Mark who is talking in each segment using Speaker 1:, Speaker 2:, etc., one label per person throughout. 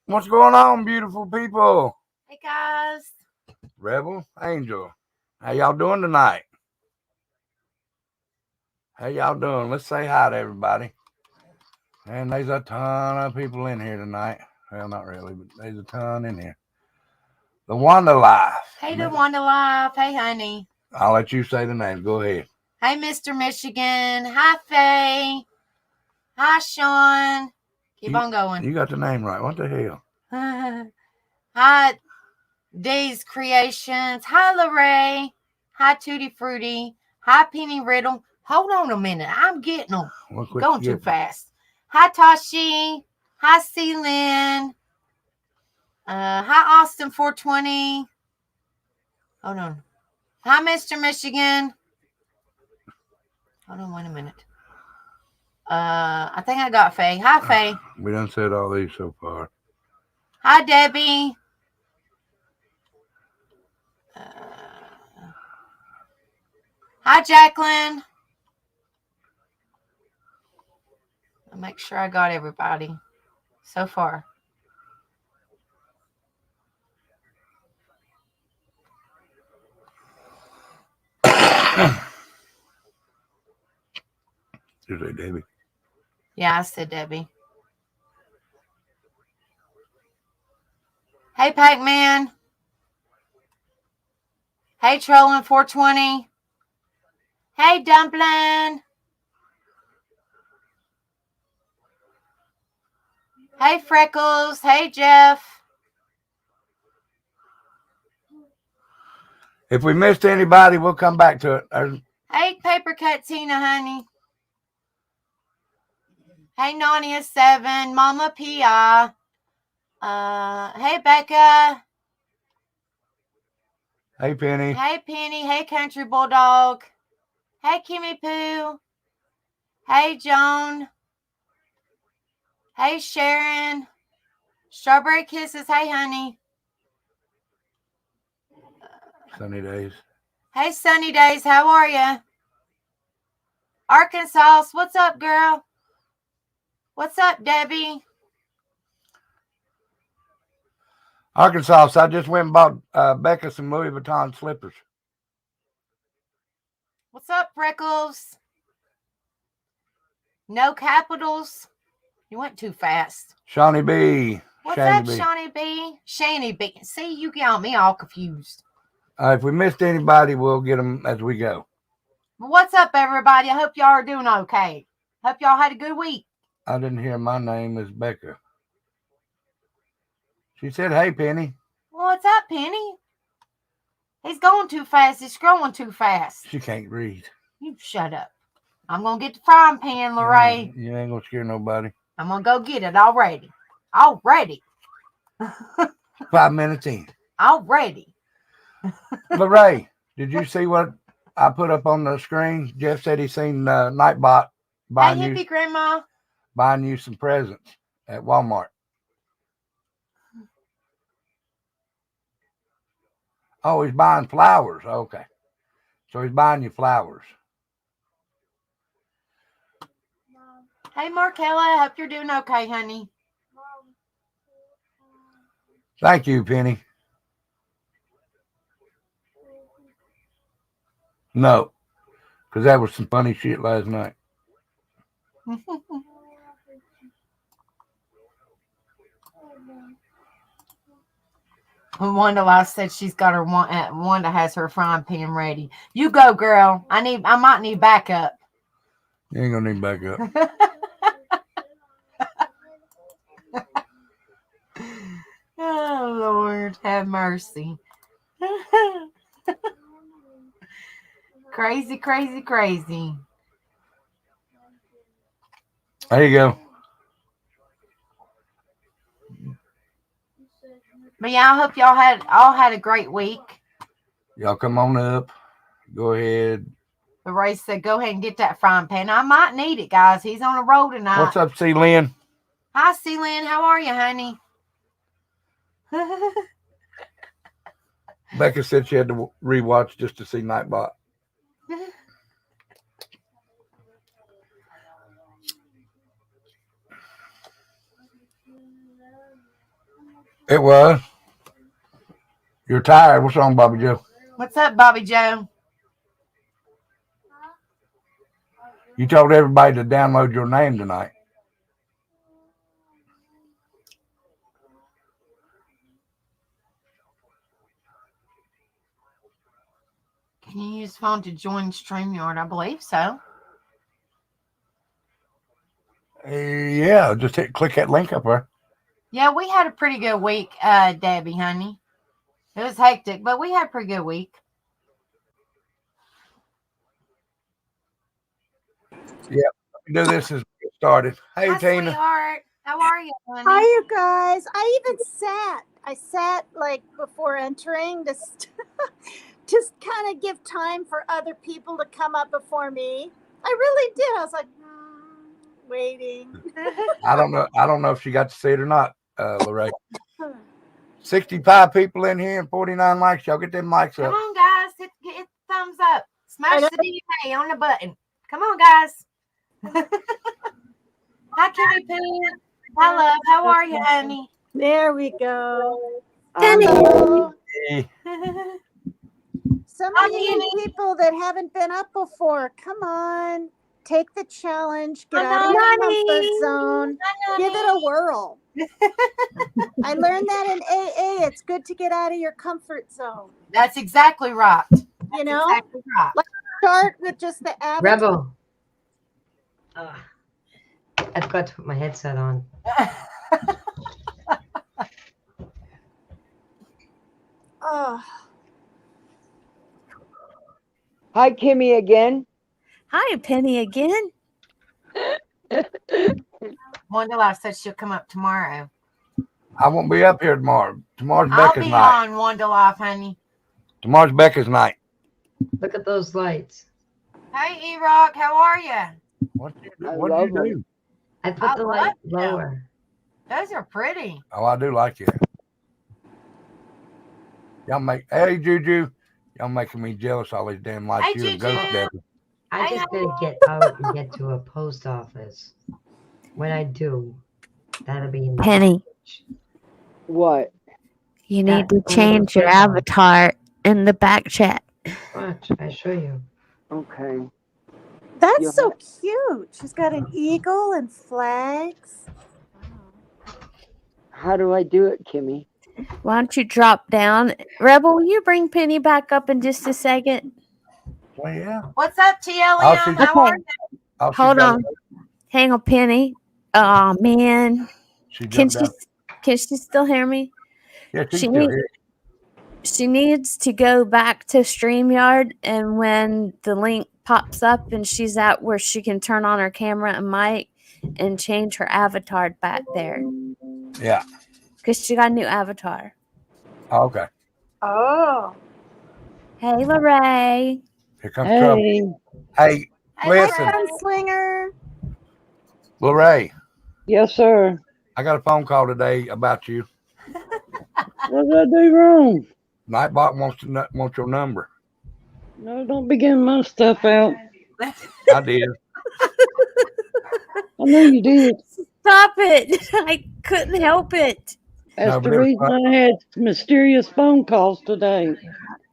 Speaker 1: What's going on, beautiful people?
Speaker 2: Hey guys.
Speaker 1: Rebel, Angel, how y'all doing tonight? How y'all doing? Let's say hi to everybody. And there's a ton of people in here tonight. Well, not really, but there's a ton in here. The Wonder Life.
Speaker 2: Hey, the Wanda Life. Hey, honey.
Speaker 1: I'll let you say the names. Go ahead.
Speaker 2: Hey, Mr. Michigan. Hi, Faye. Hi, Sean. Keep on going.
Speaker 1: You got the name right. What the hell?
Speaker 2: Hi, D's Creations. Hi, Lorraine. Hi, Tutti Frutti. Hi, Penny Riddle. Hold on a minute. I'm getting them. Going too fast. Hi, Tashi. Hi, C-Lynn. Hi, Austin 420. Hold on. Hi, Mr. Michigan. Hold on 1 minute. I think I got Faye. Hi, Faye.
Speaker 1: We done said all these so far.
Speaker 2: Hi, Debbie. Hi, Jacqueline. I'll make sure I got everybody so far.
Speaker 1: Did you say Debbie?
Speaker 2: Yeah, I said Debbie. Hey, Pac-Man. Hey, Trolling 420. Hey, Dumpling. Hey, Freckles. Hey, Jeff.
Speaker 1: If we missed anybody, we'll come back to it.
Speaker 2: Hey, Paper Cut Tina, honey. Hey, Nania 7. Mama Pia. Hey, Becca.
Speaker 1: Hey, Penny.
Speaker 2: Hey, Penny. Hey, Country Bulldog. Hey, Kimmy Poo. Hey, Joan. Hey, Sharon. Strawberry Kisses. Hey, honey.
Speaker 1: Sunny Days.
Speaker 2: Hey, Sunny Days. How are you? Arkansas. What's up, girl? What's up, Debbie?
Speaker 1: Arkansas. I just went and bought Becca some Louis Vuitton slippers.
Speaker 2: What's up, Freckles? No capitals. You went too fast.
Speaker 1: Shawnee B.
Speaker 2: What's up, Shawnee B? Shani B. See, you got me all confused.
Speaker 1: If we missed anybody, we'll get them as we go.
Speaker 2: What's up, everybody? I hope y'all are doing okay. Hope y'all had a good week.
Speaker 1: I didn't hear my name is Becca. She said, hey, Penny.
Speaker 2: What's up, Penny? He's going too fast. He's scrolling too fast.
Speaker 1: She can't read.
Speaker 2: You shut up. I'm going to get the frying pan, Lorraine.
Speaker 1: You ain't going to scare nobody.
Speaker 2: I'm going to go get it already. Already.
Speaker 1: 5 minutes in.
Speaker 2: Already.
Speaker 1: Lorraine, did you see what I put up on the screen? Jeff said he seen Nightbot
Speaker 2: buying hey, hippie grandma.
Speaker 1: Buying you some presents at Walmart. Oh, he's buying flowers. Okay. So he's buying you flowers.
Speaker 2: Hey, Markella. I hope you're doing okay, honey.
Speaker 1: Thank you, Penny. No, because that was some funny shit last night.
Speaker 2: Wanda last said she's got her Wanda has her frying pan ready. You go, girl. I might need backup.
Speaker 1: You ain't gonna need backup.
Speaker 2: Oh Lord, have mercy. Crazy, crazy, crazy.
Speaker 1: There you go.
Speaker 2: But yeah, I hope y'all had a great week.
Speaker 1: Y'all come on up. Go ahead.
Speaker 2: The Ray said, go ahead and get that frying pan. I might need it, guys. He's on the road tonight.
Speaker 1: What's up, C. Lynn?
Speaker 2: Hi, C. Lynn. How are you, honey?
Speaker 1: Becca said she had to rewatch just to see Nightbot. It was. You're tired. What's wrong, Bobby Joe?
Speaker 2: What's up, Bobby Joe?
Speaker 1: You told everybody to download your name tonight.
Speaker 2: Can you use phone to join StreamYard? I believe so.
Speaker 1: Yeah, just click that link up there.
Speaker 2: Yeah, we had a pretty good week, Debbie, honey. It was hectic, but we had a pretty good week.
Speaker 1: Yeah, do this as we get started. Hey,
Speaker 2: Hi,
Speaker 1: Tina.
Speaker 2: sweetheart. How are you, honey?
Speaker 3: Hi, you guys. I sat like before entering, just kind of give time for other people to come up before me. I really did. I was like, waiting.
Speaker 1: I don't know if she got to see it or not, Lorraine. 65 people in here and 49 likes. Y'all get them likes
Speaker 2: Come
Speaker 1: up.
Speaker 2: on, guys. Hit the thumbs up. Smash the DNA on the button. Come on, guys. Hi, Kimmy Poo. Hi, love. How are you, honey?
Speaker 3: There we go.
Speaker 2: Hello.
Speaker 1: Hey.
Speaker 3: Some of you people that haven't been up before, come on. Take the challenge. Get out of your comfort zone. Give it a whirl. I learned that in AA. It's good to get out of your comfort zone.
Speaker 2: That's exactly right.
Speaker 3: You know?
Speaker 2: Exactly right.
Speaker 3: Let's start with just the avatar.
Speaker 4: Rebel. I forgot to put my headset on.
Speaker 3: Oh.
Speaker 5: Hi, Kimmy again.
Speaker 6: Hi, Penny again.
Speaker 2: Wanda Life said she'll come up tomorrow.
Speaker 1: I won't be up here tomorrow. Tomorrow's
Speaker 2: I'll
Speaker 1: Becca's
Speaker 2: be
Speaker 1: night.
Speaker 2: on Wanda Life, honey.
Speaker 1: Tomorrow's Becca's night.
Speaker 4: Look at those lights.
Speaker 2: Hey, E-Rock. How are you?
Speaker 1: What do you
Speaker 5: love
Speaker 1: do?
Speaker 4: I put the light lower.
Speaker 2: Those are pretty.
Speaker 1: Oh, I do like it. Hey, Juju. Y'all making me jealous, all these damn lights.
Speaker 2: Hey,
Speaker 1: You're a
Speaker 2: Juju.
Speaker 1: ghost devil.
Speaker 4: I just gotta get out and get to a post office. When I do, that'll be in the
Speaker 6: Penny,
Speaker 5: What?
Speaker 6: you need to change your avatar in the back chat.
Speaker 4: Watch, I show you.
Speaker 5: Okay.
Speaker 3: That's
Speaker 5: Yeah.
Speaker 3: so cute. She's got an eagle and flags.
Speaker 5: How do I do it, Kimmy?
Speaker 6: Why don't you drop down? Rebel, will you bring Penny back up in just a second?
Speaker 1: Well, yeah.
Speaker 2: What's up, TLM?
Speaker 1: Oh, she's-
Speaker 2: How are you?
Speaker 1: Oh, she's
Speaker 6: Hold
Speaker 1: got
Speaker 6: on. Hang on, Penny. Oh, man.
Speaker 1: She
Speaker 6: Can
Speaker 1: jumped
Speaker 6: she
Speaker 1: out.
Speaker 6: still hear me?
Speaker 1: Yeah, she's
Speaker 6: She
Speaker 1: still
Speaker 6: need-
Speaker 1: here.
Speaker 6: She needs to go back to StreamYard, and when the link pops up and she's at where she can turn on her camera and mic and change her avatar back there.
Speaker 1: Yeah.
Speaker 6: Because she got a new avatar.
Speaker 1: Oh, okay.
Speaker 3: Oh.
Speaker 6: Hey, Lorraine.
Speaker 1: Here comes trouble. Hey, listen,
Speaker 3: Gunslinger.
Speaker 1: Lorraine,
Speaker 5: Yes, sir.
Speaker 1: I got a phone call today about you.
Speaker 5: What did I do wrong?
Speaker 1: Nightbot wants your number.
Speaker 5: No, don't be giving my stuff out.
Speaker 1: I did.
Speaker 5: I know you did.
Speaker 6: Stop it. I couldn't help it.
Speaker 5: That's
Speaker 1: No, but
Speaker 5: the
Speaker 1: it was
Speaker 5: reason
Speaker 1: fun.
Speaker 5: I had mysterious phone calls today.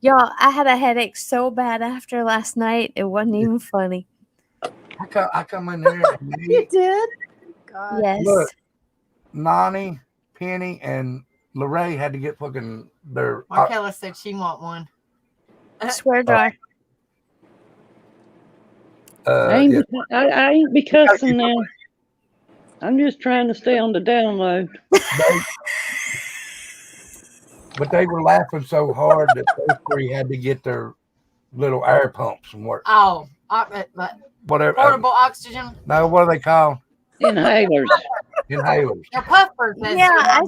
Speaker 6: Y'all, I had a headache so bad after last night. It wasn't even funny.
Speaker 1: I come in there and
Speaker 3: You did? God.
Speaker 6: Yes.
Speaker 1: Look. Nani, Penny, and Lorraine had to get fucking their.
Speaker 2: Markella said she want one.
Speaker 6: Swear jar.
Speaker 5: I ain't,
Speaker 1: Yeah.
Speaker 5: I ain't be cussing now. I'm just trying to stay on the download.
Speaker 1: But they were laughing so hard that those three had to get their little air pumps and work.
Speaker 2: Oh,
Speaker 1: Whatever.
Speaker 2: portable oxygen.
Speaker 1: No, what are they called?
Speaker 5: Inhalers.
Speaker 1: Inhalers.
Speaker 2: They're puffers.
Speaker 6: Yeah,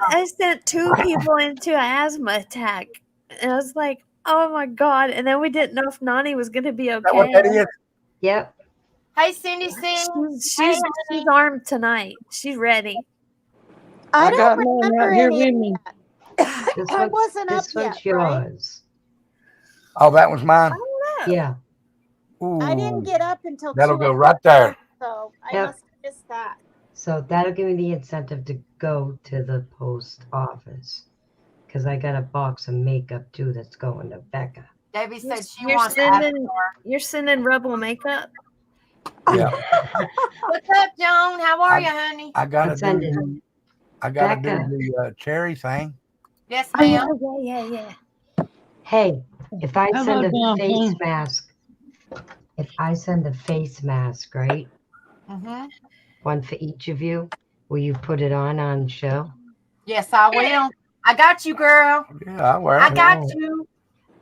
Speaker 6: I sent 2 people into an asthma attack. And I was like, oh my God. And then we didn't know if Nani was going to be
Speaker 1: Is that what that
Speaker 6: okay.
Speaker 1: is?
Speaker 4: Yep.
Speaker 2: Hey, Cindy C.
Speaker 6: She's armed tonight. She's ready.
Speaker 3: I
Speaker 5: got
Speaker 3: don't
Speaker 5: mine
Speaker 3: remember
Speaker 5: right here
Speaker 3: any
Speaker 5: with me.
Speaker 4: This
Speaker 3: I
Speaker 4: one's-
Speaker 3: wasn't up
Speaker 4: this
Speaker 3: yet,
Speaker 4: one's
Speaker 3: right?
Speaker 4: yours.
Speaker 1: Oh, that was mine.
Speaker 4: Yeah.
Speaker 1: Ooh,
Speaker 3: I didn't get up until
Speaker 1: that'll
Speaker 3: 2
Speaker 1: go right there.
Speaker 3: so I
Speaker 4: Yep.
Speaker 3: must have missed that.
Speaker 4: So that'll give me the incentive to go to the post office. Because I got a box of makeup too that's going to Becca.
Speaker 2: Debbie said she
Speaker 6: You're
Speaker 2: wants
Speaker 6: sending Rebel makeup.
Speaker 1: Yeah.
Speaker 2: What's up, Joan? How are you, honey?
Speaker 1: I gotta
Speaker 4: I'm sending
Speaker 1: do
Speaker 4: Becca.
Speaker 1: the cherry thing.
Speaker 2: Yes,
Speaker 6: Oh,
Speaker 2: ma'am.
Speaker 6: yeah.
Speaker 4: Hey, if I
Speaker 5: Hello,
Speaker 4: send a
Speaker 5: Johnson.
Speaker 4: face mask, right?
Speaker 2: Mm-hmm.
Speaker 4: One for each of you, will you put it on show?
Speaker 2: Yes, I will. I got you, girl.
Speaker 1: Yeah, I wear it.
Speaker 2: I got you.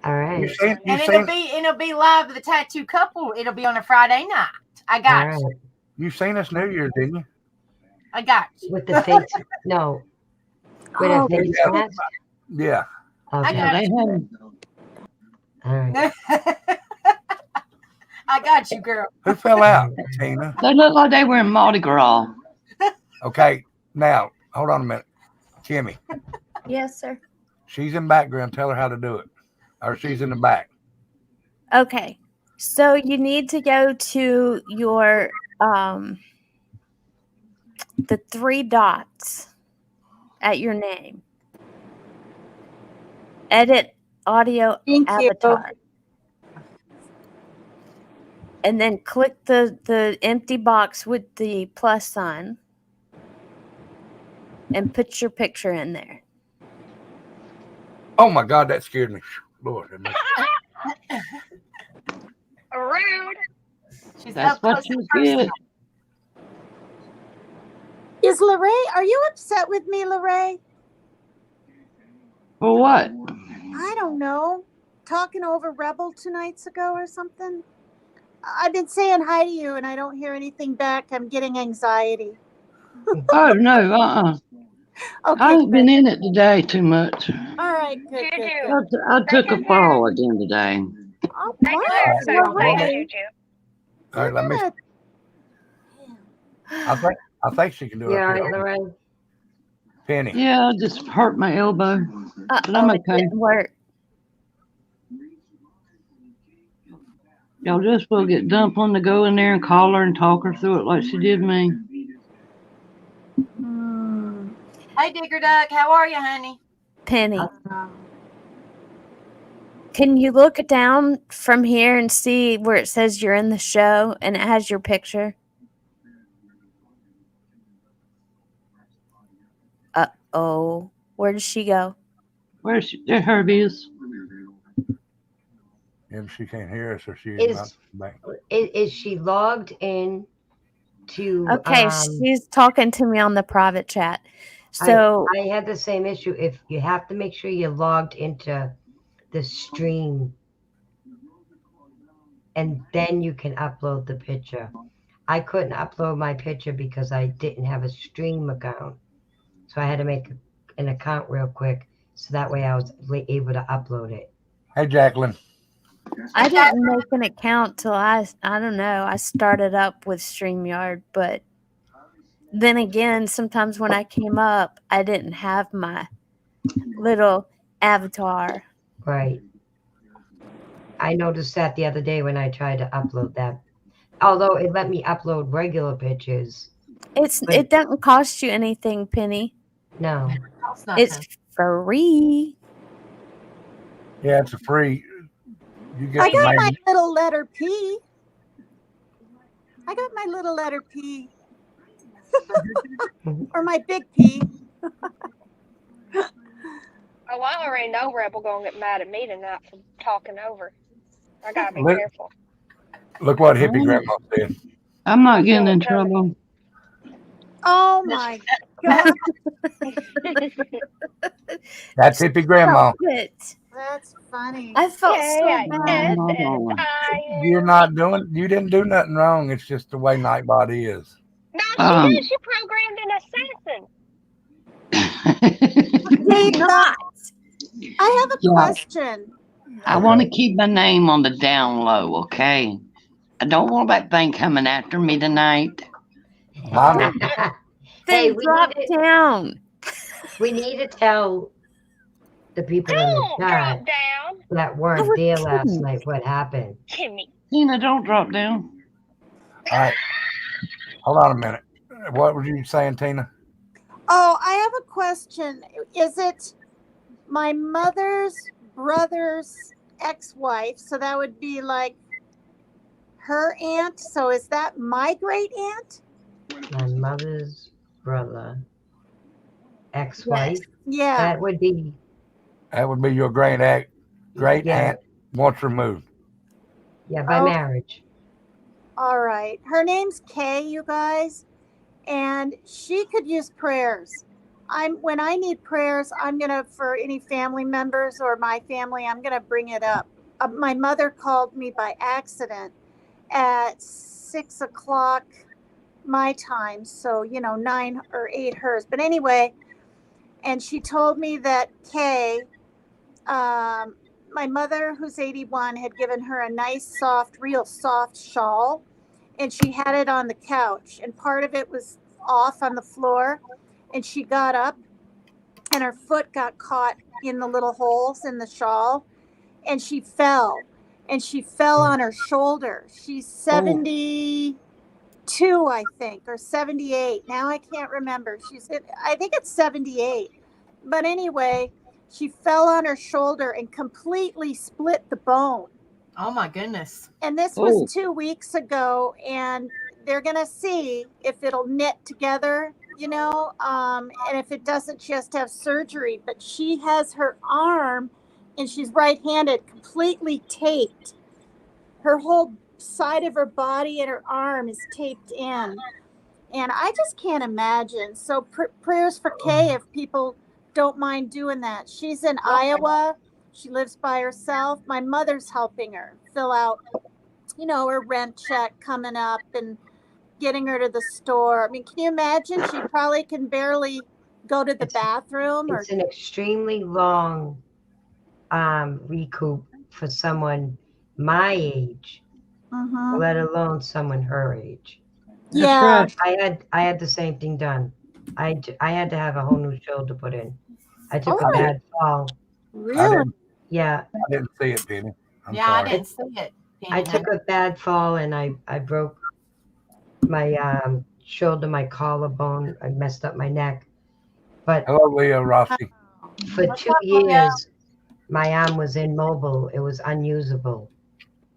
Speaker 4: All right.
Speaker 2: And it'll be live with the Tattoo Couple. It'll be on a Friday night. I
Speaker 4: All
Speaker 2: got
Speaker 4: right.
Speaker 2: you.
Speaker 1: You seen us New Year's, didn't you?
Speaker 2: I got you.
Speaker 4: With the face, no. With a face mask?
Speaker 1: Yeah.
Speaker 2: I
Speaker 4: Okay.
Speaker 2: got
Speaker 5: They
Speaker 2: you.
Speaker 5: had
Speaker 4: All right.
Speaker 2: I got you, girl.
Speaker 1: Who fell out, Tina?
Speaker 5: They look like they were in Mardi Gras.
Speaker 1: Okay, now hold on a minute, Kimmy.
Speaker 6: Yes, sir.
Speaker 1: She's in background. Tell her how to do it, or she's in the back.
Speaker 6: Okay. So you need to go to your the 3 dots at your name. Edit audio
Speaker 3: Thank you.
Speaker 6: avatar. And then click the empty box with the plus sign and put your picture in there.
Speaker 1: Oh my God, that scared me. Lord, have mercy.
Speaker 2: Rude. She's
Speaker 5: That's
Speaker 2: up
Speaker 5: what
Speaker 2: close
Speaker 5: you
Speaker 2: and personal.
Speaker 5: get.
Speaker 3: Is Lorraine, are you upset with me, Lorraine?
Speaker 5: For what?
Speaker 3: I don't know. Talking over Rebel 2 nights ago or something? I've been saying hi to you and I don't hear anything back. I'm getting anxiety.
Speaker 5: Oh, no,
Speaker 3: Okay,
Speaker 5: I ain't been
Speaker 3: good.
Speaker 5: in it today too much.
Speaker 3: All right, good, good, good.
Speaker 5: I took a fall again today.
Speaker 3: Oh,
Speaker 2: They
Speaker 3: what?
Speaker 2: declare a safe place,
Speaker 3: Lorraine,
Speaker 1: All right, let me.
Speaker 3: You're
Speaker 1: I think she can do
Speaker 4: You
Speaker 1: it.
Speaker 4: all
Speaker 1: Up
Speaker 4: right,
Speaker 1: here.
Speaker 4: Lorraine?
Speaker 1: Penny.
Speaker 5: Yeah, I just hurt my elbow. But I'm
Speaker 6: It
Speaker 5: okay.
Speaker 6: didn't work.
Speaker 5: Y'all just will get Dumpling to go in there and call her and talk her through it like she did me.
Speaker 2: Hey, Digger Duck. How are you, honey?
Speaker 6: Penny. Can you look down from here and see where it says you're in the show and it has your picture? Uh-oh. Where did she go?
Speaker 5: Where's she? There Herbie is.
Speaker 1: If she can't hear us, or she
Speaker 4: Is-
Speaker 1: not back.
Speaker 4: Is she logged in to
Speaker 6: Okay, she's talking to me on the private chat. So
Speaker 4: I had the same issue. If you have to make sure you're logged into the stream and then you can upload the picture. I couldn't upload my picture because I didn't have a stream account. So I had to make an account real quick so that way I was able to upload it.
Speaker 1: Hey, Jacqueline.
Speaker 6: I didn't make an account till I don't know, I started up with StreamYard, but then again, sometimes when I came up, I didn't have my little avatar.
Speaker 4: Right. I noticed that the other day when I tried to upload that. Although it let me upload regular pictures.
Speaker 6: It doesn't cost you anything, Penny.
Speaker 4: No.
Speaker 6: It's free.
Speaker 1: Yeah, it's a free. You get
Speaker 3: I
Speaker 1: the
Speaker 3: got
Speaker 1: name.
Speaker 3: my little letter P. I got my little letter P. Or my big P.
Speaker 7: Oh, I already know Rebel gonna get mad at me tonight for talking over. I gotta be careful.
Speaker 1: Look what hippie grandma said.
Speaker 5: I'm not getting in trouble.
Speaker 3: Oh my God.
Speaker 1: That's hippie grandma.
Speaker 3: That's funny.
Speaker 6: I felt so bad.
Speaker 1: You're not doing. You didn't do nothing wrong. It's just the way Nightbot is.
Speaker 7: No, she did. She programmed an assassin.
Speaker 3: Hey, Doc, I have a question.
Speaker 5: I want to keep my name on the down low, okay? I don't want that thing coming after me tonight.
Speaker 4: Hey,
Speaker 6: drop down.
Speaker 4: We need to tell the people in the chat that weren't there last night what happened.
Speaker 7: Kimmy.
Speaker 5: Tina, don't drop down.
Speaker 1: All right. Hold on a minute. What were you saying, Tina?
Speaker 3: Oh, I have a question. Is it my mother's brother's ex-wife? So that would be like her aunt. So is that my great aunt?
Speaker 4: My mother's brother, ex-wife.
Speaker 3: Yeah.
Speaker 4: That would be
Speaker 1: your great
Speaker 4: Yeah.
Speaker 1: aunt once removed.
Speaker 4: Yeah, by marriage.
Speaker 3: All right. Her name's Kay, you guys, and she could use prayers. When I need prayers, I'm gonna, for any family members or my family, I'm gonna bring it up. My mother called me by accident at 6 o'clock my time, so 9 or 8 hers. But anyway, and she told me that Kay, my mother, who's 81, had given her a nice, soft, real soft shawl, and she had it on the couch, and part of it was off on the floor, and she got up, and her foot got caught in the little holes in the shawl, and she fell on her shoulder. She's 72, I think, or 78. Now I can't remember. I think it's 78. But anyway, she fell on her shoulder and completely split the bone.
Speaker 2: Oh my goodness.
Speaker 3: And this was 2 weeks ago, and they're going to see if it'll knit together, and if it doesn't, she has to have surgery. But she has her arm, and she's right-handed, completely taped. Her whole side of her body and her arm is taped in. And I just can't imagine. So prayers for Kay if people don't mind doing that. She's in Iowa. She lives by herself. My mother's helping her fill out, her rent check coming up and getting her to the store. I mean, can you imagine? She probably can barely go to the bathroom.
Speaker 4: It's an extremely long recoup for someone my age, let alone someone her age.
Speaker 3: Yeah.
Speaker 4: I had the same thing done. I had to have a whole new shoulder put in. I took a bad fall.
Speaker 3: Really?
Speaker 1: I didn't see it, Penny. I'm sorry.
Speaker 2: I didn't see it.
Speaker 4: I took a bad fall and I broke my shoulder, my collarbone. I messed up my neck. But
Speaker 1: hello, Leah Rossi.
Speaker 4: For 2 years, my arm was immobile. It was unusable.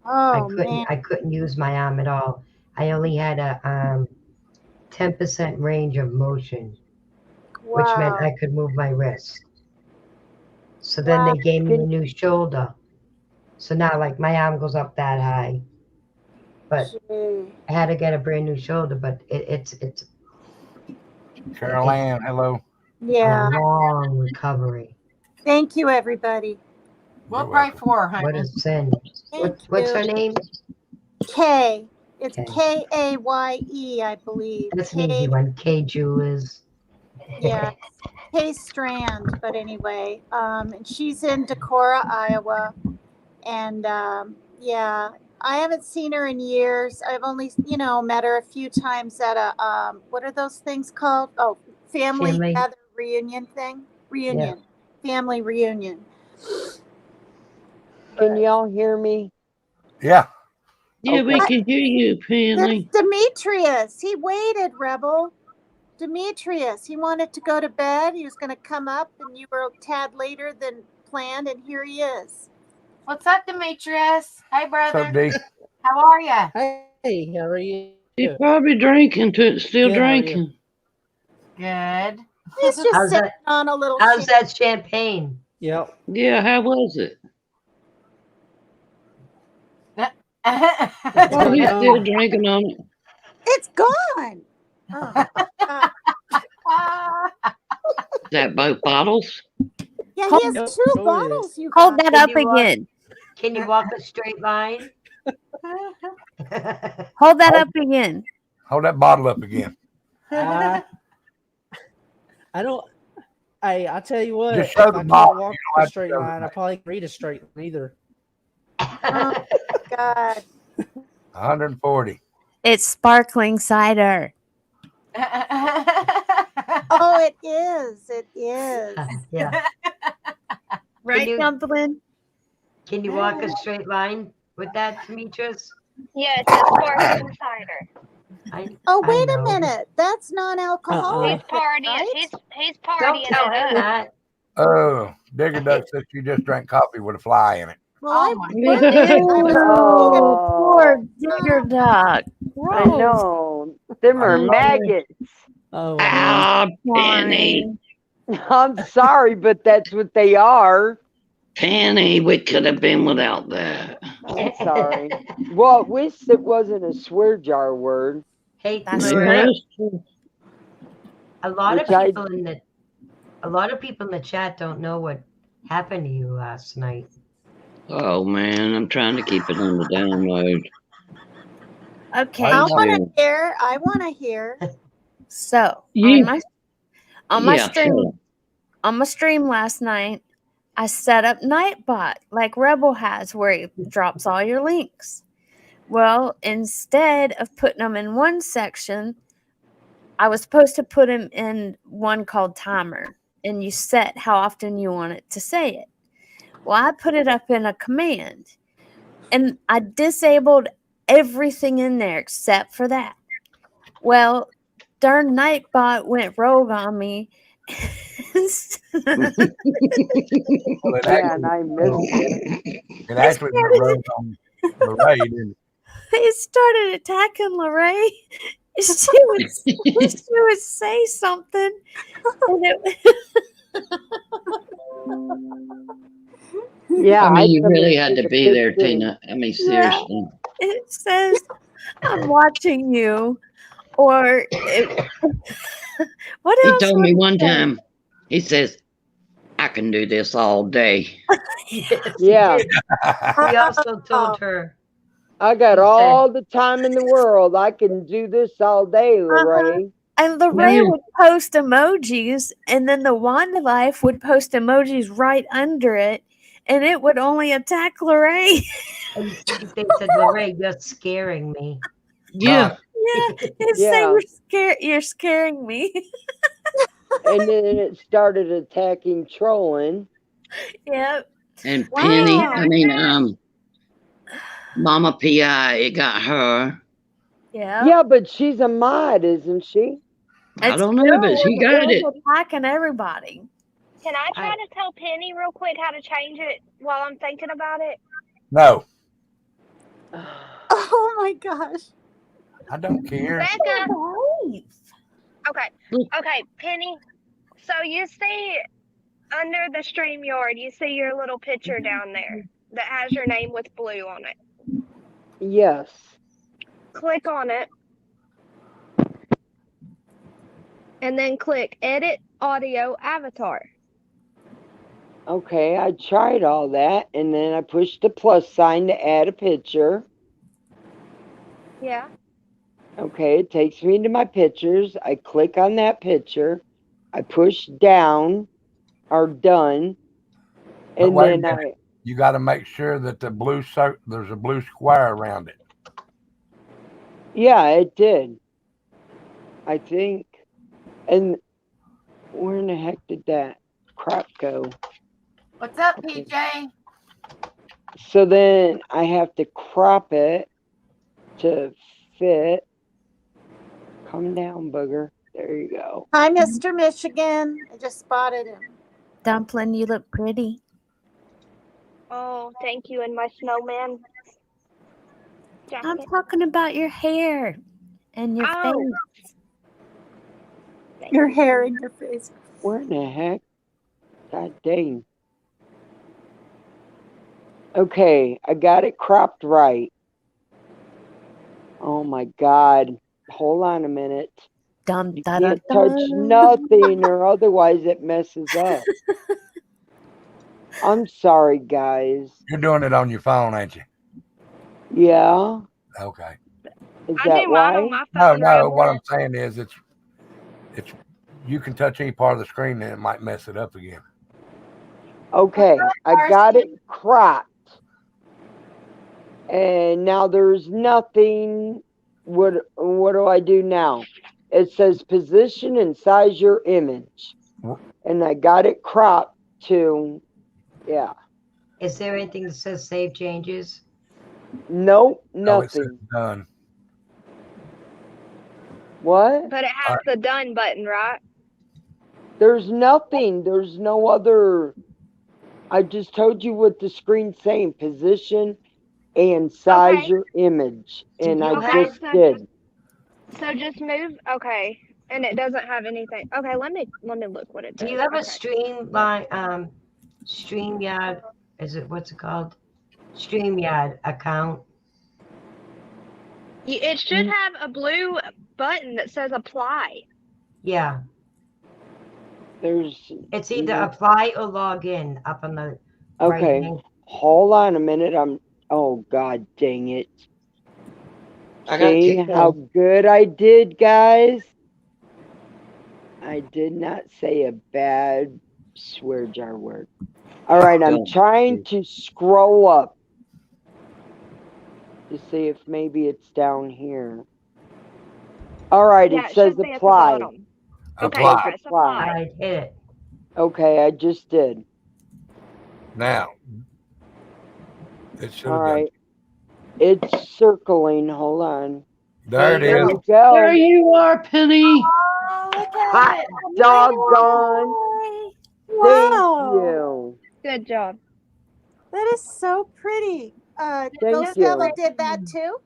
Speaker 4: I couldn't use my arm at all. I only had a 10% range of motion, which meant I could move my wrist. So then they gave me a new shoulder. So now, like, my arm goes up that high. But I had to get a brand new shoulder, but it's
Speaker 1: Carol Ann, hello.
Speaker 3: Yeah.
Speaker 4: A long recovery.
Speaker 3: Thank you, everybody.
Speaker 2: We'll pray for her, honey.
Speaker 4: What a sin. What's her name?
Speaker 3: Kay. It's Kaye, I believe.
Speaker 4: That's an easy one. Kay Jewelers.
Speaker 3: Yeah. Kay Strand. But anyway, and she's in Decorah, Iowa. And yeah, I haven't seen her in years. I've only, met her a few times at a, what are those things called? Oh, family gather reunion thing. Reunion. Yeah. Family reunion.
Speaker 8: Can y'all hear me?
Speaker 1: Yeah.
Speaker 5: Yeah, we can hear you, Penny.
Speaker 3: Demetrius. He waited, Rebel. Demetrius. He wanted to go to bed. He was going to come up, and you were a tad later than planned, and here he is.
Speaker 2: What's up, Demetrius? Hey, brother.
Speaker 1: What's up, D?
Speaker 2: How are you?
Speaker 8: Hey, how are you?
Speaker 5: He's probably drinking, still drinking.
Speaker 2: Good.
Speaker 3: He's just sitting on a little.
Speaker 4: How's that champagne?
Speaker 8: Yep.
Speaker 5: Yeah, how was it?
Speaker 2: Oh,
Speaker 5: he's still drinking on it.
Speaker 3: It's gone.
Speaker 5: Is that both bottles?
Speaker 3: Yeah, he has 2 bottles. You
Speaker 6: hold that up again.
Speaker 4: Can you walk a straight line?
Speaker 6: Hold that up again.
Speaker 1: Hold that bottle up again.
Speaker 8: I don't. I'll tell you what.
Speaker 1: Just show
Speaker 8: if
Speaker 1: the
Speaker 8: I
Speaker 1: bottle.
Speaker 8: can't walk a straight line, I probably can't read a straight line either.
Speaker 3: Oh, God.
Speaker 1: 140.
Speaker 6: It's sparkling cider.
Speaker 3: Oh, it is. It is.
Speaker 4: Yeah.
Speaker 6: Right, Dumplin'?
Speaker 4: Can you walk a straight line with that, Demetrius?
Speaker 7: Yes, it's sparkling cider.
Speaker 3: Oh,
Speaker 4: I
Speaker 3: wait a
Speaker 4: know.
Speaker 3: minute. That's non-alcoholic,
Speaker 7: He's partying.
Speaker 3: right?
Speaker 7: He's
Speaker 4: Don't
Speaker 7: partying
Speaker 4: tell
Speaker 7: it
Speaker 4: him
Speaker 7: up.
Speaker 4: that.
Speaker 1: Oh, Digger Duck said she just drank coffee with a fly in it.
Speaker 3: Well,
Speaker 2: Oh
Speaker 3: I
Speaker 2: my
Speaker 3: was
Speaker 6: Ew, poor
Speaker 9: Oh,
Speaker 6: digger duck.
Speaker 9: I
Speaker 6: Gross.
Speaker 9: know. Them are maggots.
Speaker 8: Oh, wow.
Speaker 5: Ah, Penny.
Speaker 9: I'm sorry, but that's what they are.
Speaker 5: Penny, we could have been without that.
Speaker 9: I'm sorry. Well, at least it wasn't a swear jar word.
Speaker 4: Hey,
Speaker 6: That's
Speaker 4: Lorraine,
Speaker 6: true.
Speaker 4: a lot of
Speaker 9: Which I-
Speaker 4: people in the chat don't know what happened to you last night.
Speaker 5: Oh man, I'm trying to keep it on the download.
Speaker 6: Okay,
Speaker 3: I
Speaker 5: Why
Speaker 3: want
Speaker 5: Yeah.
Speaker 3: to hear. I want to hear.
Speaker 6: so
Speaker 5: You-
Speaker 6: on my
Speaker 5: Yeah,
Speaker 6: stream
Speaker 5: sure.
Speaker 6: on my stream last night, I set up Nightbot like Rebel has, where it drops all your links. Well, instead of putting them in one section, I was supposed to put them in one called timer, and you set how often you want it to say it. Well, I put it up in a command, and I disabled everything in there except for that. Well, darn Nightbot went rogue on me.
Speaker 1: Well, it
Speaker 9: Yeah, and I missed
Speaker 1: it. It actually went rogue on Lorraine, didn't it?
Speaker 6: He started attacking Lorraine. She would say something, and it,
Speaker 9: Yeah,
Speaker 5: I mean, you
Speaker 9: come
Speaker 5: really
Speaker 9: and
Speaker 5: had
Speaker 9: see
Speaker 5: to
Speaker 9: the
Speaker 5: be there,
Speaker 9: picture.
Speaker 5: Tina. I mean, seriously.
Speaker 6: it says, "I'm watching you," or what
Speaker 5: He
Speaker 6: else?
Speaker 5: told
Speaker 6: would
Speaker 5: me
Speaker 6: it
Speaker 5: one
Speaker 6: say?
Speaker 5: time, he says, I can do this all day.
Speaker 9: Yeah,
Speaker 4: He also told her,
Speaker 9: I got
Speaker 4: He said-
Speaker 9: all the time in the world. I can do this all day, Lorraine.
Speaker 6: And Lorraine
Speaker 5: Yeah.
Speaker 6: would post emojis, and then the Wanda Life would post emojis right under it, and it would only attack Lorraine.
Speaker 4: and they said, Lorraine, you're scaring me.
Speaker 5: Yeah.
Speaker 6: Yeah, it said
Speaker 9: Yeah.
Speaker 6: you're scaring me.
Speaker 9: And then it started attacking trolling.
Speaker 6: Yep.
Speaker 5: And Penny,
Speaker 3: Wow.
Speaker 5: I mean, Mama P.I., it got her.
Speaker 6: Yeah.
Speaker 9: Yeah, but she's a mod, isn't she?
Speaker 5: I don't know, but she got it.
Speaker 6: was attacking everybody.
Speaker 7: Can I try to tell Penny real quick how to change it while I'm thinking about it?
Speaker 1: No,
Speaker 3: Oh my gosh.
Speaker 1: I don't care.
Speaker 7: Becca.
Speaker 6: Right.
Speaker 7: Okay, Penny. So you see under the StreamYard, you see your little picture down there that has your name with blue on it.
Speaker 9: Yes.
Speaker 7: Click on it. And then click Edit Audio Avatar.
Speaker 9: Okay, I tried all that, and then I pushed the plus sign to add a picture.
Speaker 7: Yeah.
Speaker 9: Okay, it takes me to my pictures. I click on that picture. I push down or done.
Speaker 1: But
Speaker 9: And
Speaker 1: wait a
Speaker 9: then
Speaker 1: minute. You got to make sure that there's a blue square around it.
Speaker 9: yeah, it did. I think. And where in the heck did that crap go?
Speaker 2: What's up, PJ?
Speaker 9: So then I have to crop it to fit. Come down, booger. There you go.
Speaker 3: Hi, Mr. Michigan. I just spotted him.
Speaker 6: Dumpling, you look pretty.
Speaker 7: Oh, thank you. And my snowman
Speaker 6: I'm
Speaker 7: jacket.
Speaker 6: talking about your hair and your
Speaker 7: Oh.
Speaker 6: face.
Speaker 7: Thank
Speaker 3: Your
Speaker 7: you.
Speaker 3: hair in your face.
Speaker 9: Where in the heck? God dang. Okay, I got it cropped right. Oh my God. Hold on a minute.
Speaker 6: Dum
Speaker 9: You
Speaker 6: da da
Speaker 9: can't touch nothing or otherwise it messes up. I'm sorry, guys.
Speaker 1: You're doing it on your phone, ain't you?
Speaker 9: Yeah?
Speaker 1: Okay.
Speaker 9: Is
Speaker 7: I
Speaker 9: that
Speaker 7: do mine on
Speaker 9: why?
Speaker 7: my
Speaker 1: No,
Speaker 7: phone.
Speaker 1: no.
Speaker 7: Rebel.
Speaker 1: What I'm saying is, it's you can touch any part of the screen and it might mess it up again.
Speaker 9: Okay, I got it cropped. And now there's nothing. What do I do now? It says position and size your image. And I got it cropped to, yeah.
Speaker 4: Is there anything that says save changes?
Speaker 9: Nope,
Speaker 1: No, it says
Speaker 9: nothing.
Speaker 1: done.
Speaker 9: What?
Speaker 7: But it has the done button, right?
Speaker 9: There's nothing. There's no other. I just told you what the screen's saying. Position and size
Speaker 7: Okay.
Speaker 9: your image. And I
Speaker 7: Okay,
Speaker 9: just did.
Speaker 7: So just move. Okay. And it doesn't have anything. Okay, let me look what it does.
Speaker 4: Do you have a
Speaker 7: Okay.
Speaker 4: StreamYard? What's it called? StreamYard account?
Speaker 7: It should have a blue button that says apply.
Speaker 4: Yeah. It's either apply or log in up on the
Speaker 9: Okay.
Speaker 4: right hand.
Speaker 9: Hold on a minute. Oh god dang it. See how good I did, guys? I did not say a bad swear jar word. Alright, I'm trying to scroll up to see if maybe it's down here. Alright,
Speaker 7: Yeah,
Speaker 9: it says apply.
Speaker 7: Okay,
Speaker 9: Press apply.
Speaker 4: I hit it.
Speaker 9: Okay, I just did.
Speaker 1: Now, it should have
Speaker 9: Alright. It's circling. Hold on.
Speaker 1: There it
Speaker 9: There
Speaker 1: is.
Speaker 9: you go.
Speaker 5: There you are, Penny.
Speaker 9: Hot doggone.
Speaker 3: Wow.
Speaker 9: Thank you.
Speaker 7: Good job.
Speaker 3: That is so pretty.
Speaker 9: Thank
Speaker 3: Ghost
Speaker 9: you.
Speaker 3: Devil did that too?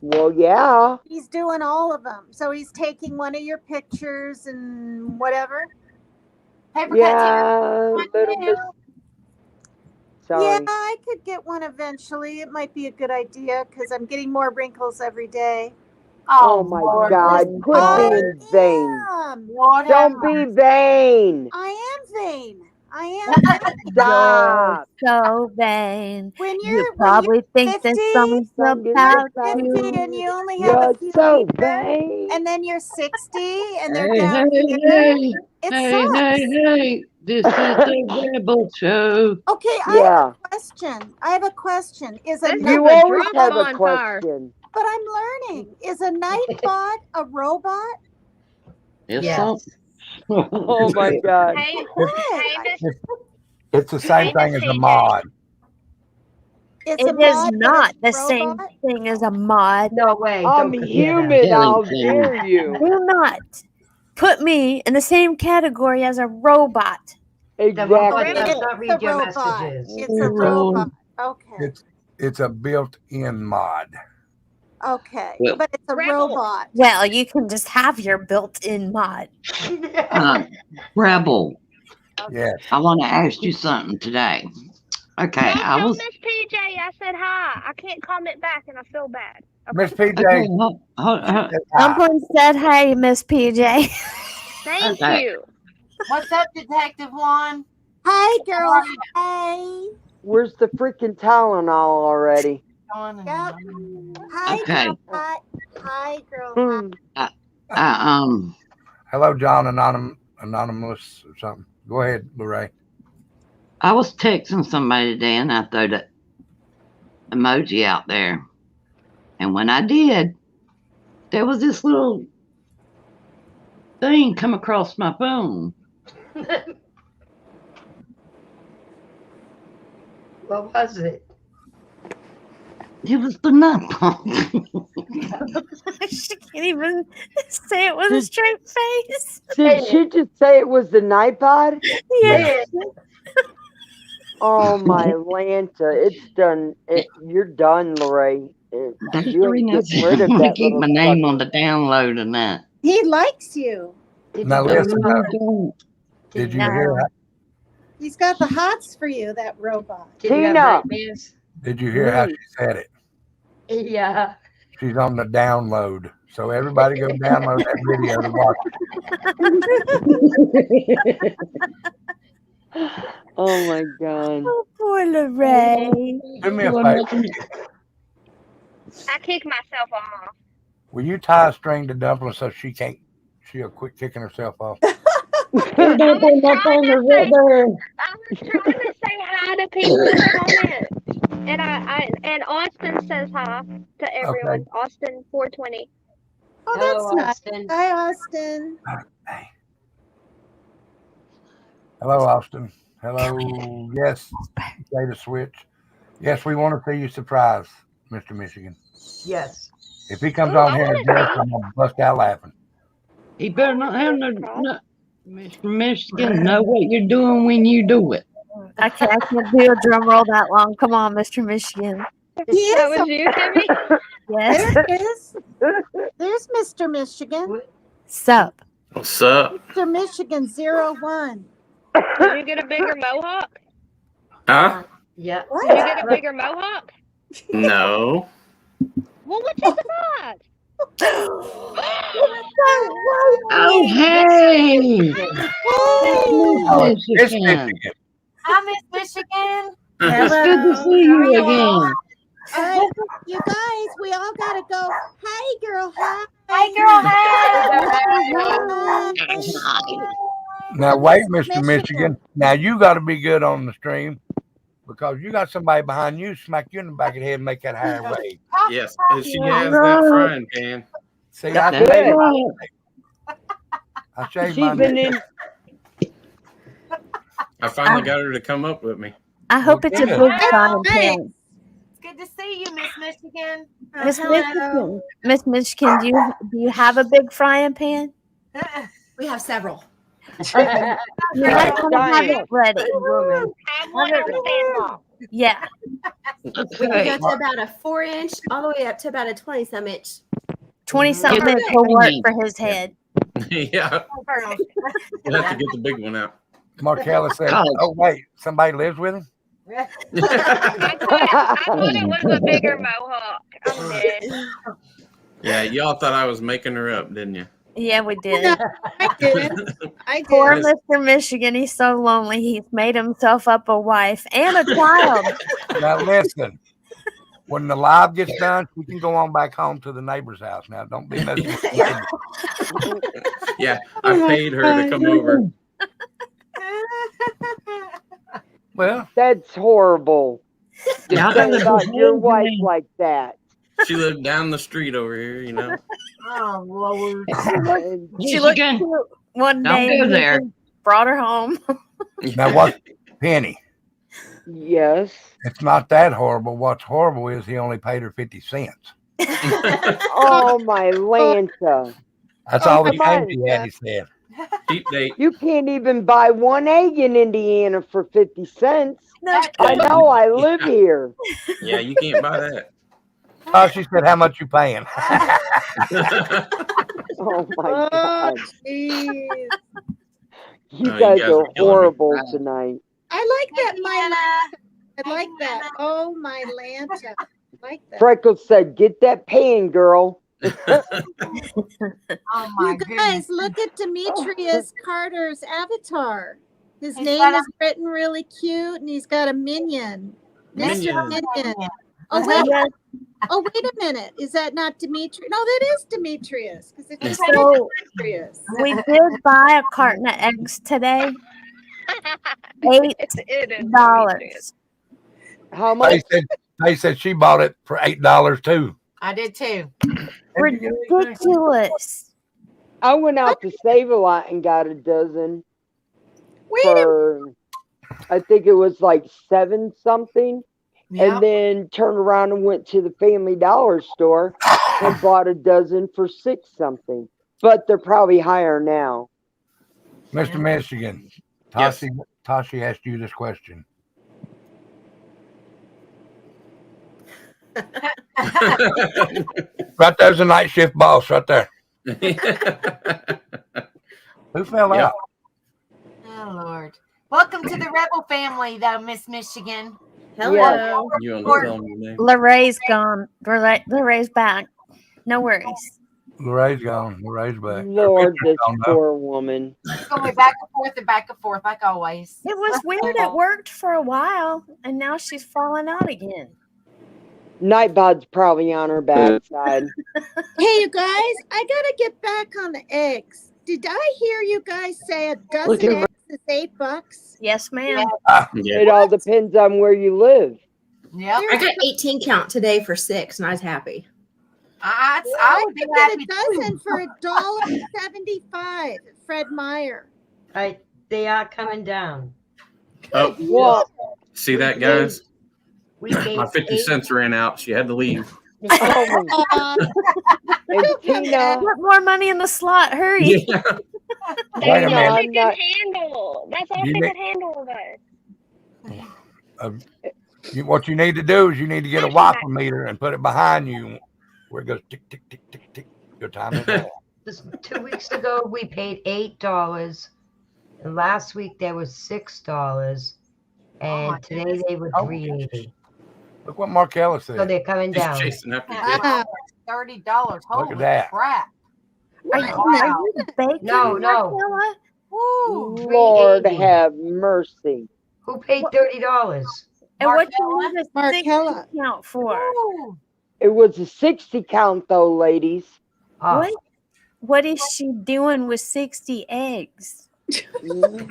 Speaker 9: Well, yeah.
Speaker 3: He's doing all of them. So he's taking one of your pictures and whatever.
Speaker 2: Paper
Speaker 9: Yeah, little bit. Sorry.
Speaker 3: Yeah, I could get one eventually. It might be a good idea because I'm getting more wrinkles every day.
Speaker 9: Oh my
Speaker 2: Lord,
Speaker 9: God.
Speaker 2: listen,
Speaker 9: Quit being vain. Don't be vain.
Speaker 3: I am vain. I am vain.
Speaker 9: Stop.
Speaker 6: So vain.
Speaker 3: When
Speaker 6: You
Speaker 3: you're
Speaker 6: probably think
Speaker 3: 50,
Speaker 6: this song's about
Speaker 3: you're 50
Speaker 6: you.
Speaker 3: and you only have a
Speaker 9: You're
Speaker 3: few
Speaker 9: so
Speaker 3: years,
Speaker 9: vain.
Speaker 3: and then you're 60 and they're
Speaker 5: Hey,
Speaker 3: down
Speaker 5: hey,
Speaker 3: here.
Speaker 5: hey,
Speaker 3: It
Speaker 5: hey,
Speaker 3: sucks.
Speaker 5: hey, this is the Rebel Show.
Speaker 3: Okay, I
Speaker 9: Yeah.
Speaker 3: have a question. Is a
Speaker 7: This
Speaker 3: night-
Speaker 9: You
Speaker 7: is a
Speaker 9: always
Speaker 7: drop
Speaker 9: have a
Speaker 7: on fire.
Speaker 9: question.
Speaker 3: but I'm learning. Is a nightbot a robot?
Speaker 5: It's
Speaker 4: Yes.
Speaker 5: something.
Speaker 9: Oh my God.
Speaker 7: Hey,
Speaker 3: What?
Speaker 7: hey, Miss,
Speaker 1: It's the same
Speaker 7: Hey,
Speaker 1: thing
Speaker 7: Miss
Speaker 1: as a
Speaker 7: PJ.
Speaker 1: mod.
Speaker 3: It's a
Speaker 6: It is
Speaker 3: mod, but
Speaker 6: not
Speaker 3: it's
Speaker 6: the
Speaker 3: a
Speaker 6: same
Speaker 3: robot?
Speaker 6: thing as a mod.
Speaker 4: No way.
Speaker 9: I'm
Speaker 4: Don't compare them.
Speaker 9: human. How
Speaker 5: Very
Speaker 9: dare you?
Speaker 6: Do not put me in the same category as a robot.
Speaker 4: Then what
Speaker 9: Exactly.
Speaker 4: does
Speaker 3: It's
Speaker 4: not read
Speaker 3: a
Speaker 4: your
Speaker 3: robot.
Speaker 4: messages?
Speaker 3: It's a robot. Okay.
Speaker 1: It's a built-in mod.
Speaker 3: Okay.
Speaker 5: Well-
Speaker 3: But it's a
Speaker 7: Rebel.
Speaker 3: robot.
Speaker 6: Well, you can just have your built-in mod.
Speaker 5: Rebel,
Speaker 1: Yes.
Speaker 5: I want to ask you something today. Okay,
Speaker 7: don't
Speaker 5: I
Speaker 7: tell
Speaker 5: was.
Speaker 7: Miss PJ I said hi. I can't comment back and I feel bad.
Speaker 1: Miss PJ.
Speaker 5: Okay, hold,
Speaker 1: hi.
Speaker 6: Someone said, "Hey, Miss PJ."
Speaker 7: Thank
Speaker 5: Okay.
Speaker 7: you.
Speaker 2: What's up, Detective Juan?
Speaker 3: Hi, girl. Hi.
Speaker 9: Where's the freaking Tylenol already?
Speaker 3: Yep. Hi,
Speaker 5: Okay.
Speaker 3: girl. Hi, girl.
Speaker 1: Hello, John Anonymous or something. Go ahead, Lorraine.
Speaker 5: I was texting somebody today and I threw the emoji out there. And when I did, there was this little thing come across my phone.
Speaker 4: What was it?
Speaker 5: It was the nightbot.
Speaker 6: She can't even say it with a straight face.
Speaker 9: Did she just say it was the nightbot?
Speaker 6: Yes.
Speaker 9: Oh my Lanta, it's done. You're done, Lorraine.
Speaker 5: That's
Speaker 9: You
Speaker 5: the
Speaker 9: ain't
Speaker 5: reason
Speaker 9: getting
Speaker 5: I
Speaker 9: rid of
Speaker 5: want to
Speaker 9: that
Speaker 5: keep
Speaker 9: little
Speaker 5: my name
Speaker 9: sucker.
Speaker 5: on the download and that.
Speaker 3: He likes you.
Speaker 1: Now listen, did you hear?
Speaker 6: No.
Speaker 3: He's got the hots for you, that robot.
Speaker 4: Did you have
Speaker 9: Tina.
Speaker 4: nightmares?
Speaker 1: Did you hear how she said it?
Speaker 4: Yeah.
Speaker 1: She's on the download. So everybody go download that video to watch it.
Speaker 9: Oh my God.
Speaker 6: Oh, poor Lorraine.
Speaker 1: Do me a favor.
Speaker 7: I kicked myself off.
Speaker 1: Will you tie a string to Dumpling so she'll quit kicking herself off?
Speaker 7: I was trying to say hi to people in the comments. And Austin says hi to everyone.
Speaker 1: Okay.
Speaker 7: Austin 420.
Speaker 3: Oh,
Speaker 4: Hello,
Speaker 3: that's
Speaker 4: Austin.
Speaker 3: nice. Hi, Austin.
Speaker 1: Hello, Austin. Hello. Yes. Data switch. Yes, we want to see you surprised, Mr. Michigan.
Speaker 4: Yes.
Speaker 1: If he comes
Speaker 7: Ooh,
Speaker 1: on
Speaker 7: I
Speaker 1: here
Speaker 7: wanna
Speaker 1: and does,
Speaker 7: see.
Speaker 1: I'm going to bust out laughing.
Speaker 5: He better not have no Mr. Michigan, know what you're doing when you do it.
Speaker 6: I can't do a drum roll that long. Come on, Mr. Michigan.
Speaker 3: He
Speaker 7: That
Speaker 3: is.
Speaker 7: was you, Timmy?
Speaker 6: Yes.
Speaker 3: There it is. There's Mr. Michigan.
Speaker 6: Sup?
Speaker 10: What's up?
Speaker 3: Mr. Michigan 01.
Speaker 7: Did you get a bigger mohawk?
Speaker 10: Huh?
Speaker 4: Yeah.
Speaker 7: Did you get a bigger mohawk?
Speaker 10: No.
Speaker 7: Well, what's your surprise?
Speaker 5: Oh, hey!
Speaker 1: Oh,
Speaker 5: Miss
Speaker 1: it's
Speaker 5: Michigan.
Speaker 1: Michigan.
Speaker 2: Hi, Miss Michigan.
Speaker 5: It's good to see you again.
Speaker 3: All right, you guys, we all gotta go. Hi, girl. Hi.
Speaker 2: Hey, girl. Hey.
Speaker 3: Hi.
Speaker 1: Now wait, Mr. Michigan. Now you got to be good on the stream because you got somebody behind you smack you in the back of the head and make that hair wave.
Speaker 10: Yes, and she has that frying pan.
Speaker 1: See,
Speaker 5: That's
Speaker 1: I shaved my
Speaker 5: right.
Speaker 1: neck. I shaved
Speaker 9: She's
Speaker 1: my
Speaker 9: been
Speaker 1: neck.
Speaker 9: in.
Speaker 10: I finally got her to come up with me.
Speaker 6: I hope it's a
Speaker 1: Okay.
Speaker 6: big frying pan.
Speaker 2: It's good to see you, Miss Michigan.
Speaker 6: Miss Michigan, Miss Michigan, do you have a big frying pan?
Speaker 11: We have several.
Speaker 6: Okay. You might want to have it ready.
Speaker 7: Have one on standby.
Speaker 6: Yeah.
Speaker 11: We can go to about a 4-inch all the way up to about a 20-some inch.
Speaker 6: 20-something
Speaker 11: Yeah.
Speaker 6: inch will work for his head.
Speaker 10: Yeah, we'll have to get the big one out.
Speaker 1: Markella said, "Oh wait, somebody lives with him."
Speaker 7: I thought it was a bigger mohawk. I'm dead.
Speaker 10: Yeah, y'all thought I was making her up, didn't you?
Speaker 6: Yeah, we did.
Speaker 3: No, I didn't. I
Speaker 6: Poor
Speaker 3: didn't.
Speaker 6: Mr. Michigan, he's so lonely. He's made himself up a wife and a child.
Speaker 1: Now listen, when the live gets done, we can go on back home to the neighbor's house. Now don't be messing with the
Speaker 10: Yeah, I paid her to come over.
Speaker 1: Well,
Speaker 9: That's horrible. To
Speaker 5: Yeah, I
Speaker 9: say
Speaker 5: think it's
Speaker 9: about your
Speaker 5: okay.
Speaker 9: wife like that.
Speaker 10: She lived down the street over here, you know.
Speaker 2: Oh, Lord.
Speaker 9: And
Speaker 6: She looked
Speaker 5: Michigan,
Speaker 6: cute one
Speaker 5: don't
Speaker 6: day.
Speaker 5: go
Speaker 6: and
Speaker 5: there.
Speaker 6: Brought her home.
Speaker 1: now what, Penny?
Speaker 9: yes.
Speaker 1: It's not that horrible. What's horrible is he only paid her 50 cents.
Speaker 9: Oh my Lanta.
Speaker 1: That's
Speaker 9: Oh,
Speaker 1: all the
Speaker 9: come on.
Speaker 1: change he had. He said.
Speaker 10: Cheap date.
Speaker 9: You can't even buy one egg in Indiana for 50 cents.
Speaker 6: No,
Speaker 9: I know, I live here.
Speaker 10: Yeah, you can't buy that.
Speaker 1: Oh, she said, "How much you paying?"
Speaker 9: Oh my
Speaker 3: Oh,
Speaker 9: God.
Speaker 3: jeez.
Speaker 9: You
Speaker 10: you
Speaker 9: guys
Speaker 10: guys are
Speaker 9: are
Speaker 10: killing me.
Speaker 9: horrible tonight.
Speaker 3: I like that, my.
Speaker 2: Indiana.
Speaker 3: I like that. Oh, my Lanta. I like that.
Speaker 9: Freckles said, "Get that pan, girl."
Speaker 2: Oh, my
Speaker 3: You guys,
Speaker 2: goodness.
Speaker 3: look at Demetrius Carter's avatar. His
Speaker 2: He's
Speaker 3: name
Speaker 2: got
Speaker 3: is written really cute, and he's got a minion. Mr.
Speaker 10: Minion.
Speaker 3: Minion. Oh wait a minute. Is that not Demetrius? No, that is Demetrius. Because it just
Speaker 6: So
Speaker 3: Demetrius.
Speaker 6: we did buy a carton of eggs today. $8.
Speaker 7: It is Demetrius.
Speaker 9: How much?
Speaker 1: They said she bought it for $8 too.
Speaker 2: I did too.
Speaker 6: Ridiculous.
Speaker 9: I went out to Save a Lot and got a dozen
Speaker 3: Wait a
Speaker 9: for, I think it was like 7 something.
Speaker 2: Yeah.
Speaker 9: And then turned around and went to the Family Dollar store and bought a dozen for 6 something. But they're probably higher now.
Speaker 1: Mr. Michigan,
Speaker 10: Yes.
Speaker 1: Tashi asked you this question. Right there's the night shift boss right there. Who fell
Speaker 10: Yep.
Speaker 1: out?
Speaker 2: Oh, Lord. Welcome to the Rebel family, though, Miss Michigan.
Speaker 3: Hello.
Speaker 10: You want to tell them your name?
Speaker 6: Laray's gone. Laray's back. No worries.
Speaker 1: Lorraine's gone. Lorraine's back.
Speaker 9: Lord, this
Speaker 1: gone now.
Speaker 9: poor woman.
Speaker 2: It's going to be back and forth, like always.
Speaker 6: It was weird. It worked for a while, and now she's falling out again.
Speaker 9: Nightbot's probably on her backside.
Speaker 3: Hey, you guys, I gotta get back on the eggs. Did I hear you guys say a
Speaker 5: Look
Speaker 3: dozen
Speaker 5: at
Speaker 3: eggs is $8?
Speaker 6: Yes, ma'am.
Speaker 10: Yeah.
Speaker 9: It all depends on where you live.
Speaker 2: Yep.
Speaker 11: I got 18 count today for 6, and I was happy.
Speaker 2: I
Speaker 3: I
Speaker 2: would be
Speaker 3: could get
Speaker 2: happy
Speaker 3: a dozen for $1.75 at Fred Meyer.
Speaker 4: They are coming down.
Speaker 10: Oh,
Speaker 9: Well,
Speaker 10: see that, guys?
Speaker 4: We gave
Speaker 10: My 50
Speaker 4: 8
Speaker 10: cents ran out. She had to leave.
Speaker 9: Oh, and Tina,
Speaker 6: Put more money in the slot. Hurry.
Speaker 10: Yeah.
Speaker 1: Wait a
Speaker 9: Tina,
Speaker 1: minute.
Speaker 9: I'm not.
Speaker 7: handle. That's all
Speaker 1: You
Speaker 7: she
Speaker 1: need-
Speaker 7: could handle though.
Speaker 1: What you need to do is you need to get a wiper meter and put it behind you where it goes tick, tick, tick, tick, tick. Your time is up.
Speaker 4: 2 weeks ago, we paid $8. And last week, there was $6. And
Speaker 2: my
Speaker 4: today,
Speaker 2: goodness.
Speaker 4: they were
Speaker 1: Oh.
Speaker 4: $3.80.
Speaker 1: Look what Markella
Speaker 4: So
Speaker 1: said.
Speaker 4: they're coming
Speaker 10: She's
Speaker 4: down.
Speaker 10: chasing after
Speaker 2: Wow,
Speaker 10: kids.
Speaker 2: $30. Holy
Speaker 1: at that.
Speaker 2: crap.
Speaker 6: Are you baking?
Speaker 4: No.
Speaker 6: Marcella?
Speaker 2: Woo.
Speaker 9: Lord
Speaker 4: $3.80.
Speaker 9: have mercy.
Speaker 4: Who paid $30?
Speaker 6: And what you
Speaker 2: Marcella?
Speaker 6: need a
Speaker 3: Marcella.
Speaker 6: 60 count for?
Speaker 2: Woo.
Speaker 9: It was a 60 count though, ladies.
Speaker 4: Oh,
Speaker 6: What is she doing with 60 eggs?
Speaker 9: Mm.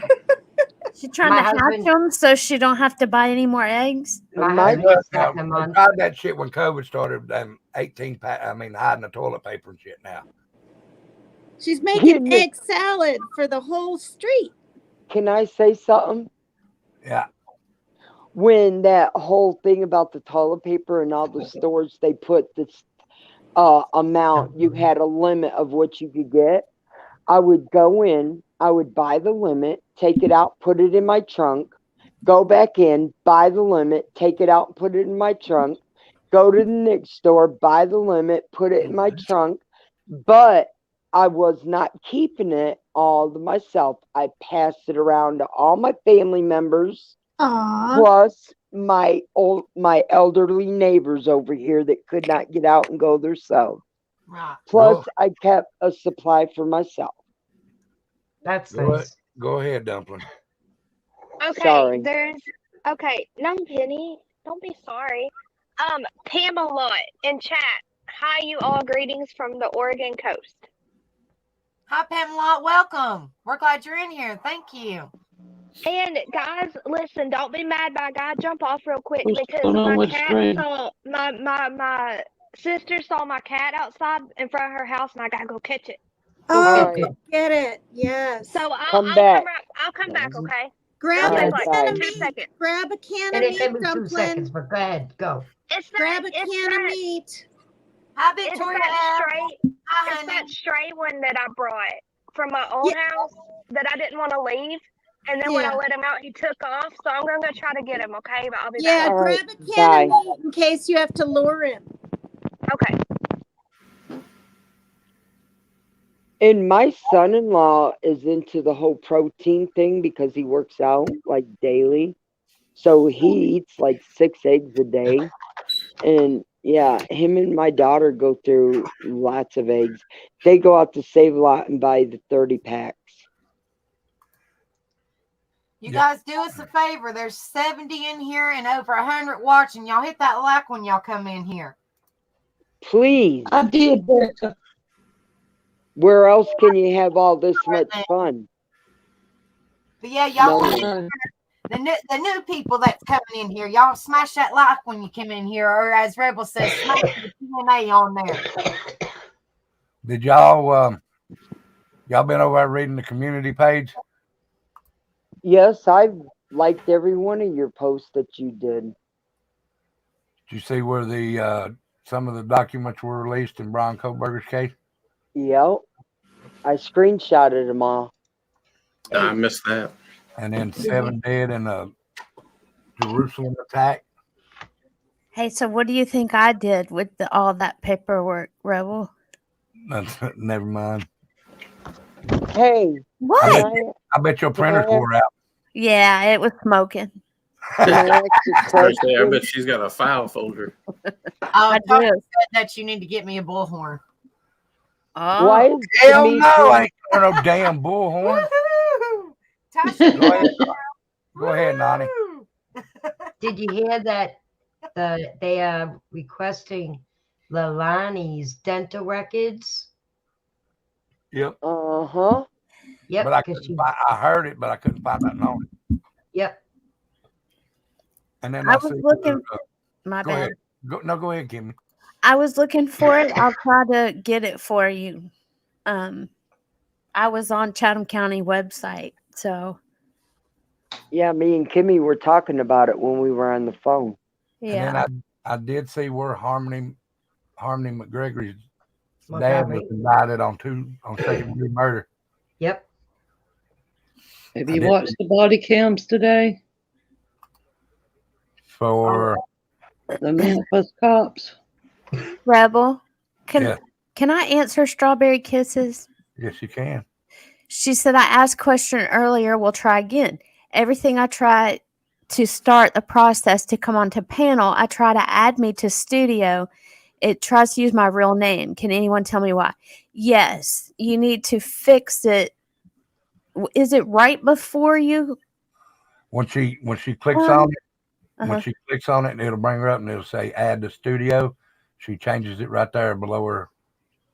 Speaker 6: She trying
Speaker 4: My
Speaker 6: to hatch
Speaker 4: husband-
Speaker 6: them so she don't have to buy any more eggs?
Speaker 4: my
Speaker 9: My-
Speaker 4: husband gets that in a
Speaker 1: I
Speaker 4: month.
Speaker 1: tried that shit when COVID started. 18 pack. I mean, hiding the toilet paper and shit now.
Speaker 3: She's making
Speaker 9: Yeah.
Speaker 3: egg salad for the whole street.
Speaker 9: Can I say something?
Speaker 1: Yeah.
Speaker 9: When that whole thing about the toilet paper and all the stores, they put this amount, you had a limit of what you could get. I would go in, I would buy the limit, take it out, put it in my trunk, go back in, buy the limit, take it out, put it in my trunk, go to the next store, buy the limit, put it in my trunk. But I was not keeping it all to myself. I passed it around to all my family members,
Speaker 3: Aw.
Speaker 9: plus my elderly neighbors over here that could not get out and go themselves.
Speaker 2: Right.
Speaker 9: Plus, I kept a supply for myself.
Speaker 4: That's
Speaker 1: Go ahead,
Speaker 4: nice.
Speaker 1: go ahead, Dumpling.
Speaker 7: Okay,
Speaker 9: Sorry.
Speaker 7: no, Penny, don't be sorry. Pamela in chat. Hi, you all. Greetings from the Oregon coast.
Speaker 2: Hi, Pamela. Welcome. We're glad you're in here. Thank you.
Speaker 7: And guys, listen, don't be mad, but I gotta jump off real quick
Speaker 5: What's
Speaker 7: because
Speaker 5: going on
Speaker 7: my
Speaker 5: with
Speaker 7: cat
Speaker 5: Stray?
Speaker 7: saw my sister saw my cat outside in front of her house, and I gotta go catch it.
Speaker 3: Oh,
Speaker 9: Alright.
Speaker 3: get it. Yes.
Speaker 7: So
Speaker 9: Come back.
Speaker 7: I'll come back, okay?
Speaker 3: Grab
Speaker 7: I'll
Speaker 3: a
Speaker 7: take
Speaker 9: Alright,
Speaker 7: like
Speaker 3: can of
Speaker 9: bye.
Speaker 7: 2
Speaker 3: meat.
Speaker 7: seconds.
Speaker 3: Grab a can
Speaker 4: And
Speaker 3: of
Speaker 4: it can
Speaker 3: meat,
Speaker 4: be 2
Speaker 3: Dumpling.
Speaker 4: seconds, but go ahead. Go.
Speaker 7: It's
Speaker 3: Grab
Speaker 7: that,
Speaker 3: a can of meat.
Speaker 2: Hi,
Speaker 7: it's
Speaker 2: Victoria.
Speaker 7: that stray.
Speaker 2: Hi,
Speaker 7: It's
Speaker 2: honey.
Speaker 7: that stray one that I brought from my old house that I didn't want to leave. And then when I
Speaker 3: Yeah.
Speaker 7: let him out, he took off. So I'm gonna go try to get him, okay? But I'll be
Speaker 3: Yeah,
Speaker 7: back.
Speaker 9: Alright,
Speaker 3: grab a can
Speaker 9: bye.
Speaker 3: of meat in case you have to lure him.
Speaker 7: Okay.
Speaker 9: And my son-in-law is into the whole protein thing because he works out like daily. So he eats like 6 eggs a day. And yeah, him and my daughter go through lots of eggs. They go out to Save a Lot and buy the 30 packs.
Speaker 2: You
Speaker 1: Yeah.
Speaker 2: guys do us a favor. There's 70 in here and over 100 watching. Y'all hit that like when y'all come in here.
Speaker 9: Please.
Speaker 5: I did, Becca.
Speaker 9: Where else can you have all this much fun?
Speaker 2: But yeah, y'all
Speaker 9: No.
Speaker 2: the new people that's coming in here, y'all smash that like when you come in here, or as Rebel says, smash the Q&A on there.
Speaker 1: Did y'all been over there reading the community page?
Speaker 9: Yes, I've liked every one of your posts that you did.
Speaker 1: Did you see where the some of the documents were released in Brian Kohlberger's case?
Speaker 9: Yep. I screenshotted them all.
Speaker 10: I missed that.
Speaker 1: And then 7 dead in a Jerusalem attack.
Speaker 6: Hey, so what do you think I did with all that paperwork, Rebel?
Speaker 1: Never mind.
Speaker 9: Hey,
Speaker 6: What?
Speaker 1: I bet your printer's
Speaker 9: Can I-
Speaker 1: wore out.
Speaker 6: Yeah, it was smoking.
Speaker 9: can I ask you a
Speaker 10: I
Speaker 9: question?
Speaker 10: bet she's got a file folder.
Speaker 2: I
Speaker 6: do.
Speaker 2: said that you need to get me a bullhorn.
Speaker 6: Oh,
Speaker 9: Why is
Speaker 1: Hell
Speaker 9: Demetrius-
Speaker 1: no, I ain't wearing no damn bullhorn.
Speaker 2: Woo-hoo! Tasha,
Speaker 1: Go ahead. Go ahead, Nani.
Speaker 4: Did you hear that they are requesting Lalani's dental records?
Speaker 1: Yep.
Speaker 9: Uh-huh.
Speaker 4: Yep,
Speaker 1: But I
Speaker 4: 'cause
Speaker 1: couldn't find, I heard it, but I couldn't find nothing on it.
Speaker 4: Yep.
Speaker 1: And then
Speaker 6: I
Speaker 1: I
Speaker 6: was
Speaker 1: see
Speaker 6: looking. My
Speaker 1: go
Speaker 6: bad.
Speaker 1: ahead. Go ahead, Kimmy.
Speaker 6: I was looking for it. I'll try to get it for you. I was on Chatham County website, so
Speaker 9: Yeah, me and Kimmy were talking about it when we were on the phone.
Speaker 6: yeah.
Speaker 1: And then I did see where Harmony Harmony McGregory's dad
Speaker 4: Montgomery.
Speaker 1: was indicted on second-degree murder.
Speaker 4: Yep.
Speaker 5: Have you watched the body cams today?
Speaker 1: For
Speaker 5: the Memphis cops.
Speaker 6: Rebel, can I answer Strawberry Kisses?
Speaker 1: Yes, you can.
Speaker 6: She said, I asked a question earlier. We'll try again. Everything I try to start the process to come onto panel, I try to add me to studio. It tries to use my real name. Can anyone tell me why? Yes, you need to fix it. Is it right before you?
Speaker 1: When she clicks on it, when she clicks on it, it'll bring her up and it'll say add to studio. She changes it right there below her.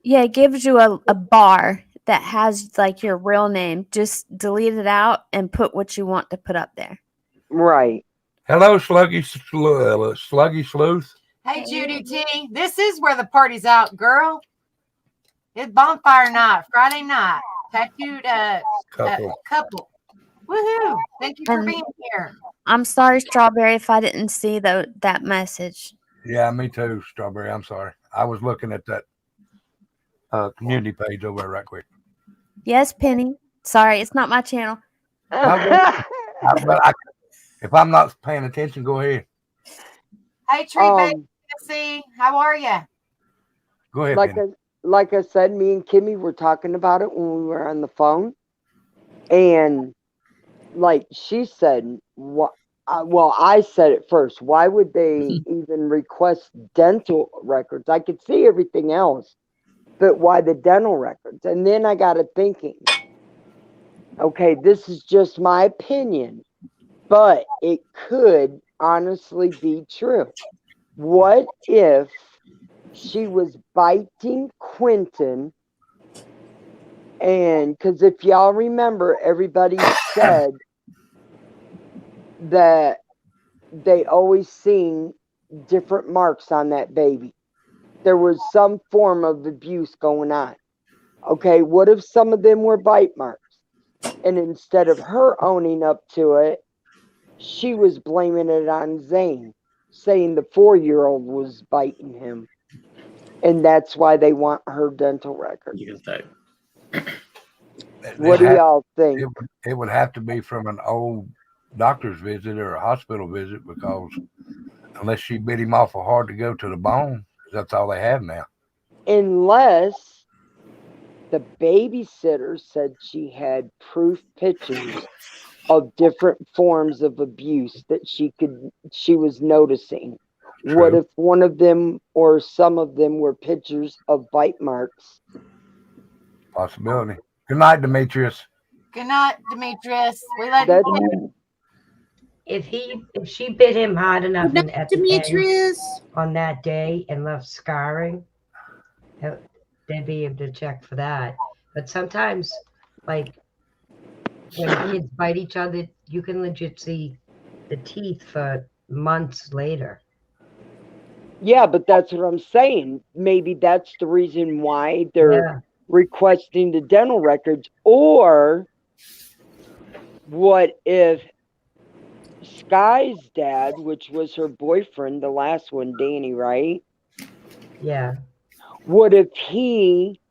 Speaker 6: Yeah, it gives you a bar that has like your real name. Just delete it out and put what you want to put up there.
Speaker 9: Right.
Speaker 1: Hello, Sluggy Sleuth.
Speaker 2: Hey, Judy T. This is where the party's out, girl. It's bonfire night, Friday night. Tattooed couple. Woohoo! Thank you for being here.
Speaker 6: I'm sorry, Strawberry, if I didn't see that message.
Speaker 1: Yeah, me too, Strawberry. I'm sorry. I was looking at that community page over there right quick.
Speaker 6: Yes, Penny. Sorry, it's not my channel.
Speaker 1: If I'm not paying attention, go ahead.
Speaker 2: Hey, Tree Baby, see, how are you?
Speaker 1: Go ahead.
Speaker 9: Like I said, me and Kimmy were talking about it when we were on the phone, and like she said, I said it first. Why would they even request dental records? I could see everything else, but why the dental records? And then I got to thinking, okay, this is just my opinion, but it could honestly be true. What if she was biting Quentin? And because if y'all remember, everybody said that they always seen different marks on that baby. There was some form of abuse going on. Okay, what if some of them were bite marks? And instead of her owning up to it, she was blaming it on Zane, saying the 4-year-old was biting him. And that's why they want her dental record.
Speaker 10: You can say.
Speaker 9: What do y'all think?
Speaker 1: It would have to be from an old doctor's visit or a hospital visit, because unless she bit him awful hard to go to the bone, that's all they have now. Unless
Speaker 9: the babysitter said she had proof pictures of different forms of abuse that she was noticing. True. What if one of them or some of them were pictures of bite marks?
Speaker 1: Possibility. Good night, Demetrius.
Speaker 2: Good night, Demetrius. We let you.
Speaker 4: If she bit him hard enough at
Speaker 3: Demetrius
Speaker 4: on that day and left scarring, they'd be able to check for that. But sometimes, like when kids bite each other, you can legit see the teeth for months later.
Speaker 9: Yeah, but that's what I'm saying. Maybe that's the reason why they're requesting the dental records. Or what if Sky's dad, which was her boyfriend, the last one, Danny, right?
Speaker 4: Yeah.
Speaker 9: What if he,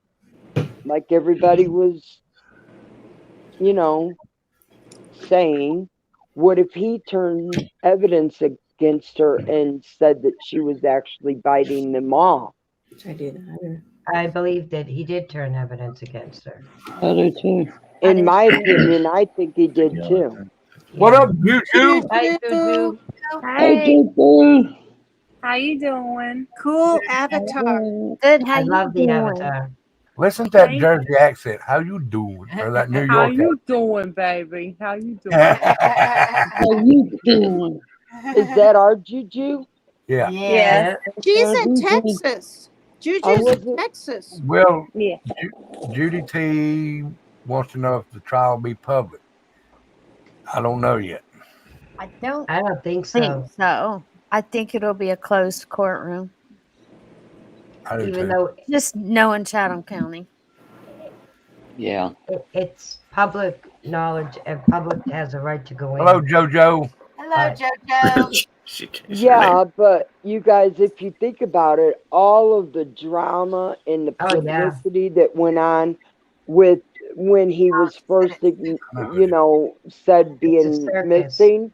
Speaker 9: like everybody was, saying, what if he turned evidence against her and said that she was actually biting them off?
Speaker 11: I do that.
Speaker 4: I believe that he did turn evidence against her.
Speaker 5: I do too.
Speaker 9: In my opinion, I think he did too.
Speaker 1: What up, YouTube?
Speaker 4: Hi, Juju.
Speaker 5: Hey, Juju.
Speaker 12: How you doing?
Speaker 3: Cool avatar.
Speaker 6: Good. How
Speaker 4: I
Speaker 6: you
Speaker 4: love the
Speaker 6: doing?
Speaker 4: avatar.
Speaker 1: Listen to that Jersey accent. How you doing? Or that New York
Speaker 12: How you doing, baby? How you doing?
Speaker 5: How you doing?
Speaker 9: Is that our Juju?
Speaker 1: Yeah.
Speaker 12: Yeah.
Speaker 3: She's in Texas. Juju's in Texas.
Speaker 1: Well,
Speaker 12: Yeah.
Speaker 1: Judy T wants to know if the trial will be public. I don't know yet.
Speaker 6: I don't
Speaker 4: think so.
Speaker 6: I think it'll be a closed courtroom.
Speaker 1: I do
Speaker 6: Even
Speaker 1: too.
Speaker 6: though just knowing Chatham County.
Speaker 5: Yeah.
Speaker 4: It's public knowledge, and public has a right to go in.
Speaker 1: Hello, JoJo.
Speaker 2: Hello, Hello, JoJo.
Speaker 9: Yeah, but you guys, if you think about it, all of the drama and the publicity that went on with when he was first, said being missing.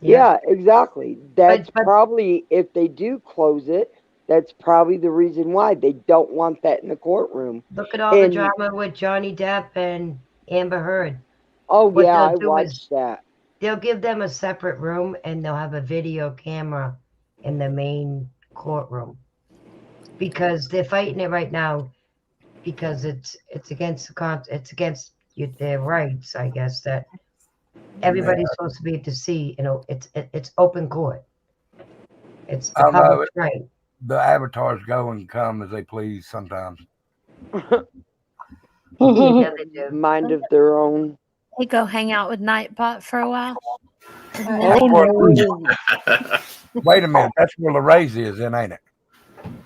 Speaker 9: Yeah, exactly. That's probably, if they do close it, that's probably the reason why they don't want that in the courtroom.
Speaker 4: Look at all the drama with Johnny Depp and Amber Heard.
Speaker 9: Oh, yeah, I watched that.
Speaker 4: They'll give them a separate room and they'll have a video camera in the main courtroom because they're fighting it right now because it's against their rights, I guess, that everybody's supposed to be able to see. It's open court. It's the public's right.
Speaker 1: The avatars go and come as they please sometimes.
Speaker 9: Mind of their own.
Speaker 6: They go hang out with Nightbot for a while.
Speaker 1: Wait a minute. That's where Lorraine's is, then, ain't it?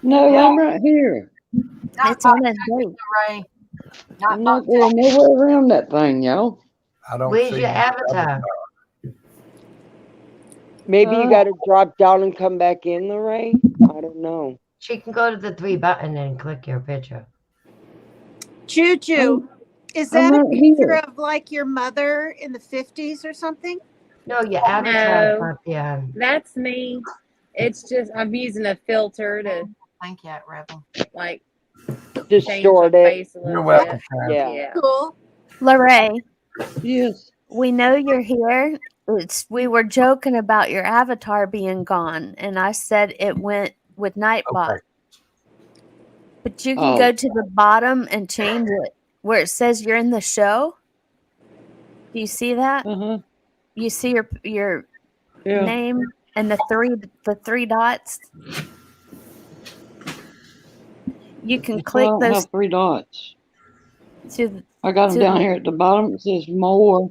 Speaker 5: No, I'm right here.
Speaker 6: It's on a date.
Speaker 5: I'm not going nowhere around that thing, y'all.
Speaker 1: I don't
Speaker 4: Where's
Speaker 1: see
Speaker 4: your avatar?
Speaker 9: Maybe you got to drop down and come back in, Lorraine. I don't know.
Speaker 4: She can go to the 3 button and click your picture.
Speaker 3: Juju, is that a picture of like your mother in the 50s or something?
Speaker 4: No, your avatar.
Speaker 12: No, that's me. It's just I'm using a filter to
Speaker 2: thank you, Rebel.
Speaker 12: Like
Speaker 9: distort it.
Speaker 1: You're welcome.
Speaker 12: Yeah.
Speaker 3: Cool.
Speaker 6: Lorraine.
Speaker 5: Yes.
Speaker 6: We know you're here. We were joking about your avatar being gone, and I said it went with Nightbot. Okay. But you can go to the bottom and change it where it says you're in the show. Do you see that? You see your name and the three dots. You can click
Speaker 5: I don't
Speaker 6: those.
Speaker 5: have 3 dots. I got them
Speaker 6: to
Speaker 5: down here at the bottom. It says more.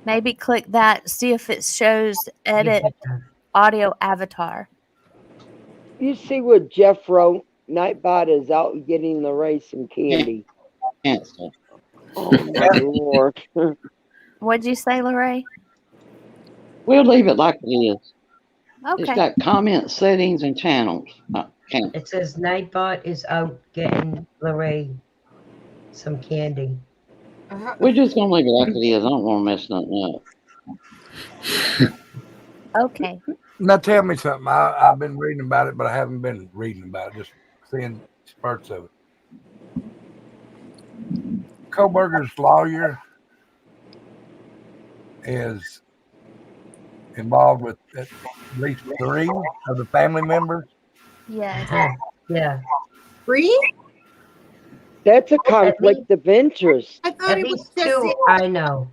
Speaker 6: Maybe click that. See if it shows edit audio avatar.
Speaker 9: You see what Jeff wrote? Nightbot is out getting Lorraine some candy.
Speaker 5: Cancel.
Speaker 9: Oh my Lord.
Speaker 6: What'd you say, Lorraine?
Speaker 5: We'll leave it like it is.
Speaker 6: Okay.
Speaker 5: It's got comment settings and channels.
Speaker 4: It says Nightbot is out getting Lorraine some candy.
Speaker 5: We're just gonna leave it like it is. I don't want to mess nothing up.
Speaker 6: Okay.
Speaker 1: Now tell me something. I've been reading about it, but I haven't been reading about it. Just seeing spurts of it. Koberger's lawyer is involved with at least 3 of the family members.
Speaker 6: Yeah.
Speaker 4: Yeah.
Speaker 3: 3?
Speaker 9: That's a conflict of interest.
Speaker 3: I thought it was just
Speaker 4: 2. I know.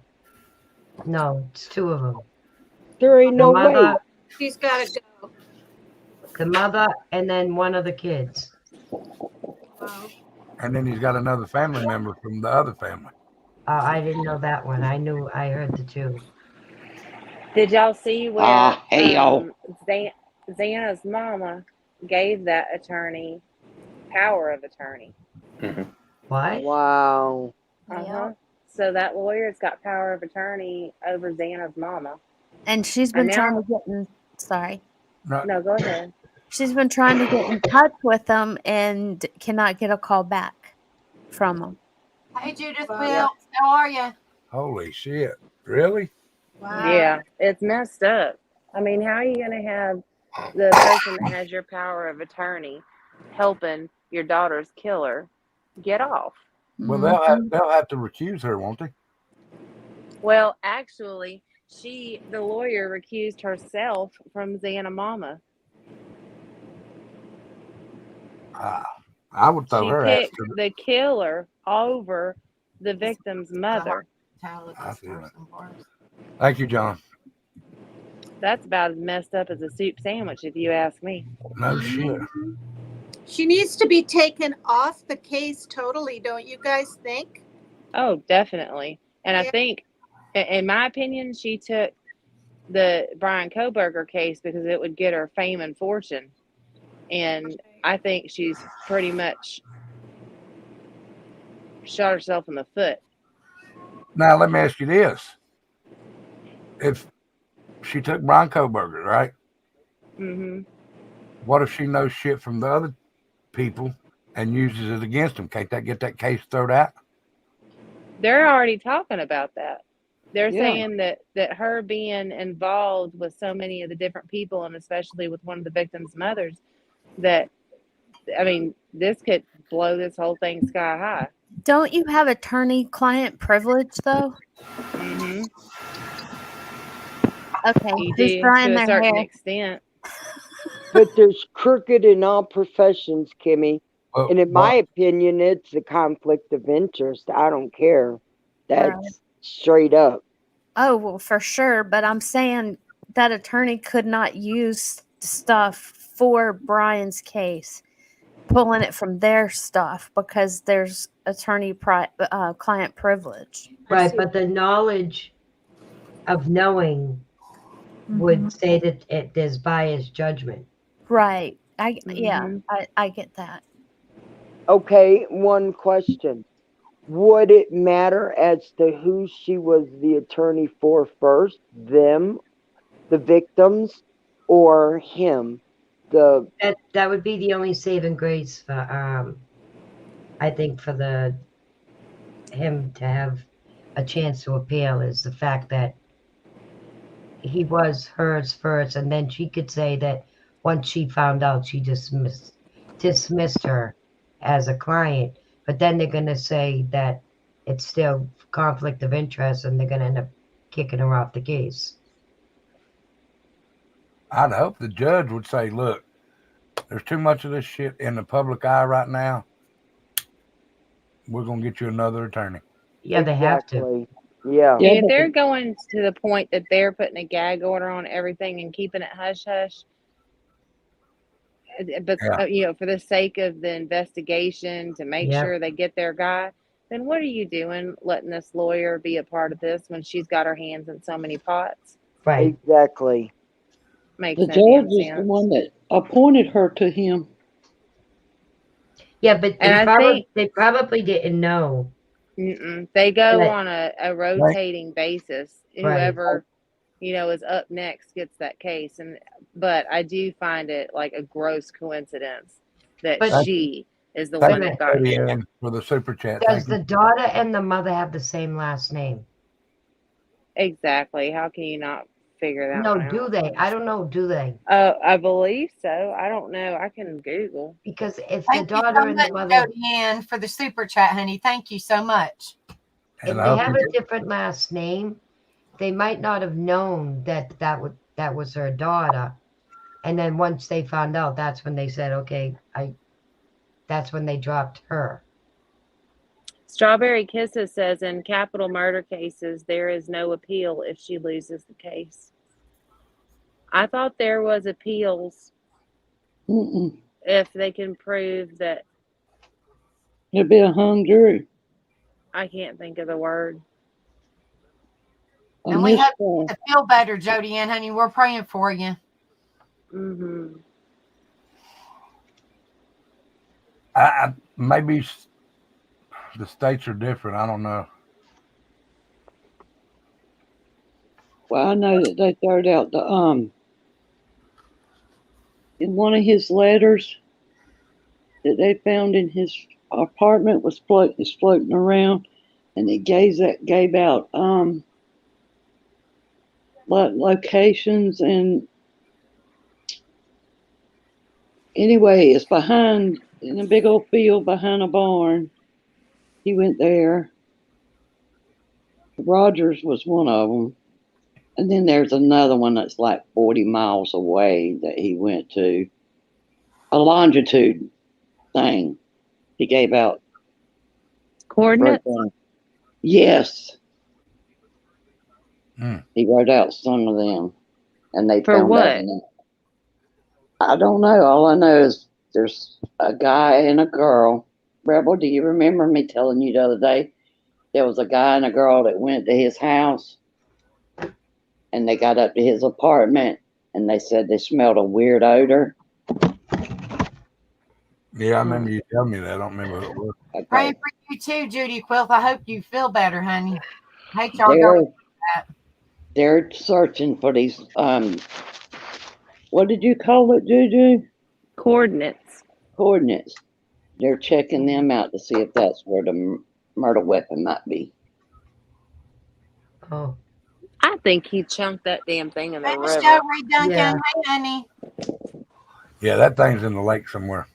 Speaker 4: No, it's 2 of them.
Speaker 9: There ain't no way.
Speaker 3: She's got to go.
Speaker 4: The mother and then one of the kids.
Speaker 3: Wow.
Speaker 1: And then he's got another family member from the other family.
Speaker 4: I didn't know that one. I heard the 2.
Speaker 12: Did y'all see where
Speaker 5: hell.
Speaker 12: Xana's mama gave that attorney power of attorney?
Speaker 4: What?
Speaker 9: Wow.
Speaker 12: So that lawyer's got power of attorney over Xana's mama.
Speaker 6: And she's been trying to get in. Sorry.
Speaker 12: No, go ahead.
Speaker 6: She's been trying to get in touch with them and cannot get a call back from them.
Speaker 2: Hey, Judith Will, how are you?
Speaker 1: Holy shit. Really?
Speaker 2: Wow.
Speaker 12: Yeah, it's messed up. I mean, how are you going to have the person that has your power of attorney helping your daughter's killer get off?
Speaker 1: Well, they'll have to recuse her, won't they?
Speaker 12: Well, actually, the lawyer recused herself from Xana Mama.
Speaker 1: I would throw her ass
Speaker 12: picked the killer over the victim's mother.
Speaker 1: Thank you, John.
Speaker 12: That's about as messed up as a soup sandwich, if you ask me.
Speaker 1: No shit.
Speaker 3: She needs to be taken off the case totally, don't you guys think?
Speaker 12: Oh, definitely. And I think, in my opinion, she took the Brian Koberger case because it would get her fame and fortune. And I think she's pretty much shot herself in the foot.
Speaker 1: Now, let me ask you this. If she took Brian Koberger, right?
Speaker 12: Mm-hmm.
Speaker 1: What if she knows shit from the other people and uses it against them? Can't that get that case thrown out?
Speaker 12: They're already talking about that. They're saying that her being involved with so many of the different people, and especially with one of the victims' mothers, that, I mean, this could blow this whole thing sky high.
Speaker 6: Don't you have attorney-client privilege, though?
Speaker 12: Mm-hmm.
Speaker 6: Okay,
Speaker 12: You
Speaker 6: who's
Speaker 12: do
Speaker 6: drying
Speaker 12: to a
Speaker 6: their
Speaker 12: certain
Speaker 6: hair?
Speaker 12: extent.
Speaker 9: But there's crooked in all professions, Kimmy. And in my opinion, it's a conflict of interest. I don't care. That's straight up.
Speaker 6: Oh, well, for sure. But I'm saying that attorney could not use stuff for Brian's case, pulling it from their stuff because there's attorney-client privilege.
Speaker 4: Right, but the knowledge of knowing would say that there's biased judgment.
Speaker 6: Right. Yeah, I get that.
Speaker 9: Okay, one question. Would it matter as to who she was the attorney for first? Them, the victims, or him?
Speaker 4: That would be the only saving grace for I think for him to have a chance to appeal is the fact that he was hers first, and then she could say that once she found out, she dismissed her as a client. But then they're going to say that it's still conflict of interest, and they're going to end up kicking her off the case.
Speaker 1: I'd hope the judge would say, look, there's too much of this shit in the public eye right now. We're going to get you another attorney.
Speaker 4: Yeah, they have to.
Speaker 9: Yeah.
Speaker 12: If they're going to the point that they're putting a gag order on everything and keeping it hush hush, but for the sake of the investigation to make sure they get their guy, then what are you doing letting this lawyer be a part of this when she's got her hands in so many pots?
Speaker 4: Right.
Speaker 9: Exactly.
Speaker 12: Makes
Speaker 13: the
Speaker 12: no
Speaker 13: judge
Speaker 12: damn
Speaker 13: is
Speaker 12: sense.
Speaker 13: the one that appointed her to him.
Speaker 4: Yeah, but they probably didn't know.
Speaker 12: They go on a rotating basis.
Speaker 4: Right.
Speaker 12: Whoever is up next gets that case, but I do find it like a gross coincidence that she is the one that got it.
Speaker 1: For the super chat.
Speaker 4: Does the daughter and the mother have the same last name?
Speaker 12: Exactly. How can you not figure that one out?
Speaker 4: No, do they? I don't know. Do they?
Speaker 12: I believe so. I don't know. I can Google.
Speaker 4: Because if
Speaker 2: Thank
Speaker 4: the daughter and the mother,
Speaker 2: Jody, for the super chat, honey. Thank you so much.
Speaker 4: If they have a different last name, they might not have known that was her daughter. And then once they found out, that's when they said, okay, that's when they dropped her.
Speaker 12: Strawberry Kisses says in capital murder cases, there is no appeal if she loses the case. I thought there was appeals if they can prove that.
Speaker 13: It'd be a hung jury.
Speaker 12: I can't think of the word.
Speaker 2: And we hope you to feel better, Jody Ann, honey. We're praying for you.
Speaker 1: Maybe the states are different. I don't know.
Speaker 13: Well, I know that they threw out the in one of his letters that they found in his apartment was floating around, and it gave out locations, and anyway, it's behind in a big old field behind a barn. He went there. Rogers was one of them. And then there's another one that's like 40 miles away that he went to. A longitude thing. He gave out
Speaker 12: coordinates?
Speaker 13: Yes. He wrote out some of them. And they
Speaker 12: for
Speaker 13: found
Speaker 12: what?
Speaker 13: out. I don't know. All I know is there's a guy and a girl. Rebel, do you remember me telling you the other day? There was a guy and a girl that went to his house, and they got up to his apartment, and they said they smelled a weird odor.
Speaker 1: Yeah, I remember you telling me that. I don't remember who it was.
Speaker 2: Okay. Praying for you too, Judy Quilth. I hope you feel better, honey. I hate y'all going through that.
Speaker 13: They're searching for these. What did you call it, Juju?
Speaker 12: Coordinates.
Speaker 13: Coordinates. They're checking them out to see if that's where the murder weapon might be.
Speaker 4: Oh.
Speaker 12: I think he chunked that damn thing in the river.
Speaker 2: Duncan.
Speaker 4: Yeah.
Speaker 2: Hi, honey.
Speaker 1: Yeah, that thing's in the lake somewhere.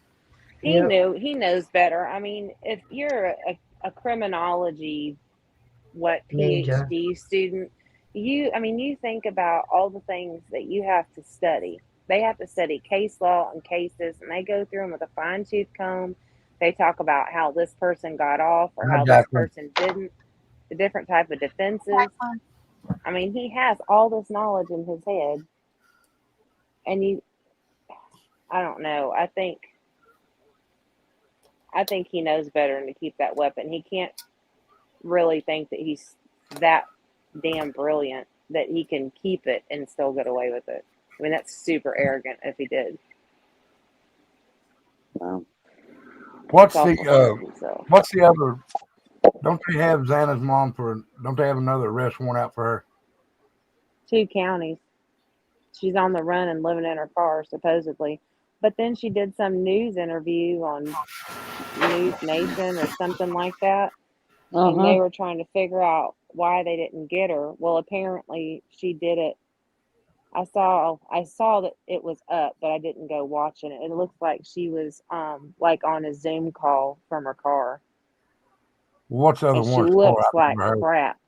Speaker 12: He knows better. I mean, if you're a criminology
Speaker 4: Major.
Speaker 12: PhD student, you think about all the things that you have to study. They have to study case law and cases, and they go through them with a fine-tooth comb. They talk about how this person got off or how this person didn't, the different type of defenses. I mean, he has all this knowledge in his head, and I don't know. I think he knows better than to keep that weapon. He can't really think that he's that damn brilliant that he can keep it and still get away with it. I mean, that's super arrogant if he did.
Speaker 1: What's the other? Don't they have Xana's mom don't they have another arrest warrant out for her?
Speaker 12: 2 counties. She's on the run and living in her car, supposedly. But then she did some news interview on News Nation or something like that. And they were trying to figure out why they didn't get her. Well, apparently she did it. I saw that it was up, but I didn't go watching it. It looks like she was like on a Zoom call from her car.
Speaker 1: What's the other
Speaker 12: one? She
Speaker 1: one?
Speaker 12: looks like crap.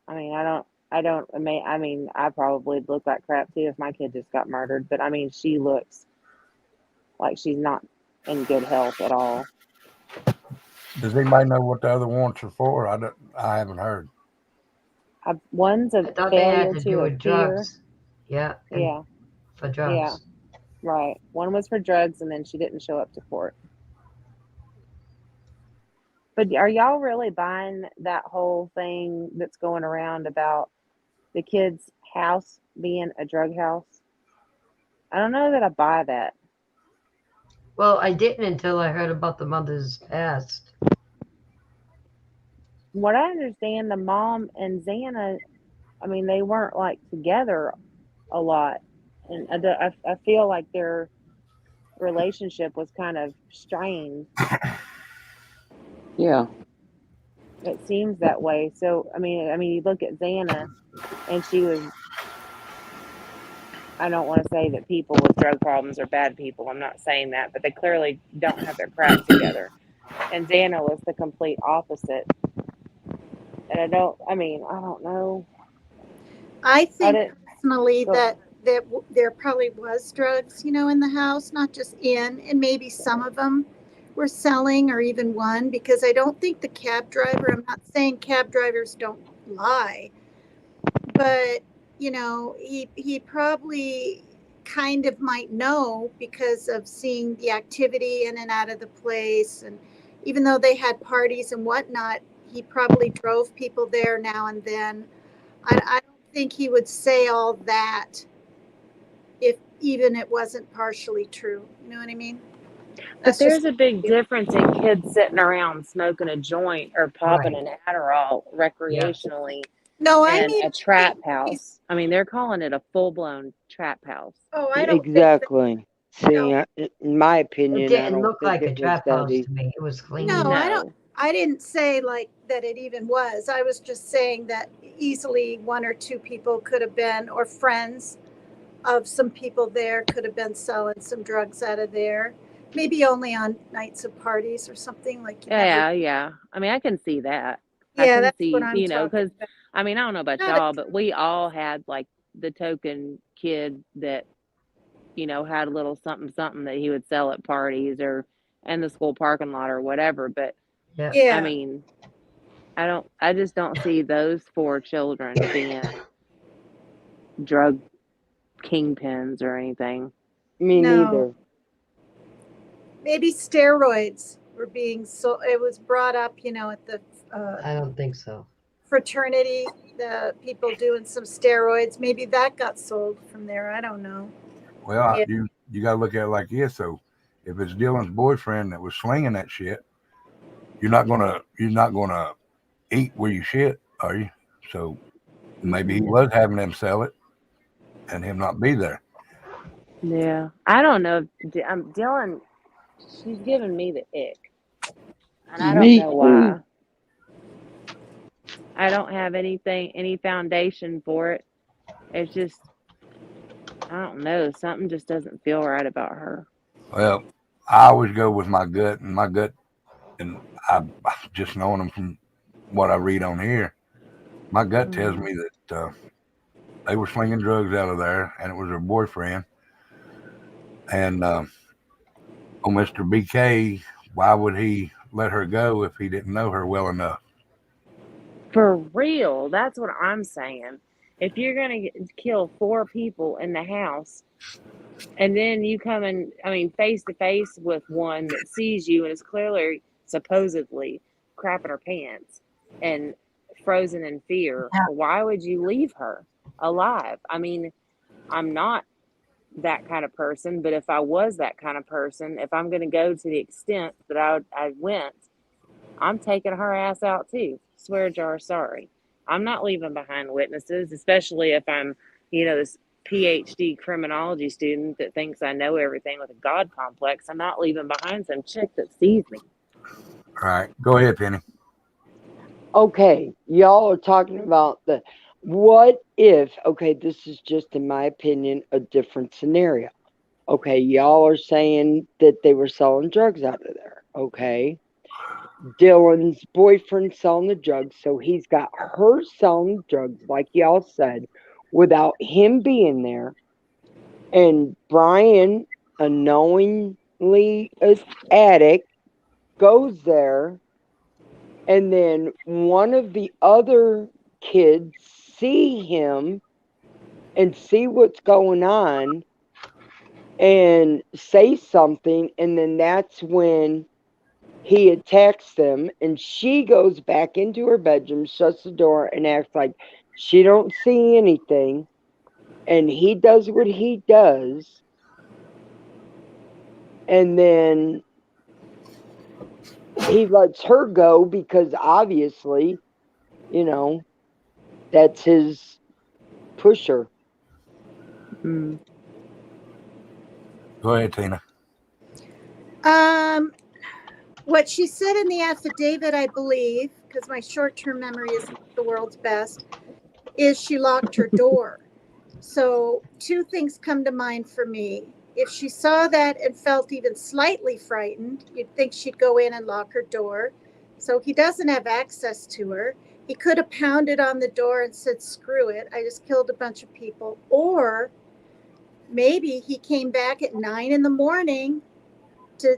Speaker 12: I mean, I probably look like crap too if my kid just got murdered. But I mean, she looks like she's not in good health at all.
Speaker 1: Does anybody know what the other warrants are for? I haven't heard.
Speaker 12: One's a failure to appear.
Speaker 4: Drugs. Yeah.
Speaker 12: Yeah.
Speaker 4: For drugs.
Speaker 12: Yeah. Right. One was for drugs, and then she didn't show up to court. But are y'all really buying that whole thing that's going around about the kid's house being a drug house? I don't know that I buy that.
Speaker 4: Well, I didn't until I heard about the mother's past.
Speaker 12: What I understand, the mom and Xana, I mean, they weren't like together a lot. And I feel like their relationship was kind of strained.
Speaker 9: Yeah.
Speaker 12: It seems that way. So, I mean, you look at Xana, and she was, I don't want to say that people with drug problems are bad people. I'm not saying that, but they clearly don't have their crap together. And Xana was the complete opposite. And I don't know.
Speaker 3: I think personally that there probably was drugs, in the house, not just and maybe some of them were selling or even one, because I don't think the cab driver, I'm not saying cab drivers don't lie, but, he probably kind of might know because of seeing the activity in and out of the place. And even though they had parties and whatnot, he probably drove people there now and then. I don't think he would say all that if even it wasn't partially true. You know what I mean?
Speaker 12: But there's a big difference in kids sitting around smoking a joint or popping an Adderall recreationally.
Speaker 3: No,
Speaker 12: I mean a trap house. I mean, they're calling it a full-blown trap house.
Speaker 3: Oh, I don't
Speaker 9: exactly. See, in my opinion,
Speaker 4: it didn't look like a trap house to me. It was clean.
Speaker 3: No, I didn't say like that it even was. I was just saying that easily 1 or 2 people could have been, or friends of some people there could have been selling some drugs out of there. Maybe only on nights of parties or something like.
Speaker 12: Yeah. I mean, I can see that.
Speaker 3: Yeah,
Speaker 12: I can
Speaker 3: that's
Speaker 12: see,
Speaker 3: what I'm
Speaker 12: because I mean, I don't know about y'all, but we all had like the token kid that, had a little something that he would sell at parties or in the school parking lot or whatever. But
Speaker 3: yeah,
Speaker 12: I mean, I just don't see those 4 children being drug kingpins or anything.
Speaker 9: Me neither.
Speaker 3: Maybe steroids were being it was brought up, at the
Speaker 4: I don't think so.
Speaker 3: Fraternity, the people doing some steroids. Maybe that got sold from there. I don't know.
Speaker 1: Well, you got to look at it like this. So if it's Dylan's boyfriend that was slinging that shit, you're not gonna eat where you shit, are you? So maybe he was having them sell it and him not be there.
Speaker 12: Yeah, I don't know. Dylan, she's giving me the ick, and I don't know why. I don't have any foundation for it. It's just, I don't know. Something just doesn't feel right about her.
Speaker 1: Well, I always go with my gut, and I've just known them from what I read on here. My gut tells me that they were slinging drugs out of there, and it was her boyfriend. And Mr. BK, why would he let her go if he didn't know her well enough?
Speaker 12: For real, that's what I'm saying. If you're gonna kill 4 people in the house, and then you come in, face to face with one that sees you and is clearly, supposedly, crapping her pants and frozen in fear, why would you leave her alive? I'm not that kind of person, but if I was that kind of person, if I'm going to go to the extent that I went, I'm taking her ass out too. Swear jar, sorry. I'm not leaving behind witnesses, especially if I'm, this PhD criminology student that thinks I know everything with a God complex. I'm not leaving behind some chick that sees me.
Speaker 1: All right, go ahead, Penny.
Speaker 9: Okay, y'all are talking about what if, okay, this is just, in my opinion, a different scenario. Okay, y'all are saying that they were selling drugs out of there. Okay. Dylan's boyfriend selling the drugs, so he's got her selling drugs, like y'all said, without him being there. And Brian, a knowingly addict, goes there, and then one of the other kids see him and see what's going on and say something, and then that's when he attacks them, and she goes back into her bedroom, shuts the door, and acts like she don't see anything, and he does what he does, and then he lets her go because obviously, that's his pusher.
Speaker 1: Go ahead, Tina.
Speaker 3: What she said in the affidavit, I believe, because my short-term memory isn't the world's best, is she locked her door. So 2 things come to mind for me. If she saw that and felt even slightly frightened, you'd think she'd go in and lock her door. So he doesn't have access to her. He could have pounded on the door and said, screw it, I just killed a bunch of people. Or maybe he came back at 9 a.m. to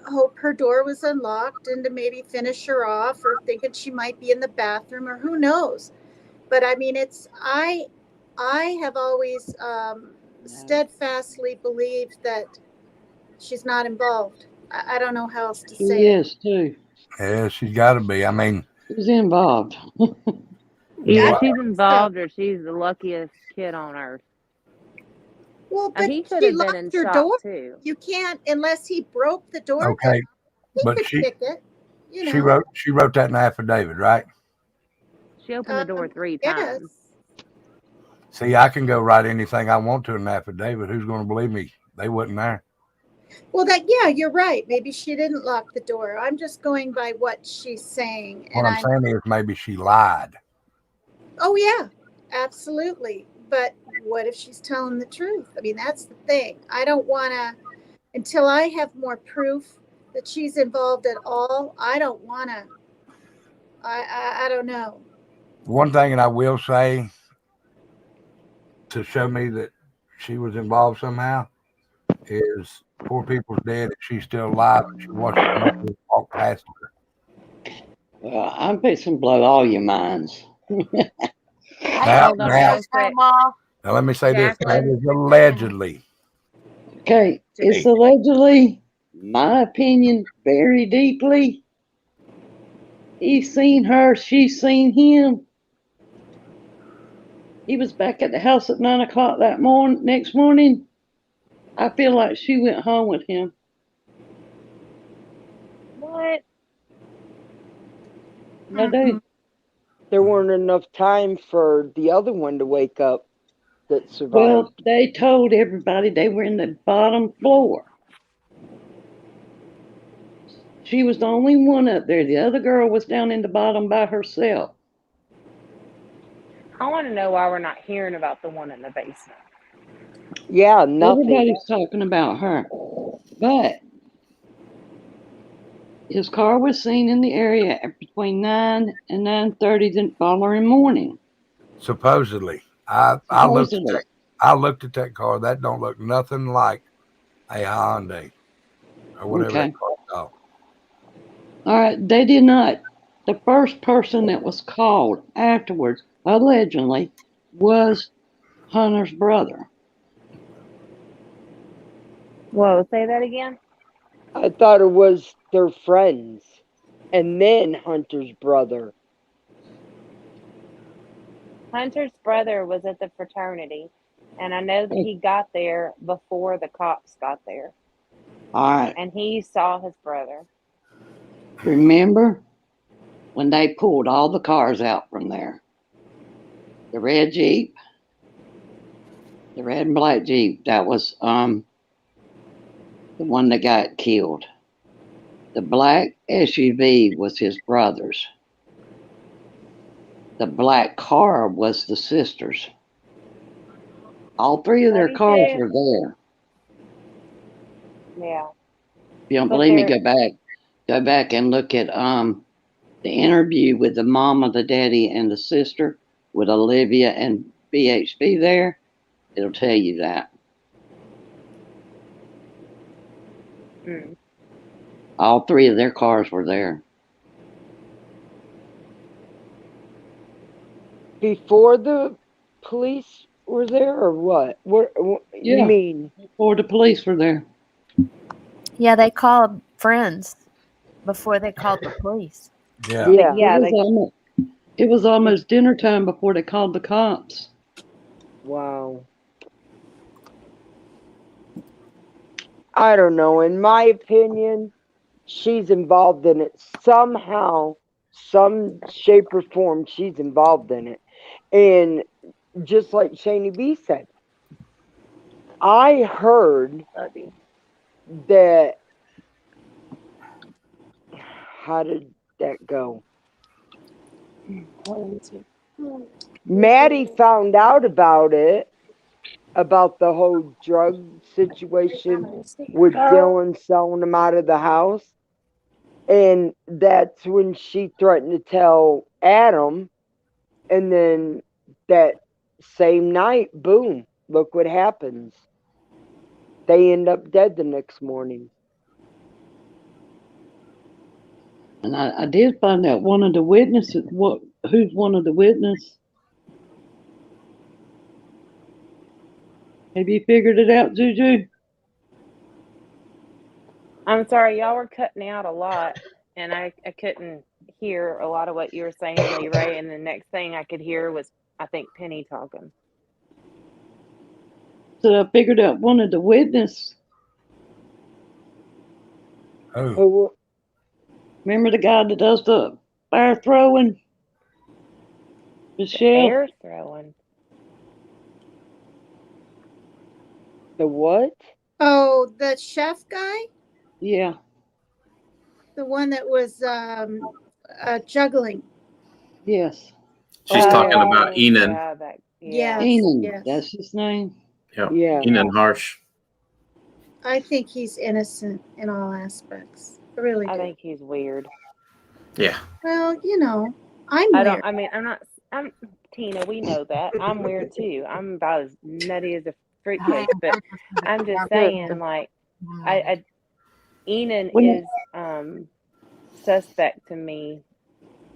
Speaker 3: hope her door was unlocked and to maybe finish her off, or thinking she might be in the bathroom, or who knows. But I have always steadfastly believed that she's not involved. I don't know how else to say it.
Speaker 13: Yes, too.
Speaker 1: Yeah, she's got to be.
Speaker 13: She's involved.
Speaker 12: Either she's involved or she's the luckiest kid on earth.
Speaker 3: Well, but
Speaker 12: he could
Speaker 3: she
Speaker 12: have been
Speaker 3: locked
Speaker 12: in
Speaker 3: her
Speaker 12: shock
Speaker 3: door.
Speaker 12: too.
Speaker 3: You can't, unless he broke the door.
Speaker 1: Okay, but
Speaker 3: she kick it.
Speaker 1: She wrote that in the affidavit, right?
Speaker 12: She opened the door 3 times.
Speaker 1: See, I can go write anything I want to in an affidavit. Who's going to believe me? They wasn't there.
Speaker 3: Well, you're right. Maybe she didn't lock the door. I'm just going by what she's saying.
Speaker 1: What I'm saying is maybe she lied.
Speaker 3: Oh, yeah, absolutely. But what if she's telling the truth? That's the thing. I don't want to, until I have more proof that she's involved at all, I don't want to, I don't know.
Speaker 1: One thing that I will say to show me that she was involved somehow is 4 people's dead and she's still alive and she watched the mother walk past her.
Speaker 13: Well, I'm fixing to blow all your minds.
Speaker 1: Now, let me say this. That is allegedly.
Speaker 13: Okay, it's allegedly, my opinion, very deeply. He's seen her, she's seen him. He was back at the house at 9 o'clock that next morning. I feel like she went home with him.
Speaker 12: What?
Speaker 13: I do.
Speaker 9: There weren't enough time for the other one to wake up that survived.
Speaker 13: Well, they told everybody they were in the bottom floor. She was the only one up there. The other girl was down in the bottom by herself.
Speaker 12: I want to know why we're not hearing about the one in the basement.
Speaker 9: Yeah, nothing.
Speaker 13: Everybody's talking about her. But his car was seen in the area between 9 and 9:30 the following morning.
Speaker 1: Supposedly. I looked at that car. That don't look nothing like a Hyundai or whatever that car is called.
Speaker 13: All right, they did not. The first person that was called afterwards, allegedly, was Hunter's brother.
Speaker 12: Whoa, say that again?
Speaker 9: I thought it was their friends and then Hunter's brother.
Speaker 12: Hunter's brother was at the fraternity, and I know that he got there before the cops got there.
Speaker 13: All right.
Speaker 12: And he saw his brother.
Speaker 13: Remember when they pulled all the cars out from there? The red Jeep, the red and black Jeep, that was the one that got killed. The black SUV was his brother's. The black car was the sister's. All three of their cars were there.
Speaker 12: Yeah.
Speaker 13: If you don't believe me, go back and look at the interview with the mama, the daddy, and the sister with Olivia and BHB there. It'll tell you that. All three of their cars were there.
Speaker 9: Before the police were there, or what? What you mean?
Speaker 13: Before the police were there.
Speaker 6: Yeah, they called friends before they called the police.
Speaker 1: Yeah.
Speaker 13: It was almost dinner time before they called the cops.
Speaker 9: Wow. I don't know. In my opinion, she's involved in it somehow, some shape or form. She's involved in it. And just like Shani B said, I heard that, how did that go? Maddie found out about it, about the whole drug situation with Dylan selling him out of the house. And that's when she threatened to tell Adam. And then that same night, boom, look what happens. They end up dead the next morning.
Speaker 13: And I did find out one of the witnesses, who's one of the witnesses. Have you figured it out, Juju?
Speaker 12: I'm sorry, y'all were cutting out a lot, and I couldn't hear a lot of what you were saying, Ray, and the next thing I could hear was, I think, Penny talking.
Speaker 13: So I figured out one of the witnesses.
Speaker 1: Oh.
Speaker 13: Remember the guy that does the fire throwing? Michelle?
Speaker 12: The air throwing.
Speaker 9: The what?
Speaker 3: Oh, the chef guy?
Speaker 13: Yeah.
Speaker 3: The one that was juggling.
Speaker 13: Yes.
Speaker 10: She's talking about Enan.
Speaker 3: Yes,
Speaker 13: Enan,
Speaker 3: yes.
Speaker 13: that's his name.
Speaker 10: Yep.
Speaker 9: Yeah.
Speaker 10: Enan Harsh.
Speaker 3: I think he's innocent in all aspects. I really do.
Speaker 12: I think he's weird.
Speaker 10: Yeah.
Speaker 3: Well, you know, I'm weird.
Speaker 12: I'm Tina, we know that. I'm weird too. I'm about as nutty as a fruitcake, but I'm just saying, like, Enan is suspect to me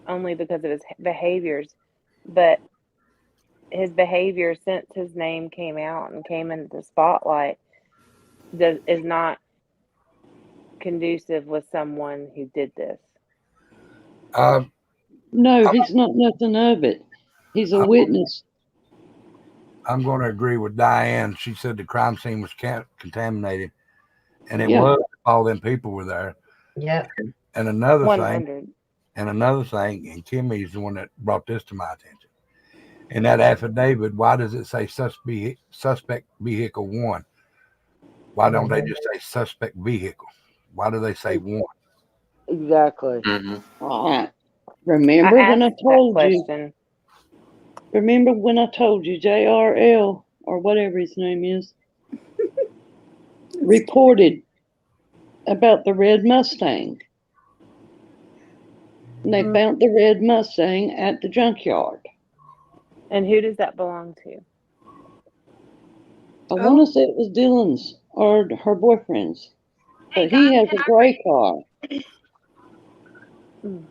Speaker 12: only because of his behaviors, but his behavior since his name came out and came into the spotlight is not conducive with someone who did this.
Speaker 13: No, he's not nothing of it. He's a witness.
Speaker 1: I'm going to agree with Diane. She said the crime scene was contaminated, and it was. All them people were there.
Speaker 4: Yeah.
Speaker 1: And another
Speaker 12: 100.
Speaker 1: thing, And another thing, and Kimmy's the one that brought this to my attention. In that affidavit, why does it say suspect vehicle 1? Why don't they just say suspect vehicle? Why do they say 1?
Speaker 9: Exactly.
Speaker 13: All right. Remember when I told you? Remember when I told you JRL or whatever his name is reported about the red Mustang? And they found the red Mustang at the junkyard.
Speaker 12: And who does that belong to?
Speaker 13: I want to say it was Dylan's or her boyfriend's. But he has a gray car.
Speaker 7: Can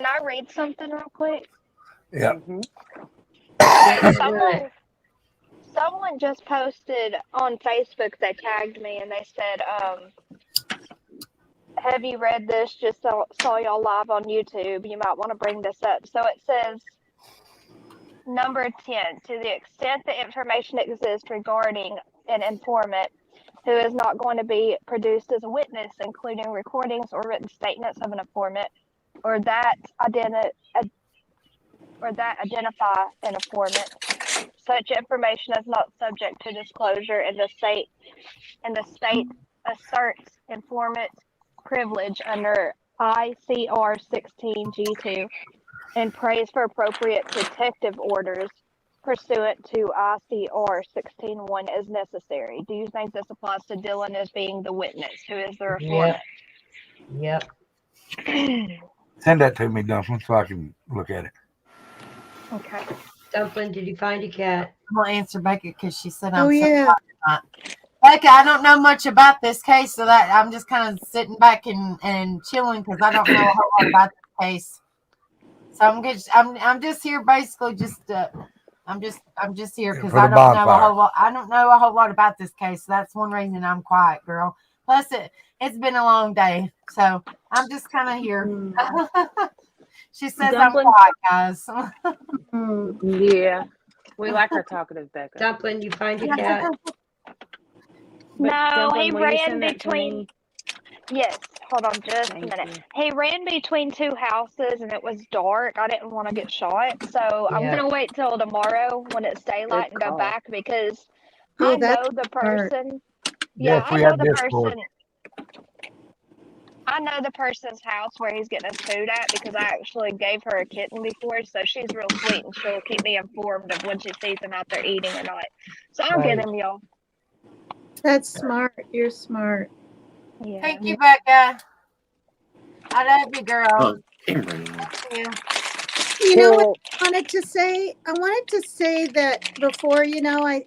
Speaker 7: I read something real quick?
Speaker 1: Yeah.
Speaker 7: Someone just posted on Facebook, they tagged me and they said, have you read this? Just saw y'all live on YouTube. You might want to bring this up. So it says, number 10, to the extent the information exists regarding an informant who is not going to be produced as a witness, including recordings or written statements of an informant, or that identify an informant. Such information is not subject to disclosure, and the state asserts informant privilege under ICR 16G2 and prays for appropriate protective orders pursuant to ICR 16.1 as necessary. Do you think this applies to Dylan as being the witness who is the informant?
Speaker 4: Yep.
Speaker 1: Send that to me, Dumpling, so I can look at it.
Speaker 7: Okay.
Speaker 4: Dumpling, did you find a cat?
Speaker 2: I'm going to answer Becca because she said
Speaker 3: Oh,
Speaker 2: I'm
Speaker 3: yeah.
Speaker 2: Becca, I don't know much about this case, so that I'm just kind of sitting back and chilling because I don't know a whole lot about this case. So I'm just here basically I'm just here because I don't know a whole lot about this case. So that's one reason I'm quiet, girl. Plus it's been a long day, so I'm just kind of here. She says
Speaker 12: Dumpling.
Speaker 2: I'm quiet, guys.
Speaker 12: Yeah, we like her talkative, Becca.
Speaker 4: Dumpling, you find a cat?
Speaker 7: No, he ran between. Yes, hold on just a minute. He ran between two houses and it was dark. I didn't want to get shot, so I'm gonna wait till tomorrow when it's daylight and go back because I know the person. Yeah, I know the person. I know the person's house where he's getting his food at because I actually gave her a kitten before, so she's real sweet and she'll keep me informed of when she sees him out there eating or not. So I'll get him, y'all.
Speaker 3: That's smart. You're smart.
Speaker 2: Yeah. Thank you, Becca. I love you, girl.
Speaker 3: You know what I wanted to say? I wanted to say that before, I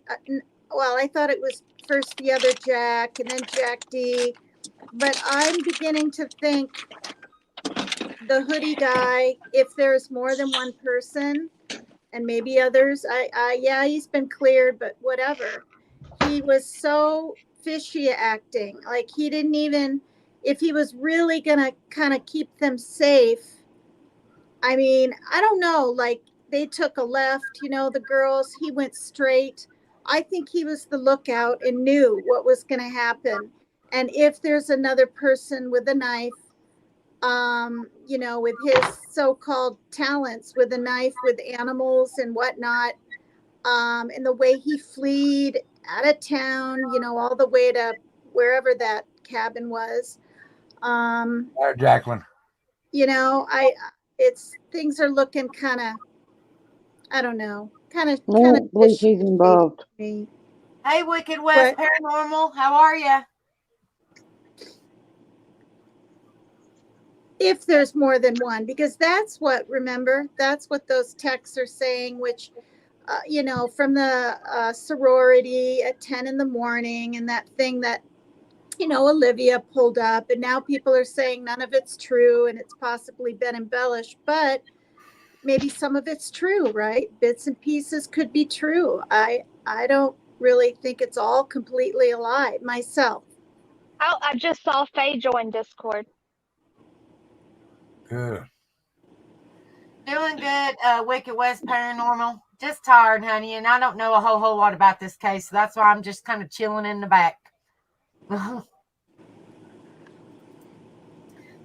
Speaker 3: thought it was first the other Jack and then Jack D. But I'm beginning to think the hoodie guy, if there's more than one person and maybe others, he's been cleared, but whatever. He was so fishy acting. Like he didn't even, if he was really going to kind of keep them safe. I mean, I don't know, like they took a left, the girls, he went straight. I think he was the lookout and knew what was going to happen. And if there's another person with a knife, with his so-called talents with a knife, with animals and whatnot, and the way he fled out of town, all the way to wherever that cabin was.
Speaker 1: Jacqueline.
Speaker 3: Things are looking kind of, I don't know, kind of.
Speaker 13: Believe he's involved.
Speaker 2: Hey, Wicked West Paranormal, how are you?
Speaker 3: If there's more than one, because that's what those texts are saying, which, from the sorority at 10 in the morning and that thing that, Olivia pulled up, and now people are saying none of it's true and it's possibly been embellished, but maybe some of it's true, right? Bits and pieces could be true. I don't really think it's all completely a lie myself.
Speaker 7: Oh, I just saw Faye join Discord.
Speaker 1: Good.
Speaker 2: Doing good, Wicked West Paranormal. Just tired, honey, and I don't know a whole lot about this case, so that's why I'm just kind of chilling in the back.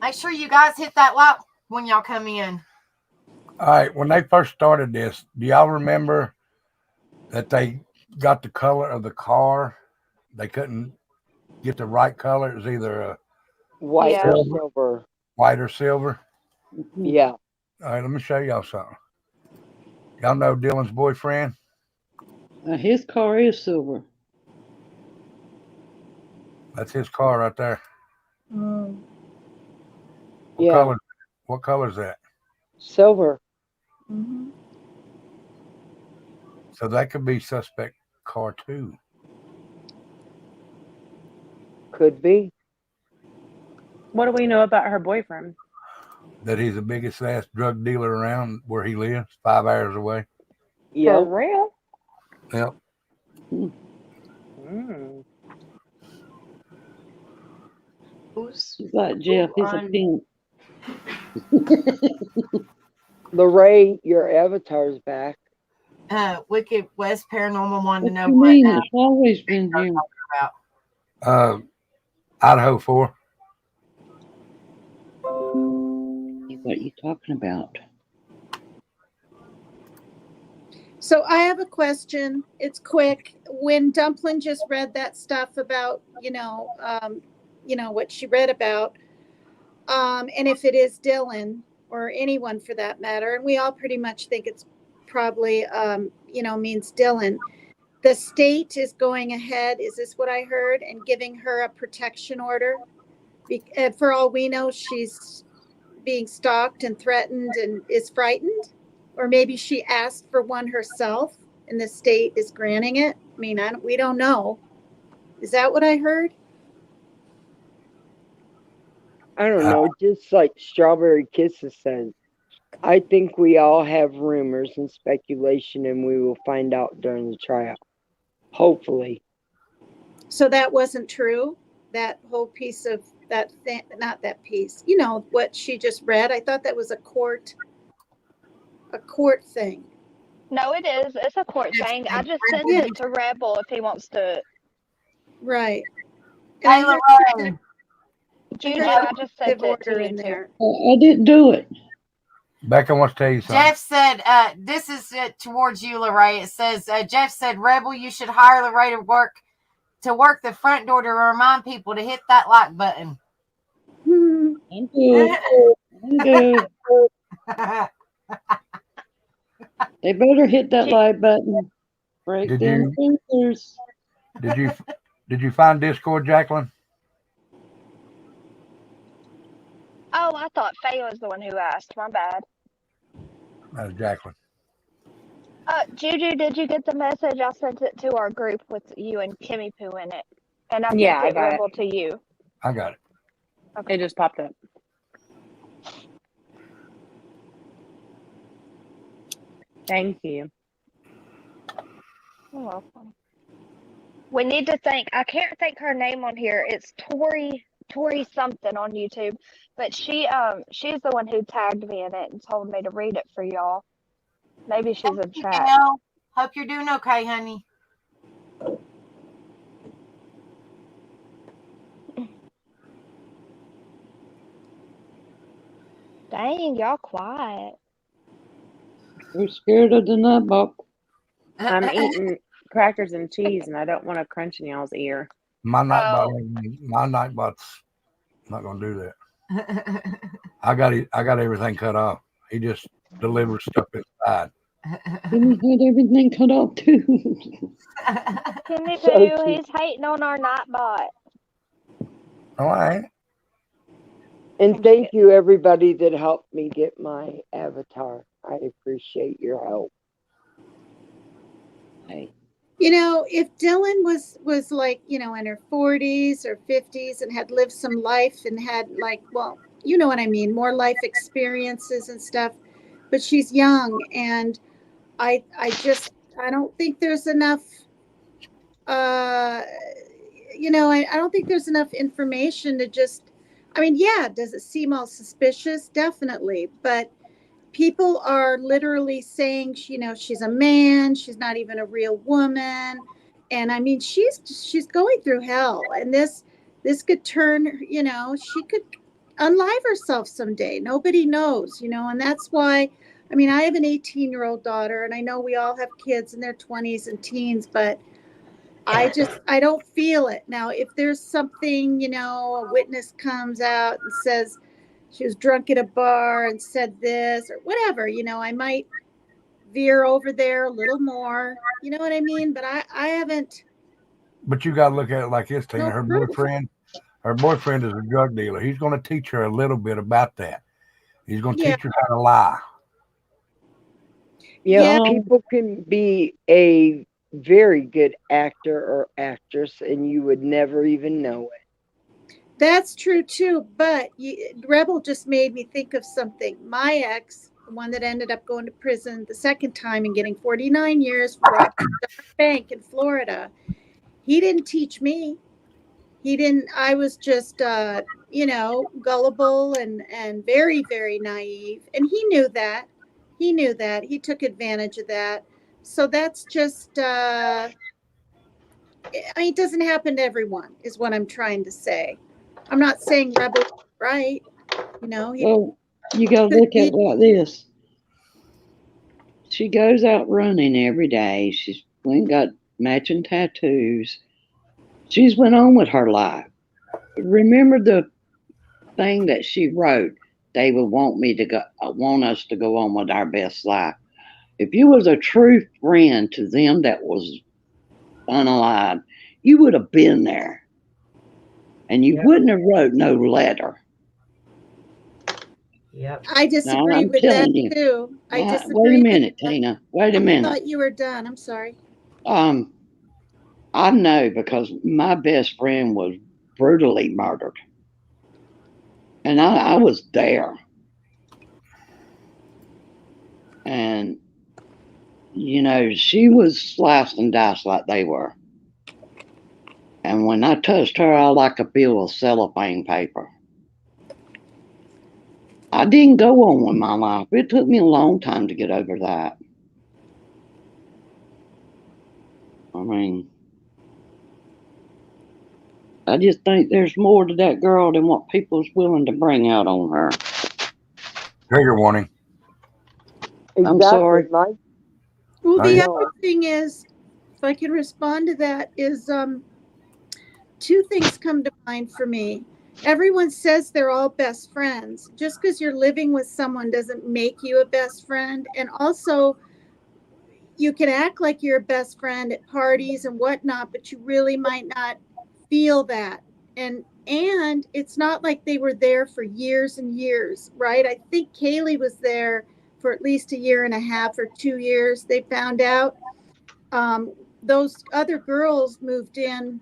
Speaker 2: Make sure you guys hit that when y'all come in.
Speaker 1: All right, when they first started this, do y'all remember that they got the color of the car? They couldn't get the right color. It was either a
Speaker 9: white or silver.
Speaker 1: White or silver?
Speaker 9: Yeah.
Speaker 1: All right, let me show y'all something. Y'all know Dylan's boyfriend?
Speaker 13: His car is silver.
Speaker 1: That's his car right there.
Speaker 9: Yeah.
Speaker 1: What color is that?
Speaker 9: Silver.
Speaker 3: Mm-hmm.
Speaker 1: So that could be suspect car too.
Speaker 9: Could be.
Speaker 12: What do we know about her boyfriend?
Speaker 1: That he's the biggest ass drug dealer around where he lives, 5 hours away.
Speaker 9: Yeah.
Speaker 12: For real?
Speaker 1: Yep.
Speaker 12: Mm.
Speaker 13: He's like Jeff. He's a pink.
Speaker 9: Lorraine, your avatar's back.
Speaker 2: Wicked West Paranormal wanted to know
Speaker 13: What you mean? It's always been here.
Speaker 2: about.
Speaker 1: Idaho 4.
Speaker 13: What are you talking about?
Speaker 3: So I have a question. It's quick. When Dumplin just read that stuff about, what she read about, and if it is Dylan or anyone for that matter, and we all pretty much think it's probably, means Dylan. The state is going ahead, is this what I heard, and giving her a protection order? For all we know, she's being stalked and threatened and is frightened. Or maybe she asked for one herself and the state is granting it. I mean, we don't know. Is that what I heard?
Speaker 9: I don't know. Just like Strawberry Kisses says, I think we all have rumors and speculation, and we will find out during the trial. Hopefully.
Speaker 3: So that wasn't true? That whole piece of that thing, not that piece, what she just read? I thought that was a court thing.
Speaker 7: No, it is. It's a court thing. I just sent it to Rebel if he wants to.
Speaker 3: Right.
Speaker 2: Hey, Lorraine.
Speaker 7: Judy, I just sent it to you too.
Speaker 13: I didn't do it.
Speaker 1: Becca wants to tell you something.
Speaker 2: Jeff said, this is towards you, Lorraine. It says, Jeff said, Rebel, you should hire Lorraine to work the front door to remind people to hit that like button.
Speaker 13: I'm good. I'm good. They better hit that like button. Break them fingers.
Speaker 1: Did you find Discord, Jacqueline?
Speaker 7: Oh, I thought Faye was the one who asked. My bad.
Speaker 1: That was Jacqueline.
Speaker 7: Juju, did you get the message? I sent it to our group with you and Kimmy Poo in it. And I sent it Rebel to you.
Speaker 1: I got it.
Speaker 12: Okay. It just popped up. Thank you.
Speaker 7: You're welcome. We need to thank, I can't think her name on here. It's Tori something on YouTube. But she's the one who tagged me in it and told me to read it for y'all. Maybe she's in chat.
Speaker 2: Hope you're doing okay, honey.
Speaker 7: Dang, y'all quiet.
Speaker 13: We're scared of the nightbot.
Speaker 12: I'm eating crackers and cheese, and I don't want to crunch in y'all's ear.
Speaker 1: My nightbot's not gonna do that. I got everything cut off. He just delivers stuff inside.
Speaker 13: He had everything cut off too.
Speaker 7: Kimmy Poo, he's hating on our nightbot.
Speaker 1: Oh, I ain't.
Speaker 9: And thank you, everybody that helped me get my avatar. I appreciate your help.
Speaker 13: Hey.
Speaker 3: If Dylan was like, in her 40s or 50s and had lived some life and had you know what I mean, more life experiences and stuff, but she's young, and I don't think there's enough, I don't think there's enough information to just, does it seem all suspicious? Definitely. But people are literally saying, she's a man, she's not even a real woman. And she's going through hell, and this could turn, she could, unlive herself someday. Nobody knows, and that's why, I mean, I have an 18-year-old daughter, and I know we all have kids in their 20s and teens, but I don't feel it. Now, if there's something, a witness comes out and says she was drunk at a bar and said this or whatever, I might veer over there a little more. You know what I mean? But I haven't.
Speaker 1: But you got to look at it like this, Tina.
Speaker 3: No
Speaker 1: Her
Speaker 3: proof.
Speaker 1: boyfriend is a drug dealer. He's going to teach her a little bit about that. He's going to teach her how to lie.
Speaker 9: Yeah, people can be a very good actor or actress, and you would never even know it.
Speaker 3: That's true too. But Rebel just made me think of something. My ex, the one that ended up going to prison the second time and getting 49 years for robbing a bank in Florida, he didn't teach me. He didn't. I was just, gullible and very, very naive. And he knew that. He took advantage of that. So that's just, it doesn't happen to everyone, is what I'm trying to say. I'm not saying Rebel is right.
Speaker 13: Well, you got to look at it like this. She goes out running every day. She's got matching tattoos. She's went on with her life. Remember the thing that she wrote? They would want us to go on with our best life. If you was a true friend to them that was unalive, you would have been there, and you wouldn't have wrote no letter.
Speaker 4: Yep.
Speaker 3: I disagree with that too. I disagree.
Speaker 13: Wait a minute, Tina. Wait a minute.
Speaker 3: I thought you were done. I'm sorry.
Speaker 13: I know, because my best friend was brutally murdered. And I was there. And, she was sliced and diced like they were. And when I touched her, I like a bill of cellophane paper. I didn't go on with my life. It took me a long time to get over that. I mean, I just think there's more to that girl than what people's willing to bring out on her.
Speaker 1: Trigger warning.
Speaker 13: I'm sorry.
Speaker 3: Well, the other thing is, if I can respond to that, is two things come to mind for me. Everyone says they're all best friends. Just because you're living with someone doesn't make you a best friend. And also, you can act like you're a best friend at parties and whatnot, but you really might not feel that. And it's not like they were there for years and years, right? I think Kaylee was there for at least 1.5 years or 2 years. They found out. Those other girls moved in,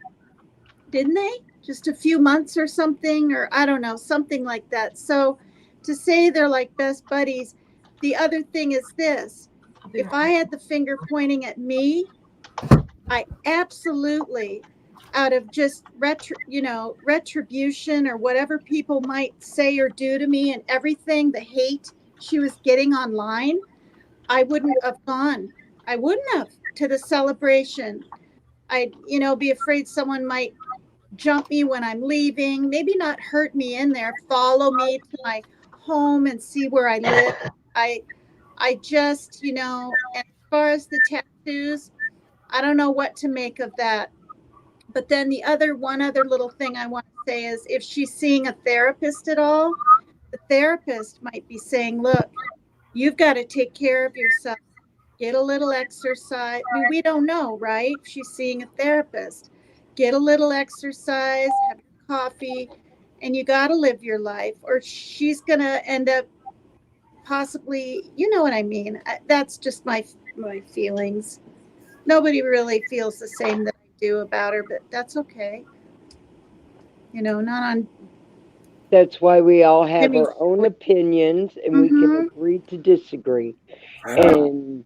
Speaker 3: didn't they? Just a few months or something, or I don't know, something like that. So to say they're like best buddies, the other thing is this. If I had the finger pointing at me, I absolutely, out of just retribution or whatever people might say or do to me and everything, the hate she was getting online, I wouldn't have gone. I wouldn't have to the celebration. I'd, be afraid someone might jump me when I'm leaving, maybe not hurt me in there, follow me to my home and see where I live. I just, as far as the tattoos, I don't know what to make of that. But then one other little thing I want to say is, if she's seeing a therapist at all, the therapist might be saying, look, you've got to take care of yourself, get a little exercise. I mean, we don't know, right? She's seeing a therapist. Get a little exercise, have your coffee, and you got to live your life, or she's going to end up possibly, you know what I mean? That's just my feelings. Nobody really feels the same that I do about her, but that's okay. Not on.
Speaker 9: That's why we all have our own opinions, and we can agree to disagree. And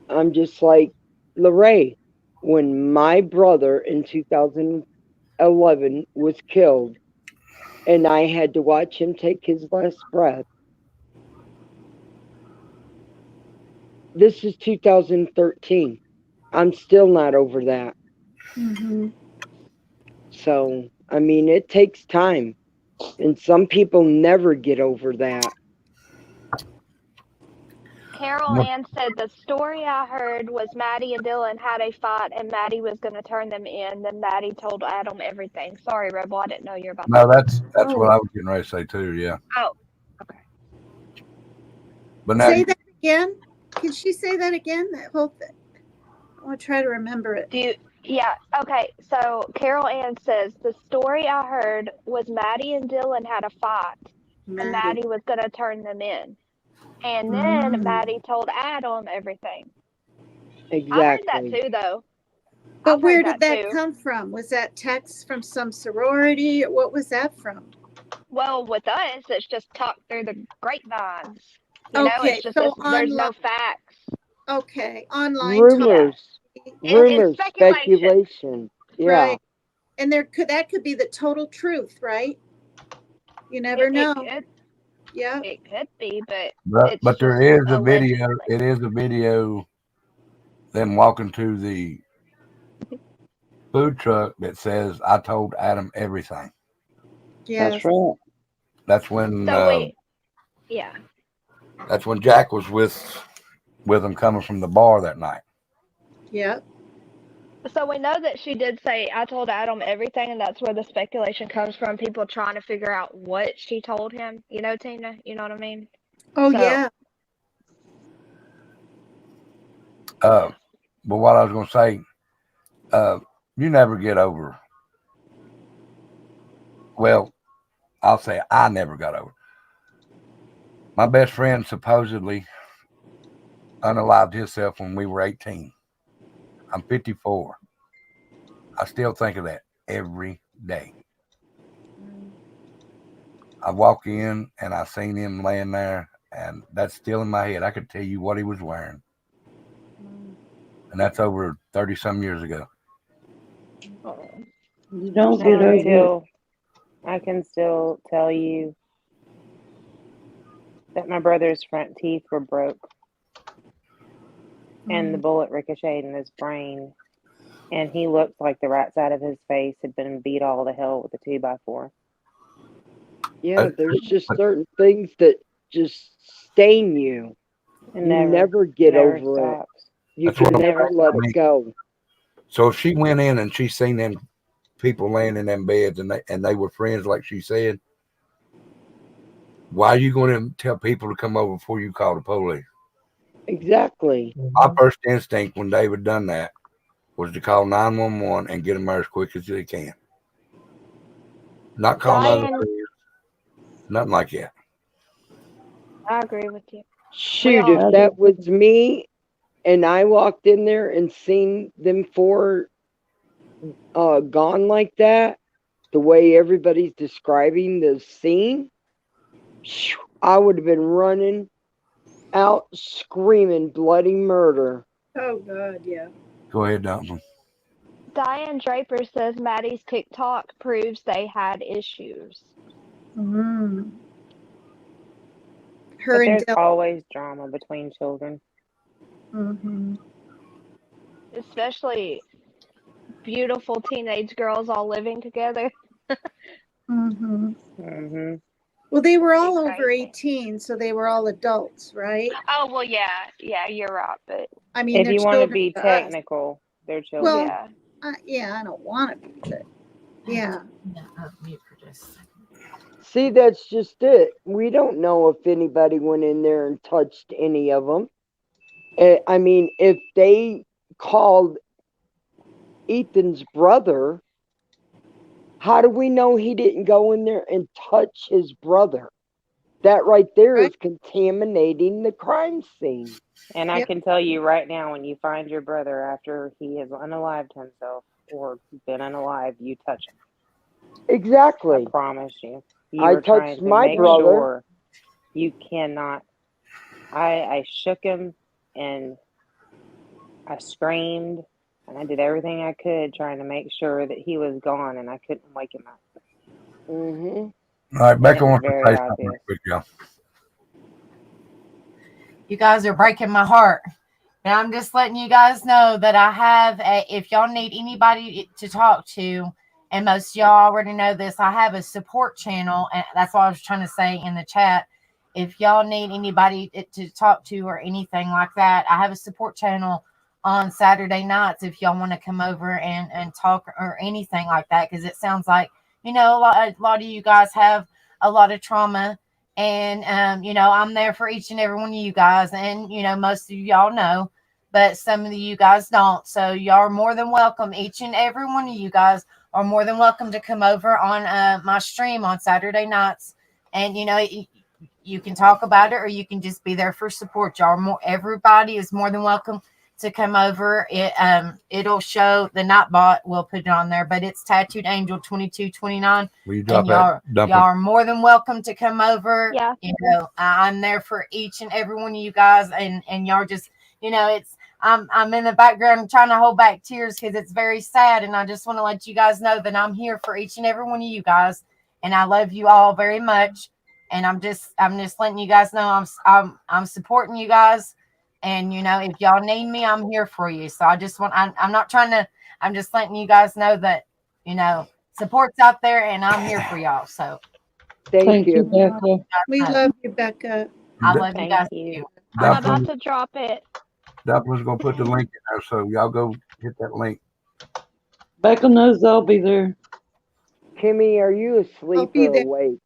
Speaker 9: I'm just like Lorraine. When my brother in 2011 was killed, and I had to watch him take his last breath. This is 2013. I'm still not over that.
Speaker 3: Mm-hmm.
Speaker 9: So, I mean, it takes time. And some people never get over that.
Speaker 7: Carol Ann said the story I heard was Maddie and Dylan had a fight and Maddie was going to turn them in. Then Maddie told Adam everything. Sorry, Rebel, I didn't know you were about
Speaker 1: No,
Speaker 7: that.
Speaker 1: that's what I was getting ready to say too. Yeah.
Speaker 7: Oh, okay.
Speaker 1: But now
Speaker 3: Say that again. Can she say that again? That whole thing. I want to try to remember it.
Speaker 7: Yeah. Okay. So Carol Ann says the story I heard was Maddie and Dylan had a fight, and Maddie was going to turn them in. And then Maddie told Adam everything.
Speaker 9: Exactly.
Speaker 7: I heard that too, though.
Speaker 3: But where did that come from? Was that text from some sorority? What was that from?
Speaker 7: Well, with us, it's just talked through the grapevines. You know, it's just there's no facts.
Speaker 3: Okay, online
Speaker 9: rumors,
Speaker 7: it's
Speaker 9: speculation. Yeah.
Speaker 3: Right. And that could be the total truth, right? You never know. Yeah,
Speaker 7: it could be,
Speaker 1: but there is a video. It is a video. Them walking to the food truck that says, "I told Adam everything."
Speaker 3: Yeah,
Speaker 13: that's right.
Speaker 1: That's when.
Speaker 7: Yeah.
Speaker 1: That's when Jack was with him coming from the bar that night.
Speaker 3: Yeah.
Speaker 7: So we know that she did say, I told Adam everything, and that's where the speculation comes from, people trying to figure out what she told him. You know, Tina? You know what I mean?
Speaker 3: Oh, yeah.
Speaker 1: But what I was going to say, you never get over. Well, I'll say I never got over. My best friend supposedly unalived himself when we were 18. I'm 54. I still think of that every day. I walk in and I seen him laying there, and that's still in my head. I could tell you what he was wearing. And that's over 30-some years ago.
Speaker 13: You don't get over it.
Speaker 12: I can still tell you that my brother's front teeth were broke. And the bullet ricocheted in his brain. And he looked like the right side of his face had been beat all to hell with a 2x4.
Speaker 9: Yeah, there's just certain things that just stain you.
Speaker 12: And
Speaker 9: you never get over
Speaker 12: stops.
Speaker 9: it. You can never let it go.
Speaker 1: So if she went in and she seen them people laying in them beds and they were friends, like she said, why are you going to tell people to come over before you call the police?
Speaker 9: Exactly.
Speaker 1: My first instinct when David done that was to call 911 and get them there as quick as they can. Not call other friends, nothing like that.
Speaker 7: I agree with you.
Speaker 9: Shoot, if that was me and I walked in there and seen them four gone like that, the way everybody's describing the scene, I would have been running out screaming bloody murder.
Speaker 3: Oh, God, yeah.
Speaker 1: Go ahead, Duncan.
Speaker 7: Diane Draper says Maddie's TikTok proves they had issues.
Speaker 3: Mm.
Speaker 12: But there's always drama between children.
Speaker 3: Mm-hmm.
Speaker 7: Especially beautiful teenage girls all living together.
Speaker 3: Mm-hmm.
Speaker 12: Mm-hmm.
Speaker 3: Well, they were all over 18, so they were all adults, right?
Speaker 7: Oh, well, yeah. Yeah, you're right. But
Speaker 3: I mean,
Speaker 12: if you want to be
Speaker 3: to
Speaker 12: technical, they're children.
Speaker 3: Well, I don't want to be, but yeah.
Speaker 9: See, that's just it. We don't know if anybody went in there and touched any of them. I mean, if they called Ethan's brother, how do we know he didn't go in there and touch his brother? That right there is contaminating the crime scene.
Speaker 12: And I can tell you right now, when you find your brother after he has unalived himself or been unalived, you touch him.
Speaker 9: Exactly.
Speaker 12: I promise you.
Speaker 9: I touched my brother.
Speaker 12: Sure you cannot. I shook him and I screamed and I did everything I could trying to make sure that he was gone, and I couldn't wake him up.
Speaker 9: Mm-hmm.
Speaker 1: All right, Becca wants to say something real quick, y'all.
Speaker 2: You guys are breaking my heart. And I'm just letting you guys know that I have, if y'all need anybody to talk to and most of y'all already know this, I have a support channel, and that's what I was trying to say in the chat. If y'all need anybody to talk to or anything like that, I have a support channel on Saturday nights if y'all want to come over and talk or anything like that, because it sounds like, you know, a lot of you guys have a lot of trauma, and you know, I'm there for each and every one of you guys, and you know, most of y'all know, but some of you guys don't. So y'all are more than welcome. Each and every one of you guys are more than welcome to come over on my stream on Saturday nights, and you know, you can talk about it or you can just be there for support. Y'all everybody is more than welcome to come over. It'll show the nightbot. We'll put it on there, but it's Tattooed Angel 2229. And y'all are more than welcome to come over.
Speaker 7: Yeah.
Speaker 2: You know, I'm there for each and every one of you guys, and y'all just, you know, it's I'm in the background trying to hold back tears because it's very sad, and I just want to let you guys know that I'm here for each and every one of you guys, and I love you all very much. And I'm just letting you guys know I'm supporting you guys. And, you know, if y'all need me, I'm here for you. So I just I'm not trying to, I'm just letting you guys know that, you know, support's out there and I'm here for y'all. So
Speaker 9: thank you,
Speaker 3: Becca. We love you, Becca.
Speaker 2: I love you guys too.
Speaker 7: I'm about to drop it.
Speaker 1: Doppler's going to put the link in there. So y'all go hit that link.
Speaker 13: Becca knows I'll be there.
Speaker 9: Kimmy, are you asleep or awake?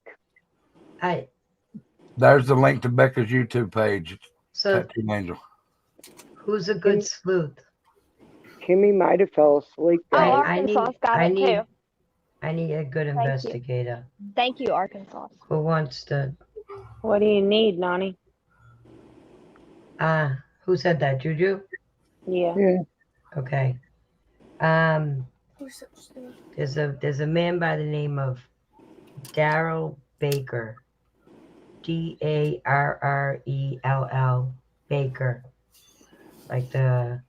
Speaker 1: There's the link to Becca's YouTube page.
Speaker 4: So,
Speaker 1: Tattooed Angel.
Speaker 4: Who's a good sleuth?
Speaker 9: Kimmy might have fell asleep.
Speaker 7: I need
Speaker 4: a good investigator.
Speaker 7: Thank you, Arkansas.
Speaker 4: Who wants to?
Speaker 12: What do you need, Nani?
Speaker 4: Who said that? Juju?
Speaker 12: Yeah.
Speaker 4: Okay. There's a man by the name of Darrell Baker. Darrell Baker, like the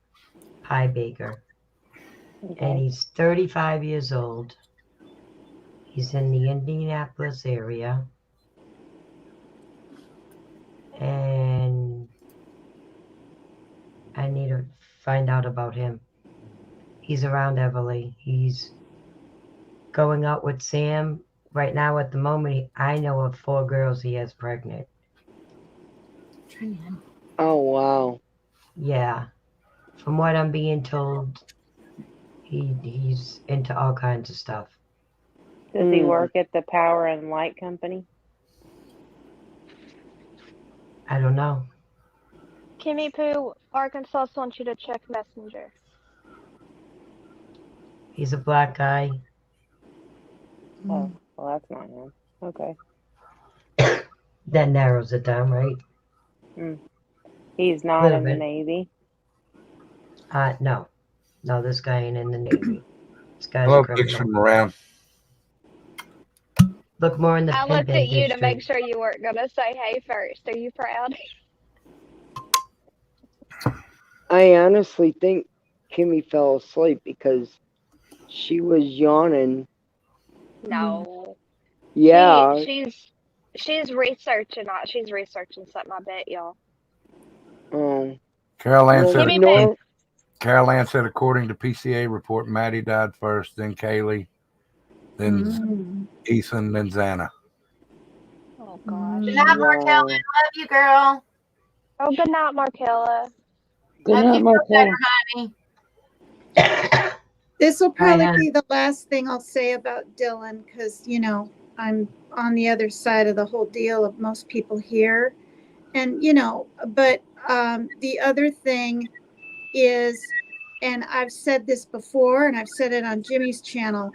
Speaker 4: pie baker. Okay. And he's 35 years old. He's in the Indianapolis area. And I need to find out about him. He's around Everly. He's going out with Sam. Right now, at the moment, I know of 4 girls he has pregnant.
Speaker 9: Oh, wow.
Speaker 4: Yeah. From what I'm being told, he's into all kinds of stuff.
Speaker 12: Does he work at the Power and Light Company?
Speaker 4: I don't know.
Speaker 7: Kimmy Poo, Arkansas wants you to check Messenger.
Speaker 4: He's a black guy.
Speaker 12: Oh, well, that's not him. Okay.
Speaker 4: That narrows it down, right?
Speaker 12: He's not in the Navy.
Speaker 4: No. No, this guy ain't in the Navy. This guy's
Speaker 1: Hello,
Speaker 4: a criminal.
Speaker 1: from around.
Speaker 4: Look more in the
Speaker 7: I looked
Speaker 4: Pimpin'
Speaker 7: at you to
Speaker 4: district.
Speaker 7: make sure you weren't going to say hey first. Are you proud?
Speaker 9: I honestly think Kimmy fell asleep because she was yawning.
Speaker 7: No.
Speaker 9: Yeah.
Speaker 7: She's researching. She's researching something, I bet, y'all.
Speaker 1: Carol Ann said, according to PCA report, Maddie died first, then Kaylee, then Ethan, then Xana.
Speaker 7: Oh, gosh.
Speaker 2: Good night, Markella. Love you, girl.
Speaker 7: Oh, good night, Markella.
Speaker 13: Good night, Markella.
Speaker 3: This will probably be the last thing I'll say about Dylan because, you know, I'm on the other side of the whole deal of most people here. And, you know, but the other thing is, and I've said this before and I've said it on Jimmy's channel,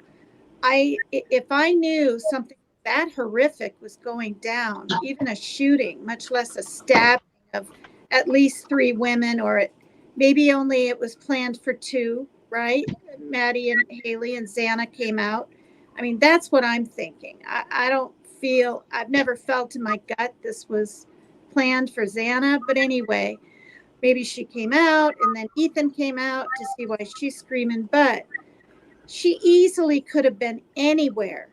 Speaker 3: if I knew something that horrific was going down, even a shooting, much less a stabbing of at least 3 women, or maybe only it was planned for 2, right? Maddie and Haley and Xana came out. I mean, that's what I'm thinking. I don't feel, I've never felt in my gut this was planned for Xana, but anyway, maybe she came out and then Ethan came out to see why she's screaming, but she easily could have been anywhere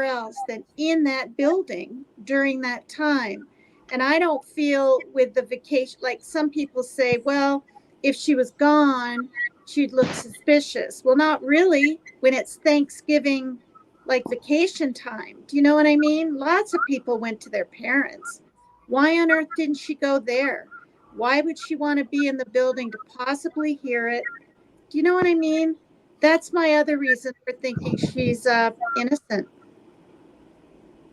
Speaker 3: else than in that building during that time. And I don't feel with the vacation, like some people say, well, if she was gone she'd look suspicious. Well, not really when it's Thanksgiving, like vacation time. Do you know what I mean? Lots of people went to their parents. Why on earth didn't she go there? Why would she want to be in the building to possibly hear it? Do you know what I mean? That's my other reason for thinking she's innocent.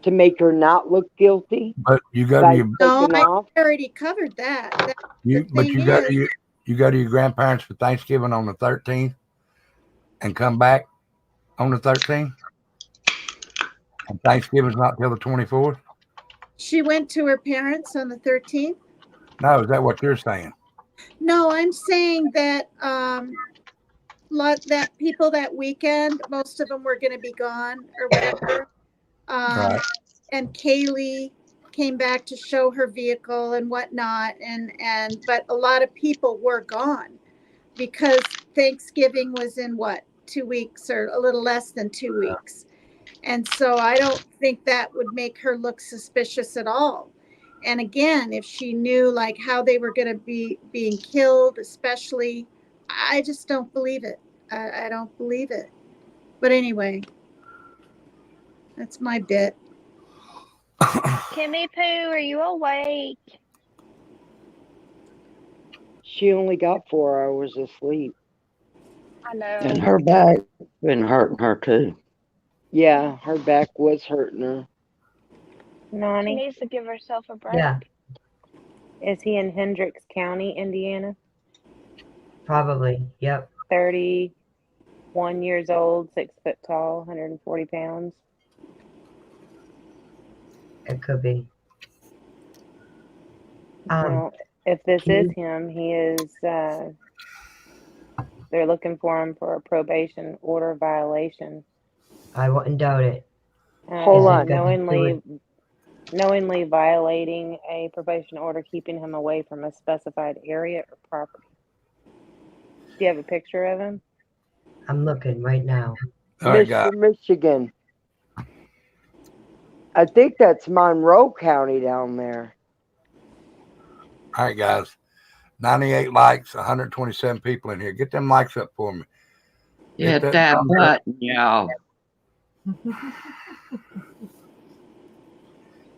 Speaker 9: To make her not look guilty.
Speaker 1: But you go to your
Speaker 3: no, I already covered that.
Speaker 1: You go to your grandparents for Thanksgiving on the 13th and come back on the 13th. And Thanksgiving's not till the 24th.
Speaker 3: She went to her parents on the 13th.
Speaker 1: No, is that what you're saying?
Speaker 3: No, I'm saying that that people that weekend, most of them were going to be gone or whatever.
Speaker 1: Right.
Speaker 3: And Kaylee came back to show her vehicle and whatnot, but a lot of people were gone because Thanksgiving was in 2 weeks or a little less than 2 weeks. And so I don't think that would make her look suspicious at all. And again, if she knew like how they were going to be being killed, especially, I just don't believe it. I don't believe it. But anyway, that's my bit.
Speaker 7: Kimmy Poo, are you awake?
Speaker 9: She only got 4 hours of sleep.
Speaker 7: I know.
Speaker 13: And her back been hurting her too.
Speaker 9: Yeah, her back was hurting her.
Speaker 12: Nani?
Speaker 7: She needs to give herself a break.
Speaker 4: Yeah,
Speaker 12: Is he in Hendricks County, Indiana?
Speaker 4: probably. Yep.
Speaker 12: 31 years old, 6 foot tall, 140 pounds.
Speaker 4: It could be.
Speaker 12: Well, if this is him, he is. They're looking for him for a probation order violation.
Speaker 4: I wouldn't doubt it.
Speaker 9: Hold on.
Speaker 12: Knowingly violating a probation order, keeping him away from a specified area or property. Do you have a picture of him?
Speaker 4: I'm looking right now.
Speaker 9: Mr. Michigan. I think that's Monroe County down there.
Speaker 1: All right, guys. 98 likes, 127 people in here. Get them likes up for me.
Speaker 5: Hit that button, y'all.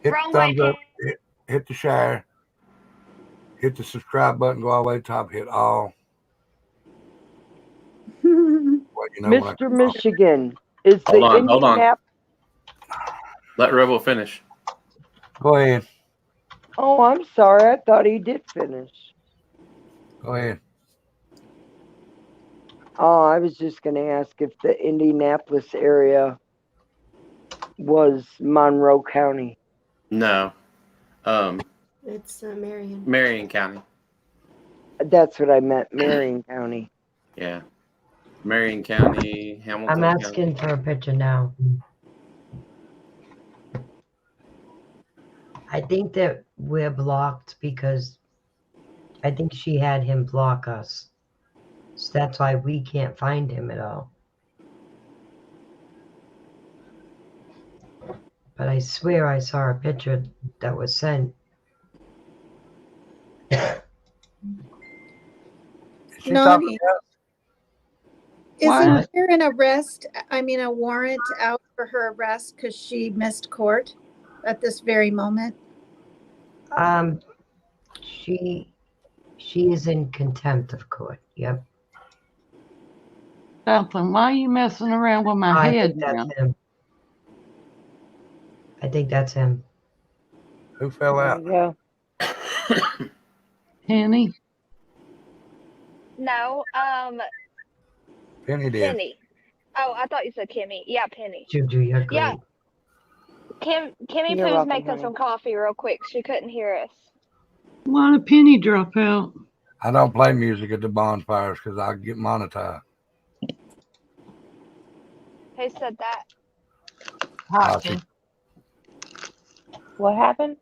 Speaker 1: Hit the thumbs up. Hit the share. Hit the subscribe button. Go all the way to the top. Hit all.
Speaker 9: Mr. Michigan, is
Speaker 10: Hold
Speaker 9: the
Speaker 10: on.
Speaker 9: Indianapolis...
Speaker 10: Let Rebel finish.
Speaker 1: Go ahead.
Speaker 9: Oh, I'm sorry. I thought he did finish.
Speaker 1: Go ahead.
Speaker 9: Oh, I was just going to ask if the Indianapolis area was Monroe County.
Speaker 10: No.
Speaker 11: It's Marion.
Speaker 10: Marion County.
Speaker 9: That's what I meant, Marion County.
Speaker 10: Yeah. Marion County, Hamilton
Speaker 4: I'm asking
Speaker 10: County.
Speaker 4: for a picture now. I think that we're blocked because I think she had him block us. So that's why we can't find him at all. But I swear I saw a picture that was sent.
Speaker 3: Nani, isn't
Speaker 4: What?
Speaker 3: there a warrant out for her arrest because she missed court at this very moment?
Speaker 4: She is in contempt of court. Yep.
Speaker 5: Something. Why are you messing around with my head
Speaker 4: think that's
Speaker 5: now?
Speaker 4: him. I think that's him.
Speaker 1: Who fell out?
Speaker 12: Yeah.
Speaker 5: Penny?
Speaker 7: No,
Speaker 1: Penny did.
Speaker 7: Penny. Oh, I thought you said Kimmy. Yeah, Penny.
Speaker 4: Juju, you're great.
Speaker 7: Yeah. Kimmy
Speaker 9: You're
Speaker 7: Poo's
Speaker 9: welcome,
Speaker 7: making
Speaker 9: honey.
Speaker 7: some coffee real quick. She couldn't hear us.
Speaker 5: Why did Penny drop out?
Speaker 1: I don't play music at the bonfires because I get monetized.
Speaker 7: Who said that?
Speaker 1: Awesome.
Speaker 12: What happened?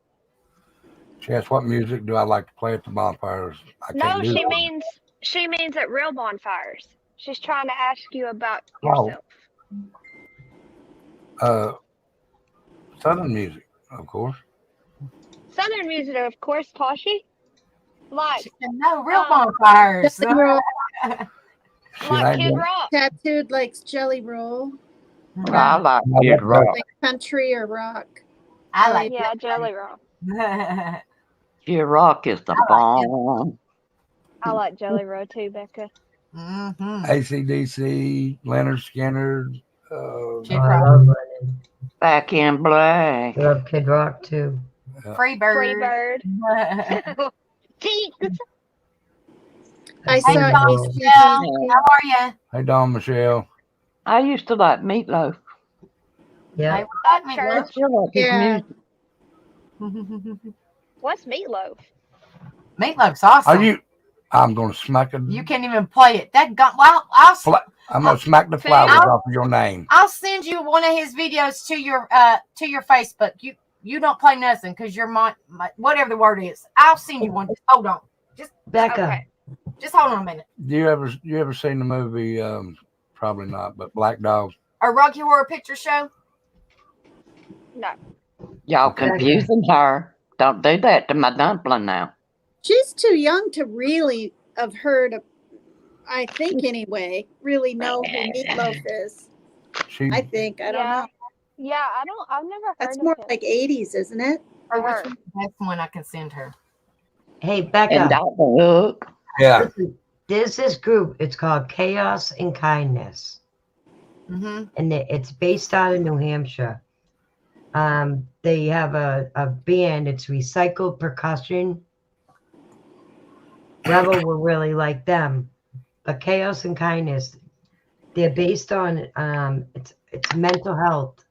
Speaker 1: She asked, what music do I like to play at the bonfires? I
Speaker 7: No,
Speaker 1: can't do that.
Speaker 7: she means at real bonfires. She's trying to ask you about
Speaker 1: Oh.
Speaker 7: yourself.
Speaker 1: Southern music, of course.
Speaker 7: Southern music, of course, Toshi. Like
Speaker 2: No, real bonfires.
Speaker 7: Like Kid Rock.
Speaker 3: Tattooed likes Jelly Roll.
Speaker 13: I like Kid Rock.
Speaker 3: Like country or rock.
Speaker 2: I like
Speaker 7: Jelly Roll.
Speaker 13: Kid Rock is the bomb.
Speaker 7: I like Jelly Roll too, Becca.
Speaker 1: AC/DC, Leonard Skinner.
Speaker 13: Back in Black.
Speaker 4: I love Kid Rock too.
Speaker 2: Free Bird.
Speaker 7: Free Bird.
Speaker 3: I saw
Speaker 2: Michelle. How are you?
Speaker 1: Hey, Dawn Michelle.
Speaker 13: I used to like Meatloaf.
Speaker 4: Yeah.
Speaker 2: I like Meatloaf.
Speaker 13: I still like his
Speaker 2: music.
Speaker 7: What's Meatloaf?
Speaker 2: Meatloaf's awesome.
Speaker 1: Are you? I'm gonna smack it.
Speaker 2: You can't even play it. That gun. Well,
Speaker 1: I'm gonna smack the flowers off of your name.
Speaker 2: I'll send you one of his videos to your Facebook. You don't play nothing because you're my whatever the word is. I'll send you one. Just hold on. Just
Speaker 4: Becca.
Speaker 2: Okay. Just hold on a minute.
Speaker 1: Do you ever seen the movie? Probably not, but Black Dog.
Speaker 2: A Rocky Horror Picture Show.
Speaker 7: No.
Speaker 13: Y'all confusing her. Don't do that to my dumpling now.
Speaker 3: She's too young to really have heard of, I think anyway, really know who Meatloaf is. I think. I don't know.
Speaker 7: Yeah, I've never heard
Speaker 3: That's
Speaker 7: of
Speaker 3: more
Speaker 7: him.
Speaker 3: like 80s, isn't it?
Speaker 2: Or which one? That's one I can send her.
Speaker 4: Hey, Becca.
Speaker 13: And Dr. Hook.
Speaker 1: Yeah.
Speaker 4: There's this group. It's called Chaos and Kindness.
Speaker 2: Mm-hmm.
Speaker 4: And it's based out of New Hampshire. They have a band. It's recycled percussion. Rebel will really like them. But Chaos and Kindness, they're based on it's mental health.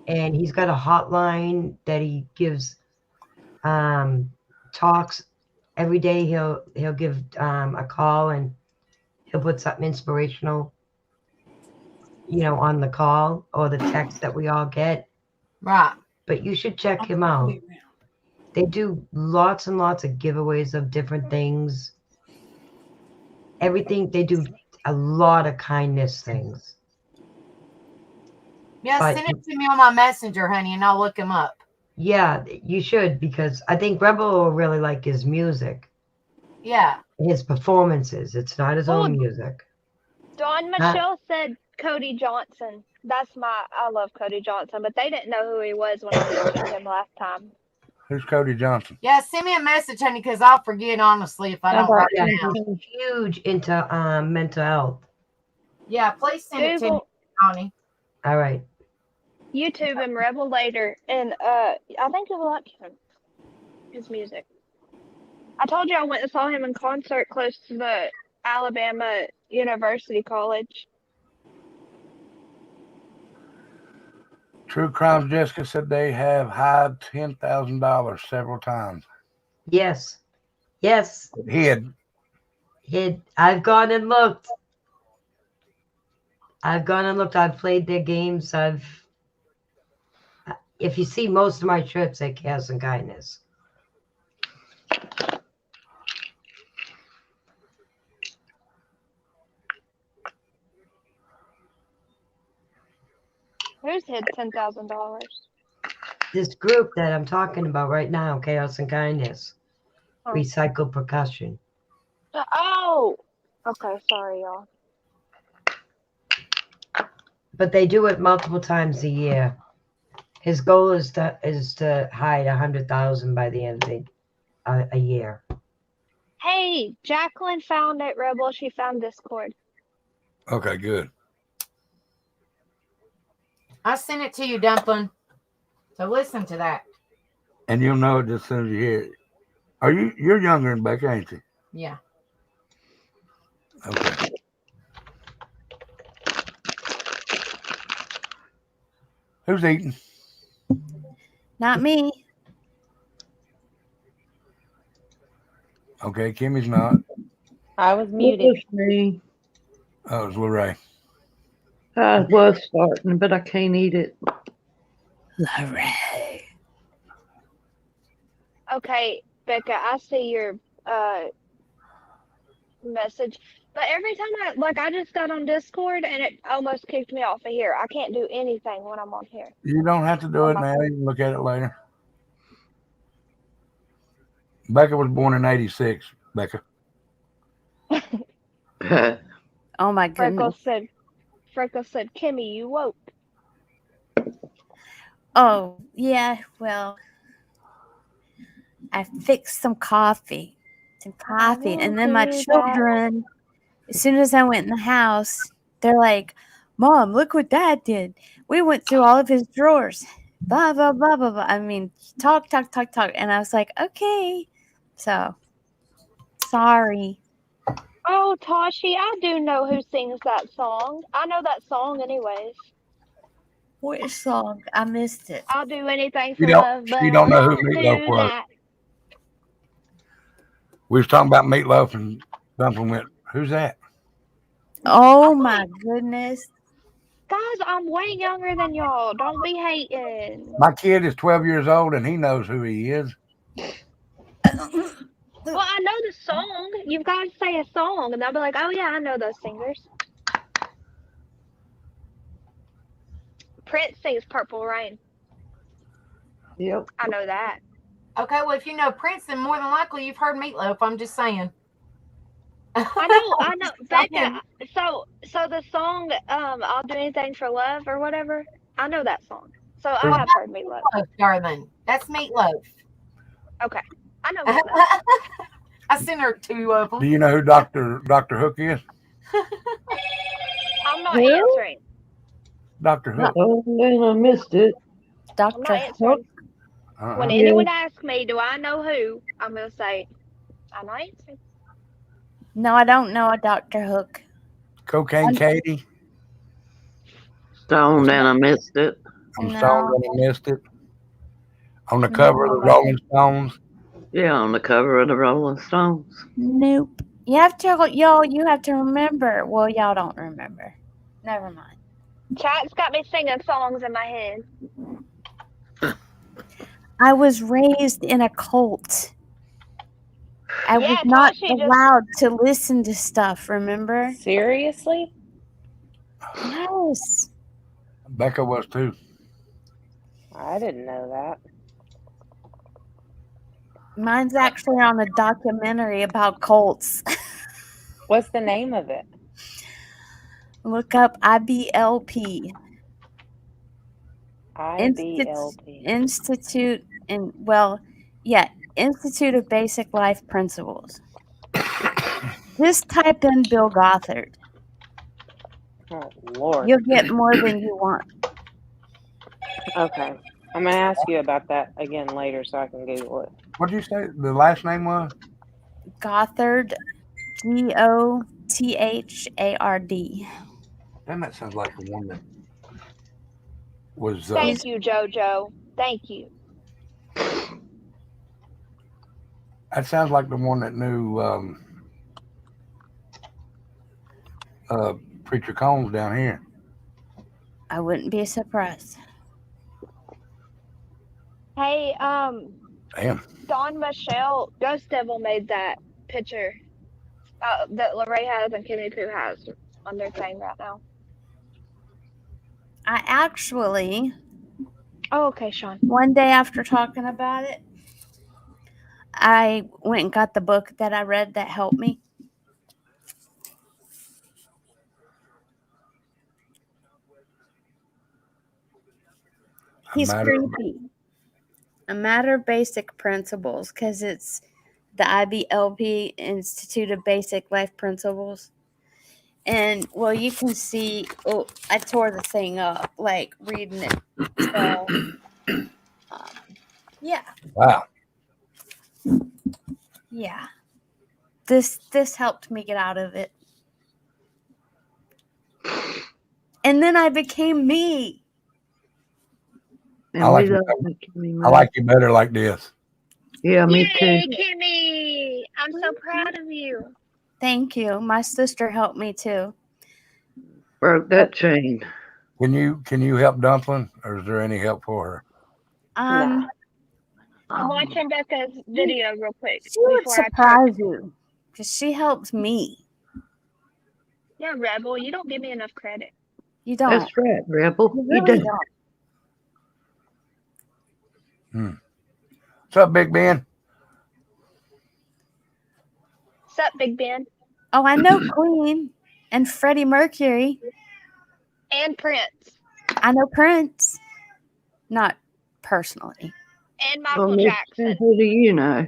Speaker 4: And he's got a hotline that he gives talks every day. He'll give a call and he'll put something inspirational, on the call or the text that we all get.
Speaker 2: Right.
Speaker 4: But you should check him out. They do lots and lots of giveaways of different things. Everything. They do a lot of kindness things.
Speaker 2: Yeah,
Speaker 4: But-
Speaker 2: send it to me on my messenger, honey, and I'll look him up.
Speaker 4: Yeah, you should, because I think Rebel will really like his music,
Speaker 2: Yeah.
Speaker 4: his performances. It's not his own music.
Speaker 7: Dawn Michelle said Cody Johnson. I love Cody Johnson, but they didn't know who he was when I mentioned him last time.
Speaker 1: Who's Cody Johnson?
Speaker 2: Yeah, send me a message, honey, because I'll forget, honestly, if I don't write it down.
Speaker 4: He's huge into mental health.
Speaker 2: Yeah, please send it to me, honey.
Speaker 4: All right.
Speaker 7: YouTube him Rebel later, and I think you'll like him. His music. I told you I went and saw him in concert close to the Alabama University College.
Speaker 1: True Crimes Jessica said they have hid $10,000 several times.
Speaker 4: Yes. Yes.
Speaker 1: Hid.
Speaker 4: I've gone and looked. I've played their games. If you see most of my trips at Chaos and Kindness.
Speaker 7: Who's hid $10,000?
Speaker 4: This group that I'm talking about right now, Chaos and Kindness, recycled percussion.
Speaker 7: Oh, okay. Sorry, y'all.
Speaker 4: But they do it multiple times a year. His goal is to hide 100,000 by the end of a year.
Speaker 7: Hey, Jacqueline found it, Rebel. She found Discord.
Speaker 1: Okay, good.
Speaker 2: I sent it to you, Dumpling. So listen to that.
Speaker 1: And you'll know it just as soon as you hear it. You're younger than Becca, ain't you?
Speaker 2: Yeah.
Speaker 1: Okay. Who's eating?
Speaker 6: Not me.
Speaker 1: Okay, Kimmy's not.
Speaker 12: I was muted.
Speaker 5: Me.
Speaker 1: Oh, it was Lorraine.
Speaker 5: I was starting, but I can't eat it.
Speaker 6: Lorraine.
Speaker 7: Okay, Becca, I see your message. But every time I just got on Discord and it almost kicked me off of here. I can't do anything when I'm on here.
Speaker 1: You don't have to do it now. You can look at it later. Becca was born in 86, Becca.
Speaker 6: Oh my goodness.
Speaker 7: Freckles said, Kimmy, you woke.
Speaker 6: Oh, yeah, well, I fixed some coffee. And then my children, as soon as I went in the house, they're like, Mom, look what Dad did. We went through all of his drawers. Blah, blah, blah, blah, blah. I mean, talk. And I was like, okay. So, sorry.
Speaker 7: Oh, Toshi, I do know who sings that song. I know that song anyways.
Speaker 6: Which song? I missed it.
Speaker 7: I'll do anything for love, but
Speaker 1: She
Speaker 7: I
Speaker 1: don't know who
Speaker 7: won't
Speaker 1: Meatloaf
Speaker 7: do
Speaker 1: was.
Speaker 7: that.
Speaker 1: We was talking about Meatloaf and Dumpling went, who's that?
Speaker 6: Oh my goodness.
Speaker 7: Guys, I'm way younger than y'all. Don't be hating.
Speaker 1: My kid is 12 years old and he knows who he is.
Speaker 7: Well, I know the song. You've got to say a song, and they'll be like, oh, yeah, I know those singers. Prince sings Purple Rain.
Speaker 13: Yep.
Speaker 7: I know that.
Speaker 2: Okay, well, if you know Prince, then more than likely you've heard Meatloaf. I'm just saying.
Speaker 7: I know. Becca, so the song, I'll Do Anything for Love or whatever, I know that song. So I have heard Meatloaf.
Speaker 2: Darling. That's Meatloaf.
Speaker 7: Okay. I know Meatloaf.
Speaker 2: I sent her 2 of them.
Speaker 1: Do you know who Dr. Hook is?
Speaker 7: I'm not answering.
Speaker 1: Dr. Hook.
Speaker 13: Oh, man, I missed it.
Speaker 7: I'm not answering. When anyone asks me, do I know who, I'm going to say, I'm not answering.
Speaker 6: No, I don't know a Dr. Hook.
Speaker 1: Cocaine Katie.
Speaker 13: Stoned and I missed it.
Speaker 1: I'm stoned and I missed it. On the cover of the Rolling Stones.
Speaker 13: Yeah, on the cover of the Rolling Stones.
Speaker 6: Nope. You have to remember. Well, y'all don't remember. Never mind.
Speaker 7: Chat's got me singing songs in my head.
Speaker 6: I was raised in a cult. I was not allowed to listen to stuff, remember?
Speaker 12: Seriously?
Speaker 6: Yes.
Speaker 1: Becca was too.
Speaker 12: I didn't know that.
Speaker 6: Mine's actually on a documentary about cults.
Speaker 12: What's the name of it?
Speaker 6: Look up IBLP.
Speaker 12: IBLP.
Speaker 6: Institute of Basic Life Principles. Just type in Bill Gothard.
Speaker 12: Oh, Lord.
Speaker 6: You'll get more than you want.
Speaker 12: Okay. I'm going to ask you about that again later so I can Google it.
Speaker 1: What did you say the last name was?
Speaker 6: Gothard. Gothard.
Speaker 1: Damn, that sounds like the one that was.
Speaker 7: Thank you, JoJo. Thank you.
Speaker 1: That sounds like the one that knew Preacher Combs down here.
Speaker 6: I wouldn't be surprised.
Speaker 7: Hey,
Speaker 1: Damn.
Speaker 7: Don Michelle, Ghost Devil made that picture that Lorraine has and Kimmy Pooh has on their thing right now.
Speaker 6: I actually.
Speaker 7: Oh, okay, Sean.
Speaker 6: One day after talking about it, I went and got the book that I read that helped me. He's creepy. A Matter of Basic Principles, because it's the IBLP, Institute of Basic Life Principles. And, well, you can see, I tore the thing up, like, reading it. So, yeah.
Speaker 1: Wow.
Speaker 6: Yeah. This helped me get out of it. And then I became me.
Speaker 1: I like you better like this.
Speaker 13: Yeah, me too.
Speaker 7: Yay, Kimmy! I'm so proud of you.
Speaker 6: Thank you. My sister helped me too.
Speaker 13: Broke that chain.
Speaker 1: Can you help Dumpling, or is there any help for her?
Speaker 7: I'm watching Becca's video real quick.
Speaker 6: She would surprise you, because she helped me.
Speaker 7: Yeah, Rebel, you don't give me enough credit.
Speaker 6: You don't.
Speaker 13: That's right, Rebel.
Speaker 6: You really don't.
Speaker 1: What's up, Big Ben?
Speaker 7: What's up, Big Ben?
Speaker 6: Oh, I know Queen and Freddie Mercury.
Speaker 7: And Prince.
Speaker 6: I know Prince. Not personally.
Speaker 7: And Michael
Speaker 5: Miss
Speaker 7: Jackson.
Speaker 5: Who do you know?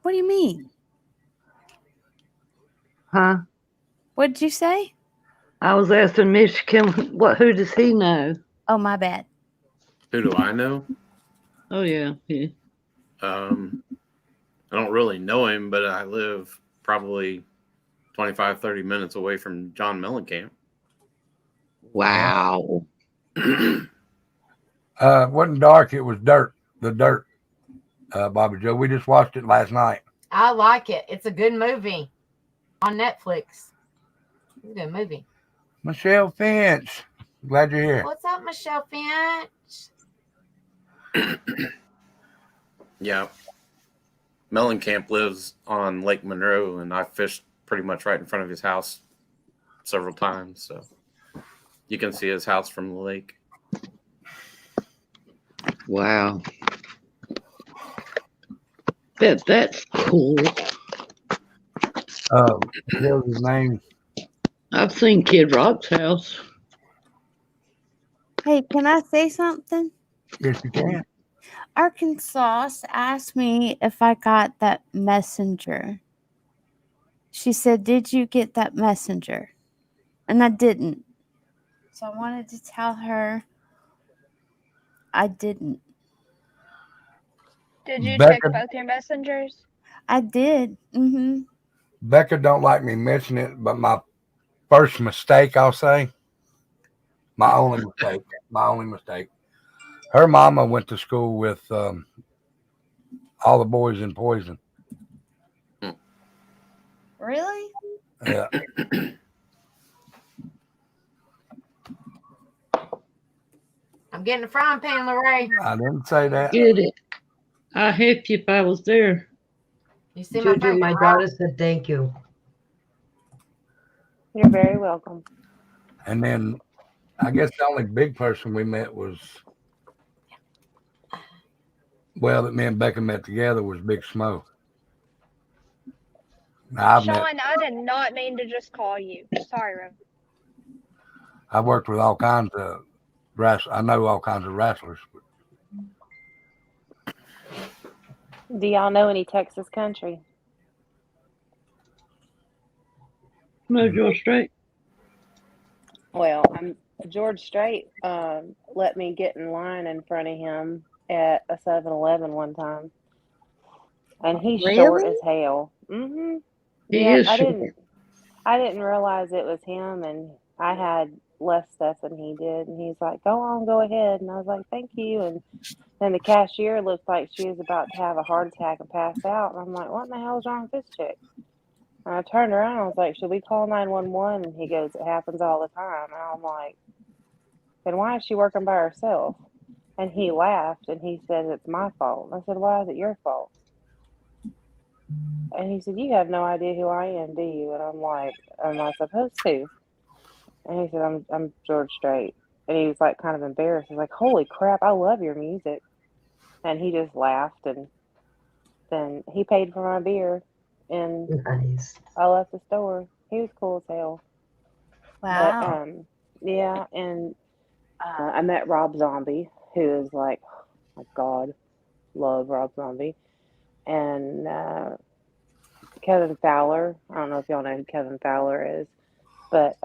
Speaker 6: What do you mean?
Speaker 5: Huh?
Speaker 6: What did you say?
Speaker 5: I was asking Miss Kim, who does he know?
Speaker 6: Oh, my bad.
Speaker 10: Who do I know?
Speaker 5: Oh, yeah.
Speaker 10: I don't really know him, but I live probably 25, 30 minutes away from John Mellencamp.
Speaker 5: Wow.
Speaker 1: Wasn't dark. It was dirt. The dirt. Bobby Joe. We just watched it last night.
Speaker 2: I like it. It's a good movie on Netflix. It's a good movie.
Speaker 1: Michelle Finch. Glad you're here.
Speaker 2: What's up, Michelle Finch?
Speaker 10: Yeah. Mellencamp lives on Lake Monroe, and I fished pretty much right in front of his house several times. So you can see his house from the lake.
Speaker 5: Wow. That's cool.
Speaker 1: What was his name?
Speaker 5: I've seen Kid Rock's house.
Speaker 6: Hey, can I say something?
Speaker 1: Yes, you can.
Speaker 6: Arkansas asked me if I got that messenger. She said, "Did you get that messenger?" And I didn't. So I wanted to tell her I didn't.
Speaker 7: Did you
Speaker 1: Becca,
Speaker 7: check both your messengers?
Speaker 6: I did. Mm-hmm.
Speaker 1: Becca don't like me mentioning it, but my first mistake, I'll say, my only mistake. Her mama went to school with all the boys in Poison.
Speaker 6: Really?
Speaker 1: Yeah.
Speaker 2: I'm getting a frying pan, Lorraine.
Speaker 1: I didn't say that.
Speaker 5: Get it. I'll help you if I was there.
Speaker 2: You see
Speaker 4: Juju, my
Speaker 2: right?
Speaker 4: daughter said thank you.
Speaker 12: You're very welcome.
Speaker 1: And then I guess the only big person we met was, well, that me and Becca met together was Big Smo. Now,
Speaker 7: Sean, I did not mean to just call you. Sorry, Ro.
Speaker 1: I've worked with all kinds of wrestlers. I know all kinds of wrestlers.
Speaker 12: Do y'all know any Texas country?
Speaker 5: No, George Strait.
Speaker 12: Well, George Strait let me get in line in front of him at a 7-Eleven one time, and he's short as hell. Mm-hmm. Yeah, I didn't realize it was him, and I had less stuff than he did, and he's like, go ahead, and I was like, thank you, and then the cashier looked like she was about to have a heart attack and pass out, and I'm like, what in the hell's wrong with this chick? And I turned around, and I was like, should we call 911? And he goes, it happens all the time. And I'm like, then why is she working by herself? And he laughed, and he said, it's my fault. I said, why is it your fault? And he said, you have no idea who I am, do you? And I'm like, am I supposed to? And he said, I'm George Strait. And he was like kind of embarrassed. He's like, holy crap, I love your music. And he just laughed, and then he paid for my beer, and
Speaker 4: nice. I
Speaker 12: left the store. He was cool as hell.
Speaker 6: Wow.
Speaker 12: But, yeah, and I met Rob Zombie, who is like, oh my God, love Rob Zombie. And Kevin Fowler. I don't know if y'all know who Kevin Fowler is, but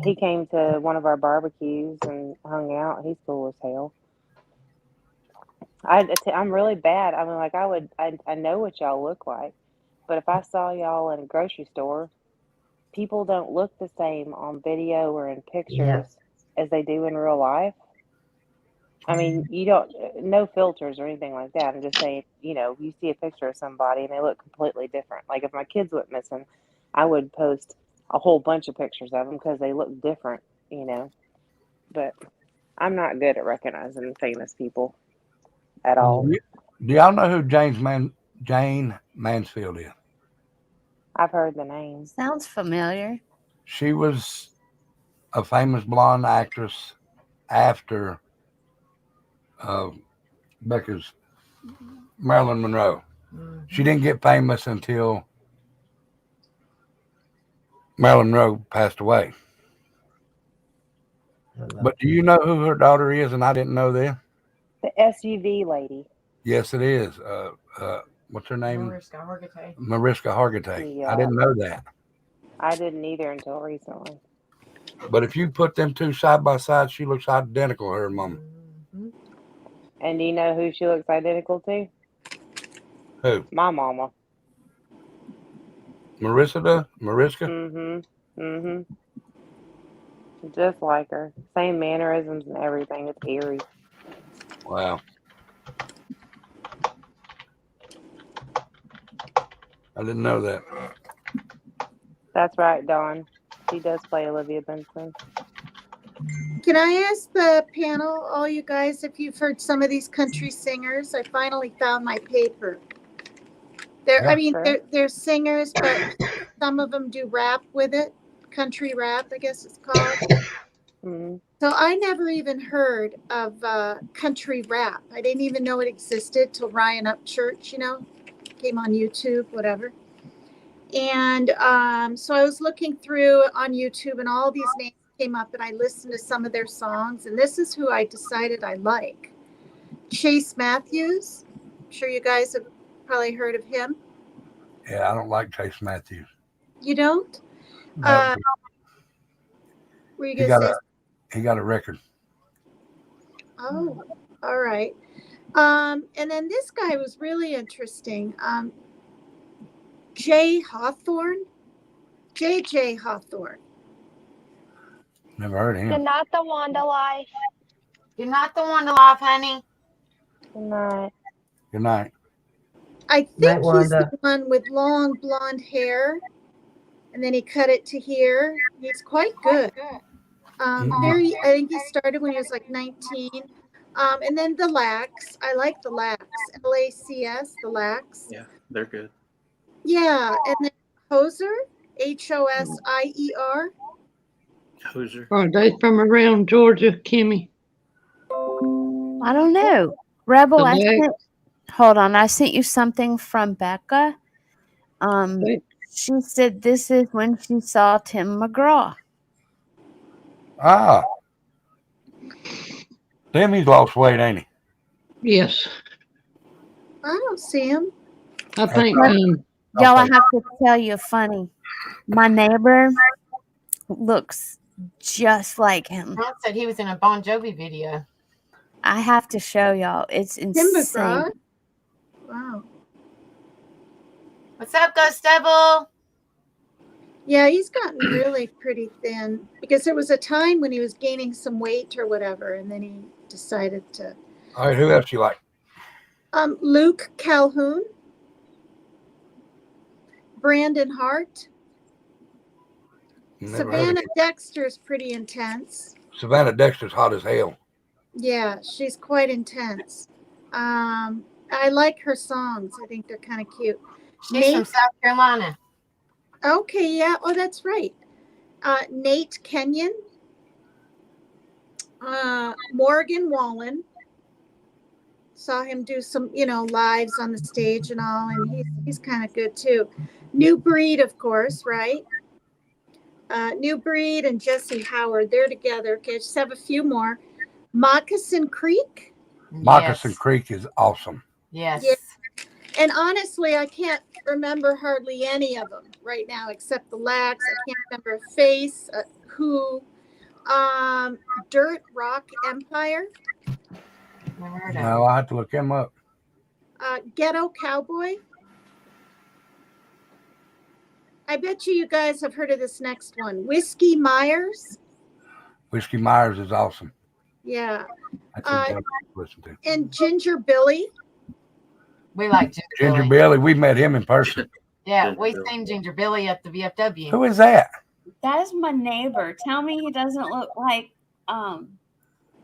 Speaker 12: he came to one of our barbecues and hung out. He's cool as hell. I'm really bad. I mean, like I know what y'all look like, but if I saw y'all in a grocery store, people don't look the same on video or in pictures as they do in real life. I mean, you don't, no filters or anything like that. I'm just saying, you see a picture of somebody and they look completely different. Like if my kids went missing, I would post a whole bunch of pictures of them because they look different, But I'm not good at recognizing famous people at all.
Speaker 1: Do y'all know who Jane Mansfield is?
Speaker 12: I've heard the name.
Speaker 6: Sounds familiar.
Speaker 1: She was a famous blonde actress after Becca's Marilyn Monroe. She didn't get famous until Marilyn Monroe passed away. But do you know who her daughter is? And I didn't know that.
Speaker 12: The SUV lady.
Speaker 1: Yes, it is. What's her name? Mariska Hargitay.
Speaker 12: Yeah.
Speaker 1: I didn't know that.
Speaker 12: I didn't either until recently.
Speaker 1: But if you put them two side by side, she looks identical to her mom.
Speaker 12: And do you know who she looks identical to?
Speaker 1: Who?
Speaker 12: My mama.
Speaker 1: Mariska?
Speaker 12: Just like her. Same mannerisms and everything. It's eerie.
Speaker 1: Wow. I didn't know that.
Speaker 12: That's right, Dawn. She does play Olivia Benson.
Speaker 3: Can I ask the panel, all you guys, if you've heard some of these country singers? I finally found my paper. They're singers, but some of them do rap with it. Country rap, I guess it's called. So I never even heard of country rap. I didn't even know it existed till Ryan Upchurch, came on YouTube, whatever. And so I was looking through on YouTube, and all these names came up, and I listened to some of their songs, and this is who I decided I like. Chase Matthews. I'm sure you guys have probably heard of him.
Speaker 1: Yeah, I don't like Chase Matthews.
Speaker 3: You don't?
Speaker 1: No,
Speaker 3: were you going to say?
Speaker 1: He got a record.
Speaker 3: Oh, all right. And then this guy was really interesting. J. Hawthorne. J.J. Hawthorne.
Speaker 1: Never heard of him.
Speaker 7: Good night, the Wanda Life.
Speaker 2: Good night, the Wanda Life, honey.
Speaker 12: Good night.
Speaker 1: Good night.
Speaker 3: I think he's the one with long blonde hair, and then he cut it to here. He's quite good. I think he started when he was like 19. And then the Lacs. I like the Lacs. Lacs, the Lacs.
Speaker 10: Yeah, they're good.
Speaker 3: Yeah, and then Hoser, Hosier.
Speaker 10: Hoser.
Speaker 5: Are they from around Georgia, Kimmy?
Speaker 6: I don't know. Rebel, hold on. I sent you something from Becca. She said this is when she saw Tim McGraw.
Speaker 1: Ah. Damn, he's lost weight, ain't he?
Speaker 5: Yes.
Speaker 3: I don't see him.
Speaker 5: I think.
Speaker 6: Y'all, I have to tell you funny. My neighbor looks just like him.
Speaker 2: Ron said he was in a Bon Jovi video.
Speaker 6: I have to show y'all. It's insane.
Speaker 3: Wow.
Speaker 2: What's up, Ghost Devil?
Speaker 3: Yeah, he's gotten really pretty thin because there was a time when he was gaining some weight or whatever, and then he decided to.
Speaker 1: All right, who else you like?
Speaker 3: Luke Calhoun, Brandon Hart, Savannah Dexter's pretty intense.
Speaker 1: Savannah Dexter's hot as hell.
Speaker 3: Yeah, she's quite intense. I like her songs. I think they're kind of cute.
Speaker 2: She's from South Carolina.
Speaker 3: Okay, yeah. Oh, that's right. Nate Kenyon, Morgan Wallen. Saw him do some, lives on the stage and all, and he's kind of good too. New Breed, of course, right? New Breed and Jesse Howard, they're together. Okay, just have a few more. Moccasin Creek.
Speaker 1: Moccasin Creek is awesome.
Speaker 2: Yes.
Speaker 3: Yeah. And honestly, I can't remember hardly any of them right now except the Lacs. I can't remember Face, Who, Dirt Rock Empire.
Speaker 1: No, I have to look him up.
Speaker 3: Ghetto Cowboy. I bet you guys have heard of this next one. Whiskey Myers.
Speaker 1: Whiskey Myers is awesome.
Speaker 3: Yeah.
Speaker 1: That's a to listen to.
Speaker 3: And Ginger Billy.
Speaker 2: We like
Speaker 1: Ginger Billy. We met him in person.
Speaker 2: Yeah, we seen Ginger Billy at the VFW.
Speaker 1: Who is that?
Speaker 6: That is my neighbor. Tell me he doesn't look like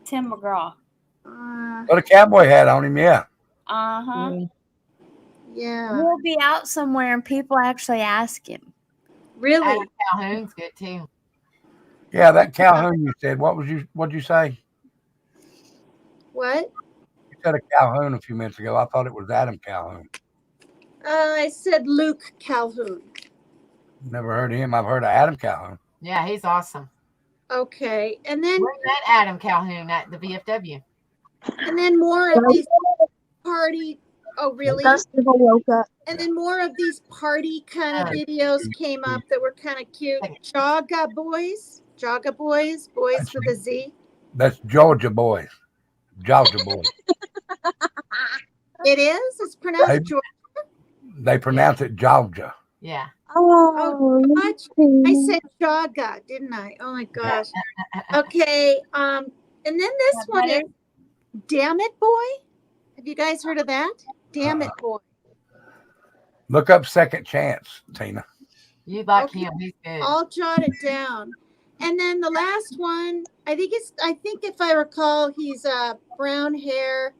Speaker 6: Tim McGraw.
Speaker 1: Got a cowboy hat on him, yeah.
Speaker 6: Uh-huh.
Speaker 3: Yeah.
Speaker 6: We'll be out somewhere and people actually ask him.
Speaker 3: Really?
Speaker 2: Adam Calhoun's good too.
Speaker 1: Yeah, that Calhoun you said. What'd you say?
Speaker 3: What?
Speaker 1: You said a Calhoun a few minutes ago. I thought it was Adam Calhoun.
Speaker 3: I said Luke Calhoun.
Speaker 1: Never heard of him. I've heard of Adam Calhoun.
Speaker 2: Yeah, he's awesome.
Speaker 3: Okay, and then
Speaker 2: we met Adam Calhoun at the VFW.
Speaker 3: And then more of these party. Oh, really? And then more of these party kind of videos came up that were kind of cute. Jaga boys, boys with a Z.
Speaker 1: That's Georgia boys. Georgia boys.
Speaker 3: It is? It's pronounced Georgia?
Speaker 1: They pronounce it Georgia.
Speaker 2: Yeah.
Speaker 3: Oh, I said Jaga, didn't I? Oh my gosh. Okay. And then this one is Damn It Boy. Have you guys heard of that? Damn It Boy.
Speaker 1: Look up Second Chance, Tina.
Speaker 2: You like him. He's good.
Speaker 3: I'll jot it down. And then the last one, I think if I recall, he's brown hair,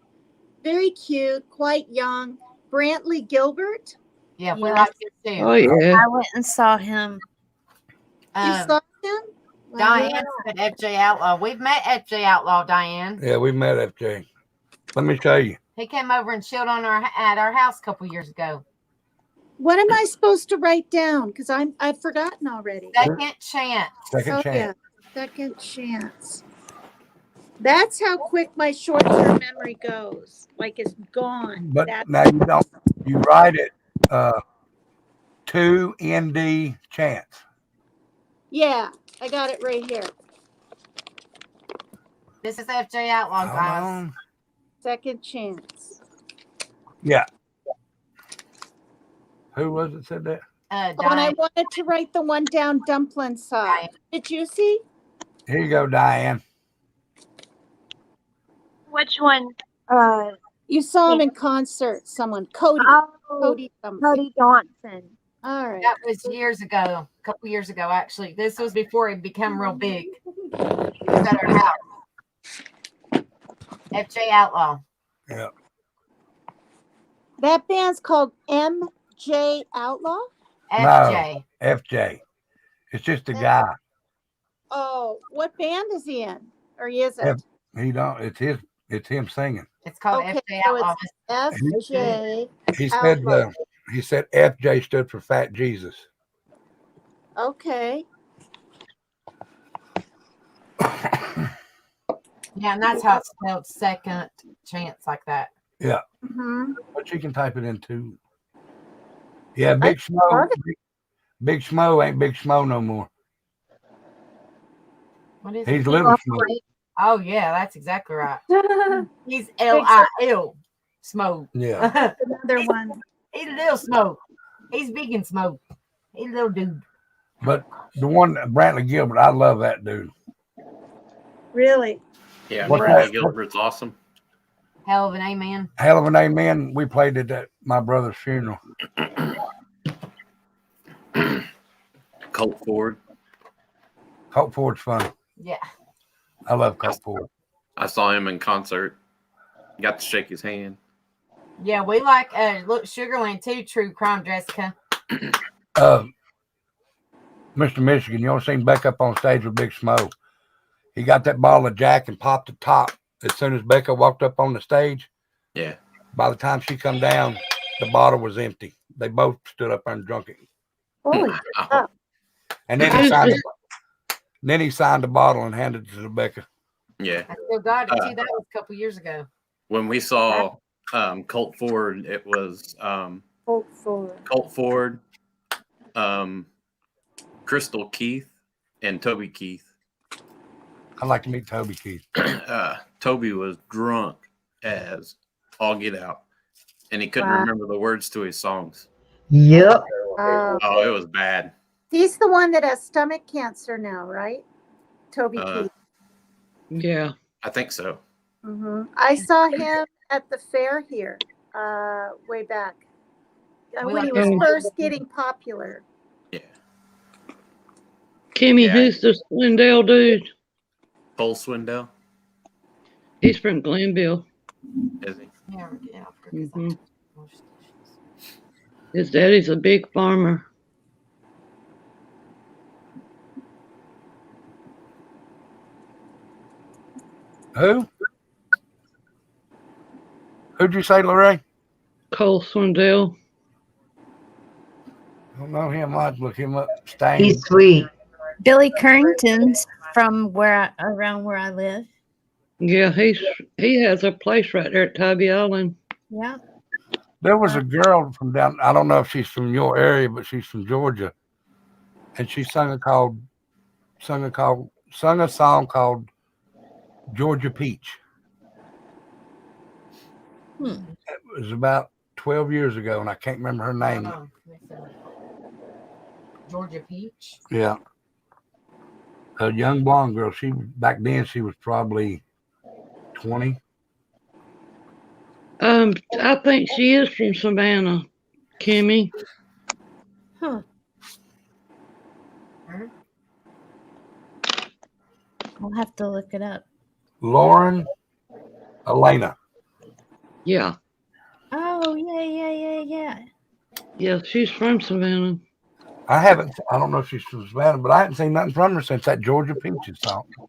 Speaker 3: very cute, quite young. Brantley Gilbert.
Speaker 2: Yeah, we like him too.
Speaker 13: Oh yeah.
Speaker 6: I went and saw him.
Speaker 3: You saw him?
Speaker 2: Diane said FJ Outlaw. We've met FJ Outlaw, Diane.
Speaker 1: Yeah, we met FJ. Let me show you.
Speaker 2: He came over and chilled at our house a couple years ago.
Speaker 3: What am I supposed to write down? Because I've forgotten already.
Speaker 2: Second chance.
Speaker 1: Second chance.
Speaker 3: Yeah. Second chance. That's how quick my short-term memory goes. Like it's gone.
Speaker 1: But now you don't. You write it 2ND chance.
Speaker 3: Yeah, I got it right here.
Speaker 2: This is FJ Outlaw, guys.
Speaker 3: Second chance.
Speaker 1: Yeah. Who was it said that?
Speaker 3: And I wanted to write the one down dumpling side. Did you see?
Speaker 1: Here you go, Diane.
Speaker 7: Which one?
Speaker 3: You saw him in concert. Someone, Cody. Cody something.
Speaker 7: Cody Johnson.
Speaker 3: All right.
Speaker 2: That was years ago, a couple years ago, actually. This was before it became real big. He was at our house. FJ Outlaw.
Speaker 1: Yeah.
Speaker 3: That band's called MJ Outlaw?
Speaker 2: FJ.
Speaker 1: No, FJ. It's just a guy.
Speaker 3: Oh, what band is he in? Or he isn't?
Speaker 1: He don't. It's him singing.
Speaker 2: It's called FJ Outlaw.
Speaker 3: It's FJ.
Speaker 1: He said he said FJ stood for Fat Jesus.
Speaker 3: Okay.
Speaker 2: Yeah, and that's how it's spelled, second chance, like that.
Speaker 1: Yeah.
Speaker 3: Mm-hmm.
Speaker 1: But you can type it in too. Yeah, Big Schmo. Big Schmo ain't Big Schmo no more.
Speaker 2: What is
Speaker 1: He's
Speaker 2: it?
Speaker 1: Little Schmo.
Speaker 2: Oh, yeah, that's exactly right. He's Lil Smoke.
Speaker 1: Yeah.
Speaker 3: Another one.
Speaker 2: He's Little Smoke. He's big and smoke. He's a little dude.
Speaker 1: But the one, Brantley Gilbert, I love that dude.
Speaker 3: Really?
Speaker 10: Yeah,
Speaker 1: What's
Speaker 10: Brantley
Speaker 1: that?
Speaker 10: Gilbert's awesome.
Speaker 2: Hell of an amen.
Speaker 1: Hell of an amen. We played it at my brother's funeral.
Speaker 10: Colt Ford.
Speaker 1: Colt Ford's fun.
Speaker 2: Yeah.
Speaker 1: I love Colt Ford.
Speaker 10: I saw him in concert. Got to shake his hand.
Speaker 2: Yeah, we like look Sugarland too, True Crime, Jessica.
Speaker 1: Mr. Michigan, you ever seen Becca up on stage with Big Smo? He got that bottle of Jack and popped the top as soon as Becca walked up on the stage.
Speaker 10: Yeah.
Speaker 1: By the time she come down, the bottle was empty. They both stood up and drunk it.
Speaker 3: Holy
Speaker 10: Oh.
Speaker 1: And then he signed the bottle and handed it to Rebecca.
Speaker 10: Yeah.
Speaker 2: I still got it too. That was a couple years ago.
Speaker 10: When we saw Colt Ford, it was Colt Ford, Crystal Keith, and Toby Keith.
Speaker 1: I'd like to meet Toby Keith.
Speaker 10: Toby was drunk as all get out, and he couldn't remember the words to his songs.
Speaker 4: Yep.
Speaker 10: Oh, it was bad.
Speaker 3: He's the one that has stomach cancer now, right? Toby Keith.
Speaker 13: Yeah.
Speaker 10: I think so.
Speaker 3: Mm-hmm. I saw him at the fair here way back when he was first getting popular.
Speaker 10: Yeah.
Speaker 13: Kimmy, who's the Swindell dude?
Speaker 10: Cole Swindell.
Speaker 13: He's from Glenville.
Speaker 10: Is he?
Speaker 2: Yeah.
Speaker 13: Mm-hmm. His daddy's a big farmer.
Speaker 1: Who? Who'd you say, Lorraine?
Speaker 13: Cole Swindell.
Speaker 1: I don't know him. I'd look him up. Stain.
Speaker 4: He's sweet.
Speaker 6: Billy Currington's from around where I live.
Speaker 14: Yeah, he has a place right there at Tybee Island.
Speaker 6: Yeah.
Speaker 1: There was a girl from down. I don't know if she's from your area, but she's from Georgia, and she sung a song called Georgia Peach. It was about 12 years ago, and I can't remember her name.
Speaker 2: Georgia Peach.
Speaker 1: Yeah, a young blonde girl. Back then she was probably 20.
Speaker 14: I think she is from Savannah, Kimmy.
Speaker 6: Huh. I'll have to look it up.
Speaker 1: Lauren Elena.
Speaker 14: Yeah.
Speaker 6: Oh, yeah.
Speaker 14: Yeah, she's from Savannah.
Speaker 1: I don't know if she's from Savannah, but I haven't seen nothing from her since that Georgia Peaches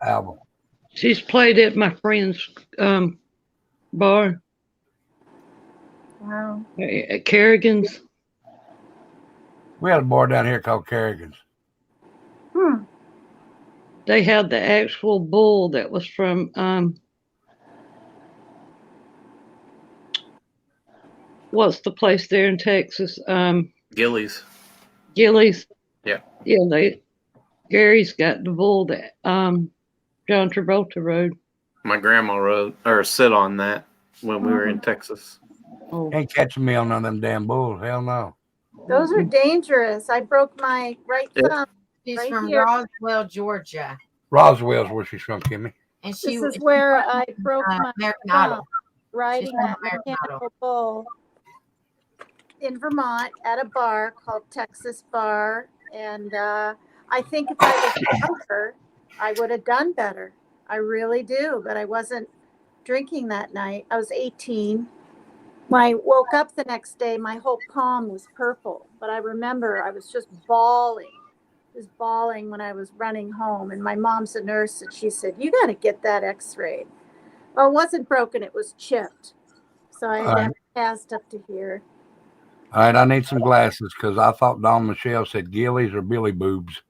Speaker 1: album.
Speaker 14: She's played at my friend's bar.
Speaker 6: Wow.
Speaker 14: At Kerrigan's.
Speaker 1: We had a bar down here called Kerrigan's.
Speaker 14: They had the actual bull that was from what's the place there in Texas?
Speaker 10: Gillies.
Speaker 14: Gillies.
Speaker 10: Yeah.
Speaker 14: Yeah, Gary's got the bull that John Travolta rode.
Speaker 10: My grandma rode or sit on that when we were in Texas.
Speaker 1: Ain't catching me on none of them damn bulls. Hell no.
Speaker 3: Those are dangerous. I broke my right thumb.
Speaker 2: She's
Speaker 3: right
Speaker 2: from
Speaker 3: here.
Speaker 2: Roswell, Georgia.
Speaker 1: Roswell's where she's from, Kimmy.
Speaker 2: And
Speaker 3: This is where I broke my
Speaker 2: American
Speaker 3: thumb
Speaker 2: Idol.
Speaker 3: riding
Speaker 2: from
Speaker 3: that
Speaker 2: American
Speaker 3: mechanical bull in Vermont at a bar called Texas Bar. And I think if I was younger, I would have done better. I really do. But I wasn't drinking that night. I was 18. When I woke up the next day, my whole palm was purple. But I remember I was just bawling. I was bawling when I was running home. And my mom's a nurse, and she said, "You got to get that x-rayed." Well, it wasn't broken. It was chipped. So I had to have it passed up to here.
Speaker 1: All right, I need some glasses because I thought Dawn Michelle said Gillies or Billy Boobs.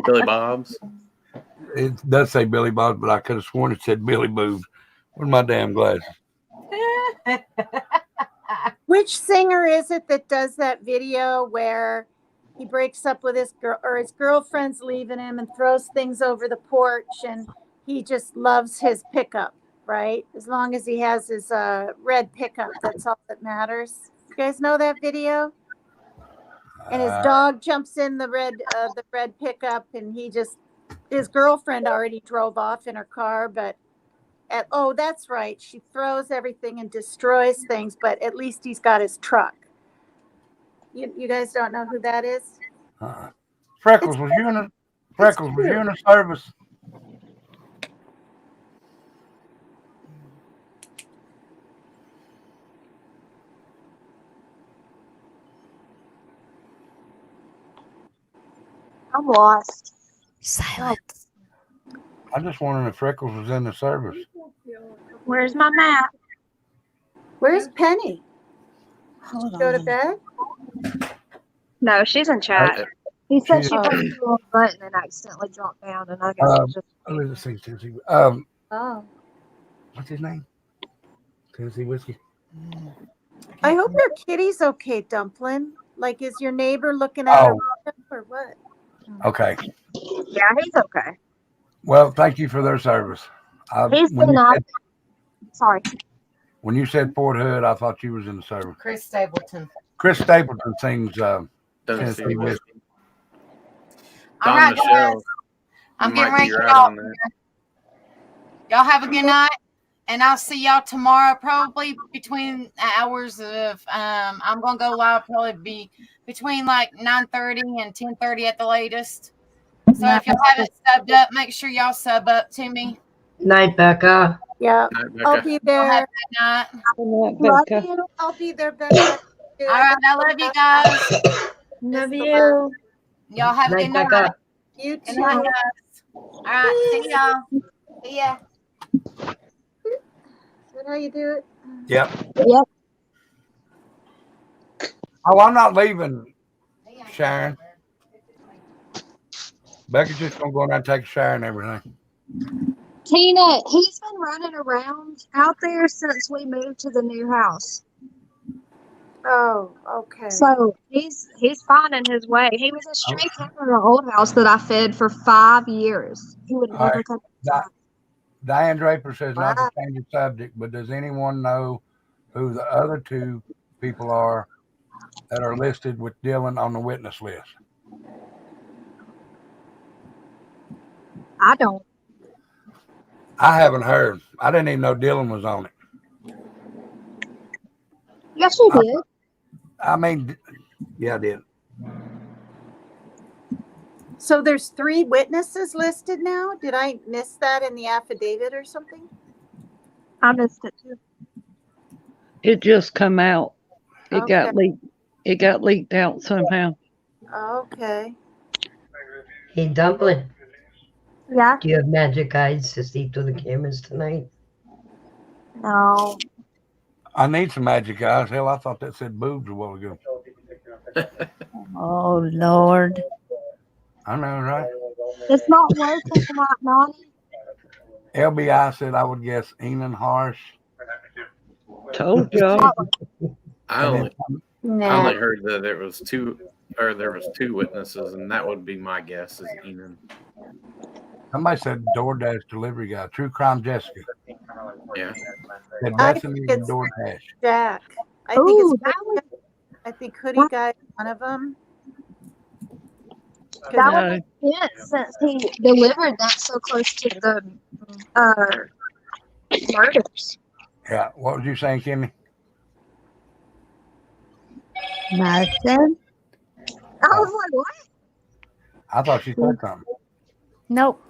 Speaker 10: Billy Bob's.
Speaker 1: It does say Billy Bob's, but I could have sworn it said Billy Boobs. Where's my damn glasses?
Speaker 3: Which singer is it that does that video where he breaks up with his girl, or his girlfriend's leaving him and throws things over the porch, and he just loves his pickup, right? As long as he has his red pickup, that's all that matters. You guys know that video? And his dog jumps in the red pickup, and his girlfriend already drove off in her car, but that's right. She throws everything and destroys things, but at least he's got his truck. You guys don't know who that is?
Speaker 1: Freckles, was you in a service?
Speaker 7: I'm lost.
Speaker 6: Silence.
Speaker 1: I'm just wondering if Freckles was in the service.
Speaker 7: Where's my map?
Speaker 3: Where's Penny?
Speaker 6: Hold
Speaker 3: Go to
Speaker 6: on.
Speaker 3: bed?
Speaker 7: No, she's in chat. He said she pressed the wrong button and accidentally dropped down, and I guess it's just.
Speaker 3: Oh.
Speaker 1: What's his name? Tennessee Whiskey.
Speaker 3: I hope your kitty's okay, Dumpling. Like, is your neighbor looking at her or what?
Speaker 1: Okay.
Speaker 7: Yeah, he's okay.
Speaker 1: Well, thank you for their service.
Speaker 7: He's been up. Sorry.
Speaker 1: When you said Fort Hood, I thought you was in the service.
Speaker 2: Chris Stapleton.
Speaker 1: Chris Stapleton sings Tennessee Whiskey.
Speaker 2: All right, guys. I'm getting ready to go. Y'all have a good night, and I'll see y'all tomorrow, probably between hours of. I'm gonna go live, probably be between like 9:30 and 10:30 at the latest. So if y'all haven't subbed up, make sure y'all sub up to me.
Speaker 4: Night, Becca.
Speaker 3: Yeah, I'll be there.
Speaker 2: Night.
Speaker 3: Love you. I'll be there, Becca.
Speaker 2: All right, I love you guys.
Speaker 6: Love you.
Speaker 2: Y'all have a good night.
Speaker 4: Becca.
Speaker 3: You
Speaker 2: Good
Speaker 3: too.
Speaker 2: night, guys. All right, see y'all. See ya.
Speaker 3: Is that how you do it?
Speaker 1: Yep.
Speaker 7: Yep.
Speaker 1: Oh, I'm not leaving, Sharon. Becky's just gonna go in there and take a shower and everything.
Speaker 15: Tina, he's been running around out there since we moved to the new house.
Speaker 3: Oh, okay.
Speaker 15: So he's finding his way. He was a stray cat in the old house that I fed for 5 years. He would never come inside.
Speaker 1: Diane Draper says not to change the subject, but does anyone know who the other two people are that are listed with Dylan on the witness list?
Speaker 15: I don't.
Speaker 1: I haven't heard. I didn't even know Dylan was on it.
Speaker 15: Yes, you did.
Speaker 1: I mean, yeah, I did.
Speaker 3: So there's 3 witnesses listed now? Did I miss that in the affidavit or something?
Speaker 15: I missed it too.
Speaker 14: It just come out. It got leaked. It got leaked out somehow.
Speaker 3: Okay.
Speaker 4: Hey, Dumpling.
Speaker 15: Yeah?
Speaker 4: Do you have magic eyes to see through the cameras tonight?
Speaker 15: No.
Speaker 1: I need some magic eyes. Hell, I thought that said boobs a while ago.
Speaker 6: Oh, Lord.
Speaker 1: I know, right?
Speaker 15: It's not working right, Nani.
Speaker 1: LBI said I would guess Enan Harsh.
Speaker 14: Told you.
Speaker 10: I only heard that there was two witnesses, and that would be my guess is Enan.
Speaker 1: Somebody said DoorDash delivery guy. True Crime Jessica.
Speaker 10: Yeah.
Speaker 1: Said
Speaker 3: I
Speaker 1: Bethany
Speaker 3: think
Speaker 1: and
Speaker 3: it's
Speaker 1: DoorDash.
Speaker 3: Jack. I think I think Hoodie Guy is one of them.
Speaker 15: That would make sense since he delivered that so close to the murders.
Speaker 1: Yeah. What was you saying, Kimmy?
Speaker 6: Nothing.
Speaker 15: I was like, what?
Speaker 1: I thought she said something.
Speaker 6: Nope.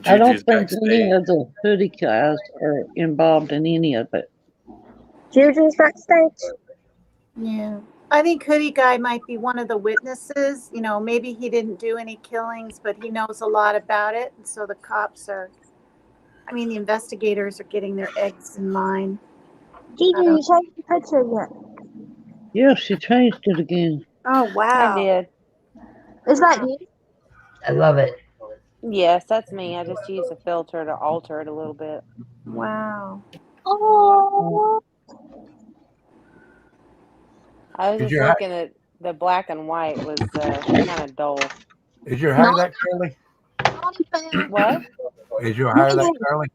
Speaker 14: I don't think any of the hoodie guys are involved in any of it.
Speaker 15: Juju's backstage.
Speaker 3: Yeah. I think Hoodie Guy might be one of the witnesses. You know, maybe he didn't do any killings, but he knows a lot about it. And so the cops are, the investigators are getting their eggs in line.
Speaker 15: Juju, you changed the picture yet?
Speaker 14: Yeah, she changed it again.
Speaker 3: Oh, wow.
Speaker 12: I did.
Speaker 15: Is that you?
Speaker 4: I love it.
Speaker 12: Yes, that's me. I just used a filter to alter it a little bit.
Speaker 3: Wow.
Speaker 15: Oh.
Speaker 12: I was
Speaker 1: Is
Speaker 12: just
Speaker 1: your
Speaker 12: looking at the black and white was kind of dull.
Speaker 1: Is your hair that curly?
Speaker 12: What?
Speaker 1: Is your hair that curly?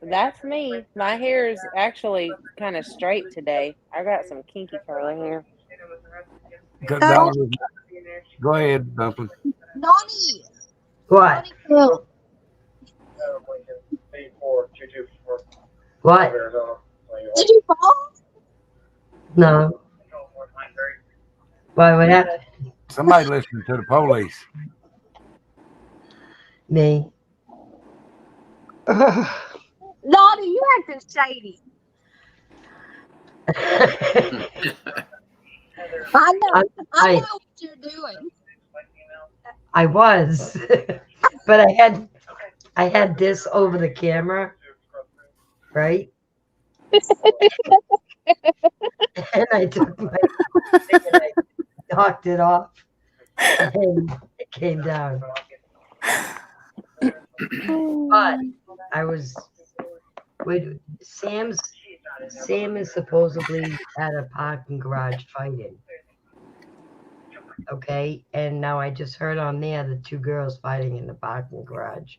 Speaker 12: That's me. My hair is actually kind of straight today. I got some kinky curly hair.
Speaker 1: Go ahead, Dumpling.
Speaker 15: Nani.
Speaker 4: What? What?
Speaker 15: Did you fall?
Speaker 4: No. Why? What happened?
Speaker 1: Somebody listening to the police.
Speaker 4: Me.
Speaker 15: Nani, you acting shady. I know what you're doing.
Speaker 4: I was, but I had this over the camera, right? And I took my and I knocked it off, and it came down. But I was with Sam is supposedly at a parking garage fighting. Okay, and now I just heard on there the 2 girls fighting in the parking garage.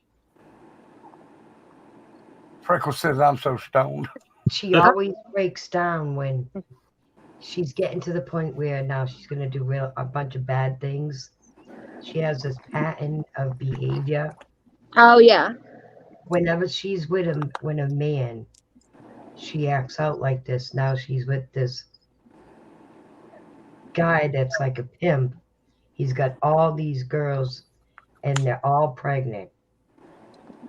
Speaker 1: Freckles says I'm so stoned.
Speaker 4: She always breaks down when she's getting to the point where now she's going to do a bunch of bad things. She has this pattern of behavior.
Speaker 15: Oh, yeah.
Speaker 4: Whenever she's with a man, she acts out like this. Now she's with this guy that's like a pimp. He's got all these girls and they're all pregnant.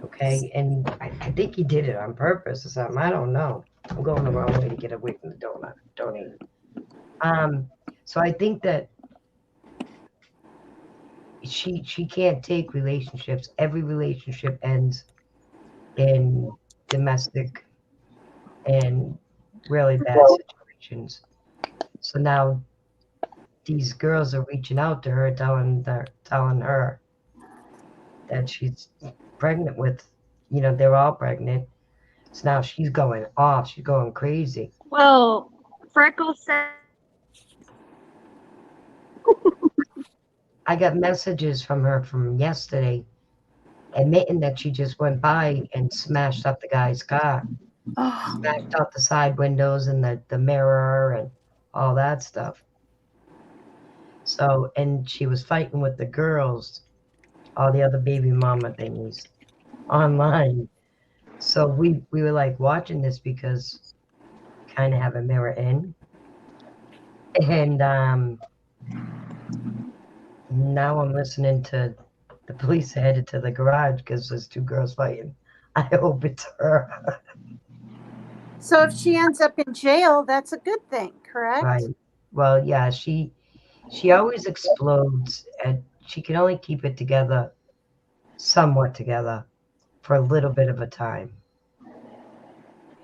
Speaker 4: Okay, and I think he did it on purpose or something. I don't know. I'm going the wrong way to get away from the donut. Don't eat. So I think that she can't take relationships. Every relationship ends in domestic and really bad situations. So now these girls are reaching out to her, telling her that she's pregnant with, they're all pregnant. So now she's going off. She's going crazy.
Speaker 15: Well, Freckles said.
Speaker 4: I got messages from her from yesterday admitting that she just went by and smashed up the guy's car. Smashed out the side windows and the mirror and all that stuff. So, and she was fighting with the girls, all the other baby mama thingies online. So we were like watching this because kind of have a mirror in. And now I'm listening to the police are headed to the garage because there's two girls fighting. I hope it's her.
Speaker 3: So if she ends up in jail, that's a good thing, correct?
Speaker 4: Right. Well, yeah, she always explodes, and she can only keep it together, somewhat together, for a little bit of a time.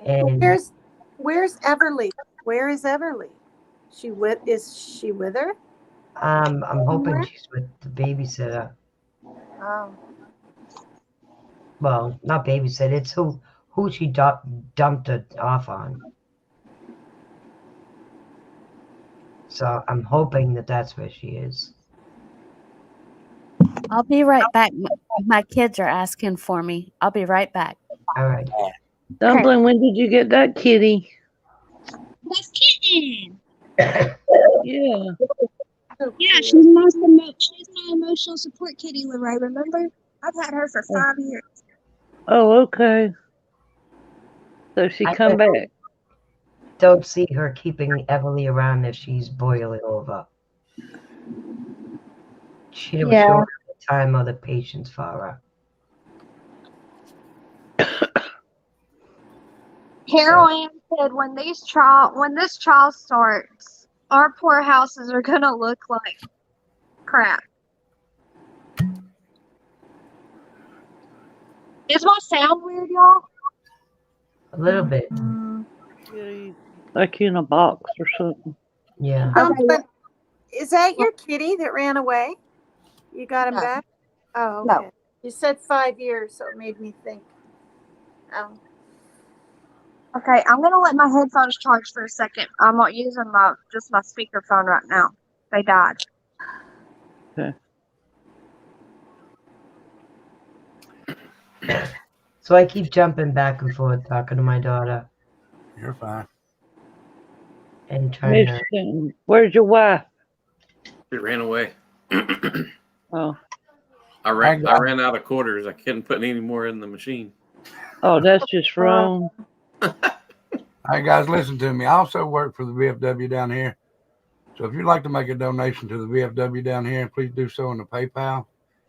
Speaker 4: And
Speaker 3: where's Everly? Where is Everly? Is she with her?
Speaker 4: I'm hoping she's with the babysitter.
Speaker 3: Oh.
Speaker 4: Well, not babysitter. It's who she dumped it off on. So I'm hoping that that's where she is.
Speaker 6: I'll be right back. My kids are asking for me. I'll be right back.
Speaker 4: All right.
Speaker 14: Dumpling, when did you get that kitty?
Speaker 15: That's Kitten.
Speaker 14: Yeah.
Speaker 15: Yeah, she's my emotional support kitty, Lorraine. Remember? I've had her for 5 years.
Speaker 14: Oh, okay. So she come back.
Speaker 4: Don't see her keeping Everly around if she's boiling over. She was showing the time or the patience for her.
Speaker 15: Carol Ann said when this trial starts, our poor houses are gonna look like crap. Is my sound weird, y'all?
Speaker 4: A little bit.
Speaker 14: Like in a box or something.
Speaker 4: Yeah.
Speaker 3: But is that your kitty that ran away? You got him back? Oh, okay. No. You said 5 years, so it made me think. Oh.
Speaker 15: Okay, I'm gonna let my headphones charge for a second. I'm not using my speakerphone right now. They died.
Speaker 14: Okay.
Speaker 4: So I keep jumping back and forth talking to my daughter.
Speaker 1: You're fine.
Speaker 4: And trying to.
Speaker 14: Where's your wife?
Speaker 10: She ran away.
Speaker 14: Oh.
Speaker 10: I ran out of quarters. I couldn't put any more in the machine.
Speaker 14: Oh, that's just wrong.
Speaker 1: All right, guys, listen to me. I also work for the VFW down here. So if you'd like to make a donation to the VFW down here, please do so in the PayPal.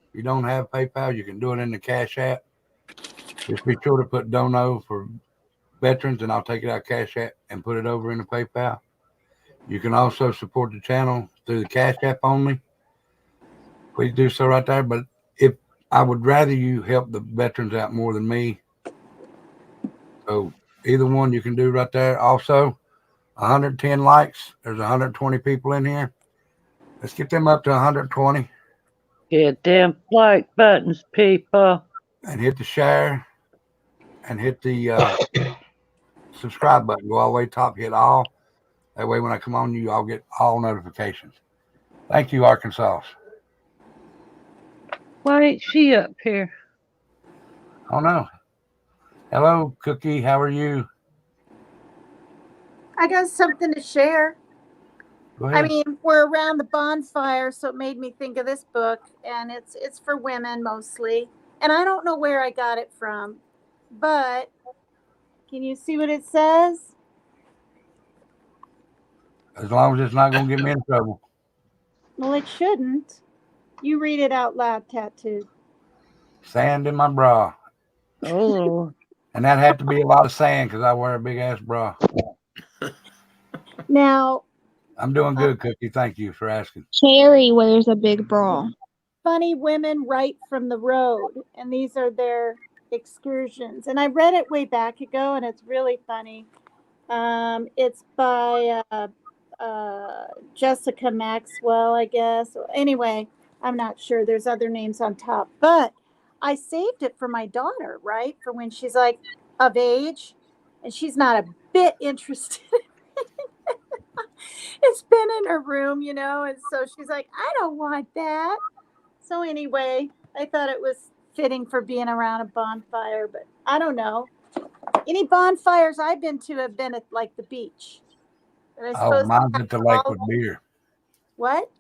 Speaker 1: If you don't have PayPal, you can do it in the Cash App. Just be sure to put Dono for veterans, and I'll take it out Cash App and put it over in the PayPal. You can also support the channel through the Cash App only. Please do so right there. But if I would rather you help the veterans out more than me. So either one you can do right there. Also, 110 likes. There's 120 people in here. Let's get them up to 120.
Speaker 14: Get them like buttons, people.
Speaker 1: And hit the share. And hit the subscribe button. Go all the way top. Hit all. That way when I come on you, I'll get all notifications. Thank you, Arkansas.
Speaker 14: Why ain't she up here?
Speaker 1: Oh, no. Hello, Cookie. How are you?
Speaker 3: I got something to share.
Speaker 1: Go ahead.
Speaker 3: I mean, we're around the bonfire, so it made me think of this book, and it's for women mostly. And I don't know where I got it from, but can you see what it says?
Speaker 1: As long as it's not going to get me in trouble.
Speaker 3: Well, it shouldn't. You read it out loud, Tattooed.
Speaker 1: Sand in my bra.
Speaker 14: Oh.
Speaker 1: And that had to be a lot of sand because I wear a big-ass bra.
Speaker 3: Now.
Speaker 1: I'm doing good, Cookie. Thank you for asking.
Speaker 15: Cherry wears a big bra.
Speaker 3: Funny women write from the road, and these are their excursions. And I read it way back ago, and it's really funny. It's by Jessica Maxwell, I guess. Anyway, I'm not sure. There's other names on top, but I saved it for my daughter, right? For when she's like of age, and she's not a bit interested. It's been in her room, you know, and so she's like, I don't want that. So anyway, I thought it was fitting for being around a bonfire, but I don't know. Any bonfires I've been to have been at like the beach.
Speaker 1: Oh, mine's at the lake with beer.
Speaker 3: What?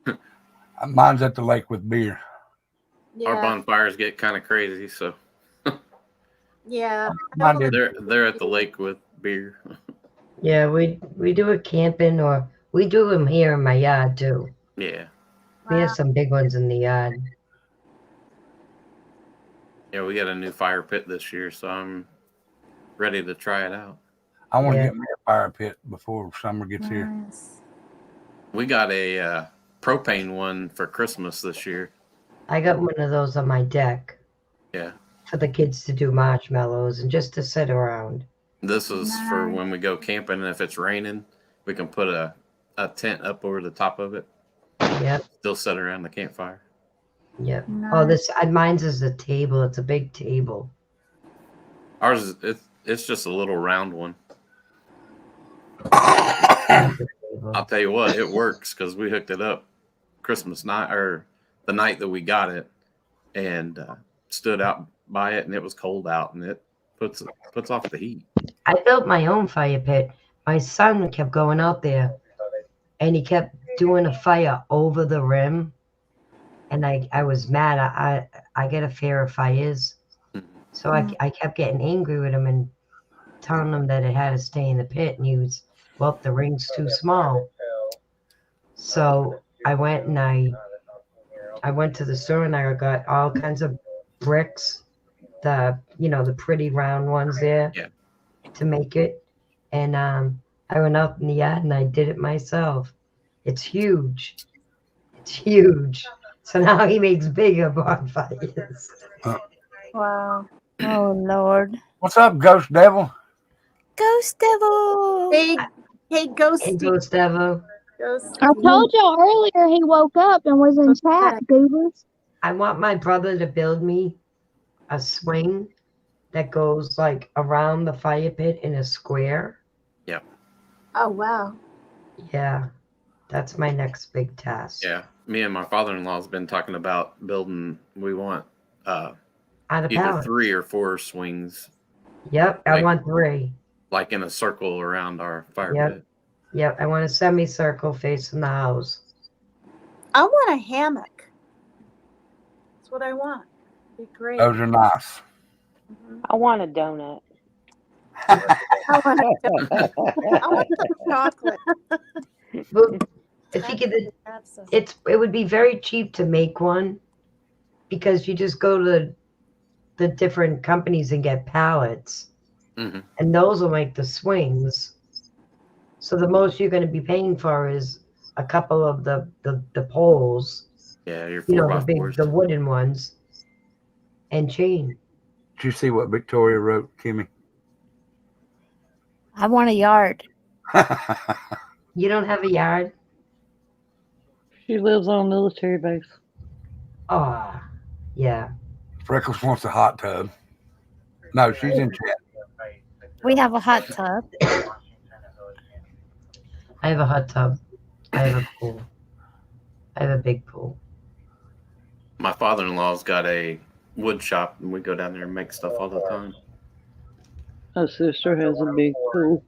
Speaker 1: Mine's at the lake with beer.
Speaker 3: Yeah.
Speaker 10: Our bonfires get kind of crazy, so
Speaker 3: yeah.
Speaker 10: they're at the lake with beer.
Speaker 4: Yeah, we do it camping, or we do them here in my yard too.
Speaker 10: Yeah.
Speaker 4: We have some big ones in the yard.
Speaker 10: Yeah, we got a new fire pit this year, so I'm ready to try it out.
Speaker 1: I want to get me a fire pit before summer gets here.
Speaker 10: We got a propane one for Christmas this year.
Speaker 4: I got one of those on my deck.
Speaker 10: Yeah.
Speaker 4: For the kids to do marshmallows and just to sit around.
Speaker 10: This is for when we go camping, and if it's raining, we can put a tent up over the top of it.
Speaker 4: Yep.
Speaker 10: Still sit around the campfire.
Speaker 4: Yep. Oh, mine's is a table. It's a big table.
Speaker 10: Ours is it's just a little round one. I'll tell you what, it works because we hooked it up Christmas night, or the night that we got it, and stood out by it, and it was cold out, and it puts off the heat.
Speaker 4: I built my own fire pit. My son kept going out there, and he kept doing a fire over the rim, and I was mad. I get a fear of fires, so I kept getting angry with him and telling him that it had to stay in the pit, and he was, well, the ring's too small. So I went and I went to the store and I got all kinds of bricks, the pretty round ones there, to make it. And I went out in the yard and I did it myself. It's huge. It's huge. So now he makes bigger bonfires.
Speaker 3: Wow.
Speaker 6: Oh, Lord.
Speaker 1: What's up, Ghost Devil?
Speaker 6: Ghost Devil.
Speaker 3: Hey, Ghost.
Speaker 4: Hey, Ghost Devil.
Speaker 15: I told y'all earlier he woke up and was in chat, goobers.
Speaker 4: I want my brother to build me a swing that goes like around the fire pit in a square.
Speaker 10: Yep.
Speaker 3: Oh, wow.
Speaker 4: Yeah. That's my next big task.
Speaker 10: Yeah. Me and my father-in-law has been talking about building, we want either
Speaker 4: pallets.
Speaker 10: 3 or 4 swings.
Speaker 4: Yep, I want 3.
Speaker 10: Like in a circle around our fire pit.
Speaker 4: Yep, I want a semicircle facing the house.
Speaker 3: I want a hammock. That's what I want. It'd be great.
Speaker 1: Those are nice.
Speaker 12: I want a donut.
Speaker 3: I want some chocolate.
Speaker 4: But if you could, it would be very cheap to make one, because you just go to the different companies and get pallets, and those will make the swings. So the most you're going to be paying for is a couple of the poles.
Speaker 10: Yeah, your
Speaker 4: 4x4s. The wooden ones, and chain.
Speaker 1: Did you see what Victoria wrote, Kimmy?
Speaker 6: I want a yard.
Speaker 4: You don't have a yard?
Speaker 14: She lives on a military base.
Speaker 4: Oh, yeah.
Speaker 1: Freckles wants a hot tub. No, she's in chat.
Speaker 6: We have a hot tub.
Speaker 4: I have a hot tub. I have a pool. I have a big pool.
Speaker 10: My father-in-law's got a wood shop, and we go down there and make stuff all the time.
Speaker 14: My sister has a big pool.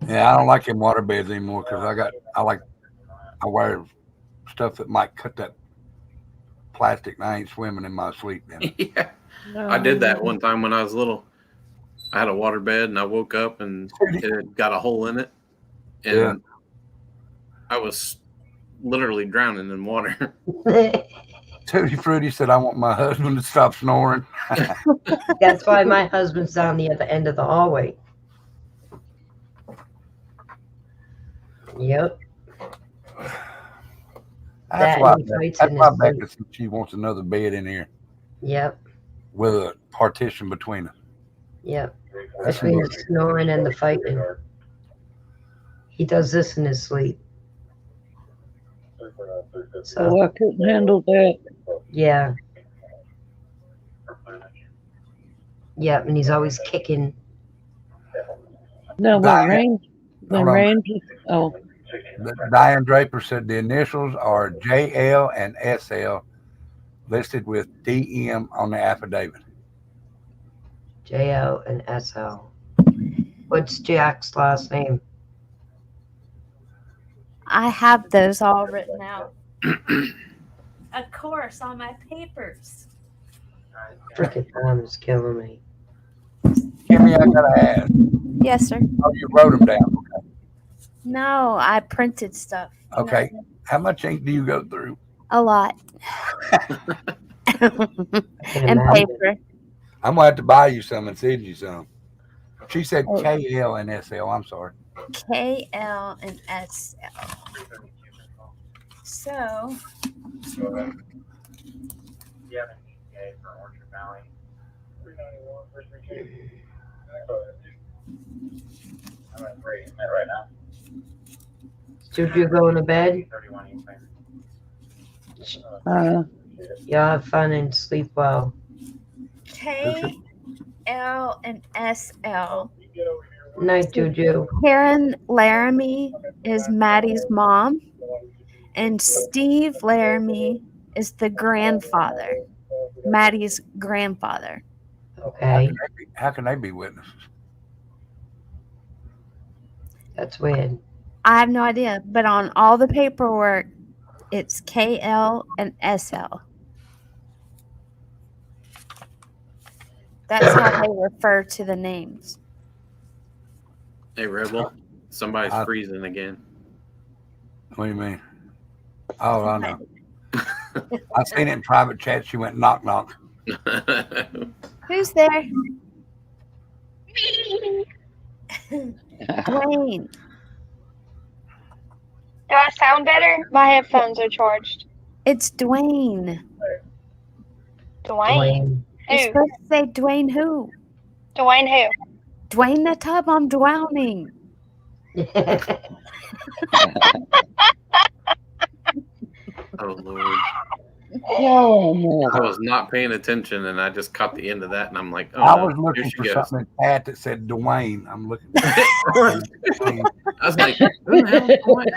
Speaker 1: Yeah, I don't like them water beds anymore because I wear stuff that might cut that plastic, and I ain't swimming in my sleep then.
Speaker 10: Yeah. I did that one time when I was little. I had a water bed and I woke up and it had got a hole in it. And I was literally drowning in water.
Speaker 1: Tutti Frutti said, I want my husband to stop snoring.
Speaker 4: That's why my husband's down the other end of the hallway. Yep.
Speaker 1: That's why Becca said she wants another bed in here.
Speaker 4: Yep.
Speaker 1: With a partition between us.
Speaker 4: Yep. Between the snoring and the fighting. He does this in his sleep.
Speaker 14: So I couldn't handle that.
Speaker 4: Yeah. Yep, and he's always kicking.
Speaker 14: No, when Range, oh.
Speaker 1: Diane Draper said the initials are JL and SL listed with DM on the affidavit.
Speaker 4: JL and SL. What's Jack's last name?
Speaker 6: I have those all written out. Of course, on my papers.
Speaker 4: Freaking time is killing me.
Speaker 1: Kimmy, I gotta ask.
Speaker 6: Yes, sir.
Speaker 1: Oh, you wrote them down. Okay.
Speaker 6: No, I printed stuff.
Speaker 1: Okay. How much ink do you go through?
Speaker 6: A lot. And paper.
Speaker 1: I'm gonna have to buy you some and send you some. She said KL and SL. I'm sorry.
Speaker 6: KL and SL. So.
Speaker 4: Did you go to bed? Y'all have fun and sleep well.
Speaker 6: KL and SL.
Speaker 4: Night, Juju.
Speaker 6: Karen Laramie is Maddie's mom, and Steve Laramie is the grandfather, Maddie's grandfather.
Speaker 4: Okay.
Speaker 1: How can they be witnesses?
Speaker 4: That's weird.
Speaker 6: I have no idea, but on all the paperwork, it's KL and SL. That's how they refer to the names.
Speaker 10: Hey, Rebel, somebody's freezing again.
Speaker 1: What do you mean? Oh, I know. I seen it in private chat. She went knock knock.
Speaker 6: Who's there? Dwayne.
Speaker 7: Do I sound better? My headphones are charged.
Speaker 6: It's Dwayne.
Speaker 7: Dwayne.
Speaker 6: You're supposed to say Dwayne who?
Speaker 7: Dwayne who?
Speaker 6: Dwayne the tub, I'm drowning.
Speaker 10: Oh, Lord.
Speaker 14: Oh,
Speaker 10: I was not paying attention, and I just caught the end of that, and I'm like, oh,
Speaker 1: I
Speaker 10: no,
Speaker 1: was looking
Speaker 10: here she
Speaker 1: for
Speaker 10: goes.
Speaker 1: something in chat that said Dwayne. I'm looking.
Speaker 10: I was like, who the hell is Dwayne?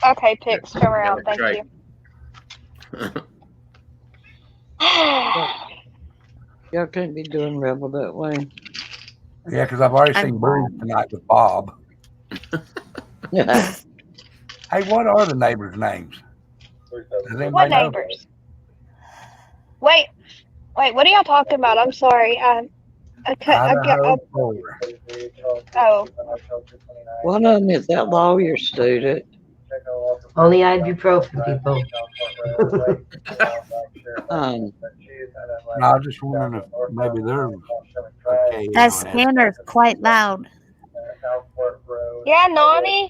Speaker 10: Oh.
Speaker 7: Okay, Pix, come around. Thank
Speaker 10: right.
Speaker 7: you.
Speaker 14: Y'all can't be doing Rebel that way.
Speaker 1: Yeah, because I've already seen Bruce tonight with Bob. Hey, what are the neighbors' names?
Speaker 7: What neighbors? Wait, what are y'all talking about? I'm sorry. Oh.
Speaker 14: One of them is that lawyer student.
Speaker 4: Only ibuprofen, people.
Speaker 1: No, I was just wondering if maybe they're okay.
Speaker 6: That scanner's quite loud.
Speaker 7: Yeah, Nani?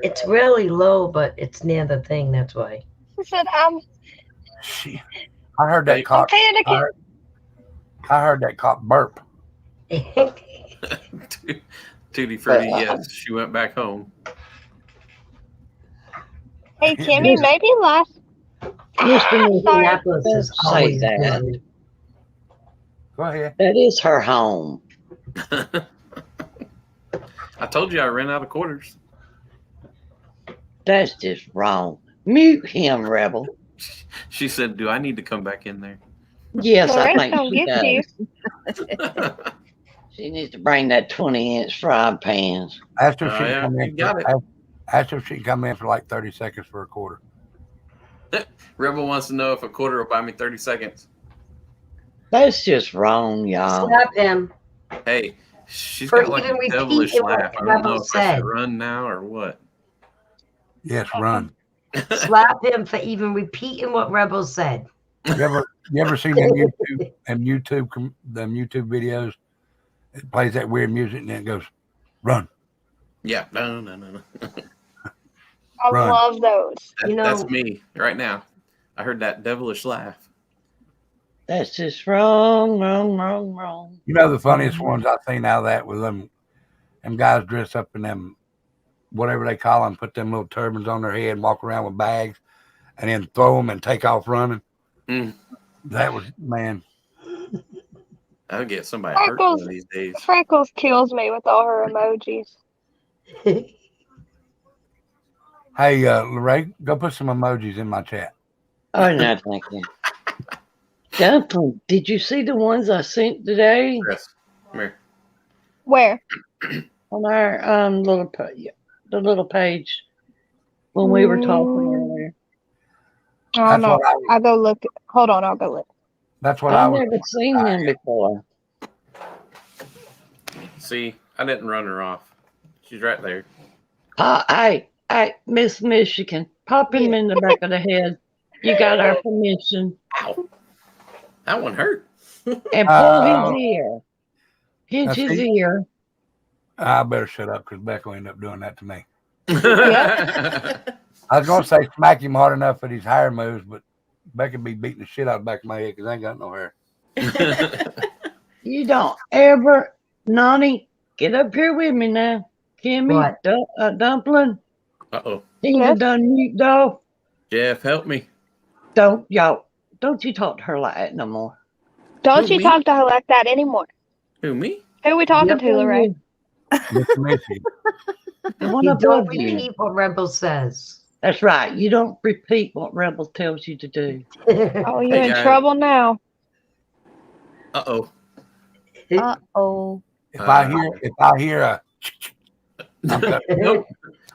Speaker 4: It's really low, but it's near the thing, that's why.
Speaker 7: She said,
Speaker 1: I heard that cop. I heard that cop burp.
Speaker 10: Tutti Frutti, yes, she went back home.
Speaker 7: Hey, Kimmy, maybe last.
Speaker 14: Indianapolis is always that.
Speaker 1: Go ahead.
Speaker 14: That is her home.
Speaker 10: I told you I ran out of quarters.
Speaker 14: That's just wrong. Mute him, Rebel.
Speaker 10: She said, do I need to come back in there?
Speaker 14: Yes, I think she does. She needs to bring that 20-inch frying pan.
Speaker 1: Ask her if she can
Speaker 10: yeah,
Speaker 1: come
Speaker 10: you
Speaker 1: in.
Speaker 10: got it.
Speaker 1: Ask her if she can come in for like 30 seconds for a quarter.
Speaker 10: Rebel wants to know if a quarter will buy me 30 seconds.
Speaker 14: That's just wrong, y'all.
Speaker 4: Slap him.
Speaker 10: Hey, she's
Speaker 4: For
Speaker 10: got like
Speaker 4: even
Speaker 10: a devilish
Speaker 4: repeating what
Speaker 10: laugh. I don't
Speaker 4: Rebel
Speaker 10: know if I
Speaker 4: said.
Speaker 10: should run now or what.
Speaker 1: Yes, run.
Speaker 4: Slap him for even repeating what Rebel said.
Speaker 1: You ever seen them YouTube videos? It plays that weird music and then it goes, run.
Speaker 10: Yeah, no.
Speaker 7: I love those.
Speaker 10: That's me right now. I heard that devilish laugh.
Speaker 14: That's just wrong.
Speaker 1: You know the funniest ones I've seen out of that with them guys dressed up in them whatever they call them, put them little turbans on their head, walk around with bags, and then throw them and take off running. That was, man.
Speaker 10: I'll get somebody hurt one of these days.
Speaker 7: Freckles kills me with all her emojis.
Speaker 1: Hey, Lorraine, go put some emojis in my chat.
Speaker 14: Oh, no, thank you. Dumpling, did you see the ones I sent today?
Speaker 10: Yes. Come here.
Speaker 7: Where?
Speaker 14: On our the little page when we were talking earlier.
Speaker 7: Oh no, I'll go look. Hold on, I'll go look.
Speaker 1: That's what
Speaker 14: I've never seen them before.
Speaker 10: See, I didn't run her off. She's right there.
Speaker 14: Hey, Miss Michigan, pop him in the back of the head. You got our permission.
Speaker 10: Ow. That one hurt.
Speaker 14: And pull his ear. Pinch his ear.
Speaker 1: I better shut up because Becca will end up doing that to me. I was going to say smack him hard enough that his hair moves, but Becca be beating the shit out of the back of my head because I ain't got no hair.
Speaker 14: You don't ever, Nani, get up here with me now. Kimmy, Dumpling.
Speaker 10: Uh-oh.
Speaker 14: Tina done mute though.
Speaker 10: Jeff, help me.
Speaker 14: Don't you talk to her like that no more.
Speaker 7: Don't you talk to her like that anymore.
Speaker 10: Who, me?
Speaker 7: Who we talking to, Lorraine?
Speaker 14: You don't repeat what Rebel says. That's right. You don't repeat what Rebel tells you to do.
Speaker 7: Oh, you're in trouble now.
Speaker 10: Uh-oh.
Speaker 6: Uh-oh.
Speaker 1: If I hear a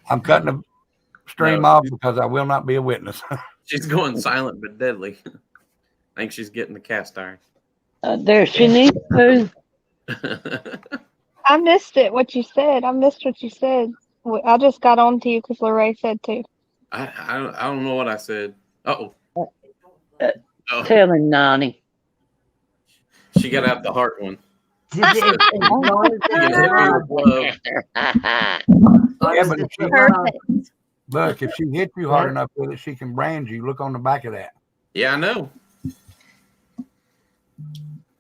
Speaker 1: I'm cutting the stream off because I will not be a witness.
Speaker 10: She's going silent but deadly. I think she's getting the cast iron.
Speaker 14: There she needs to.
Speaker 7: I missed it. What you said. I missed what you said. I just got on to you because Lorraine said to.
Speaker 10: I don't know what I said. Uh-oh.
Speaker 14: Tell him, Nani.
Speaker 10: She got out the heart one.
Speaker 1: Yeah, but look, if she hits you hard enough with it, she can brand you. Look on the back of that.
Speaker 10: Yeah, I know.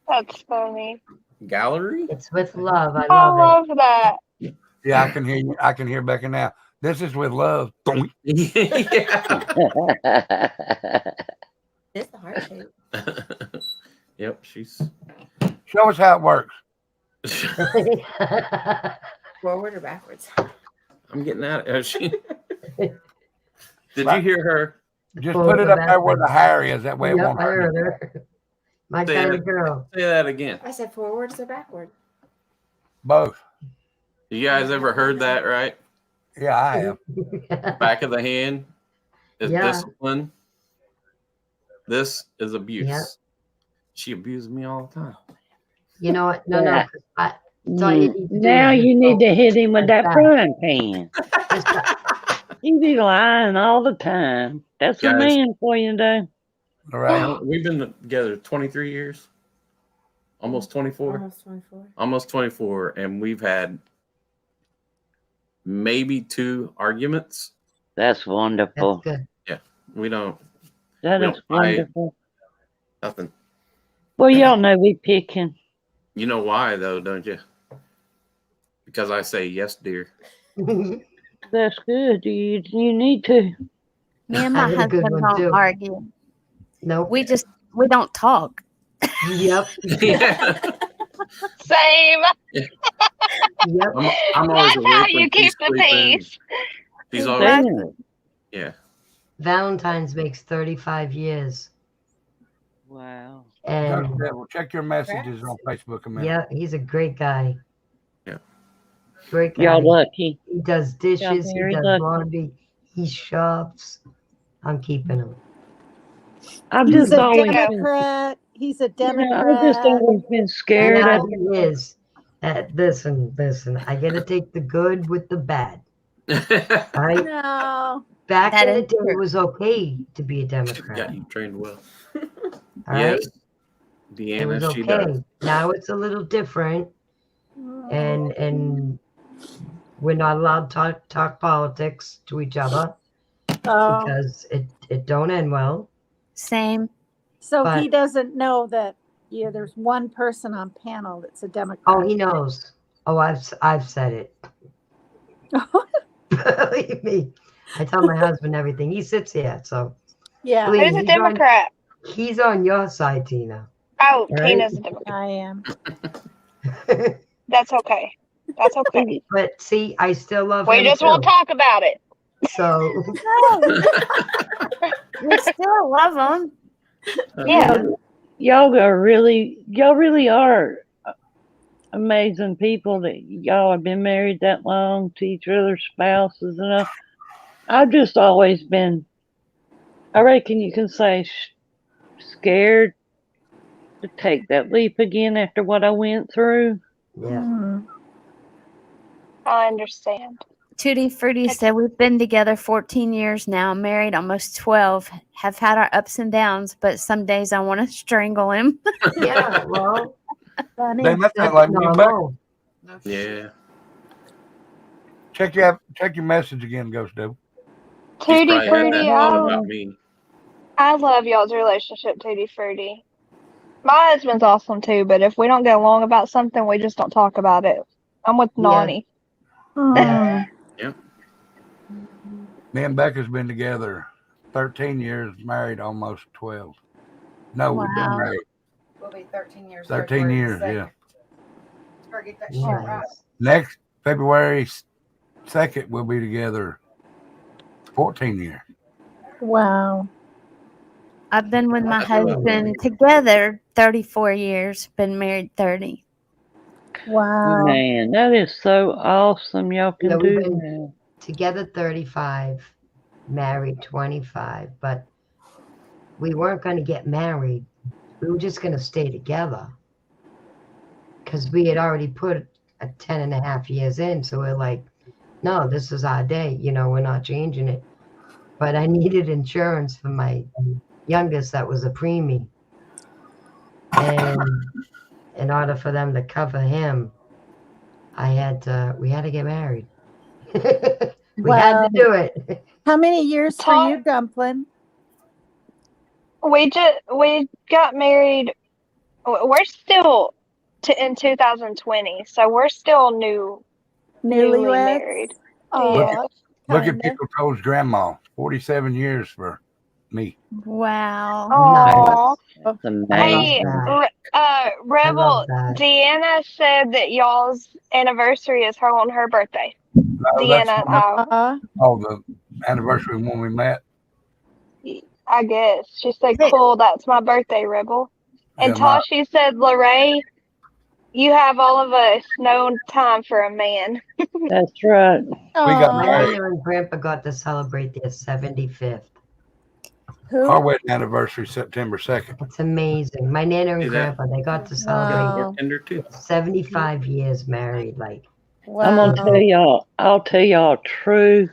Speaker 7: That's funny.
Speaker 10: Gallery?
Speaker 4: It's with love. I
Speaker 7: love
Speaker 4: it.
Speaker 7: that.
Speaker 1: Yeah, I can hear you. I can hear Becca now. This is with love.
Speaker 11: It's the heart shape.
Speaker 10: Yep, she's.
Speaker 1: Show us how it works.
Speaker 11: Forward or backwards?
Speaker 10: I'm getting out of she. Did you hear her?
Speaker 1: Just put it up there where the hair is. That way it won't hurt.
Speaker 4: Her. My kind of girl.
Speaker 10: Say that again.
Speaker 11: I said forwards or backward?
Speaker 1: Both.
Speaker 10: You guys ever heard that, right?
Speaker 1: Yeah, I have.
Speaker 10: Back of the hand is discipline. This is abuse.
Speaker 4: Yeah.
Speaker 10: She abuses me all the time.
Speaker 4: You know what? No.
Speaker 14: Now you need to hit him with that frying pan. He be lying all the time. That's a man for you, though.
Speaker 1: All right.
Speaker 10: We've been together 23 years. Almost 24.
Speaker 11: Almost 24.
Speaker 10: Almost 24. And we've had maybe 2 arguments.
Speaker 14: That's wonderful.
Speaker 4: That's good.
Speaker 10: Yeah. We don't.
Speaker 14: That is wonderful.
Speaker 10: Nothing.
Speaker 14: Well, y'all know we picking.
Speaker 10: You know why, though, don't you? Because I say yes, dear.
Speaker 14: That's good. You need to.
Speaker 6: Me and my husband don't argue.
Speaker 4: No,
Speaker 6: we don't talk.
Speaker 4: Yep.
Speaker 7: Same.
Speaker 4: Yep.
Speaker 10: I'm always
Speaker 7: That's how you keep the peace.
Speaker 10: He's always. Yeah.
Speaker 4: Valentine's makes 35 years.
Speaker 14: Wow.
Speaker 4: And
Speaker 1: check your messages on Facebook a minute.
Speaker 4: Yeah, he's a great guy.
Speaker 10: Yeah.
Speaker 4: Great guy.
Speaker 14: Y'all lucky.
Speaker 4: He does dishes, he does
Speaker 14: lucky.
Speaker 4: laundry, he shops. I'm keeping him.
Speaker 14: I've
Speaker 3: He's
Speaker 14: just
Speaker 3: a
Speaker 14: always
Speaker 3: Democrat. He's a Democrat.
Speaker 14: I've just always been scared
Speaker 4: Yeah,
Speaker 14: of
Speaker 4: he is. Listen. I gotta take the good with the bad. Right?
Speaker 3: No.
Speaker 4: Back in the day, it was okay to be a Democrat.
Speaker 10: Got you trained well.
Speaker 4: All right?
Speaker 10: Deanna,
Speaker 4: It was
Speaker 10: she
Speaker 4: okay.
Speaker 10: does.
Speaker 4: Now it's a little different, and we're not allowed to talk politics to each other because it don't end well.
Speaker 6: Same.
Speaker 3: So he doesn't know that there's one person on panel that's a Democrat.
Speaker 4: Oh, he knows. Oh, I've said it. Believe me, I tell my husband everything. He sits here, so
Speaker 3: Yeah.
Speaker 4: believe
Speaker 7: Who's
Speaker 4: me,
Speaker 7: a Democrat?
Speaker 4: He's on your side, Tina.
Speaker 7: Oh,
Speaker 4: Right?
Speaker 7: Tina's a Democrat.
Speaker 3: I am.
Speaker 7: That's okay. That's okay.
Speaker 4: But see, I still love
Speaker 7: We
Speaker 4: him
Speaker 7: just
Speaker 4: too.
Speaker 7: won't talk about it.
Speaker 4: So
Speaker 6: We still love them.
Speaker 7: Yeah.
Speaker 14: Y'all really are amazing people that y'all have been married that long to each other's spouses, and I've just always been, I reckon you can say, scared to take that leap again after what I went through.
Speaker 4: Yeah.
Speaker 7: I understand.
Speaker 6: Tutti Frutti said we've been together 14 years now, married almost 12, have had our ups and downs, but some days I want to strangle him.
Speaker 4: Yeah, well,
Speaker 1: They must have like me back.
Speaker 10: Yeah.
Speaker 1: Check your message again, Ghost Devil.
Speaker 7: Tutti Frutti,
Speaker 10: about me.
Speaker 7: I love y'all's relationship, Tutti Frutti. My husband's awesome too, but if we don't get along about something, we just don't talk about it. I'm with Nani.
Speaker 1: Yeah. Me and Becca's been together 13 years, married almost 12. No, we've been married.
Speaker 2: We'll be 13 years.
Speaker 1: 13 years, yeah.
Speaker 2: Let's get that shit right.
Speaker 1: Next February 2nd, we'll be together 14 years.
Speaker 3: Wow.
Speaker 6: I've been with my husband together 34 years, been married 30.
Speaker 3: Wow.
Speaker 14: Man, that is so awesome. Y'all can
Speaker 4: we've
Speaker 14: do
Speaker 4: been
Speaker 14: that.
Speaker 4: together 35, married 25, but we weren't going to get married. We were just going to stay together because we had already put a 10 and a half years in. So we're like, no, this is our day. You know, we're not changing it. But I needed insurance for my youngest that was a preemie. And in order for them to cover him, we had to get married. We had to do it.
Speaker 3: How many years for you, Dumplin'?
Speaker 7: We got married. We're still in 2020, so we're still newly married. Yeah.
Speaker 1: Look at Pickle Toes' grandma, 47 years for me.
Speaker 6: Wow.
Speaker 7: Oh,
Speaker 14: that's amazing.
Speaker 7: Hey, Rebel, Deanna said that y'all's anniversary is on her birthday. Deanna,
Speaker 1: the anniversary when we met.
Speaker 7: I guess. She said, cool, that's my birthday, Rebel. And Tashi said, Lorraine, you have all of us no time for a man.
Speaker 14: That's right.
Speaker 4: My Nana and Grandpa got to celebrate their 75th.
Speaker 1: Our wedding anniversary, September 2nd.
Speaker 4: It's amazing. My Nana and Grandpa, they got to celebrate 75 years married. Like,
Speaker 14: I'm gonna tell y'all. I'll tell y'all a true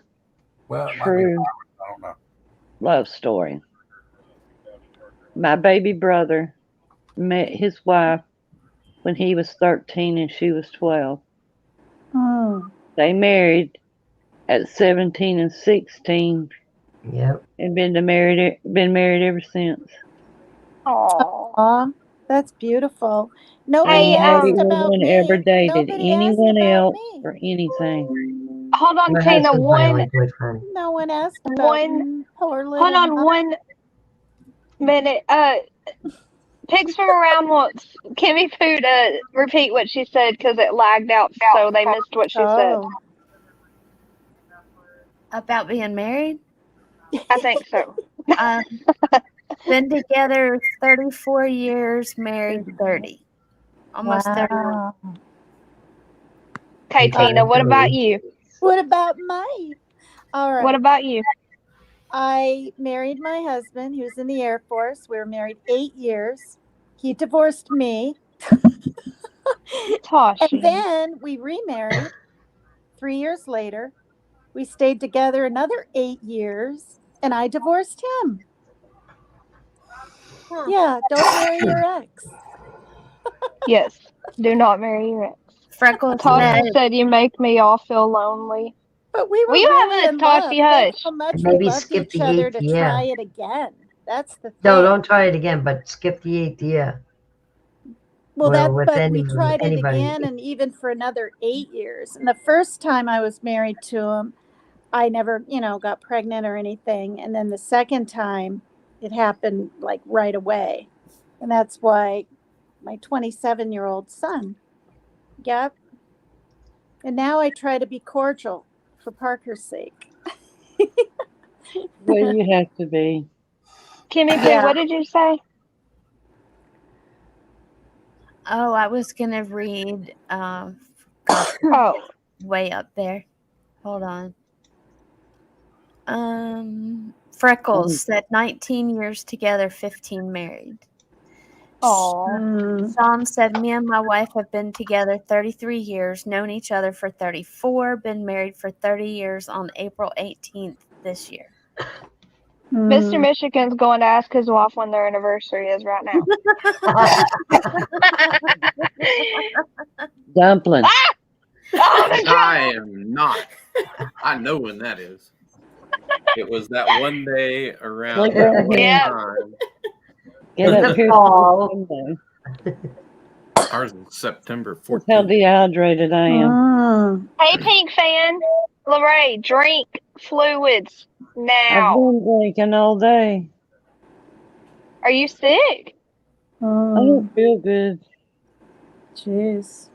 Speaker 14: love story. My baby brother met his wife when he was 13 and she was 12. They married at 17 and 16.
Speaker 4: Yep.
Speaker 14: And been married ever since.
Speaker 3: Aw, that's beautiful. Nobody asked about me.
Speaker 14: Ever dated
Speaker 3: Nobody
Speaker 14: anyone
Speaker 3: asked
Speaker 14: else
Speaker 3: about
Speaker 14: or anything.
Speaker 7: Hold on,
Speaker 4: My
Speaker 7: Tina.
Speaker 4: husband's my only boyfriend.
Speaker 3: No one asked about poor little
Speaker 7: Hold on 1 minute. Pigs from Around wants Kimmy Poo to repeat what she said because it lagged out, so they missed what she said.
Speaker 6: About being married?
Speaker 7: I think so.
Speaker 6: Been together 34 years, married 30. Almost 30.
Speaker 7: Okay, Tina, what about you?
Speaker 3: What about me? All right.
Speaker 7: What about you?
Speaker 3: I married my husband, who's in the Air Force. We were married 8 years. He divorced me. And then we remarried 3 years later. We stayed together another 8 years, and I divorced him. Yeah, don't marry your ex.
Speaker 7: Yes, do not marry your ex.
Speaker 6: Freckles
Speaker 7: said you make me all feel lonely.
Speaker 3: But we were
Speaker 7: Will you
Speaker 3: really
Speaker 7: have
Speaker 3: in
Speaker 7: a Toshi
Speaker 3: love.
Speaker 7: hush?
Speaker 3: That's how much
Speaker 4: And maybe
Speaker 3: we loved
Speaker 4: skip
Speaker 3: each
Speaker 4: the
Speaker 3: other
Speaker 4: 8th
Speaker 3: to
Speaker 4: year.
Speaker 3: try it again. That's the thing.
Speaker 4: No, don't try it again, but skip the 8th year.
Speaker 3: Well,
Speaker 4: with
Speaker 3: but we tried it
Speaker 4: anybody.
Speaker 3: again, and even for another 8 years. And the first time I was married to him, I never, got pregnant or anything. And then the second time it happened like right away. And that's why my 27-year-old son. Yep. And now I try to be cordial for Parker's sake.
Speaker 14: Well, you have to be.
Speaker 7: Kimmy Poo, what did you say?
Speaker 6: Oh, I was going to read way up there. Hold on. Freckles said 19 years together, 15 married.
Speaker 7: Oh.
Speaker 6: Sean said, me and my wife have been together 33 years, known each other for 34, been married for 30 years on April 18th this year.
Speaker 7: Mr. Michigan's going to ask his wife when their anniversary is right now.
Speaker 14: Dumpling.
Speaker 10: I am not. I know when that is. It was that one day around that time.
Speaker 14: Get up here.
Speaker 10: Ours is September 14th.
Speaker 14: That's how dehydrated I am.
Speaker 7: Hey, Pink Fan. Lorraine, drink fluids
Speaker 14: I've
Speaker 7: now.
Speaker 14: been drinking all day.
Speaker 7: Are you sick?
Speaker 14: I don't feel good.
Speaker 3: Jeez.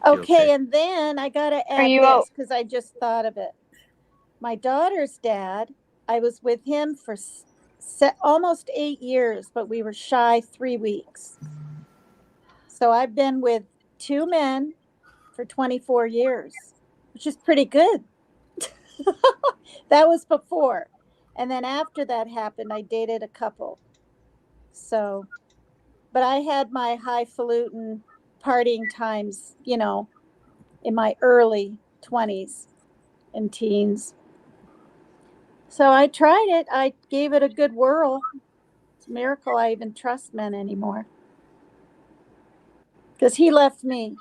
Speaker 3: Okay, and then I got to add this because I just thought of it. My daughter's dad, I was with him for almost 8 years, but we were shy 3 weeks. So I've been with 2 men for 24 years, which is pretty good. That was before. And then after that happened, I dated a couple. So, but I had my highfalutin partying times, in my early 20s and teens. So I tried it. I gave it a good whirl. It's a miracle I even trust men anymore. Because he left me.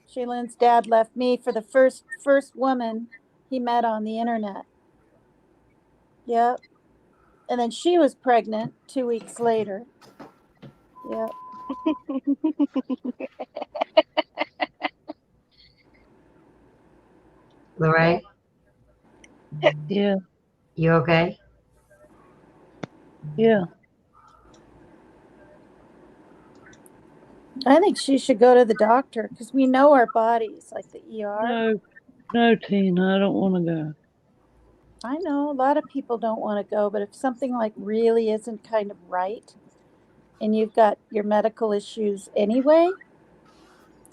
Speaker 3: Shaylin's dad left me for the first woman he met on the internet. Yep. And then she was pregnant 2 weeks later. Yep.
Speaker 4: Lorraine?
Speaker 14: Yeah.
Speaker 4: You okay?
Speaker 14: Yeah.
Speaker 3: I think she should go to the doctor because we know our bodies, like the ER.
Speaker 14: No, Tina, I don't want to go.
Speaker 3: I know a lot of people don't want to go, but if something like really isn't kind of right and you've got your medical issues anyway,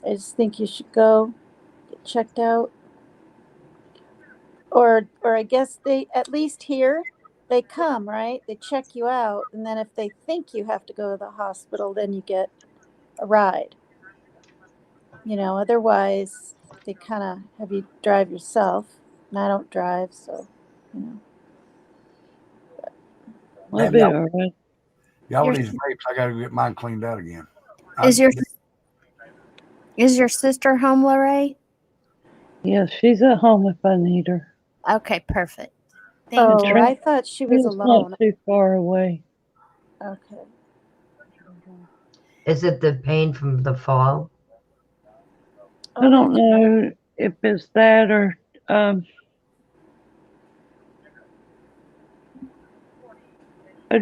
Speaker 3: I just think you should go get checked out. Or I guess they, at least here, they come, right? They check you out. And then if they think you have to go to the hospital, then you get a ride. Otherwise they kind of have you drive yourself. And I don't drive, so,
Speaker 14: I'll be all right.
Speaker 1: Y'all with these grapes, I got to get mine cleaned out again.
Speaker 6: Is your sister home, Lorraine?
Speaker 14: Yeah, she's at home if I need her.
Speaker 6: Okay, perfect. Thank you.
Speaker 3: I thought she was alone.
Speaker 14: Not too far away.
Speaker 3: Okay.
Speaker 4: Is it the pain from the fall?
Speaker 14: I don't know if it's that or I've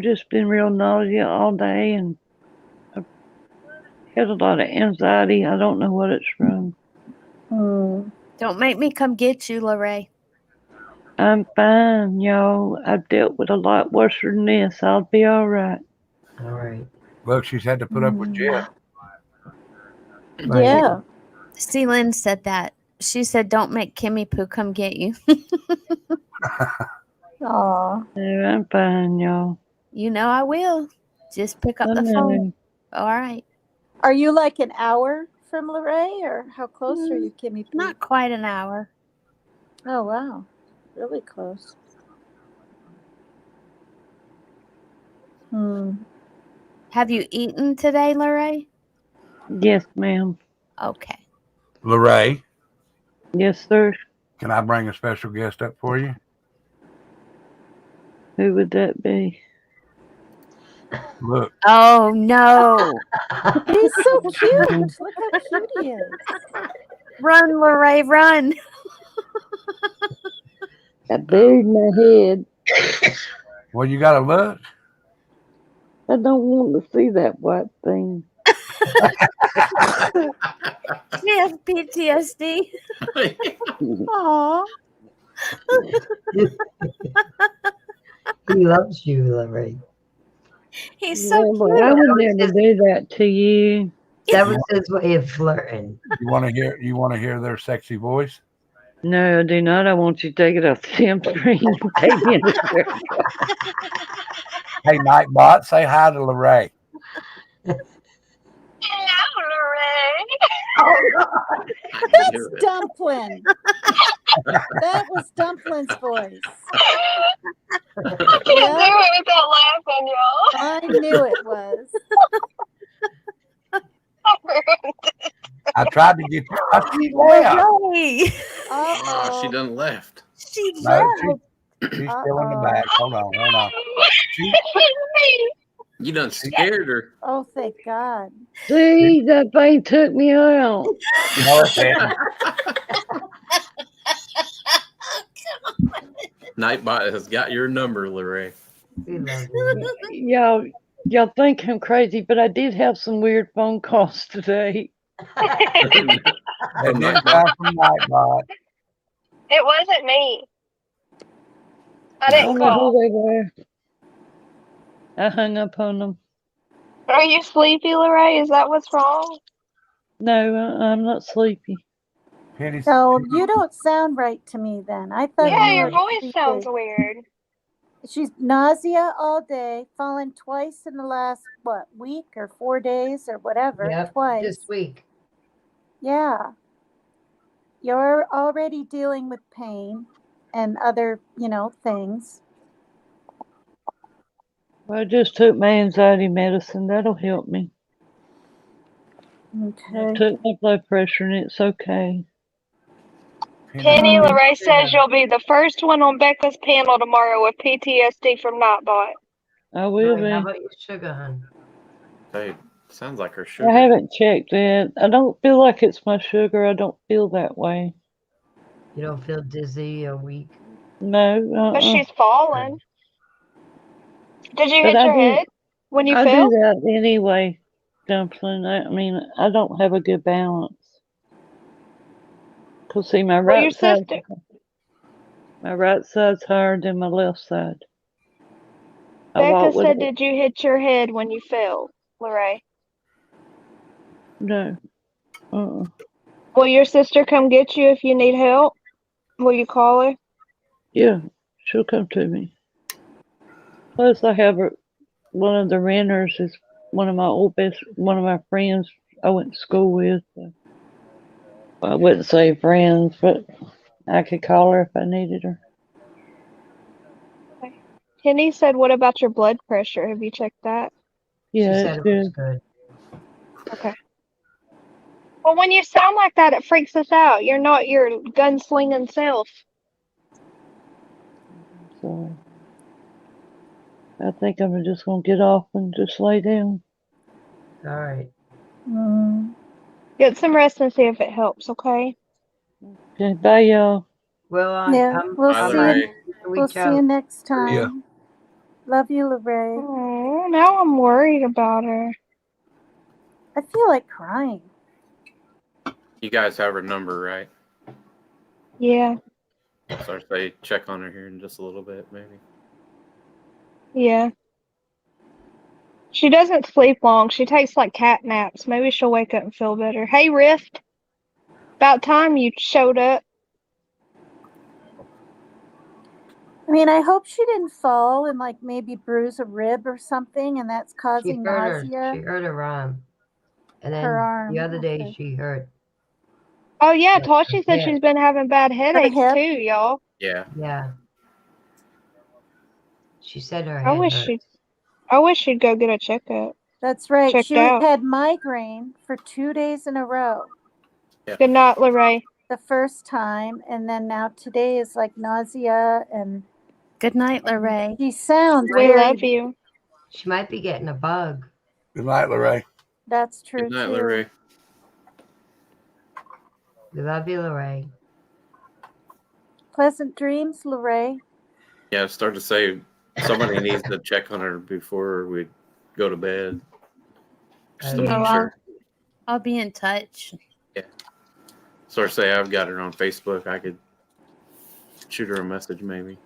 Speaker 14: just been real nausea all day and I've had a lot of anxiety. I don't know what it's from.
Speaker 6: Don't make me come get you, Lorraine.
Speaker 14: I'm fine, y'all. I've dealt with a lot worse than this. I'll be all right.
Speaker 4: All right.
Speaker 1: Look, she's had to put up with Jeff.
Speaker 3: Yeah.
Speaker 6: See, Lynn said that. She said, don't make Kimmy Poo come get you.
Speaker 3: Aw.
Speaker 14: Yeah, I'm fine, y'all.
Speaker 6: You know I will. Just pick up the phone. All right.
Speaker 3: Are you like an hour from Lorraine, or how close are you, Kimmy Poo?
Speaker 6: Not quite an hour.
Speaker 3: Oh, wow. Really close.
Speaker 6: Have you eaten today, Lorraine?
Speaker 14: Yes, ma'am.
Speaker 6: Okay.
Speaker 1: Lorraine?
Speaker 14: Yes, sir.
Speaker 1: Can I bring a special guest up for you?
Speaker 14: Who would that be?
Speaker 1: Look.
Speaker 6: Oh, no.
Speaker 3: He's so cute. Look how cute he is.
Speaker 6: Run, Lorraine, run.
Speaker 14: I buried my head.
Speaker 1: Well, you got to look.
Speaker 14: I don't want to see that white thing.
Speaker 6: She has PTSD.
Speaker 3: Aw.
Speaker 4: He loves you, Lorraine.
Speaker 6: He's so
Speaker 14: Yeah, but
Speaker 6: cute.
Speaker 14: I would never do that to you.
Speaker 4: That was his way of flirting.
Speaker 1: You want to hear their sexy voice?
Speaker 14: No, I do not. I want you to take it off the damn screen and take me in the circle.
Speaker 1: Hey, Nightbot, say hi to Lorraine.
Speaker 7: Hello, Lorraine.
Speaker 3: Oh, God. That's Dumpling. That was Dumpling's voice.
Speaker 7: I can't do it without laughing, y'all.
Speaker 3: I knew it was.
Speaker 1: I tried to get you. She left.
Speaker 10: Oh, she done left.
Speaker 6: She
Speaker 1: No,
Speaker 6: left.
Speaker 1: she's still in the back. Hold on.
Speaker 10: You done scared her.
Speaker 3: Oh, thank God.
Speaker 14: See, that thing took me out.
Speaker 1: No, it didn't.
Speaker 10: Nightbot has got your number, Lorraine.
Speaker 14: Y'all think I'm crazy, but I did have some weird phone calls today.
Speaker 1: It didn't come from Nightbot.
Speaker 7: It wasn't me. I
Speaker 14: I
Speaker 7: didn't
Speaker 14: don't know
Speaker 7: call.
Speaker 14: who they were. I hung up on them.
Speaker 7: Are you sleepy, Lorraine? Is that what's wrong?
Speaker 14: No, I'm not sleepy.
Speaker 3: So you don't sound right to me then. I thought
Speaker 7: Yeah,
Speaker 3: you
Speaker 7: your
Speaker 3: were
Speaker 7: voice
Speaker 3: sleepy.
Speaker 7: sounds weird.
Speaker 3: She's nausea all day, fallen twice in the last, week or 4 days or whatever.
Speaker 4: Yep,
Speaker 3: Twice.
Speaker 4: this week.
Speaker 3: Yeah. You're already dealing with pain and other, things.
Speaker 14: I just took my anxiety medicine. That'll help me. I
Speaker 3: Okay.
Speaker 14: took my blood pressure and it's okay.
Speaker 7: Penny Lorraine says you'll be the first one on Becca's panel tomorrow with PTSD from Nightbot.
Speaker 14: I will be.
Speaker 4: How about your sugar, hon?
Speaker 10: Hey, sounds like her sugar.
Speaker 14: I haven't checked it. I don't feel like it's my sugar. I don't feel that way.
Speaker 4: You don't feel dizzy or weak?
Speaker 14: No.
Speaker 7: But she's fallen. Did you
Speaker 14: But
Speaker 7: hit your head when you
Speaker 14: I
Speaker 7: fell?
Speaker 14: do that anyway, Dumpling. I don't have a good balance. Cause see, my right side's higher than my left side.
Speaker 7: Becca said, did you hit your head when you fell, Lorraine?
Speaker 14: No.
Speaker 7: Will your sister come get you if you need help? Will you call her?
Speaker 14: Yeah, she'll come to me. Plus, I have one of the renters is one of my friends I went to school with. I wouldn't say friends, but I could call her if I needed her.
Speaker 7: Penny said, what about your blood pressure? Have you checked that?
Speaker 14: Yeah, it's good.
Speaker 7: Okay. Well, when you sound like that, it freaks us out. You're not your gunslinging self.
Speaker 14: So I think I'm just gonna get off and just lay down.
Speaker 4: All right.
Speaker 7: Get some rest and see if it helps, okay?
Speaker 14: Okay, bye, y'all.
Speaker 4: Well,
Speaker 3: we'll see you next time.
Speaker 1: Yeah.
Speaker 3: Love you, Lorraine.
Speaker 7: Oh, now I'm worried about her.
Speaker 3: I feel like crying.
Speaker 10: You guys have her number, right?
Speaker 7: Yeah.
Speaker 10: So I say check on her here in just a little bit, maybe.
Speaker 7: Yeah. She doesn't sleep long. She takes like cat naps. Maybe she'll wake up and feel better. Hey, Rift. About time you showed up.
Speaker 3: I mean, I hope she didn't fall and maybe bruise a rib or something, and that's causing nausea.
Speaker 4: She hurt her arm. And then
Speaker 3: Her arm,
Speaker 4: the other day she hurt.
Speaker 7: Oh, yeah. Tashi said she's been having bad headaches too, y'all.
Speaker 10: Yeah.
Speaker 4: Yeah. She said her
Speaker 7: I
Speaker 4: head
Speaker 7: wish she'd go get a checkup.
Speaker 3: That's right.
Speaker 7: Checked
Speaker 3: She
Speaker 7: out.
Speaker 3: had migraine for 2 days in a row.
Speaker 10: Yeah.
Speaker 7: Good night, Lorraine.
Speaker 3: The first time, and then now today is nausea and.
Speaker 6: Good night, Lorraine.
Speaker 3: She sounds.
Speaker 7: We love you.
Speaker 4: She might be getting a bug.
Speaker 1: Good night, Lorraine.
Speaker 3: That's true
Speaker 10: Good night,
Speaker 3: too.
Speaker 10: Lorraine.
Speaker 4: We love you, Lorraine.
Speaker 3: pleasant dreams, Lorraine.
Speaker 10: Yeah, I started to say somebody needs to check on her before we go to bed. Just to make sure.
Speaker 6: I'll be in touch.
Speaker 10: Yeah. Sort of say I've got her on Facebook. I could shoot her a message maybe.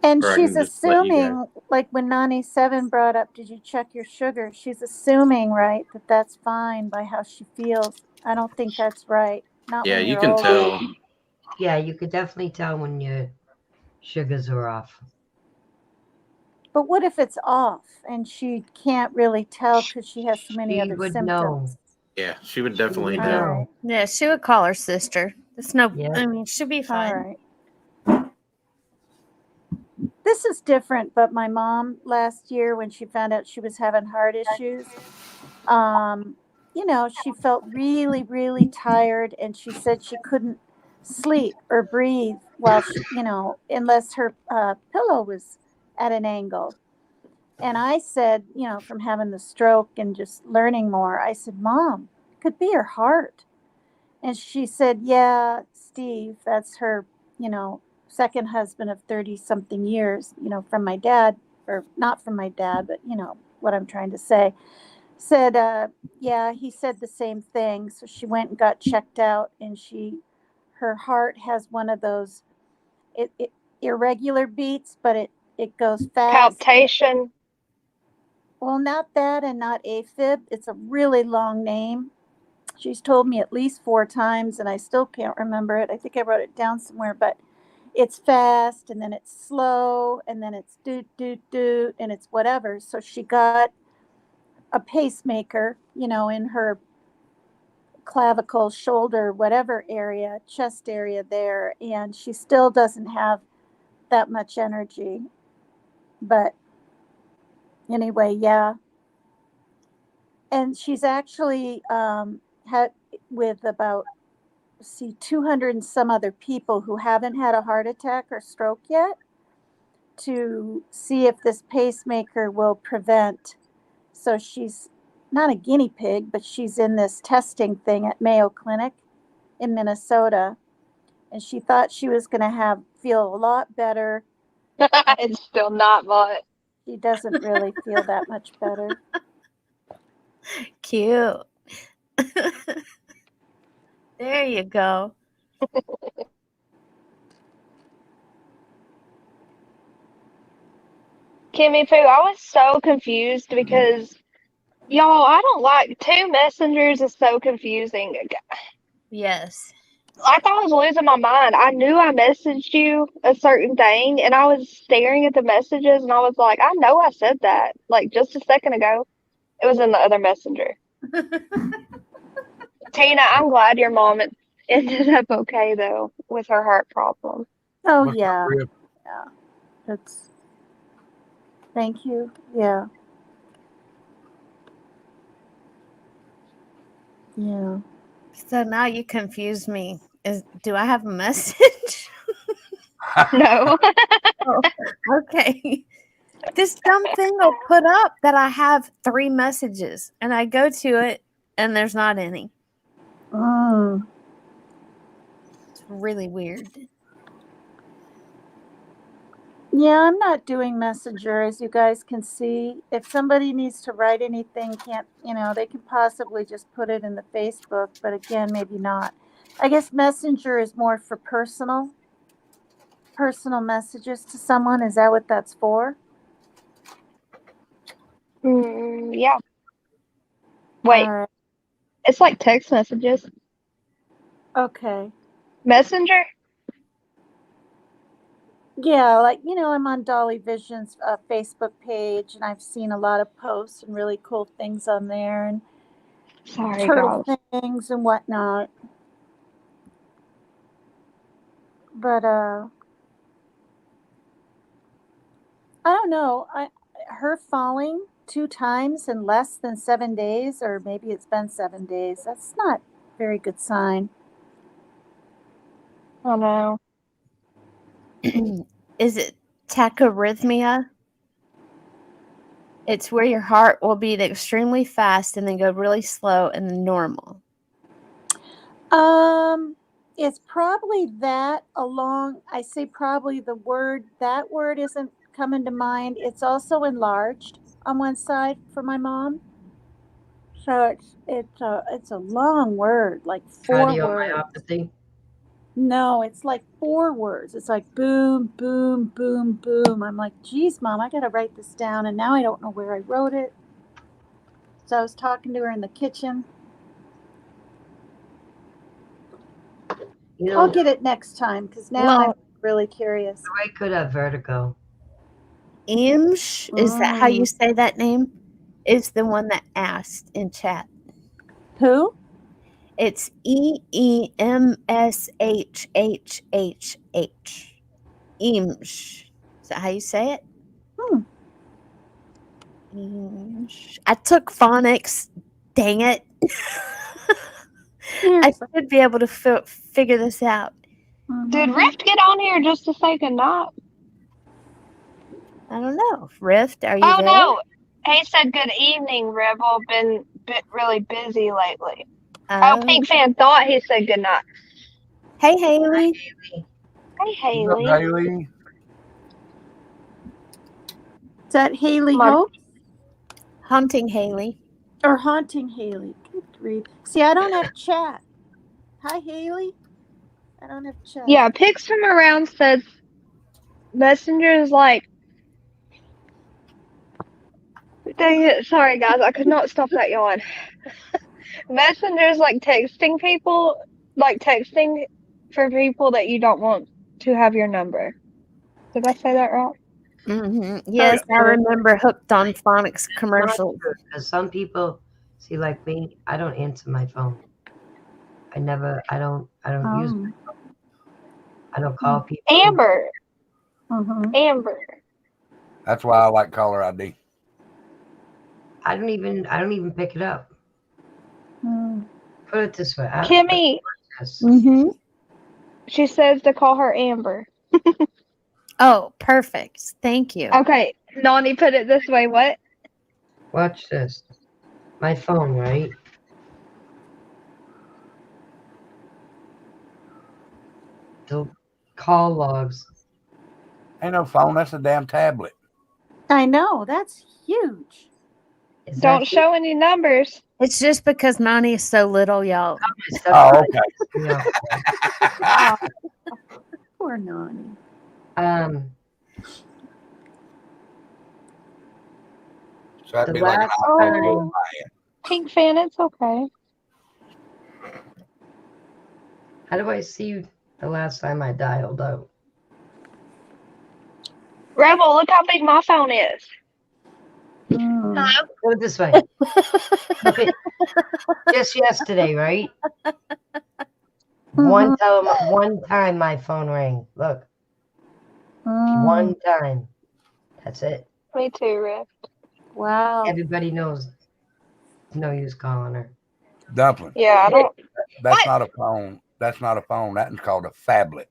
Speaker 3: And she's assuming, like when 97 brought up, did you check your sugar? She's assuming, right, that that's fine by how she feels. I don't think that's right. Not
Speaker 10: yeah,
Speaker 3: when
Speaker 10: you can tell.
Speaker 4: Yeah, you could definitely tell when your sugars are off.
Speaker 3: But what if it's off and she can't really tell because she has so many other symptoms?
Speaker 4: Know.
Speaker 10: Yeah, she would definitely know.
Speaker 3: Right.
Speaker 6: Yeah, she would call her sister. It's no, I mean, she'll be fine.
Speaker 3: All right. This is different, but my mom last year when she found out she was having heart issues, you know, she felt really, really tired, and she said she couldn't sleep or breathe while she, you know, unless her pillow was at an angle. And I said, you know, from having the stroke and just learning more, I said, Mom, it could be her heart. And she said, yeah, Steve, that's her, you know, second husband of 30-something years, you know, from my dad, or not from my dad, but, you know, what I'm trying to say. Said, yeah, he said the same thing. So she went and got checked out, and her heart has one of those irregular beats, but it goes fast.
Speaker 7: Palpitation.
Speaker 3: Well, not that and not AFib. It's a really long name. She's told me at least 4 times, and I still can't remember it. I think I wrote it down somewhere, but it's fast, and then it's slow, and then it's doot, doot, doot, and it's whatever. So she got a pacemaker, you know, in her clavicle, shoulder, whatever area, chest area there, and she still doesn't have that much energy. But anyway, yeah. And she's actually had with about 200 and some other people who haven't had a heart attack or stroke yet, to see if this pacemaker will prevent. So she's not a guinea pig, but she's in this testing thing at Mayo Clinic in Minnesota, and she thought she was going to feel a lot better.
Speaker 7: It's still not, but
Speaker 3: she doesn't really feel that much better.
Speaker 6: Cute. There you go.
Speaker 7: Kimmy Poo, I was so confused because, y'all, I don't like 2 messengers is so confusing.
Speaker 6: Yes.
Speaker 7: I thought I was losing my mind. I knew I messaged you a certain thing, and I was staring at the messages, and I was like, I know I said that, like, just a second ago. It was in the other messenger. Tina, I'm glad your mom ended up okay, though, with her heart problem.
Speaker 3: Oh, yeah. Yeah. Thank you. Yeah. Yeah.
Speaker 6: So now you confuse me. Do I have a message?
Speaker 7: No.
Speaker 6: Oh, okay. This dumb thing will put up that I have 3 messages, and I go to it, and there's not any. It's really weird.
Speaker 3: Yeah, I'm not doing Messenger, as you guys can see. If somebody needs to write anything, they can possibly just put it in the Facebook, but again, maybe not. I guess Messenger is more for personal messages to someone. Is that what that's for?
Speaker 7: Yeah. Wait. It's like text messages.
Speaker 3: Okay.
Speaker 7: Messenger?
Speaker 3: Yeah, like, I'm on Dolly Vision's Facebook page, and I've seen a lot of posts and really cool things on there, and turtle things and whatnot. But I don't know. Her falling 2 times in less than 7 days, or maybe it's been 7 days. That's not a very good sign.
Speaker 7: Oh no.
Speaker 6: Is it tachyarrhythmia? It's where your heart will beat extremely fast and then go really slow and then normal.
Speaker 3: It's probably that along. I say probably that word isn't coming to mind. It's also enlarged on one side for my mom. So it's a long word, like 4 words.
Speaker 4: Cardiomyopathy.
Speaker 3: No, it's like 4 words. It's like boom, boom, boom, boom. I'm like, geez, Mom, I got to write this down. And now I don't know where I wrote it. So I was talking to her in the kitchen.
Speaker 4: You know,
Speaker 3: I'll get it next time because now I'm really curious.
Speaker 4: I could have vertigo.
Speaker 6: Imsh, is that how you say that name? Is the one that asked in chat.
Speaker 3: Who?
Speaker 6: It's EEMSHHHH. Imsh. Is that how you say it? Imsh. I took phonics. Dang it. I should be able to figure this out.
Speaker 7: Did Rift get on here just to say goodnight?
Speaker 6: I don't know. Rift, are you
Speaker 7: Oh,
Speaker 6: there?
Speaker 7: no. He said good evening, Rebel. Been really busy lately. Oh, Pink Fan thought he said goodnight.
Speaker 6: Hey, Haley.
Speaker 7: Hey, Haley.
Speaker 1: Haley.
Speaker 3: Is that Haley Hope?
Speaker 6: Haunting Haley.
Speaker 3: Or Haunting Haley. Good grief. See, I don't have chat. Hi, Haley. I don't have chat.
Speaker 7: Yeah, Pics from Around says Messenger is like, dang it, sorry guys, I could not stop that yawn. Messenger is like texting people, like texting for people that you don't want to have your number. Did I say that right?
Speaker 6: Mm-hmm. Yes, I remember Hooked on Phonics commercials.
Speaker 4: Because some people, see, like me, I don't answer my phone. I don't use my phone. I don't call people.
Speaker 7: Amber. Amber.
Speaker 1: That's why I like caller ID.
Speaker 4: I don't even pick it up. Put it this way.
Speaker 7: Kimmy. She says to call her Amber.
Speaker 6: Oh, perfect. Thank you.
Speaker 7: Okay, Nani put it this way. What?
Speaker 4: Watch this. My phone, right? The call logs.
Speaker 1: Ain't no phone. That's a damn tablet.
Speaker 3: I know. That's huge.
Speaker 7: Don't show any numbers.
Speaker 6: It's just because Nani is so little, y'all.
Speaker 1: Oh, okay.
Speaker 3: Poor Nani.
Speaker 1: So that'd be like an
Speaker 7: Pink Fan, it's okay.
Speaker 4: How do I see the last time I dialed out?
Speaker 7: Rebel, look how big my phone is.
Speaker 4: Hello? Put it this way. Okay. Just yesterday, right? One time my phone rang. Look. One time. That's it.
Speaker 7: Me too, Rift.
Speaker 3: Wow.
Speaker 4: Everybody knows. No use calling her.
Speaker 1: Dumpling.
Speaker 7: Yeah, I don't.
Speaker 1: That's not a phone. That's not a phone. That's called a phablet.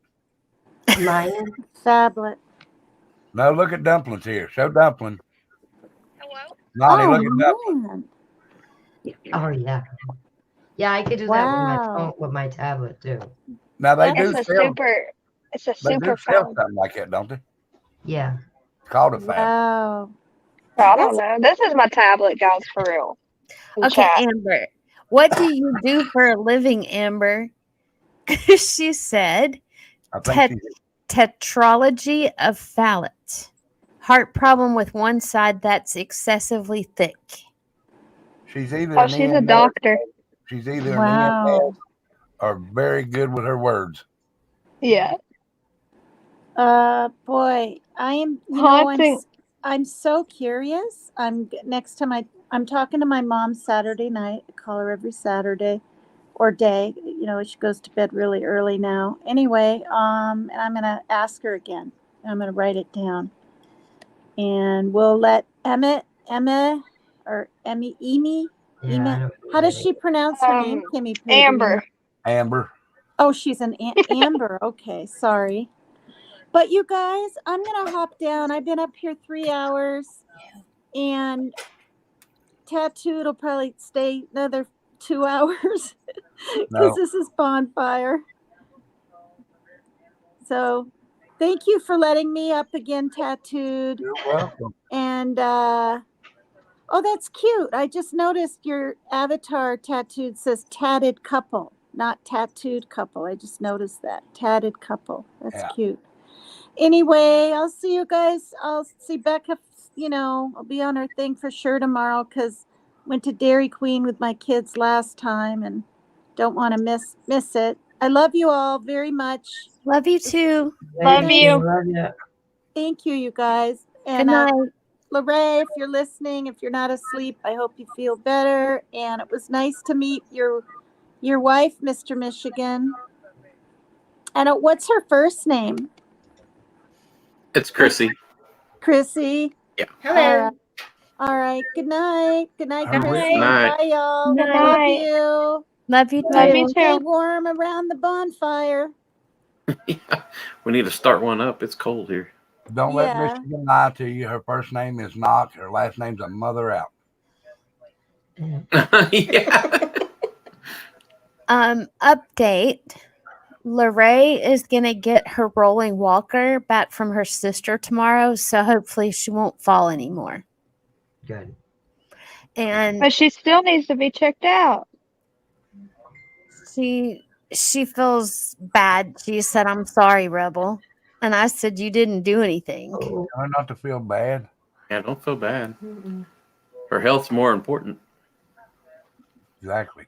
Speaker 4: Mine?
Speaker 3: Phablet.
Speaker 1: No, look at Dumplings here. Show Dumpling. Hello? Nani, look at Dumpling.
Speaker 4: Oh, yeah. Yeah, I could do that with my phone, with my tablet, too.
Speaker 1: Now, they do
Speaker 7: It's a
Speaker 1: sell,
Speaker 7: super phone.
Speaker 1: something like that, don't they?
Speaker 4: Yeah.
Speaker 1: It's called a phablet.
Speaker 3: Wow.
Speaker 7: I don't know. This is my tablet, guys, for real.
Speaker 6: Okay, Amber. What do you do for a living, Amber? She said, tetralogy of phalate. Heart problem with one side that's excessively thick.
Speaker 1: She's either
Speaker 7: she's a doctor.
Speaker 1: She's either an EMS or very good with her words.
Speaker 7: Yeah.
Speaker 3: Boy, I am. You know, I'm so curious. Next time I'm talking to my mom Saturday night. I call her every Saturday or day. You know, she goes to bed really early now. Anyway, and I'm gonna ask her again. I'm gonna write it down, and we'll let Emmy.
Speaker 4: Yeah,
Speaker 3: how does she pronounce her name? Kimmy.
Speaker 7: Amber.
Speaker 1: Amber.
Speaker 3: Oh, she's an Amber. Okay, sorry. But you guys, I'm going to hop down. I've been up here 3 hours, and Tattooed will probably stay another 2 hours because this is bonfire. So thank you for letting me up again, Tattooed.
Speaker 1: You're welcome.
Speaker 3: And oh, that's cute. I just noticed your avatar Tattooed says tatted couple, not tattooed couple. I just noticed that. Tatted couple. That's cute. Anyway, I'll see you guys. I'll see Becca, I'll be on her thing for sure tomorrow because went to Dairy Queen with my kids last time and don't want to miss it. I love you all very much.
Speaker 6: Love you too.
Speaker 7: Love you.
Speaker 4: Love you.
Speaker 3: Thank you, you guys. And
Speaker 6: Good night.
Speaker 3: Lorraine, if you're listening, if you're not asleep, I hope you feel better. And it was nice to meet your wife, Mr. Michigan. And what's her first name?
Speaker 10: It's Chrissy.
Speaker 3: Chrissy.
Speaker 10: Yeah.
Speaker 11: Hello.
Speaker 3: All right. Good night. Good night,
Speaker 10: Good
Speaker 3: Chrissy.
Speaker 10: night.
Speaker 3: Bye, y'all.
Speaker 11: Good
Speaker 3: Love
Speaker 11: night.
Speaker 3: you.
Speaker 6: Love you
Speaker 7: Love
Speaker 6: too.
Speaker 7: you
Speaker 3: Stay
Speaker 7: too.
Speaker 3: warm around the bonfire.
Speaker 10: We need to start one up. It's cold here.
Speaker 1: Don't let
Speaker 3: Yeah.
Speaker 1: Michigan lie to you. Her first name is Knock. Her last name's a mother out.
Speaker 10: Yeah.
Speaker 6: Update. Lorraine is gonna get her rolling walker back from her sister tomorrow, so hopefully she won't fall anymore.
Speaker 4: Good.
Speaker 6: And
Speaker 7: But she still needs to be checked out.
Speaker 6: she feels bad. She said, "I'm sorry, Rebel," and I said, "You didn't do anything."
Speaker 4: Oh,
Speaker 1: Try not to feel bad.
Speaker 10: Yeah, don't feel bad. Her health's more important.
Speaker 1: Exactly.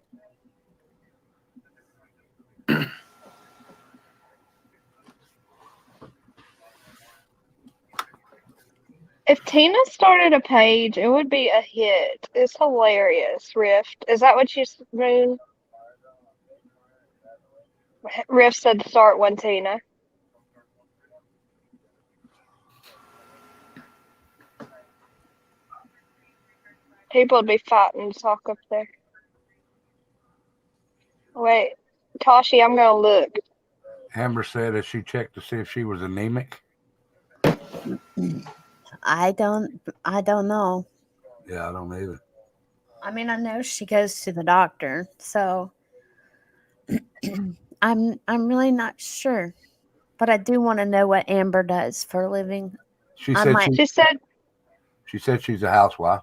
Speaker 7: If Tina started a page, it would be a hit. It's hilarious. Rift. Is that what you mean? Rift said start one, Tina. People would be fighting to talk up there. Wait, Tashi, I'm gonna look.
Speaker 1: Amber said that she checked to see if she was anemic.
Speaker 6: I don't know.
Speaker 1: Yeah, I don't either.
Speaker 6: I mean, I know she goes to the doctor, so I'm really not sure. But I do want to know what Amber does for a living.
Speaker 1: She
Speaker 6: I
Speaker 1: said
Speaker 6: might-
Speaker 7: She
Speaker 1: she said she's a housewife.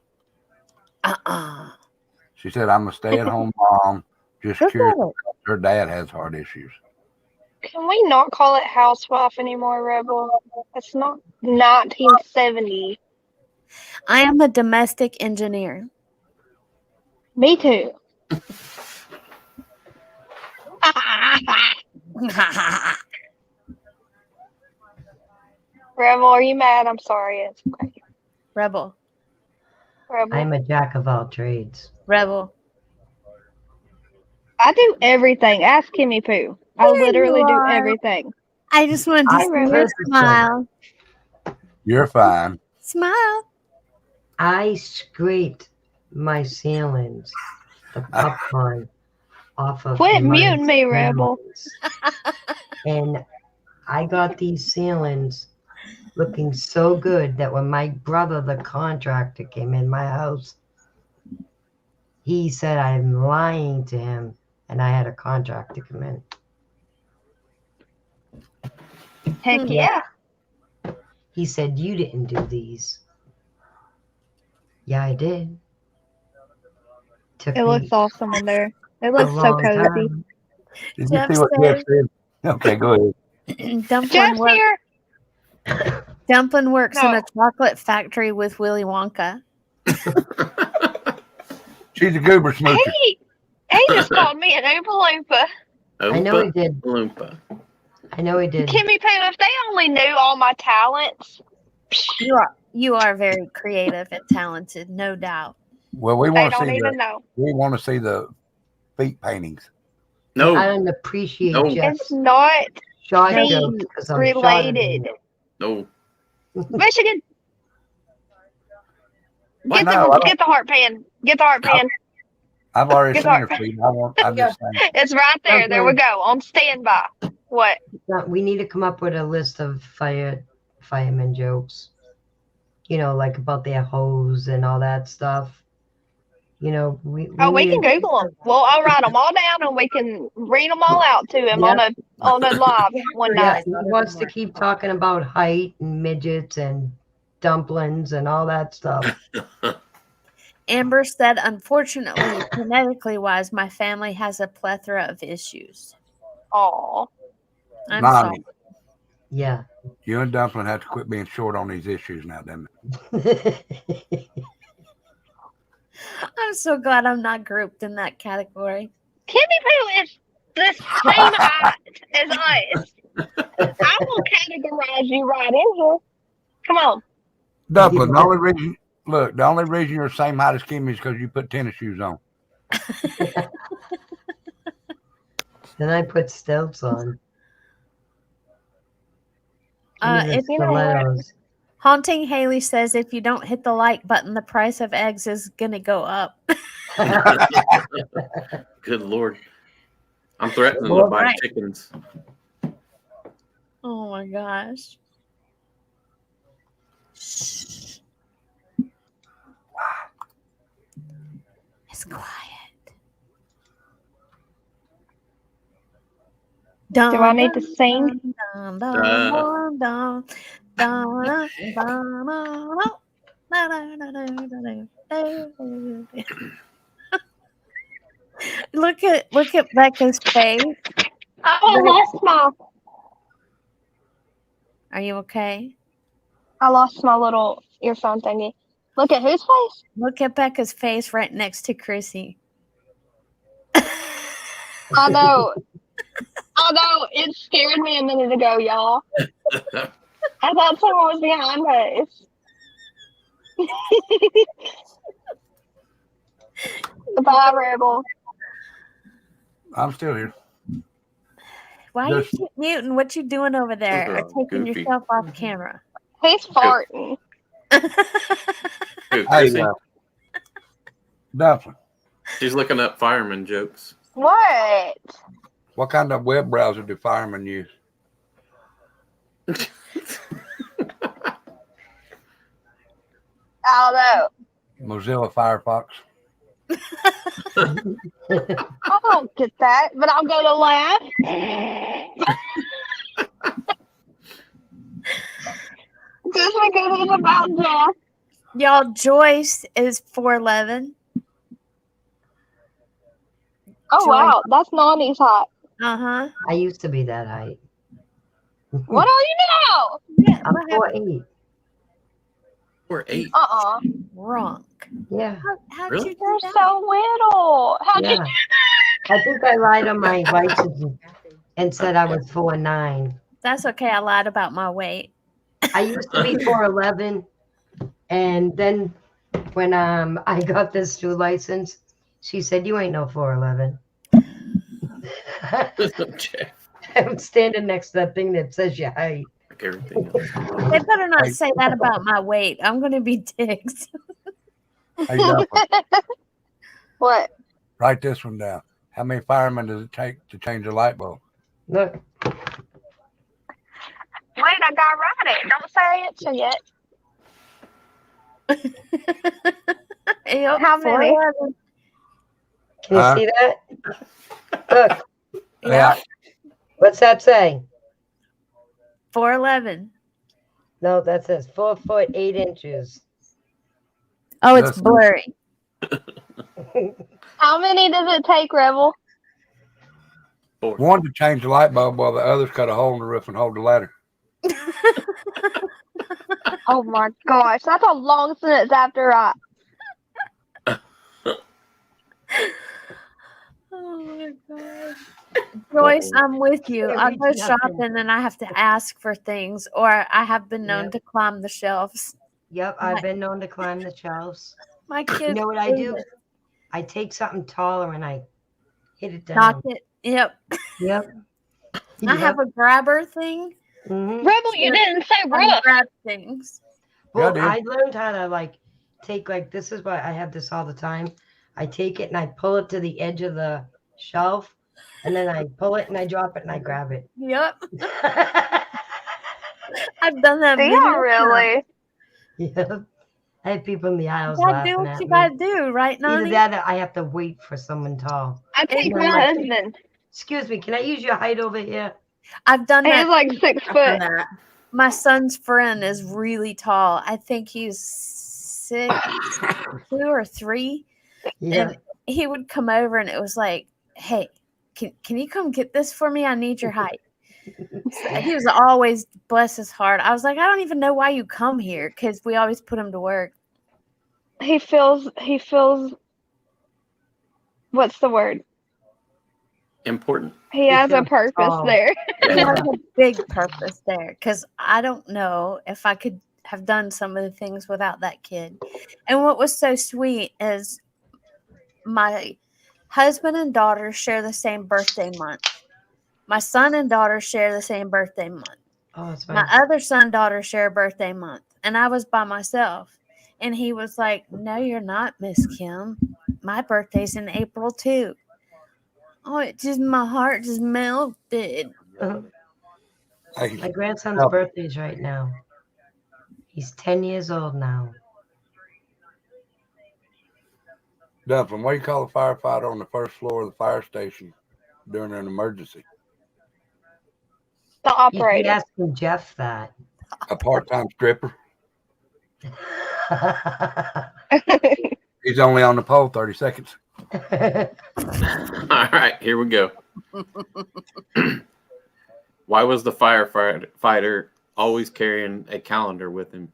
Speaker 1: She said I'm a stay-at-home mom. Just
Speaker 6: Good
Speaker 1: curious.
Speaker 6: for
Speaker 1: Her dad has heart issues.
Speaker 7: Can we not call it housewife anymore, Rebel? It's not 1970.
Speaker 6: I am a domestic engineer.
Speaker 7: Me too. Rebel, are you mad? I'm sorry. It's okay.
Speaker 6: Rebel.
Speaker 7: Rebel.
Speaker 4: I'm a jack of all trades.
Speaker 6: Rebel.
Speaker 7: I do everything. Ask Kimmy Poo. I
Speaker 6: There
Speaker 7: literally
Speaker 6: you
Speaker 7: do
Speaker 6: are.
Speaker 7: everything.
Speaker 6: I just wanted to
Speaker 7: Hi,
Speaker 6: see
Speaker 7: Rebel.
Speaker 6: your smile.
Speaker 1: You're fine.
Speaker 6: Smile.
Speaker 4: I scraped my ceilings, the popcorn, off of
Speaker 7: Quit
Speaker 4: my
Speaker 7: muting me, Rebel.
Speaker 4: and I got these ceilings looking so good that when my brother, the contractor, came in my house, he said I'm lying to him and I had a contractor come in.
Speaker 7: Heck yeah.
Speaker 4: He said, you didn't do these. Yeah, I did. Took
Speaker 7: It
Speaker 4: me
Speaker 7: looks awesome in there. It
Speaker 4: a
Speaker 7: looks so
Speaker 4: long
Speaker 7: cozy.
Speaker 4: time.
Speaker 1: Did
Speaker 6: Jeff
Speaker 1: you see what Jeff said? Okay, go ahead.
Speaker 6: Dumpling,
Speaker 7: here.
Speaker 6: Dumpling works in
Speaker 7: No.
Speaker 6: a chocolate factory with Willy Wonka.
Speaker 1: She's a goober smoocher.
Speaker 7: He just called me an Oompa Loompa.
Speaker 4: I know he did.
Speaker 10: Loompa.
Speaker 4: I know he did.
Speaker 7: Kimmy Poo, if they only knew all my talents.
Speaker 6: You are very creative and talented, no doubt.
Speaker 1: Well, we
Speaker 7: They
Speaker 1: want to
Speaker 7: don't
Speaker 1: see
Speaker 7: even know.
Speaker 1: we want to see the feet paintings.
Speaker 10: No.
Speaker 4: I don't appreciate
Speaker 10: No.
Speaker 4: Jeff's
Speaker 7: It's not
Speaker 4: shot
Speaker 7: team
Speaker 4: jokes because I'm shot at
Speaker 7: related.
Speaker 4: him.
Speaker 10: No.
Speaker 7: Michigan,
Speaker 1: Well,
Speaker 7: get
Speaker 1: no, I don't-
Speaker 7: the heart pan. Get the heart pan.
Speaker 1: I've already
Speaker 7: Get
Speaker 1: seen
Speaker 7: the
Speaker 1: her
Speaker 7: heart
Speaker 1: feet. I'm just saying.
Speaker 7: It's right there. There we
Speaker 4: Okay.
Speaker 7: go. On standby. What?
Speaker 4: We need to come up with a list of fireman jokes. You know, like about their hose and all that stuff. You know, we
Speaker 7: we can Google them. Well, I'll write them all down and we can read them all out to him on a live one night.
Speaker 4: He wants to keep talking about height and midgets and dumplings and all that stuff.
Speaker 6: Amber said, unfortunately, genetically wise, my family has a plethora of issues.
Speaker 7: Oh,
Speaker 6: I'm
Speaker 1: Mommy,
Speaker 6: sorry.
Speaker 4: Yeah.
Speaker 1: You and Dumpling have to quit being short on these issues now, damn it.
Speaker 6: I'm so glad I'm not grouped in that category.
Speaker 7: Kimmy Poo is the same height as us. I will categorize you right in here. Come on.
Speaker 1: Dumpling, the only reason you're the same height as Kimmy is because you put tennis shoes on.
Speaker 4: Then I put stilts on.
Speaker 6: If you know, Haunting Haley says if you don't hit the like button, the price of eggs is gonna go up.
Speaker 10: Good Lord. I'm threatening to buy chickens.
Speaker 6: Oh my gosh. Shh. It's quiet.
Speaker 7: Do I need to sing?
Speaker 6: Look at Becca's face.
Speaker 7: I lost my.
Speaker 6: Are you okay?
Speaker 7: I lost my little earphone thingy. Look at whose face?
Speaker 6: Look at Becca's face right next to Chrissy.
Speaker 7: I know. Although it scared me a minute ago, y'all. I thought someone was behind us. Bye, Rebel.
Speaker 1: I'm still here.
Speaker 6: Why are you keep muting? What you doing over there? Or taking yourself off camera?
Speaker 7: He's farting.
Speaker 1: Hey, Dumpling.
Speaker 10: She's looking up fireman jokes.
Speaker 7: What?
Speaker 1: What kind of web browser do firemen use?
Speaker 7: I don't know.
Speaker 1: Mozilla Firefox.
Speaker 7: I don't get that, but I'm going to laugh. Just because it's about death.
Speaker 6: Y'all, Joyce is 4'11".
Speaker 7: Oh, Joyce. Wow. That's Nani's height.
Speaker 6: Uh-huh.
Speaker 4: I used to be that height.
Speaker 7: What are you now?
Speaker 6: Yeah,
Speaker 4: I'm 4'8".
Speaker 10: 4'8".
Speaker 6: Wrong.
Speaker 4: Yeah.
Speaker 6: How'd
Speaker 10: Really?
Speaker 6: you do
Speaker 7: You're
Speaker 6: that?
Speaker 7: so little. How'd you do
Speaker 4: I think I lied on my license and said I was 4'9".
Speaker 6: That's okay. I lied about my weight.
Speaker 4: I used to be 4'11", and then when I got this new license, she said, "You ain't no 4'11". I'm standing next to that thing that says your height.
Speaker 10: Everything
Speaker 6: else. They better not say that about my weight. I'm going to be ticked.
Speaker 1: Hey,
Speaker 7: what?
Speaker 1: Write this one down. How many firemen does it take to change a light bulb?
Speaker 4: Look.
Speaker 7: Wait, I got write it. Don't say answer yet. How many?
Speaker 4: Can you see that? Look.
Speaker 1: Yeah.
Speaker 4: What's that say?
Speaker 6: 4'11".
Speaker 4: No, that says 4 foot 8 inches.
Speaker 6: Oh, it's blurry.
Speaker 7: How many does it take, Rebel?
Speaker 1: One to change the light bulb while the others cut a hole in the roof and hold the ladder.
Speaker 7: Oh my gosh, that's a long sentence after I.
Speaker 6: Oh my gosh. Joyce, I'm with you. I'll go shopping and I have to ask for things, or I have been known to climb the shelves.
Speaker 4: Yep, I've been known to climb the shelves.
Speaker 6: My kids.
Speaker 4: You know what I do? I take something taller and I hit it down.
Speaker 6: Knock it. Yep.
Speaker 4: Yep.
Speaker 6: I have a grabber thing.
Speaker 4: Mm-hmm.
Speaker 7: Rebel, you didn't say rough.
Speaker 6: Grab things.
Speaker 4: Well, I learned how to take this is why I have this all the time. I take it and I pull it to the edge of the shelf, and then I pull it and I drop it and I grab it.
Speaker 6: Yep. I've done that.
Speaker 7: Yeah, really.
Speaker 4: Yep. I have people in the aisles
Speaker 6: You gotta do
Speaker 4: laughing
Speaker 6: what
Speaker 4: at
Speaker 6: you
Speaker 4: me.
Speaker 6: gotta do, right,
Speaker 4: Either
Speaker 6: Nani?
Speaker 4: that or I have to wait for someone tall.
Speaker 7: I take
Speaker 6: No,
Speaker 7: my
Speaker 6: I-
Speaker 7: husband.
Speaker 4: Excuse me, can I use your height over here?
Speaker 6: I've done that.
Speaker 7: He's like 6
Speaker 11: I've done
Speaker 7: foot.
Speaker 11: that.
Speaker 6: My son's friend is really tall. I think he's 6'2" or 3.
Speaker 4: Yeah.
Speaker 6: And he would come over and it was like, hey, can you come get this for me? I need your height. So he was always, bless his heart. I was like, I don't even know why you come here because we always put him to work.
Speaker 7: He feels what's the word?
Speaker 10: Important.
Speaker 7: He has a
Speaker 4: feels
Speaker 7: purpose
Speaker 4: tall.
Speaker 7: there.
Speaker 6: He has a big purpose there because I don't know if I could have done some of the things without that kid. And what was so sweet is my husband and daughter share the same birthday month. My son and daughter share the same birthday month.
Speaker 4: Oh, that's
Speaker 6: My
Speaker 4: fine.
Speaker 6: other son and daughter share a birthday month. And I was by myself. And he was like, no, you're not, Miss Kim. My birthday's in April too. Oh, my heart just melted.
Speaker 4: My grandson's birthday is right now. He's 10 years old now.
Speaker 1: Dublin, what do you call a firefighter on the first floor of the fire station during an emergency?
Speaker 7: The
Speaker 4: You
Speaker 7: operator.
Speaker 4: be asking Jeff that.
Speaker 1: A part-time stripper. He's only on the pole 30 seconds.
Speaker 10: All right, here we go. Why was the firefighter always carrying a calendar with him?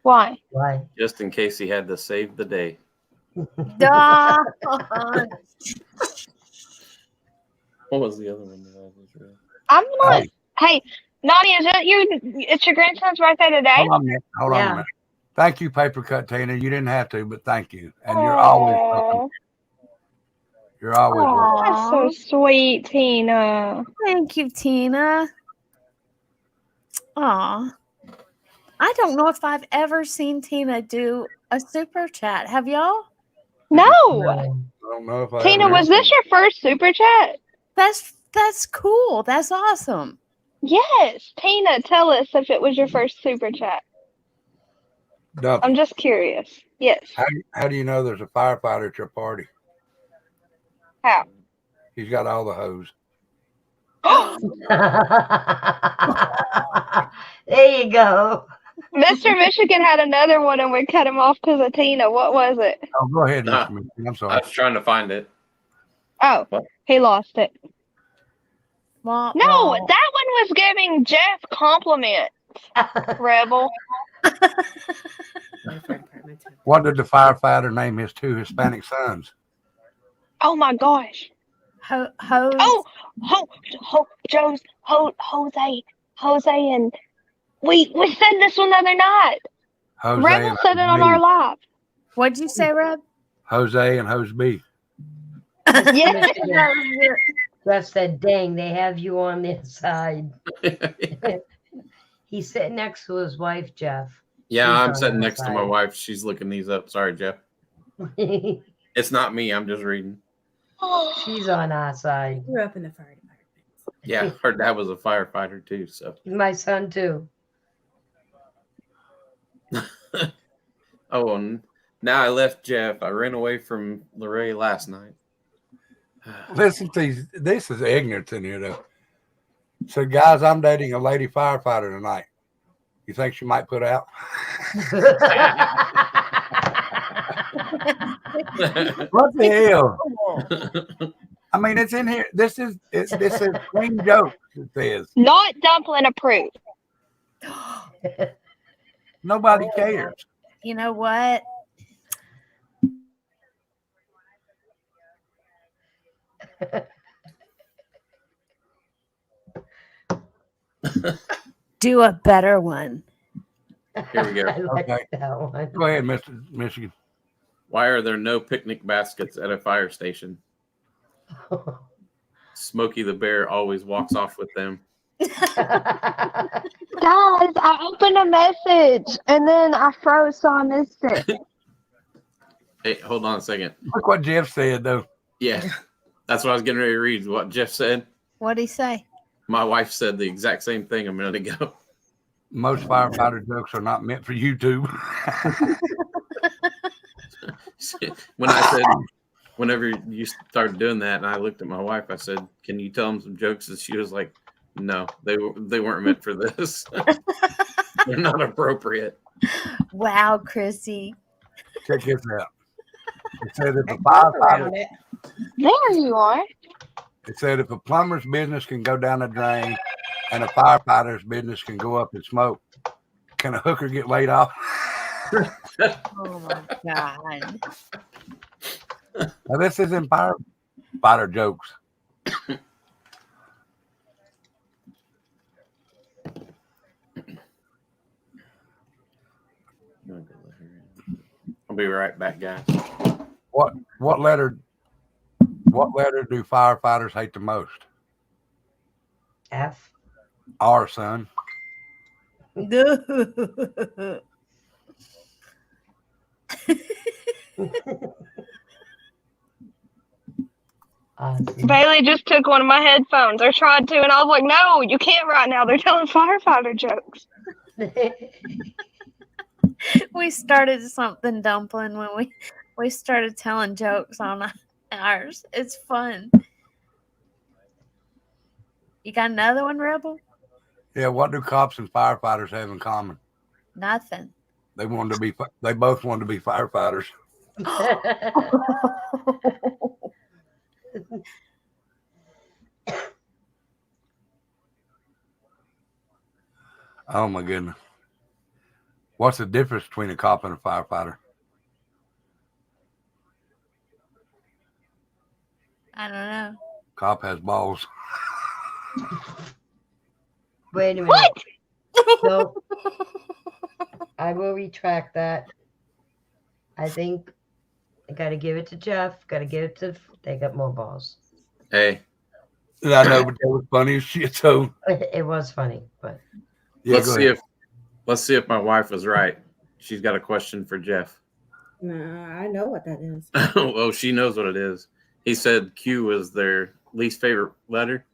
Speaker 7: Why?
Speaker 4: Why?
Speaker 10: Just in case he had to save the day.
Speaker 6: Duh.
Speaker 10: What was the other one that I was reading?
Speaker 7: I'm not. Hey, Nadia, is it you? It's your grandson's birthday today?
Speaker 1: Hold on a minute. Hold on a minute. Thank you, Paper Cut Tina. You didn't have to, but thank you. And you're always welcome. You're always welcome.
Speaker 7: That's so sweet, Tina.
Speaker 6: Thank you, Tina. Aw. I don't know if I've ever seen Tina do a super chat. Have y'all?
Speaker 7: No.
Speaker 1: I don't know if I
Speaker 7: Tina,
Speaker 1: ever
Speaker 7: was
Speaker 1: have.
Speaker 7: this your first super chat?
Speaker 6: That's cool. That's awesome.
Speaker 7: Yes. Tina, tell us if it was your first super chat.
Speaker 1: Dublin,
Speaker 7: I'm just curious. Yes.
Speaker 1: how do you know there's a firefighter at your party?
Speaker 7: How?
Speaker 1: He's got all the hose.
Speaker 4: There you go.
Speaker 7: Mr. Michigan had another one and we cut him off because of Tina. What was it?
Speaker 1: Oh, go ahead,
Speaker 10: Nah,
Speaker 1: Mr. Michigan. I'm
Speaker 10: I
Speaker 1: sorry.
Speaker 10: was trying to find it.
Speaker 7: Oh,
Speaker 10: What?
Speaker 7: he lost it.
Speaker 6: Wah,
Speaker 7: No,
Speaker 6: wah.
Speaker 7: that one was giving Jeff compliments. Rebel.
Speaker 1: What did the firefighter name his 2 Hispanic sons?
Speaker 7: Oh my gosh.
Speaker 6: Hose.
Speaker 7: Oh, Jose, and we said this one the other night.
Speaker 1: Jose
Speaker 7: Rebel
Speaker 1: and
Speaker 7: said it on
Speaker 1: Jose
Speaker 7: our
Speaker 1: B.
Speaker 7: live.
Speaker 6: What'd you say, Reb?
Speaker 1: Jose and Jose B.
Speaker 7: Yes.
Speaker 4: Jeff said, dang, they have you on their side. He's sitting next to his wife, Jeff.
Speaker 10: Yeah,
Speaker 4: She's
Speaker 10: I'm
Speaker 4: on
Speaker 10: sitting
Speaker 4: our
Speaker 10: next to my
Speaker 4: side.
Speaker 10: wife. She's looking these up. Sorry, Jeff. It's not me. I'm just reading.
Speaker 4: She's on our side.
Speaker 11: Grew up in the fire department.
Speaker 10: Yeah, her dad was a firefighter too. So.
Speaker 4: He's my son, too.
Speaker 10: Oh, and now I left Jeff. I ran away from Lorraine last night.
Speaker 1: Listen to these. This is ignorance in here, though. So, guys, I'm dating a lady firefighter tonight. You think she might put out? What the hell? I mean, it's in here. This is clean joke. It says
Speaker 7: Not dumpling approved.
Speaker 1: nobody cares.
Speaker 6: You know what? Do a better one.
Speaker 10: Here we go.
Speaker 4: I like
Speaker 1: Okay.
Speaker 4: that one.
Speaker 1: Go ahead, Mr. Michigan.
Speaker 10: Why are there no picnic baskets at a fire station? Smokey the Bear always walks off with them.
Speaker 7: Guys, I opened a message and then I froze, so I missed it.
Speaker 10: Hey, hold on a second.
Speaker 1: Look what Jeff said, though.
Speaker 10: Yeah, that's what I was getting ready to read. What Jeff said.
Speaker 6: What'd he say?
Speaker 10: My wife said the exact same thing a minute ago.
Speaker 1: most firefighter jokes are not meant for YouTube.
Speaker 10: Whenever you started doing that, and I looked at my wife, I said, "Can you tell them some jokes?" And she was like, "No, they weren't meant for this. They're not appropriate."
Speaker 6: Wow, Chrissy.
Speaker 1: Check this out. It said if a firefighter,
Speaker 7: There you are.
Speaker 1: it said if a plumber's business can go down the drain and a firefighter's business can go up in smoke, can a hooker get laid off?
Speaker 6: Oh my God.
Speaker 1: Now this isn't firefighter jokes.
Speaker 10: I'll be right back, guys.
Speaker 1: What letter do firefighters hate the most?
Speaker 4: F.
Speaker 1: R, son.
Speaker 7: Bailey just took one of my headphones, or tried to, and I was like, "No, you can't right now. They're telling firefighter jokes."
Speaker 6: We started something, Dumpling, when we started telling jokes on ours. It's fun. You got another one, Rebel?
Speaker 1: Yeah, what do cops and firefighters have in common?
Speaker 6: Nothing.
Speaker 1: They both wanted to be firefighters. Oh my goodness. What's the difference between a cop and a firefighter?
Speaker 6: I don't know.
Speaker 1: Cop has balls.
Speaker 4: Wait a minute.
Speaker 7: What?
Speaker 4: No. I will retract that. I think I gotta give it to Jeff. Gotta give it to. They got more balls.
Speaker 10: Hey.
Speaker 1: I know, but that was funny as shit. So
Speaker 4: it was funny, but
Speaker 1: yeah,
Speaker 10: let's see if my wife was right. She's got a question for Jeff.
Speaker 11: Nah, I know what that is.
Speaker 10: Well, she knows what it is. He said Q was their least favorite letter.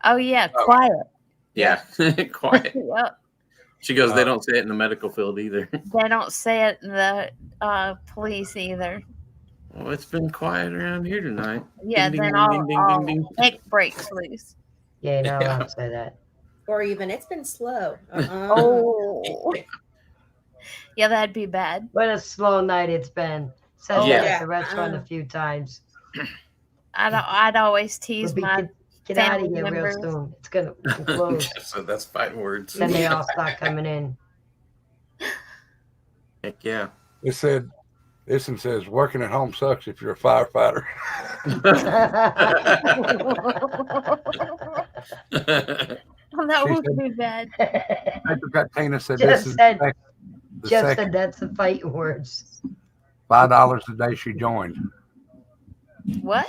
Speaker 6: Oh yeah, quiet.
Speaker 10: Yeah, quiet.
Speaker 6: Yep.
Speaker 10: She goes, they don't say it in the medical field either.
Speaker 6: They don't say it in the police either.
Speaker 10: Well, it's been quiet around here tonight.
Speaker 6: Yeah,
Speaker 10: Ding,
Speaker 6: then
Speaker 10: ding,
Speaker 6: I'll
Speaker 10: ding, ding, ding, ding.
Speaker 6: take breaks loose.
Speaker 4: yeah, no, I'll say that.
Speaker 11: Or even it's been slow.
Speaker 6: Oh. Yeah, that'd be bad.
Speaker 4: What a slow night it's been. Said that at the restaurant a few times.
Speaker 6: I'd always tease my
Speaker 4: get out of
Speaker 6: family
Speaker 4: here
Speaker 6: members.
Speaker 4: real soon. It's gonna close.
Speaker 10: So that's fighting words.
Speaker 4: Then they all start coming in.
Speaker 10: Heck yeah.
Speaker 1: this one says working at home sucks if you're a firefighter.
Speaker 6: That would be bad.
Speaker 1: I forgot Tina said
Speaker 4: Jeff
Speaker 1: this is
Speaker 4: said,
Speaker 1: the
Speaker 4: Jeff
Speaker 1: second
Speaker 4: said that's the fighting words.
Speaker 1: $5 a day she joined.
Speaker 6: What?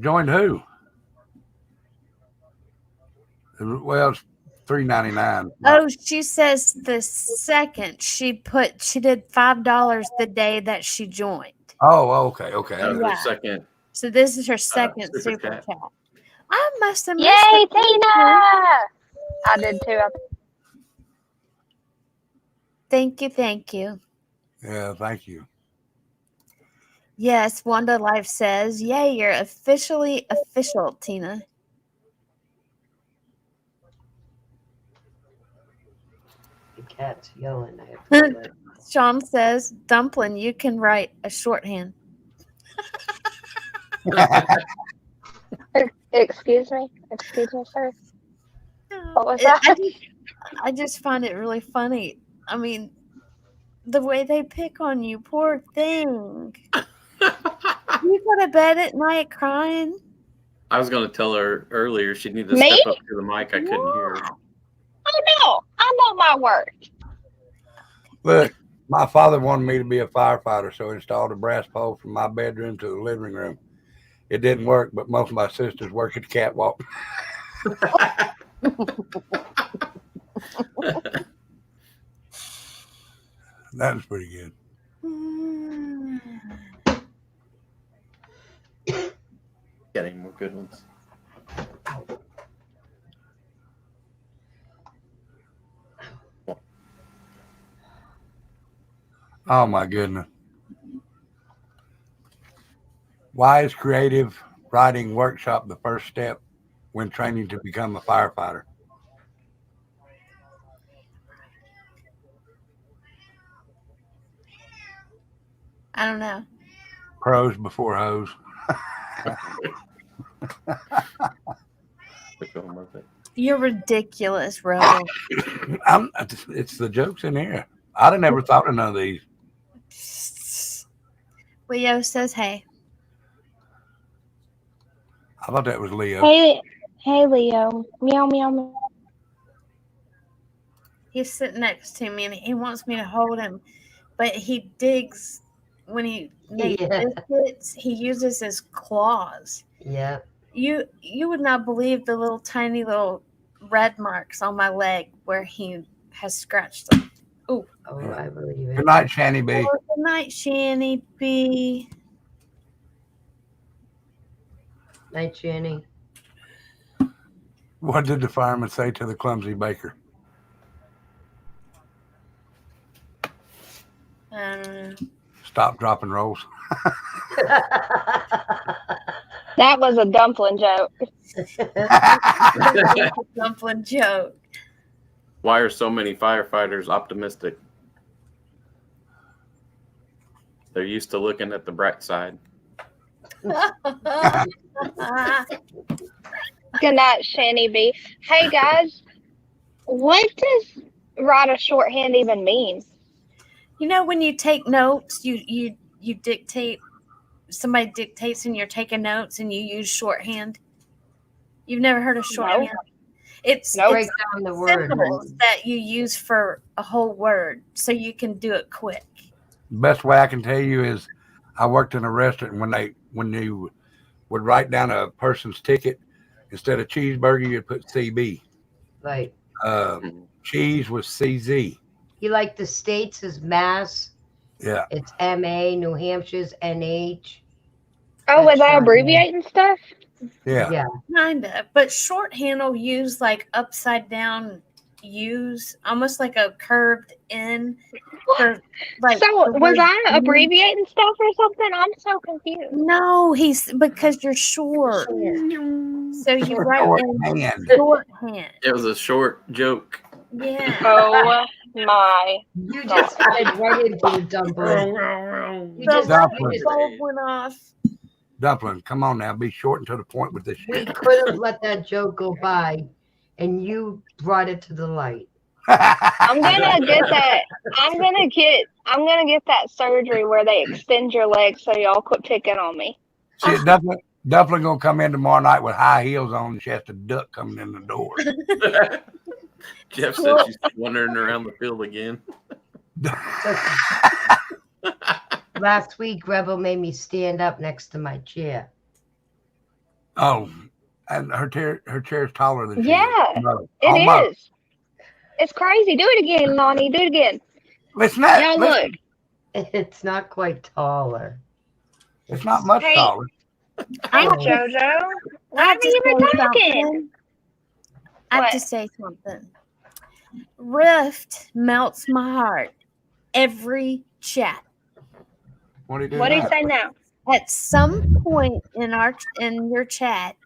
Speaker 1: Joined who? Well, it's $3.99.
Speaker 6: Oh, she says the second she did $5 the day that she joined.
Speaker 1: Oh, okay.
Speaker 10: That was her second.
Speaker 6: So this is her second super chat. I must have missed
Speaker 7: Yay,
Speaker 6: it.
Speaker 7: Tina! I did too.
Speaker 6: Thank you.
Speaker 1: Yeah, thank you.
Speaker 6: Yes, Wanda Life says, yay, you're officially official, Tina.
Speaker 4: The cat's yelling.
Speaker 6: Sean says, Dumpling, you can write a shorthand.
Speaker 7: Excuse me, sir. What was that?
Speaker 6: I just find it really funny. I mean, the way they pick on you, poor thing. You go to bed at night crying.
Speaker 10: I was going to tell her earlier she needed to
Speaker 7: Me?
Speaker 10: step up to the mic. I couldn't hear her.
Speaker 7: Oh no, I know my work.
Speaker 1: Look, my father wanted me to be a firefighter, so he installed a brass pole from my bedroom to the living room. It didn't work, but most of my sisters work at the catwalk. That was pretty good.
Speaker 10: Got any more good ones?
Speaker 1: Oh my goodness. Why is creative writing workshop the first step when training to become a firefighter?
Speaker 6: I don't know.
Speaker 1: Pros before hoes.
Speaker 6: You're ridiculous, Rebel.
Speaker 1: It's the jokes in here. I'd have never thought of none of these.
Speaker 6: Leo says, hey.
Speaker 1: I thought that was Leo.
Speaker 7: Hey, Leo. Meow, meow, meow.
Speaker 6: He's sitting next to me and he wants me to hold him, but he digs when he makes biscuits. He uses his claws.
Speaker 4: Yeah.
Speaker 6: You would not believe the little tiny little red marks on my leg where he has scratched them. Ooh.
Speaker 4: Oh, I believe it.
Speaker 1: Good night, Shanny B.
Speaker 6: Oh, good night, Shanny B.
Speaker 4: Night, Shanny.
Speaker 1: What did the fireman say to the clumsy baker? Stop, dropping rolls.
Speaker 7: That was a dumpling joke.
Speaker 6: Dumpling joke.
Speaker 10: Why are so many firefighters optimistic? They're used to looking at the bright side.
Speaker 7: Good night, Shanny B. Hey guys, what does write a shorthand even mean?
Speaker 6: You know, when you take notes, you dictate. Somebody dictates and you're taking notes and you use shorthand. You've never heard of shorthand?
Speaker 7: No.
Speaker 6: It's
Speaker 4: break down the word
Speaker 6: symbols that you use for a whole word so you can do it quick.
Speaker 1: Best way I can tell you is I worked in a restaurant when you would write down a person's ticket, instead of cheeseburger, you'd put CB.
Speaker 4: Right.
Speaker 1: Cheese was CZ.
Speaker 4: You like the states is Mass.
Speaker 1: Yeah.
Speaker 4: It's MA. New Hampshire's NH.
Speaker 7: Oh, was I abbreviating stuff?
Speaker 1: Yeah.
Speaker 4: Yeah.
Speaker 6: Kinda. But shorthand will use like upside down U's, almost like a curved N. For, like,
Speaker 7: So was I abbreviating stuff or something? I'm so confused.
Speaker 6: No, because you're short. So you write in shorthand.
Speaker 10: It was a short joke.
Speaker 6: Yeah.
Speaker 7: Oh my.
Speaker 4: You just went right into the dumpling.
Speaker 6: Bulb went off.
Speaker 1: Dumpling, come on now, be short and to the point with this
Speaker 4: We
Speaker 1: shit.
Speaker 4: couldn't let that joke go by, and you brought it to the light.
Speaker 7: I'm gonna get that. I'm gonna get that surgery where they extend your legs so y'all quit picking on me.
Speaker 1: See, Dumpling gonna come in tomorrow night with high heels on, and she has to duck coming in the door.
Speaker 10: Jeff said she's wandering around the field again.
Speaker 4: Last week, Rebel made me stand up next to my chair.
Speaker 1: Oh, and her chair's taller than she
Speaker 7: Yeah,
Speaker 1: is. No,
Speaker 7: it is. It's crazy. Do it again, Lonnie. Do it again.
Speaker 1: It's not.
Speaker 7: Now look.
Speaker 4: It's not quite taller.
Speaker 1: It's not much taller.
Speaker 7: Hey, JoJo. Why are you even talking?
Speaker 6: I have to say something. Rift melts my heart every chat.
Speaker 1: What do you do?
Speaker 7: What do you say now?
Speaker 6: At some point in your chat,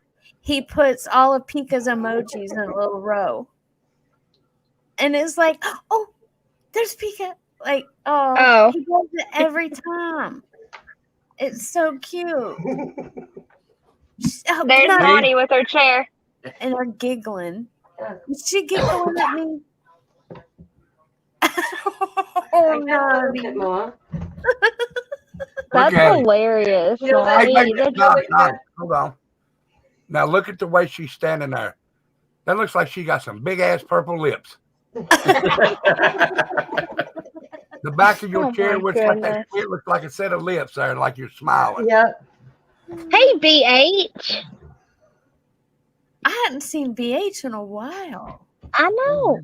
Speaker 6: he puts all of Pika's emojis in a little row. And it's like, oh, there's Pika. Like, oh, he does it every time. It's so cute.
Speaker 7: There's Lonnie with her chair.
Speaker 6: And her giggling. Is she giggling at me? Oh, no.
Speaker 7: That's hilarious.
Speaker 1: Hold on. Now look at the way she's standing there. That looks like she got some big ass purple lips. The back of your chair looks like that. It looks like a set of lips there, like you're smiling.
Speaker 4: Yeah.
Speaker 7: Hey, BH.
Speaker 6: I hadn't seen BH in a while.
Speaker 7: I know.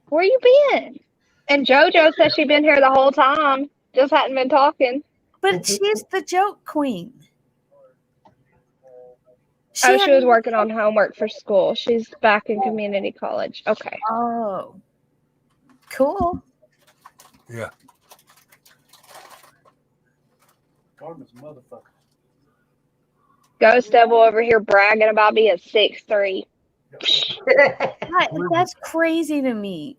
Speaker 7: Where you been? And JoJo said she'd been here the whole time. Just hadn't been talking.
Speaker 6: But she's the joke queen.
Speaker 7: She was working on homework for school. She's back in community college. Okay.
Speaker 6: Oh. Cool.
Speaker 1: Yeah.
Speaker 7: Ghost Devil over here bragging about being 6'3".
Speaker 6: That's crazy to me.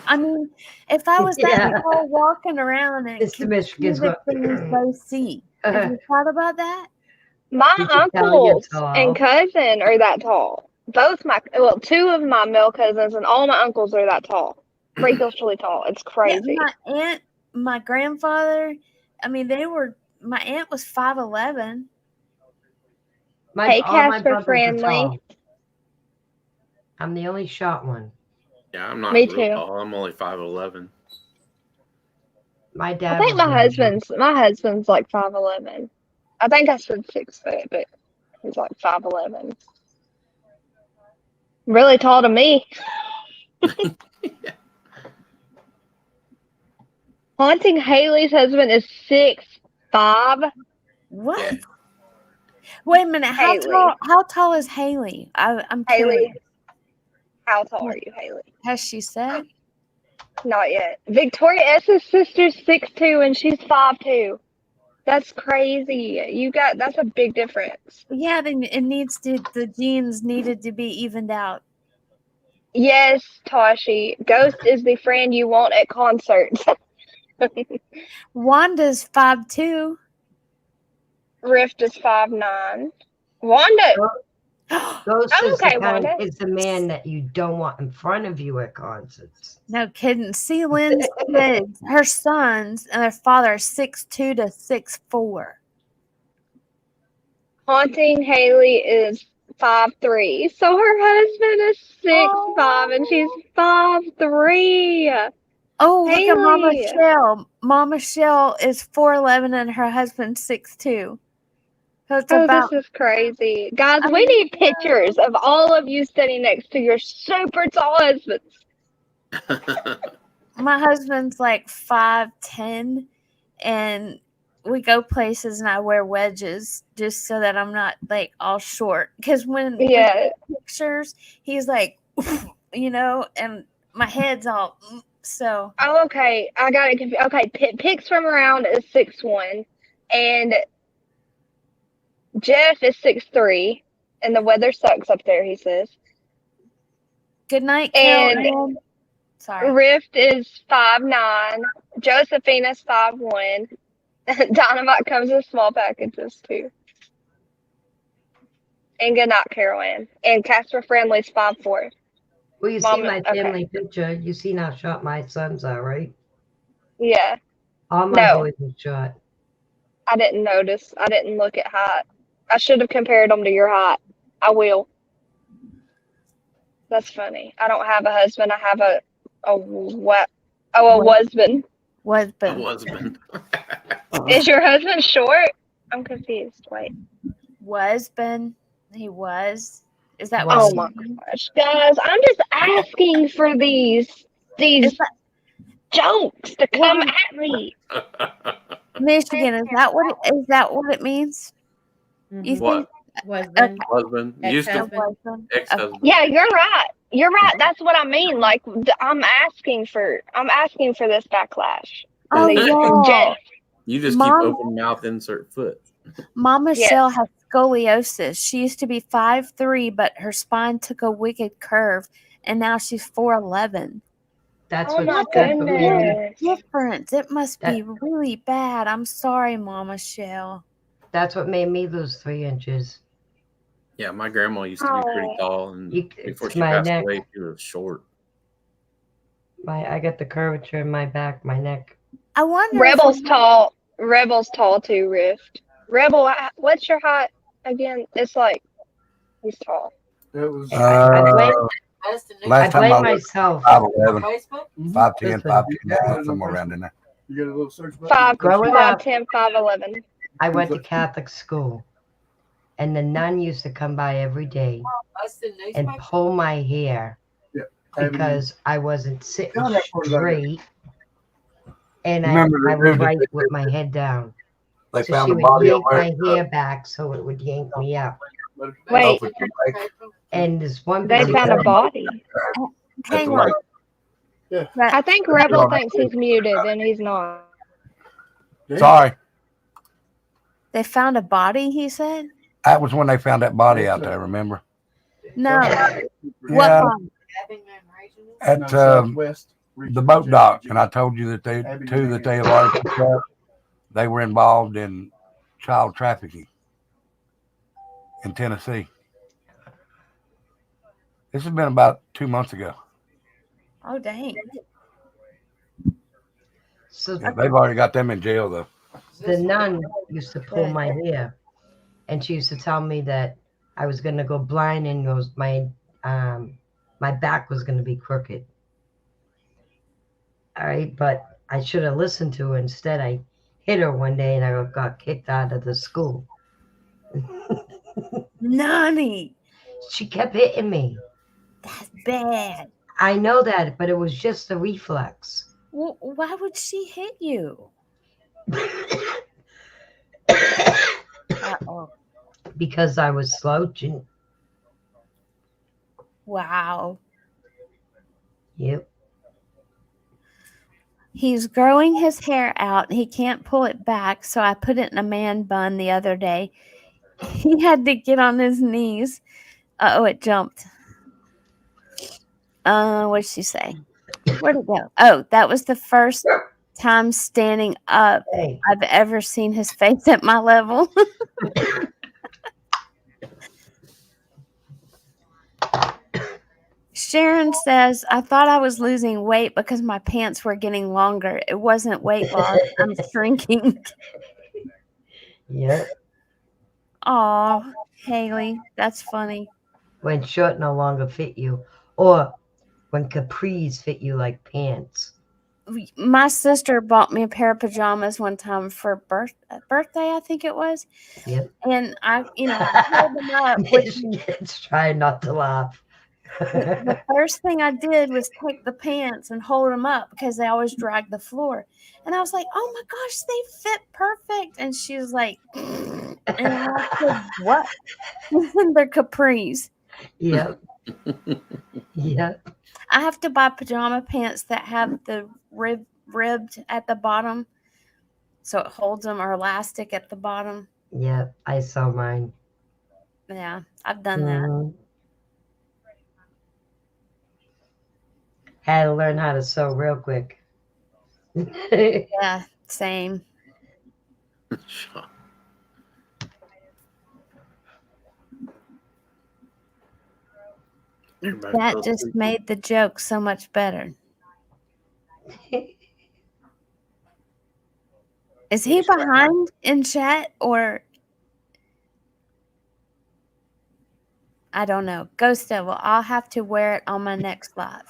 Speaker 6: I mean, if I was that tall walking around and
Speaker 4: Mr. Michigan's
Speaker 6: the things they see, have you thought about that?
Speaker 7: My
Speaker 4: You can tell
Speaker 7: uncles
Speaker 4: you're tall.
Speaker 7: and cousin are that tall. Two of my male cousins and all my uncles are that tall. Freakishly tall. It's crazy.
Speaker 6: Yeah, my aunt, my grandfather, I mean, my aunt was 5'11".
Speaker 7: Hey, Casper Friendly.
Speaker 4: I'm the only short one.
Speaker 10: Yeah, I'm not
Speaker 7: Me
Speaker 10: real
Speaker 7: too.
Speaker 10: tall. I'm only 5'11".
Speaker 4: My dad.
Speaker 7: I think my husband's like 5'11". I think I said 6 foot, but he's like 5'11". Really tall to me. Haunting Haley's husband is 6'5".
Speaker 6: What?
Speaker 10: Yeah.
Speaker 6: Wait a minute. How tall is Haley? I'm curious.
Speaker 7: Haley. How tall are you, Haley?
Speaker 6: Has she said?
Speaker 7: Not yet. Victoria S's sister's 6'2" and she's 5'2". That's crazy. That's a big difference.
Speaker 6: Yeah, then the genes needed to be evened out.
Speaker 7: Yes, Tashi. Ghost is the friend you want at concerts.
Speaker 6: Wanda's 5'2".
Speaker 7: Rift is 5'9". Wanda.
Speaker 4: Ghost
Speaker 7: I'm
Speaker 4: is
Speaker 7: okay,
Speaker 4: the kind,
Speaker 7: Wanda.
Speaker 4: is the man that you don't want in front of you at concerts.
Speaker 6: No kidding. See, Lynn's kids, her sons, and their father are 6'2" to 6'4".
Speaker 7: Haunting Haley is 5'3". So her husband is 6'5" and she's 5'3".
Speaker 6: Oh, look at Mama
Speaker 7: Haley.
Speaker 6: Shell. Mama Shell is 4'11" and her husband's 6'2". So it's about.
Speaker 7: This is crazy. Guys, we need pictures of all of you sitting next to your super tall husbands.
Speaker 6: My husband's like 5'10", and we go places and I wear wedges just so that I'm not like all short. Because when we take pictures, he's like, and my head's all so.
Speaker 7: Oh, okay. I got it confused. Okay, Pics from Around is 6'1", and Jeff is 6'3", and the weather sucks up there, he says.
Speaker 6: Good night,
Speaker 7: and
Speaker 6: Carol. Sorry.
Speaker 7: Rift is 5'9". Josephina's 5'1". Dynamite comes in small packages too. And good night, Carolyn. And Casper Friendly's 5'4".
Speaker 4: Well, you see my family picture. You see how short my sons are, right?
Speaker 7: Yeah.
Speaker 4: All my boys are short.
Speaker 7: I didn't notice. I didn't look at height. I should have compared them to your height. I will. That's funny. I don't have a husband. I have a husband.
Speaker 6: Husband.
Speaker 7: Is your husband short? I'm confused. Wait.
Speaker 6: Husband. He was. Is that
Speaker 7: what? Oh my gosh, guys! I'm just asking for these jokes to come at me.
Speaker 6: Michigan, is that what it means? You
Speaker 2: what?
Speaker 6: Husband.
Speaker 10: Husband. Ex-husband.
Speaker 7: Yeah, you're right. You're right. That's what I mean. Like I'm asking for this backlash.
Speaker 6: Oh yeah.
Speaker 10: You just keep open mouth, insert foot.
Speaker 6: Mama Shell has scoliosis. She used to be 5'3", but her spine took a wicked curve, and now she's 4'11".
Speaker 4: That's
Speaker 7: my goodness.
Speaker 6: Difference. It must be really bad. I'm sorry, Mama Shell.
Speaker 4: That's what made me lose 3 inches.
Speaker 10: Yeah, my grandma used to be pretty tall, and before she
Speaker 4: my
Speaker 10: passed
Speaker 4: neck.
Speaker 10: away, she was short.
Speaker 4: I got the curvature in my back, my neck.
Speaker 6: I wonder.
Speaker 7: Rebel's tall. Rebel's tall too. Rift. Rebel, what's your height again? It's like he's tall.
Speaker 1: It was. Last time I
Speaker 4: myself.
Speaker 1: 5'11", 5'10", 5'10", somewhere around in there.
Speaker 16: You get a little search button?
Speaker 7: 5'10", 5'11".
Speaker 4: I went to Catholic school, and the nun used to come by every day and pull my hair because I wasn't sitting straight, and I was right with my head down.
Speaker 1: They
Speaker 4: So
Speaker 1: found
Speaker 4: she
Speaker 1: a
Speaker 4: would
Speaker 1: body
Speaker 4: yank
Speaker 1: on
Speaker 4: my
Speaker 1: there.
Speaker 4: hair back so it would yank me up.
Speaker 7: Wait.
Speaker 4: And this one
Speaker 7: They found a body.
Speaker 6: Hang on.
Speaker 7: I think Rebel thinks he's muted, and he's not.
Speaker 1: Sorry.
Speaker 6: They found a body, he said?
Speaker 1: That was when they found that body out there, remember?
Speaker 6: No. What
Speaker 1: Yeah,
Speaker 6: body?
Speaker 1: at the boat dock. And I told you that they have already picked up, they were involved in child trafficking in Tennessee. This has been about 2 months ago.
Speaker 6: Oh, dang.
Speaker 4: So
Speaker 1: Yeah, they've already got them in jail, though.
Speaker 4: the nun used to pull my hair, and she used to tell me that I was going to go blind and my back was going to be crooked. All right, but I should have listened to her. Instead, I hit her one day, and I got kicked out of the school.
Speaker 6: Nani.
Speaker 4: She kept hitting me.
Speaker 6: That's bad.
Speaker 4: I know that, but it was just a reflex.
Speaker 6: Well, why would she hit you? Uh-oh.
Speaker 4: Because I was slouching.
Speaker 6: Wow.
Speaker 4: Yep.
Speaker 6: He's growing his hair out. He can't pull it back, so I put it in a man bun the other day. He had to get on his knees. Uh-oh, it jumped. What did she say? Where'd it go? Oh, that was the first time standing up I've ever seen his face at my level. Sharon says, I thought I was losing weight because my pants were getting longer. It wasn't weight loss. I'm shrinking.
Speaker 4: Yeah.
Speaker 6: Aw, Haley, that's funny.
Speaker 4: When short no longer fit you, or when capris fit you like pants.
Speaker 6: My sister bought me a pair of pajamas one time for birthday, I think it was.
Speaker 4: Yep.
Speaker 6: And I held them up.
Speaker 4: It's trying not to laugh.
Speaker 6: The first thing I did was take the pants and hold them up because they always drag the floor. And I was like, oh my gosh, they fit perfect. And she was like, and I said, what? They're capris.
Speaker 4: Yep. Yep.
Speaker 6: I have to buy pajama pants that have the ribbed at the bottom so it holds them, or elastic at the bottom.
Speaker 4: Yep, I saw mine.
Speaker 6: Yeah, I've done that.
Speaker 4: Had to learn how to sew real quick.
Speaker 6: Yeah, same. That just made the joke so much better. Is he behind in chat, or I don't know? Ghost Devil, I'll have to wear it on my next live.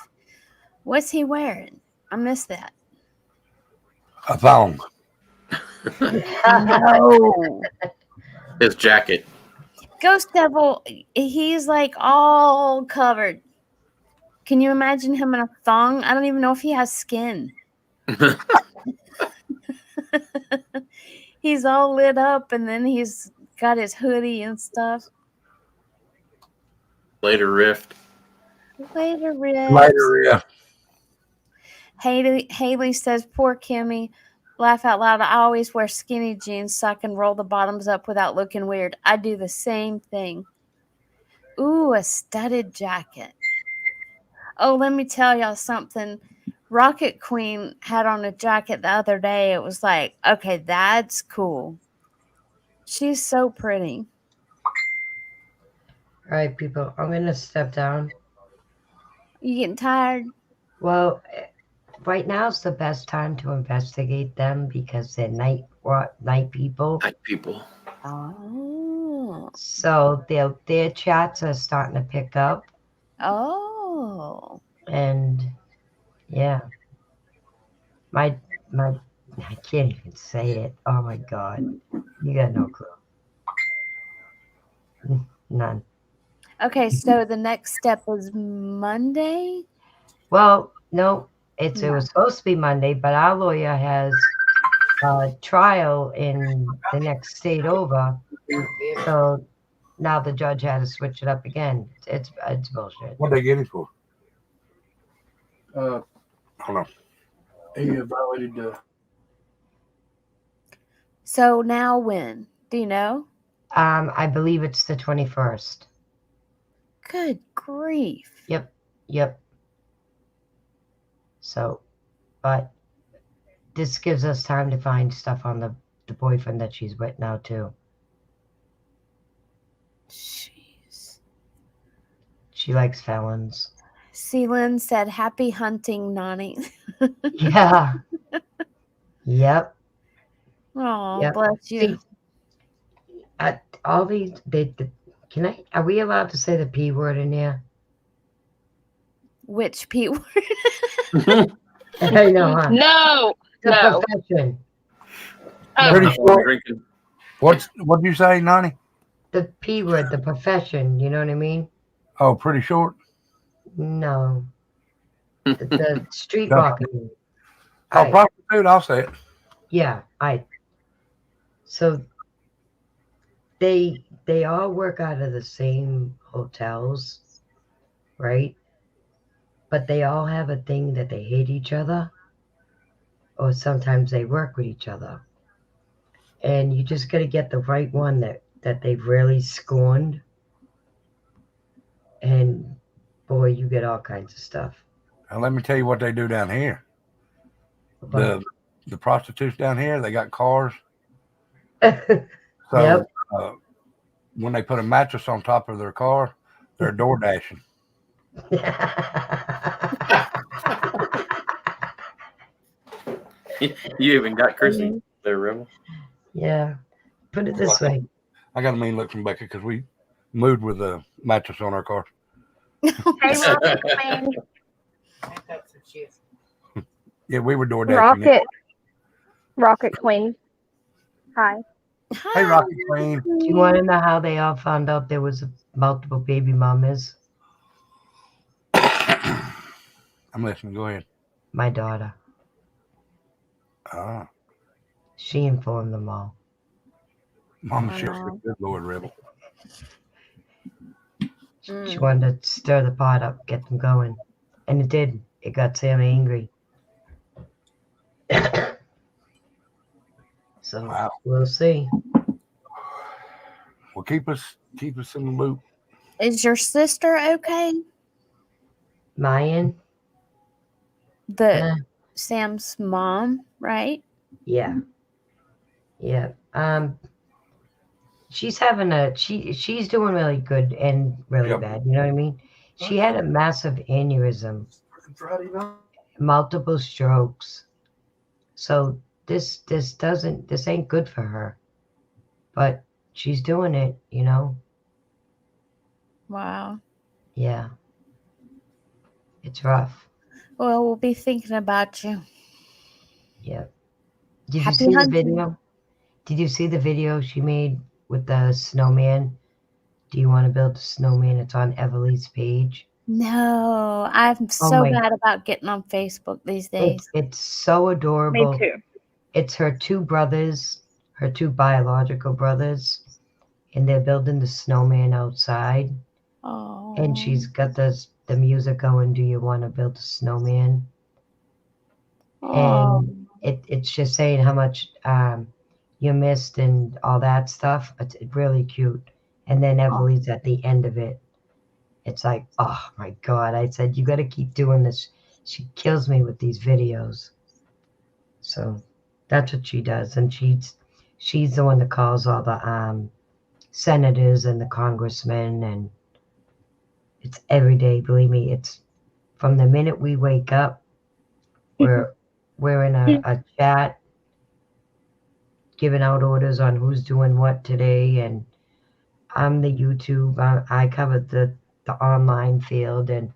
Speaker 6: What's he wearing? I missed that.
Speaker 1: A thong.
Speaker 6: No.
Speaker 10: His jacket.
Speaker 6: Ghost Devil, he's like all covered. Can you imagine him in a thong? I don't even know if he has skin. He's all lit up, and then he's got his hoodie and stuff.
Speaker 10: Later Rift.
Speaker 6: Later
Speaker 1: Rift.
Speaker 6: Haley says, poor Kimmy. Laugh out loud. I always wear skinny jeans so I can roll the bottoms up without looking weird. I do the same thing. Ooh, a studded jacket. Oh, let me tell y'all something. Rocket Queen had on a jacket the other day. It was like, okay, that's cool. She's so pretty.
Speaker 4: All right, people, I'm going to step down.
Speaker 6: You getting tired?
Speaker 4: Well, right now is the best time to investigate them because they're night people.
Speaker 10: Night people.
Speaker 6: Oh.
Speaker 4: So their chats are starting to pick up.
Speaker 6: Oh.
Speaker 4: And yeah. My I can't even say it. Oh my God. You got no clue. None.
Speaker 6: Okay, so the next step is Monday?
Speaker 4: Well, no, it was supposed to be Monday, but our lawyer has a trial in the next state over. So now the judge had to switch it up again. It's bullshit.
Speaker 1: What they get it for?
Speaker 16: Hold
Speaker 1: on.
Speaker 16: He violated the.
Speaker 6: So now when? Do you know?
Speaker 4: I believe it's the 21st.
Speaker 6: Good grief.
Speaker 4: Yep. So, but this gives us time to find stuff on the boyfriend that she's with now, too.
Speaker 6: Jeez.
Speaker 4: She likes felons.
Speaker 6: Celine said, "Happy hunting, Nani."
Speaker 4: Yeah. Yep.
Speaker 6: Oh,
Speaker 4: Yep.
Speaker 6: bless you.
Speaker 4: See, all these, are we allowed to say the P word in here?
Speaker 6: Which P word?
Speaker 4: I know, huh?
Speaker 15: No.
Speaker 4: The profession.
Speaker 1: Pretty sure. What did you say, Nani?
Speaker 4: The P word, the profession. You know what I mean?
Speaker 1: Oh, pretty short.
Speaker 4: No. The street walking.
Speaker 1: Oh, prostitute. I'll say it.
Speaker 4: Yeah, So they all work out of the same hotels, right? But they all have a thing that they hate each other, or sometimes they work with each other. And you just got to get the right one that they've really scorned. And boy, you get all kinds of stuff.
Speaker 1: And let me tell you what they do down here. The prostitutes down here, they got cars. So when they put a mattress on top of their car, they're door dashing.
Speaker 10: You even got Chrissy there, Rebel.
Speaker 4: Yeah. Put it this way.
Speaker 1: I got a mean look from Becca because we moved with a mattress on our car.
Speaker 7: Hey,
Speaker 1: Yeah, we were door dashing.
Speaker 7: Rocket Queen. Hi.
Speaker 1: Hey, Rocket Queen.
Speaker 4: Do you want to know how they all found out there was multiple baby mamas?
Speaker 1: I'm listening. Go ahead.
Speaker 4: My daughter.
Speaker 1: Ah.
Speaker 4: She informed them all.
Speaker 1: Mama shit, good Lord, Rebel.
Speaker 4: She wanted to stir the pot up, get them going. And it did. It got Sam angry. So we'll see.
Speaker 1: Well, keep us in the loop.
Speaker 6: Is your sister okay?
Speaker 4: Mayan?
Speaker 6: Sam's mom, right?
Speaker 4: Yeah. She's having she's doing really good and really bad. You know what I mean? She had a massive aneurysm, multiple strokes. So this ain't good for her, but she's doing it, you know?
Speaker 6: Wow.
Speaker 4: Yeah. It's rough.
Speaker 6: Well, we'll be thinking about you.
Speaker 4: Yeah. Did you see the video? Did you see the video she made with the snowman? Do you want to build a snowman? It's on Everly's page.
Speaker 6: No, I'm so bad about getting on Facebook these days.
Speaker 4: It's so adorable.
Speaker 7: Me too.
Speaker 4: It's her two brothers, her two biological brothers, and they're building the snowman outside.
Speaker 6: Oh.
Speaker 4: And she's got the music going, "Do you want to build a snowman?"
Speaker 6: Oh.
Speaker 4: And it's just saying how much you missed and all that stuff. It's really cute. And then Everly's at the end of it. It's like, oh my God. I said, you got to keep doing this. She kills me with these videos. So that's what she does. And she's the one that calls all the senators and the congressmen. And it's every day, believe me. It's from the minute we wake up, we're in a chat, giving out orders on who's doing what today. And I'm the YouTube. I covered the online field, and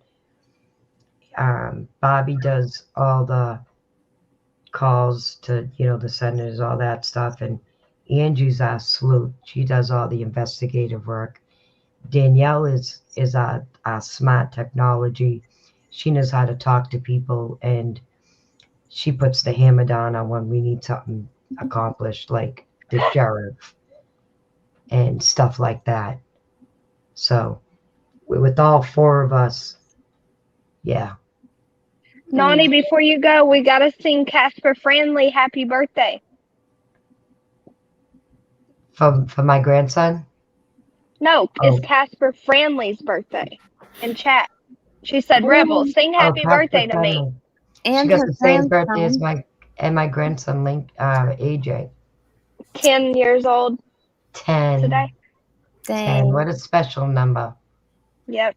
Speaker 4: Bobby does all the calls to, the senators, all that stuff. And Angie's our sleuth. She does all the investigative work. Danielle is our smart technology. She knows how to talk to people, and she puts the hammer down on when we need something accomplished, like the sheriff and stuff like that. So with all four of us, yeah.
Speaker 7: Nani, before you go, we gotta sing Casper Friendly happy birthday.
Speaker 4: For my grandson?
Speaker 7: No, it's Casper Franley's birthday. In chat, she said, "Rebel, sing happy birthday to me."
Speaker 4: And she got the same birthday as my grandson, AJ.
Speaker 7: 10 years old
Speaker 4: 10
Speaker 7: today.
Speaker 4: 10. What a special number.
Speaker 7: Yep.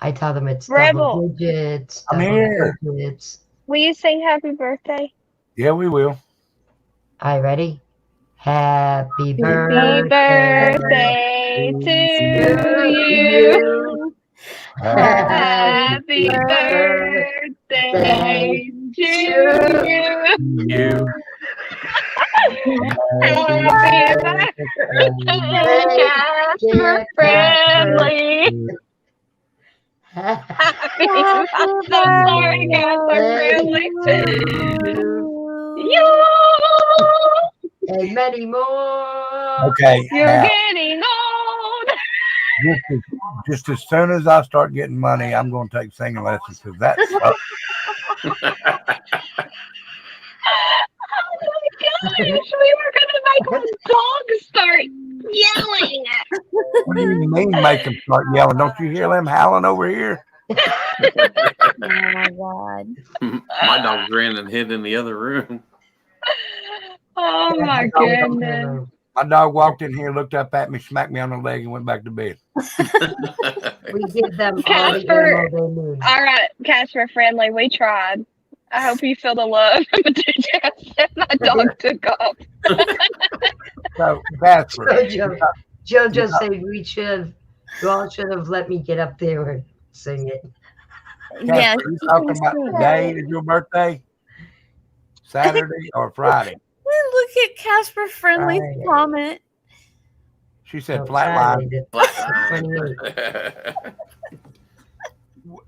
Speaker 4: I tell them it's
Speaker 7: Rebel.
Speaker 4: double digits.
Speaker 1: I'm here.
Speaker 4: Digits.
Speaker 7: Will you sing happy birthday?
Speaker 1: Yeah, we will.
Speaker 4: All right, ready? Happy
Speaker 7: birthday to you. Happy birthday to you. Happy birthday, Casper Friendly. Happy birthday, Casper Friendly. You.
Speaker 4: And many more.
Speaker 1: Okay.
Speaker 7: You're
Speaker 1: now,
Speaker 7: getting old.
Speaker 1: just as soon as I start getting money, I'm going to take singing lessons because that sucks.
Speaker 7: Gosh, we were gonna make our dog start yelling.
Speaker 1: What do you mean make them start yelling? Don't you hear them howling over here?
Speaker 6: Oh my God.
Speaker 10: My dog ran and hid in the other room.
Speaker 7: Oh my goodness.
Speaker 1: My dog walked in here, looked up at me, smacked me on the leg, and went back to bed.
Speaker 4: We give them
Speaker 7: Casper. All right, Casper Friendly, we tried. I hope you feel the love. My dog took off.
Speaker 1: So, Casper.
Speaker 4: Jojo said you all should have let me get up there and sing it.
Speaker 1: Casper, you talking about the day is your birthday? Saturday or Friday?
Speaker 6: Look at Casper Friendly's comment.
Speaker 1: She said flatline.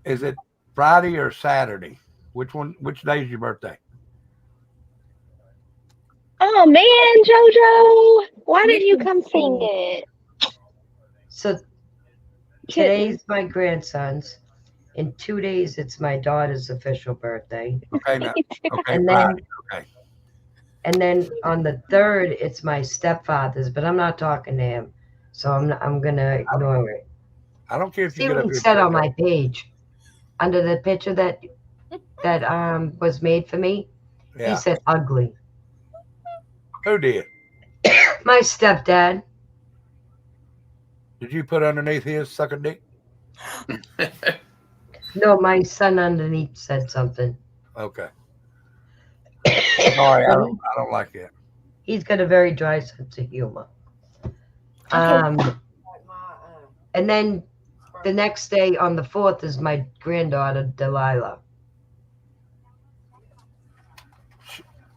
Speaker 1: Is it Friday or Saturday? Which day is your birthday?
Speaker 7: Oh man, Jojo, why didn't you come sing it?
Speaker 4: So today's my grandson's. In 2 days, it's my daughter's official birthday.
Speaker 1: Okay, now. Okay,
Speaker 4: and
Speaker 1: Friday.
Speaker 4: then, and then on the 3rd, it's my stepfather's, but I'm not talking to him, so I'm gonna ignore it.
Speaker 1: I don't care if you
Speaker 4: See
Speaker 1: get
Speaker 4: what
Speaker 1: up
Speaker 4: it
Speaker 1: here.
Speaker 4: said on my page, under the picture that was made for me.
Speaker 1: Yeah.
Speaker 4: He said ugly.
Speaker 1: Who did?
Speaker 4: My stepdad.
Speaker 1: Did you put underneath his suck a dick?
Speaker 4: No, my son underneath said something.
Speaker 1: Okay. Sorry, I don't like that.
Speaker 4: He's got a very dry sense of humor. And then the next day on the 4th is my granddaughter, Delilah.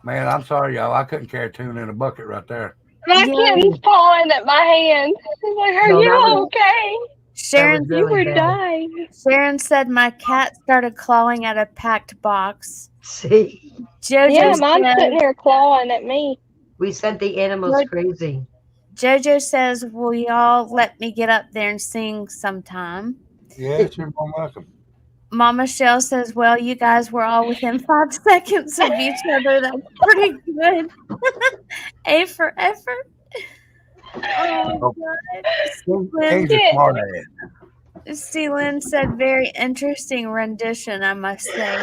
Speaker 1: Man, I'm sorry, y'all. I couldn't carry a tune in a bucket right there.
Speaker 7: My kitten's pawing at my hand. He's like, "Are you okay?"
Speaker 6: Sharon,
Speaker 7: you were dying.
Speaker 6: Sharon said my cat started clawing at a packed box.
Speaker 4: See?
Speaker 6: Jojo
Speaker 7: Yeah, mine's
Speaker 6: said,
Speaker 7: sitting here clawing at me.
Speaker 4: We sent the animals crazy.
Speaker 6: Jojo says, will y'all let me get up there and sing sometime?
Speaker 1: Yes, you're more welcome.
Speaker 6: Mama Shell says, well, you guys were all within 5 seconds of each other. That's pretty good. A for effort. Oh, God. Lynn said, very interesting rendition, I must say.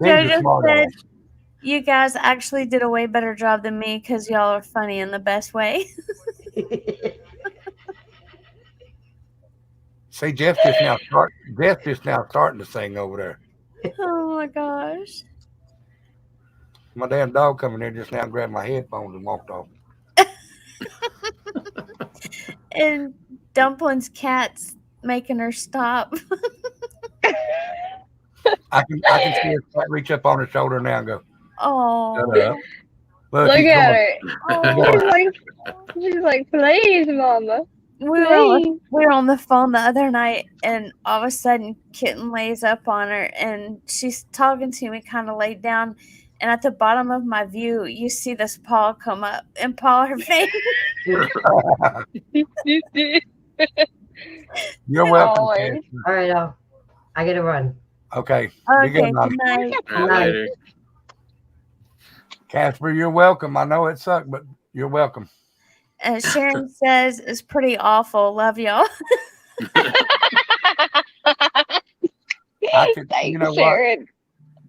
Speaker 6: Jojo said, you guys actually did a way better job than me because y'all are funny in the best way.
Speaker 1: See, Jeff just now starting to sing over there.
Speaker 6: Oh my gosh.
Speaker 1: My damn dog coming here just now and grabbed my headphones and walked off.
Speaker 6: And Dumpling's cat's making her stop.
Speaker 1: I can see her reach up on her shoulder now and go,
Speaker 6: oh.
Speaker 1: Shut up.
Speaker 7: Look at her. Oh, she's like, please, Mama.
Speaker 6: We were on the phone the other night, and all of a sudden, Kitten lays up on her, and she's talking to me, kind of laid down. And at the bottom of my view, you see this paw come up and paw her face.
Speaker 1: You're welcome.
Speaker 4: All right, I gotta run.
Speaker 1: Okay.
Speaker 6: Okay, good night.
Speaker 10: Later.
Speaker 1: Casper, you're welcome. I know it sucked, but you're welcome.
Speaker 6: Sharon says it's pretty awful. Love y'all.
Speaker 7: Thanks,
Speaker 1: you know
Speaker 7: Sharon.
Speaker 1: what?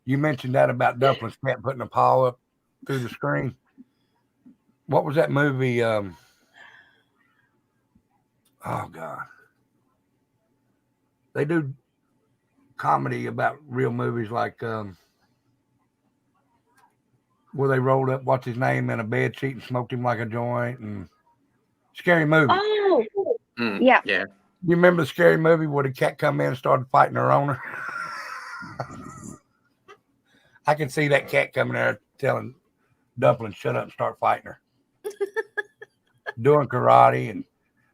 Speaker 1: You mentioned that about Dumpling's cat putting a paw up through the screen. What was that movie? Oh God. They do comedy about real movies like where they rolled up what's his name in a bed sheet and smoked him like a joint, and Scary Movie.
Speaker 7: Oh, yeah.
Speaker 1: You remember the Scary Movie where the cat come in and started fighting her owner? I can see that cat coming there telling Dumpling, shut up and start fighting her. Doing karate, and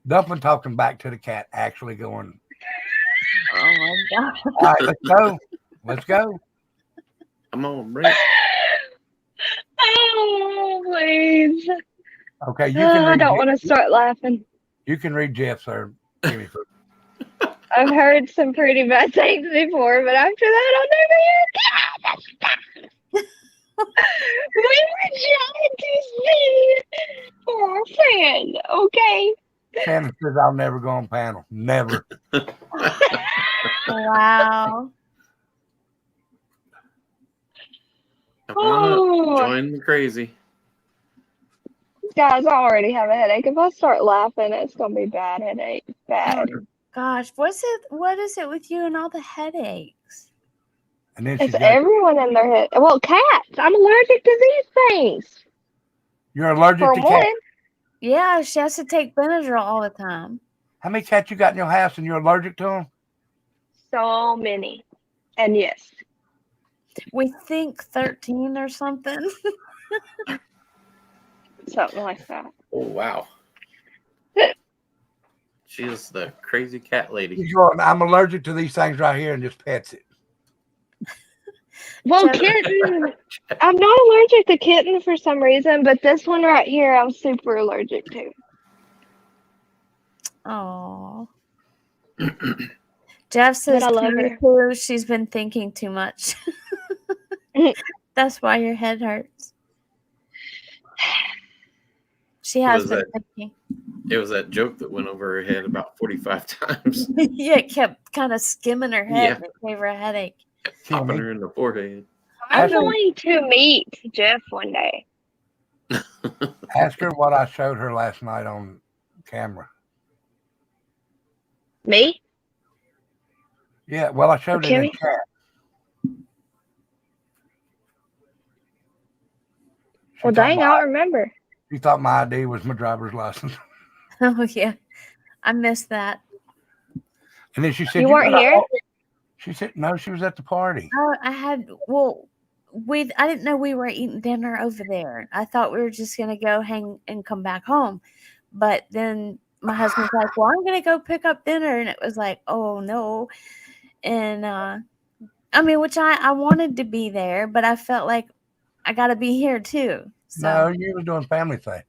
Speaker 1: Dumpling talking back to the cat, actually going,
Speaker 6: oh my God.
Speaker 1: All right, let's go. Let's go.
Speaker 10: I'm on break.
Speaker 7: Oh, please.
Speaker 1: Okay, you can
Speaker 7: I don't want to start laughing.
Speaker 1: You can read Jeff's or Jimmy.
Speaker 7: I've heard some pretty bad things before, but after that, I'll never hear it. We were trying to see for our friend, okay?
Speaker 1: Shannon says I'll never go on panel. Never.
Speaker 6: Wow.
Speaker 10: Come on up. Join the crazy.
Speaker 7: Guys, I already have a headache. If I start laughing, it's gonna be bad headache. Bad.
Speaker 6: Oh, gosh, what is it with you and all the headaches?
Speaker 1: And then
Speaker 7: it's everyone in their head. Well, cats. I'm allergic to these things.
Speaker 1: You're allergic to cats?
Speaker 6: Yeah, she has to take Benadryl all the time.
Speaker 1: How many cats you got in your house and you're allergic to them?
Speaker 7: So many. And yes.
Speaker 6: We think 13 or something.
Speaker 7: Something like that.
Speaker 10: Oh, wow. She is the crazy cat lady.
Speaker 1: He's going, I'm allergic to these things right here, and just pets it.
Speaker 7: Well, kitten. I'm not allergic to kitten for some reason, but this one right here, I'm super allergic to.
Speaker 6: Oh. Jeff says
Speaker 7: I love her.
Speaker 6: too, she's been thinking too much. That's why your head hurts. She has been thinking.
Speaker 10: It was that joke that went over her head about 45 times.
Speaker 6: Yeah, it kept kind of skimming her head and it gave her a headache.
Speaker 10: Popping her in the forehead.
Speaker 7: I'm going to meet Jeff one day.
Speaker 1: Ask her what I showed her last night on camera.
Speaker 7: Me?
Speaker 1: Yeah, well, I showed it in chat.
Speaker 7: Well, dang, I don't remember.
Speaker 1: She thought my ID was my driver's license.
Speaker 6: Oh, yeah. I missed that.
Speaker 1: And then she said,
Speaker 7: You weren't here?
Speaker 1: She said, no, she was at the party.
Speaker 6: Oh, I didn't know we were eating dinner over there. I thought we were just going to go hang and come back home. But then my husband's like, well, I'm going to go pick up dinner. And it was like, oh, no. And, I mean, which I wanted to be there, but I felt like I got to be here too. So.
Speaker 1: No, you were doing family thing.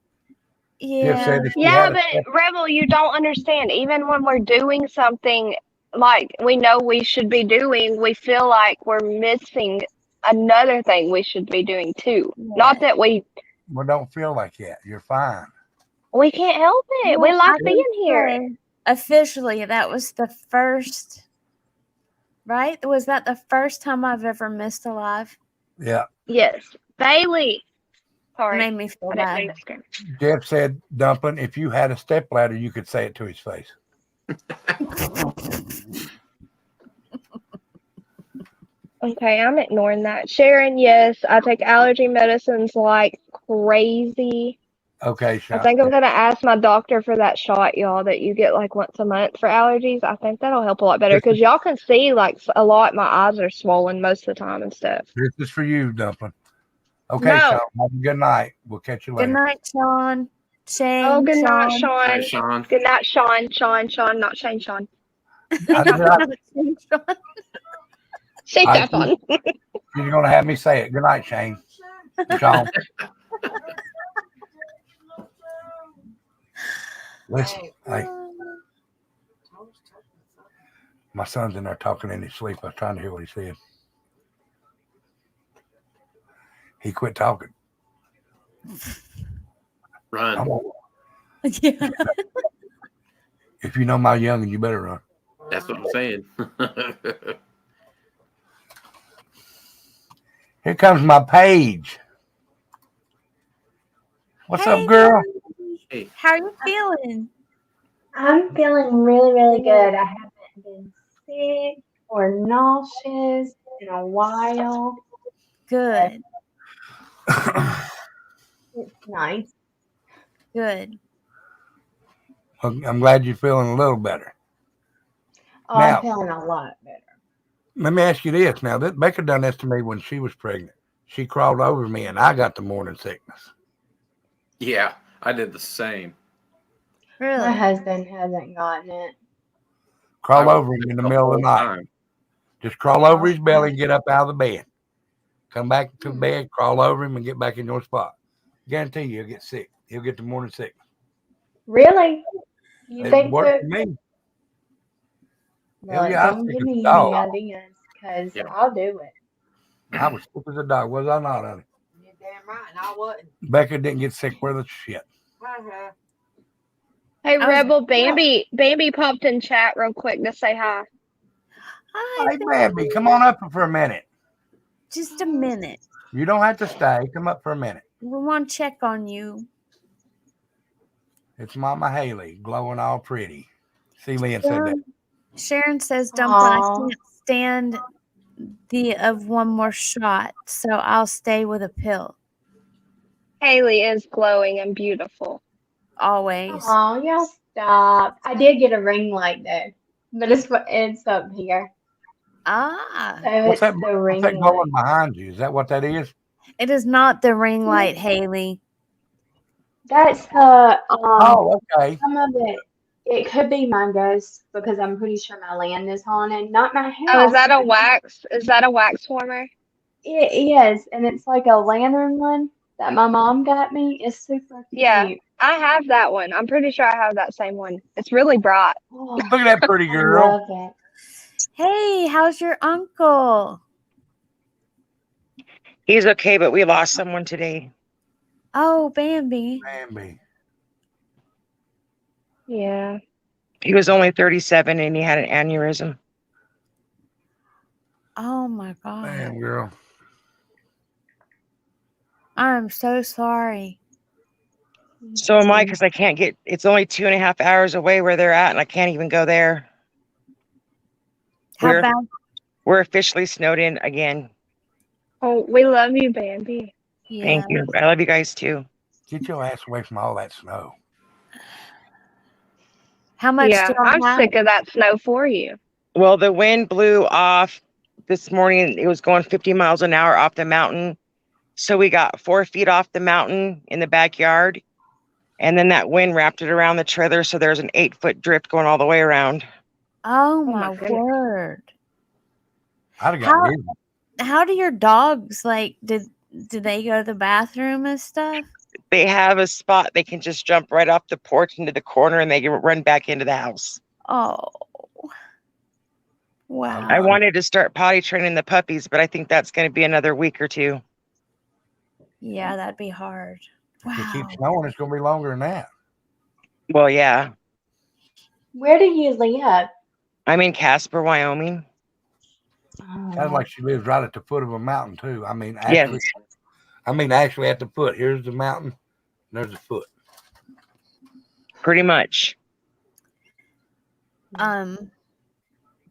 Speaker 6: Yeah.
Speaker 7: Yeah, but Rebel, you don't understand. Even when we're doing something like we know we should be doing, we feel like we're missing another thing we should be doing too. Yeah. Not that we
Speaker 1: don't feel like that. You're fine.
Speaker 7: We can't help it. We like being here.
Speaker 6: Officially, that was the first, right? Was that the first time I've ever missed a live?
Speaker 1: Yeah.
Speaker 7: Yes. Bailey. Sorry.
Speaker 6: Made me feel bad.
Speaker 1: Jeff said, Dumpling, if you had a stepladder, you could say it to his face.
Speaker 7: Okay, I'm ignoring that. Sharon, yes, I take allergy medicines like crazy.
Speaker 1: Okay,
Speaker 7: I think I'm going to ask my doctor for that shot, y'all, that you get like once a month for allergies. I think that'll help a lot better because y'all can see like a lot. My eyes are swollen most of the time and stuff.
Speaker 1: This is for you, Dumpling. Okay,
Speaker 7: No.
Speaker 1: Sean, have a good night. We'll catch you later.
Speaker 6: Good night, Sean. Shane.
Speaker 7: Oh, good night, Sean.
Speaker 10: Hi, Sean.
Speaker 7: Good night, Sean. Sean, not Shane, Sean. Shake that fun.
Speaker 1: You're going to have me say it. Good night, Shane. Sean. Listen, hey. My son's in there talking in his sleep. I was trying to hear what he said. He quit talking.
Speaker 10: Run.
Speaker 6: Yeah.
Speaker 1: If you know my youngin, you better run.
Speaker 10: That's what I'm saying.
Speaker 1: Here comes my page. What's up, girl?
Speaker 10: Hey.
Speaker 6: How are you feeling?
Speaker 16: I'm feeling really, really good. I haven't been sick or nauseous in a while.
Speaker 6: Good.
Speaker 16: It's nice.
Speaker 6: Good.
Speaker 1: I'm glad you're feeling a little better.
Speaker 16: Oh,
Speaker 1: Now,
Speaker 16: I'm feeling a lot better.
Speaker 1: let me ask you this. Now, Becca done this to me when she was pregnant. She crawled over me, and I got the morning sickness.
Speaker 10: Yeah, I did the same.
Speaker 6: Really?
Speaker 16: My husband hasn't gotten it.
Speaker 1: Crawl over him in the middle of the night.
Speaker 10: Time.
Speaker 1: Just crawl over his belly and get up out of the bed. Come back to the bed, crawl over him, and get back in your spot. Guarantee you he'll get sick. He'll get the morning sickness.
Speaker 16: Really? You
Speaker 1: It
Speaker 16: think
Speaker 1: worked
Speaker 16: so?
Speaker 1: for me.
Speaker 16: Well,
Speaker 1: yeah, I was
Speaker 16: don't
Speaker 1: sick
Speaker 16: give
Speaker 1: as a
Speaker 16: me
Speaker 1: dog.
Speaker 16: any ideas, because I'll do it.
Speaker 1: I was sick as a dog, was I not, honey?
Speaker 2: You're damn right, and I wasn't.
Speaker 1: Becca didn't get sick worth a shit.
Speaker 7: Hey, Rebel, Bambi popped in chat real quick to say hi.
Speaker 6: Hi,
Speaker 1: Hey, Bambi, come on up for a minute.
Speaker 6: Just a minute.
Speaker 1: You don't have to stay. Come up for a minute.
Speaker 6: We want to check on you.
Speaker 1: It's Mama Haley, glowing all pretty. See, Lynn said that.
Speaker 6: Sharon says, Dumpling, I can't stand the of one more shot, so I'll stay with a pill.
Speaker 7: Haley is glowing and beautiful.
Speaker 6: Always.
Speaker 16: Oh, y'all stop. I did get a ring light though, but it's up here.
Speaker 6: Ah.
Speaker 16: So
Speaker 1: What's that,
Speaker 16: the ring
Speaker 1: what's that
Speaker 16: light.
Speaker 1: glowing behind you? Is that what that is?
Speaker 6: It is not the ring light, Haley.
Speaker 16: That's
Speaker 1: oh, okay.
Speaker 16: Some of it could be my ghost because I'm pretty sure my land is haunted, not my house.
Speaker 7: Oh, is that a wax? Is that a wax warmer?
Speaker 16: It is, and it's like a lantern one that my mom got me. It's super cute.
Speaker 7: Yeah, I have that one. I'm pretty sure I have that same one. It's really bright.
Speaker 16: Oh,
Speaker 1: Look at that pretty
Speaker 16: I
Speaker 1: girl.
Speaker 16: love it.
Speaker 6: Hey, how's your uncle?
Speaker 17: He's okay, but we lost someone today.
Speaker 6: Oh, Bambi.
Speaker 1: Bambi.
Speaker 7: Yeah.
Speaker 17: He was only 37 and he had an aneurysm.
Speaker 6: Oh my God.
Speaker 1: Damn, girl.
Speaker 6: I'm so sorry.
Speaker 17: So am I, because I can't get, it's only 2.5 hours away where they're at, and I can't even go there.
Speaker 6: How bad?
Speaker 17: We're officially snowed in again.
Speaker 7: Oh, we love you, Bambi.
Speaker 6: Yeah.
Speaker 17: Thank you. I love you guys too.
Speaker 1: Get your ass away from all that snow.
Speaker 6: How much
Speaker 7: Yeah,
Speaker 6: do I
Speaker 7: I'm
Speaker 6: have?
Speaker 7: sick of that snow for you.
Speaker 17: Well, the wind blew off this morning. It was going 50 miles an hour off the mountain. So we got 4 feet off the mountain in the backyard. And then that wind wrapped it around the trailer. So there's an 8-foot drift going all the way around.
Speaker 6: Oh my word.
Speaker 1: I'd have got busy.
Speaker 6: How do your dogs, like, did they go to the bathroom and stuff?
Speaker 17: They have a spot they can just jump right off the porch into the corner and they can run back into the house.
Speaker 6: Oh. Wow.
Speaker 17: I wanted to start potty training the puppies, but I think that's going to be another week or 2.
Speaker 6: Yeah, that'd be hard.
Speaker 1: If it keeps snowing, it's going to be longer than that.
Speaker 17: Well, yeah.
Speaker 16: Where do you live?
Speaker 17: I'm in Casper, Wyoming.
Speaker 1: Sounds like she lives right at the foot of a mountain, too. I mean,
Speaker 17: Yes.
Speaker 1: actually at the foot. Here's the mountain. There's the foot.
Speaker 17: Pretty much.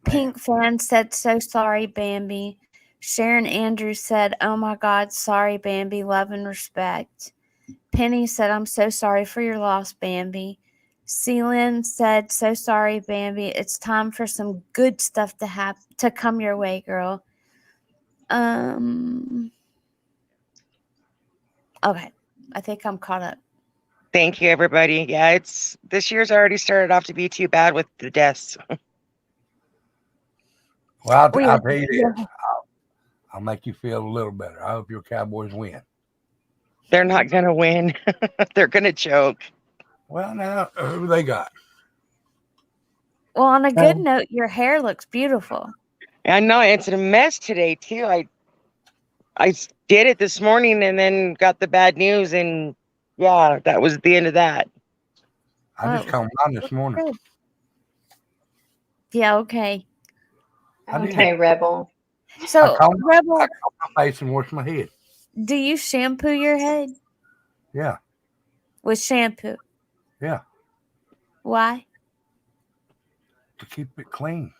Speaker 6: Pink fan said, so sorry, Bambi. Sharon Andrews said, oh my God, sorry, Bambi, love and respect. Penny said, I'm so sorry for your loss, Bambi. Celine said, so sorry, Bambi. It's time for some good stuff to come your way, girl. Okay. I think I'm caught up.
Speaker 17: Thank you, everybody. Yeah, this year's already started off to be too bad with the deaths.
Speaker 1: Well, I'll tell you this. I'll make you feel a little better. I hope your Cowboys win.
Speaker 17: They're not going to win. They're going to choke.
Speaker 1: Well, now, who they got?
Speaker 6: Well, on a good note, your hair looks beautiful.
Speaker 17: I know. It's a mess today, too. I did it this morning and then got the bad news, and yeah, that was the end of that.
Speaker 1: I just combed mine this morning.
Speaker 6: Good. Yeah, okay.
Speaker 16: Okay, Rebel.
Speaker 6: So, Rebel,
Speaker 1: I comb my face and wash my head.
Speaker 6: do you shampoo your head
Speaker 1: Yeah,
Speaker 6: with shampoo?
Speaker 1: yeah,
Speaker 6: Why?
Speaker 1: to keep it clean.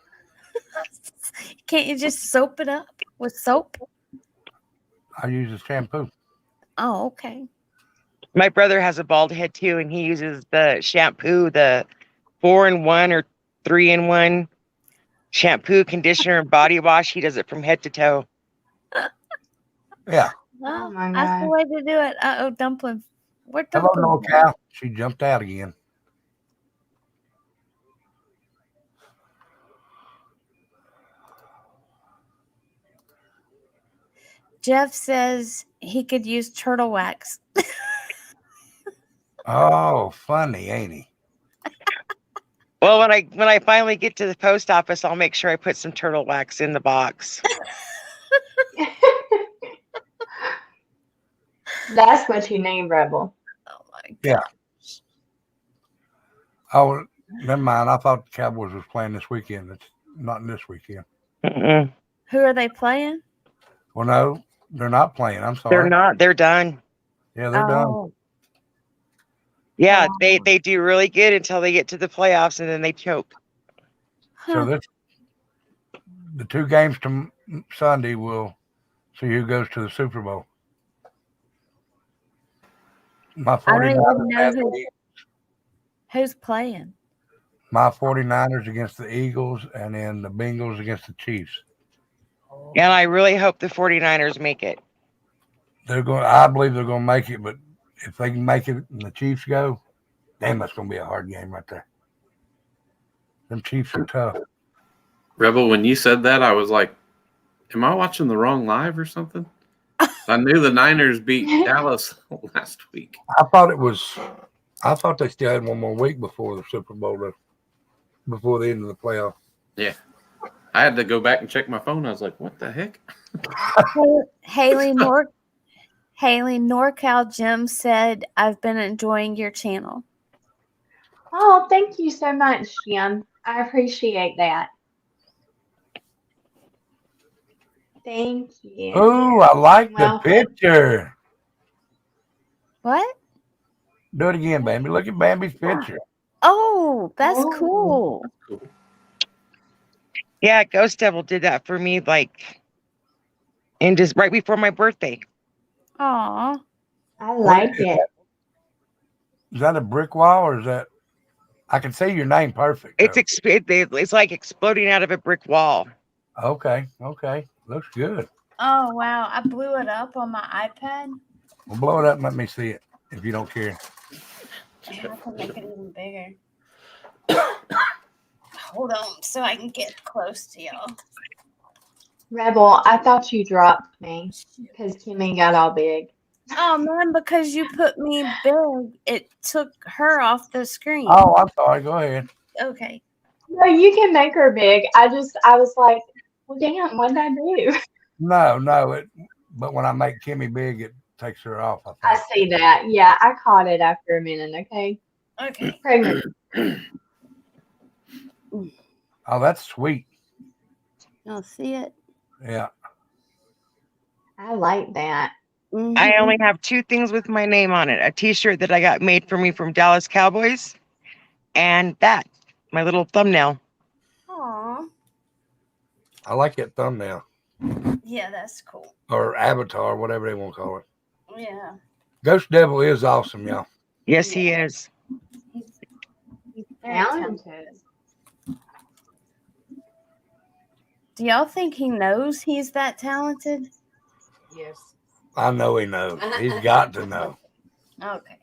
Speaker 6: Can't you just soap it up with soap?
Speaker 1: I use a shampoo.
Speaker 6: Oh, okay.
Speaker 17: My brother has a bald head too, and he uses the shampoo, the 4-in-1 or 3-in-1 shampoo, conditioner, and body wash. He does it from head to toe.
Speaker 1: Yeah.
Speaker 6: Well,
Speaker 16: my
Speaker 6: that's the
Speaker 16: God.
Speaker 6: way to do it. Uh-oh, Dumpling. Where'd
Speaker 1: Hello,
Speaker 6: Dumpling go?
Speaker 1: NorCal. She jumped out again.
Speaker 6: Jeff says he could use turtle wax.
Speaker 1: Oh, funny, ain't he?
Speaker 17: Well, when I finally get to the post office, I'll make sure I put some turtle wax in the box.
Speaker 16: That's what you need, Rebel.
Speaker 1: Yeah. Oh, never mind. I thought the Cowboys was playing this weekend. It's not this weekend.
Speaker 17: Mm-mm.
Speaker 6: Who are they playing?
Speaker 1: Well, no, they're not playing. I'm sorry.
Speaker 17: They're not. They're done.
Speaker 1: Yeah, they're done.
Speaker 17: Yeah, they do really good until they get to the playoffs, and then they choke.
Speaker 1: So the two games to Sunday will see who goes to the Super Bowl. My
Speaker 6: I don't
Speaker 1: 49ers
Speaker 6: even
Speaker 1: have
Speaker 6: know
Speaker 1: the
Speaker 6: who's playing.
Speaker 1: my 49ers against the Eagles, and then the Bengals against the Chiefs.
Speaker 17: And I really hope the 49ers make it.
Speaker 1: I believe they're going to make it, but if they can make it and the Chiefs go, damn, that's going to be a hard game right there. Them Chiefs are tough.
Speaker 10: Rebel, when you said that, I was like, am I watching the wrong live or something? I knew the Niners beat Dallas last week.
Speaker 1: I thought they still had one more week before the Super Bowl, before the end of the playoff.
Speaker 10: Yeah. I had to go back and check my phone. I was like, what the heck?
Speaker 6: Haley NorCal Jim said, I've been enjoying your channel.
Speaker 16: Oh, thank you so much, Jim. I appreciate that. Thank you.
Speaker 1: Oh, I like the
Speaker 16: Welcome.
Speaker 1: picture.
Speaker 6: What?
Speaker 1: Do it again, Bambi. Look at Bambi's picture.
Speaker 6: Oh, that's cool.
Speaker 17: Yeah, Ghost Devil did that for me, and just right before my birthday.
Speaker 6: Aw.
Speaker 16: I like it.
Speaker 1: Is that a brick wall or is that? I can see your name perfect.
Speaker 17: It's like exploding out of a brick wall.
Speaker 1: Okay. Looks good.
Speaker 6: Oh, wow. I blew it up on my iPad.
Speaker 1: Well, blow it up and let me see it if you don't care.
Speaker 6: Yeah, I can make it even bigger. Hold on so I can get close to y'all.
Speaker 16: Rebel, I thought you dropped me because Kimmy got all big.
Speaker 6: Oh, man, because you put me big, it took her off the screen.
Speaker 1: Oh, I'm sorry. Go ahead.
Speaker 6: Okay.
Speaker 16: No, you can make her big. I was like, well, damn, what did I do?
Speaker 1: No. But when I make Kimmy big, it takes her off.
Speaker 16: I see that. Yeah, I caught it after a minute. Okay.
Speaker 6: Okay.
Speaker 16: Pregnant.
Speaker 1: Oh, that's sweet.
Speaker 6: Y'all see it?
Speaker 1: Yeah.
Speaker 16: I like that.
Speaker 17: I only have two things with my name on it: a T-shirt that I got made for me from Dallas Cowboys, and that, my little thumbnail.
Speaker 6: Aw.
Speaker 1: I like that thumbnail
Speaker 6: Yeah, that's cool.
Speaker 1: or avatar, whatever they want to call it.
Speaker 6: Yeah.
Speaker 1: Ghost Devil is awesome, y'all.
Speaker 17: Yes, he is.
Speaker 6: He's very talented. Do y'all think he knows he's that talented?
Speaker 11: Yes.
Speaker 1: I know he knows. He's got to know.
Speaker 6: Okay.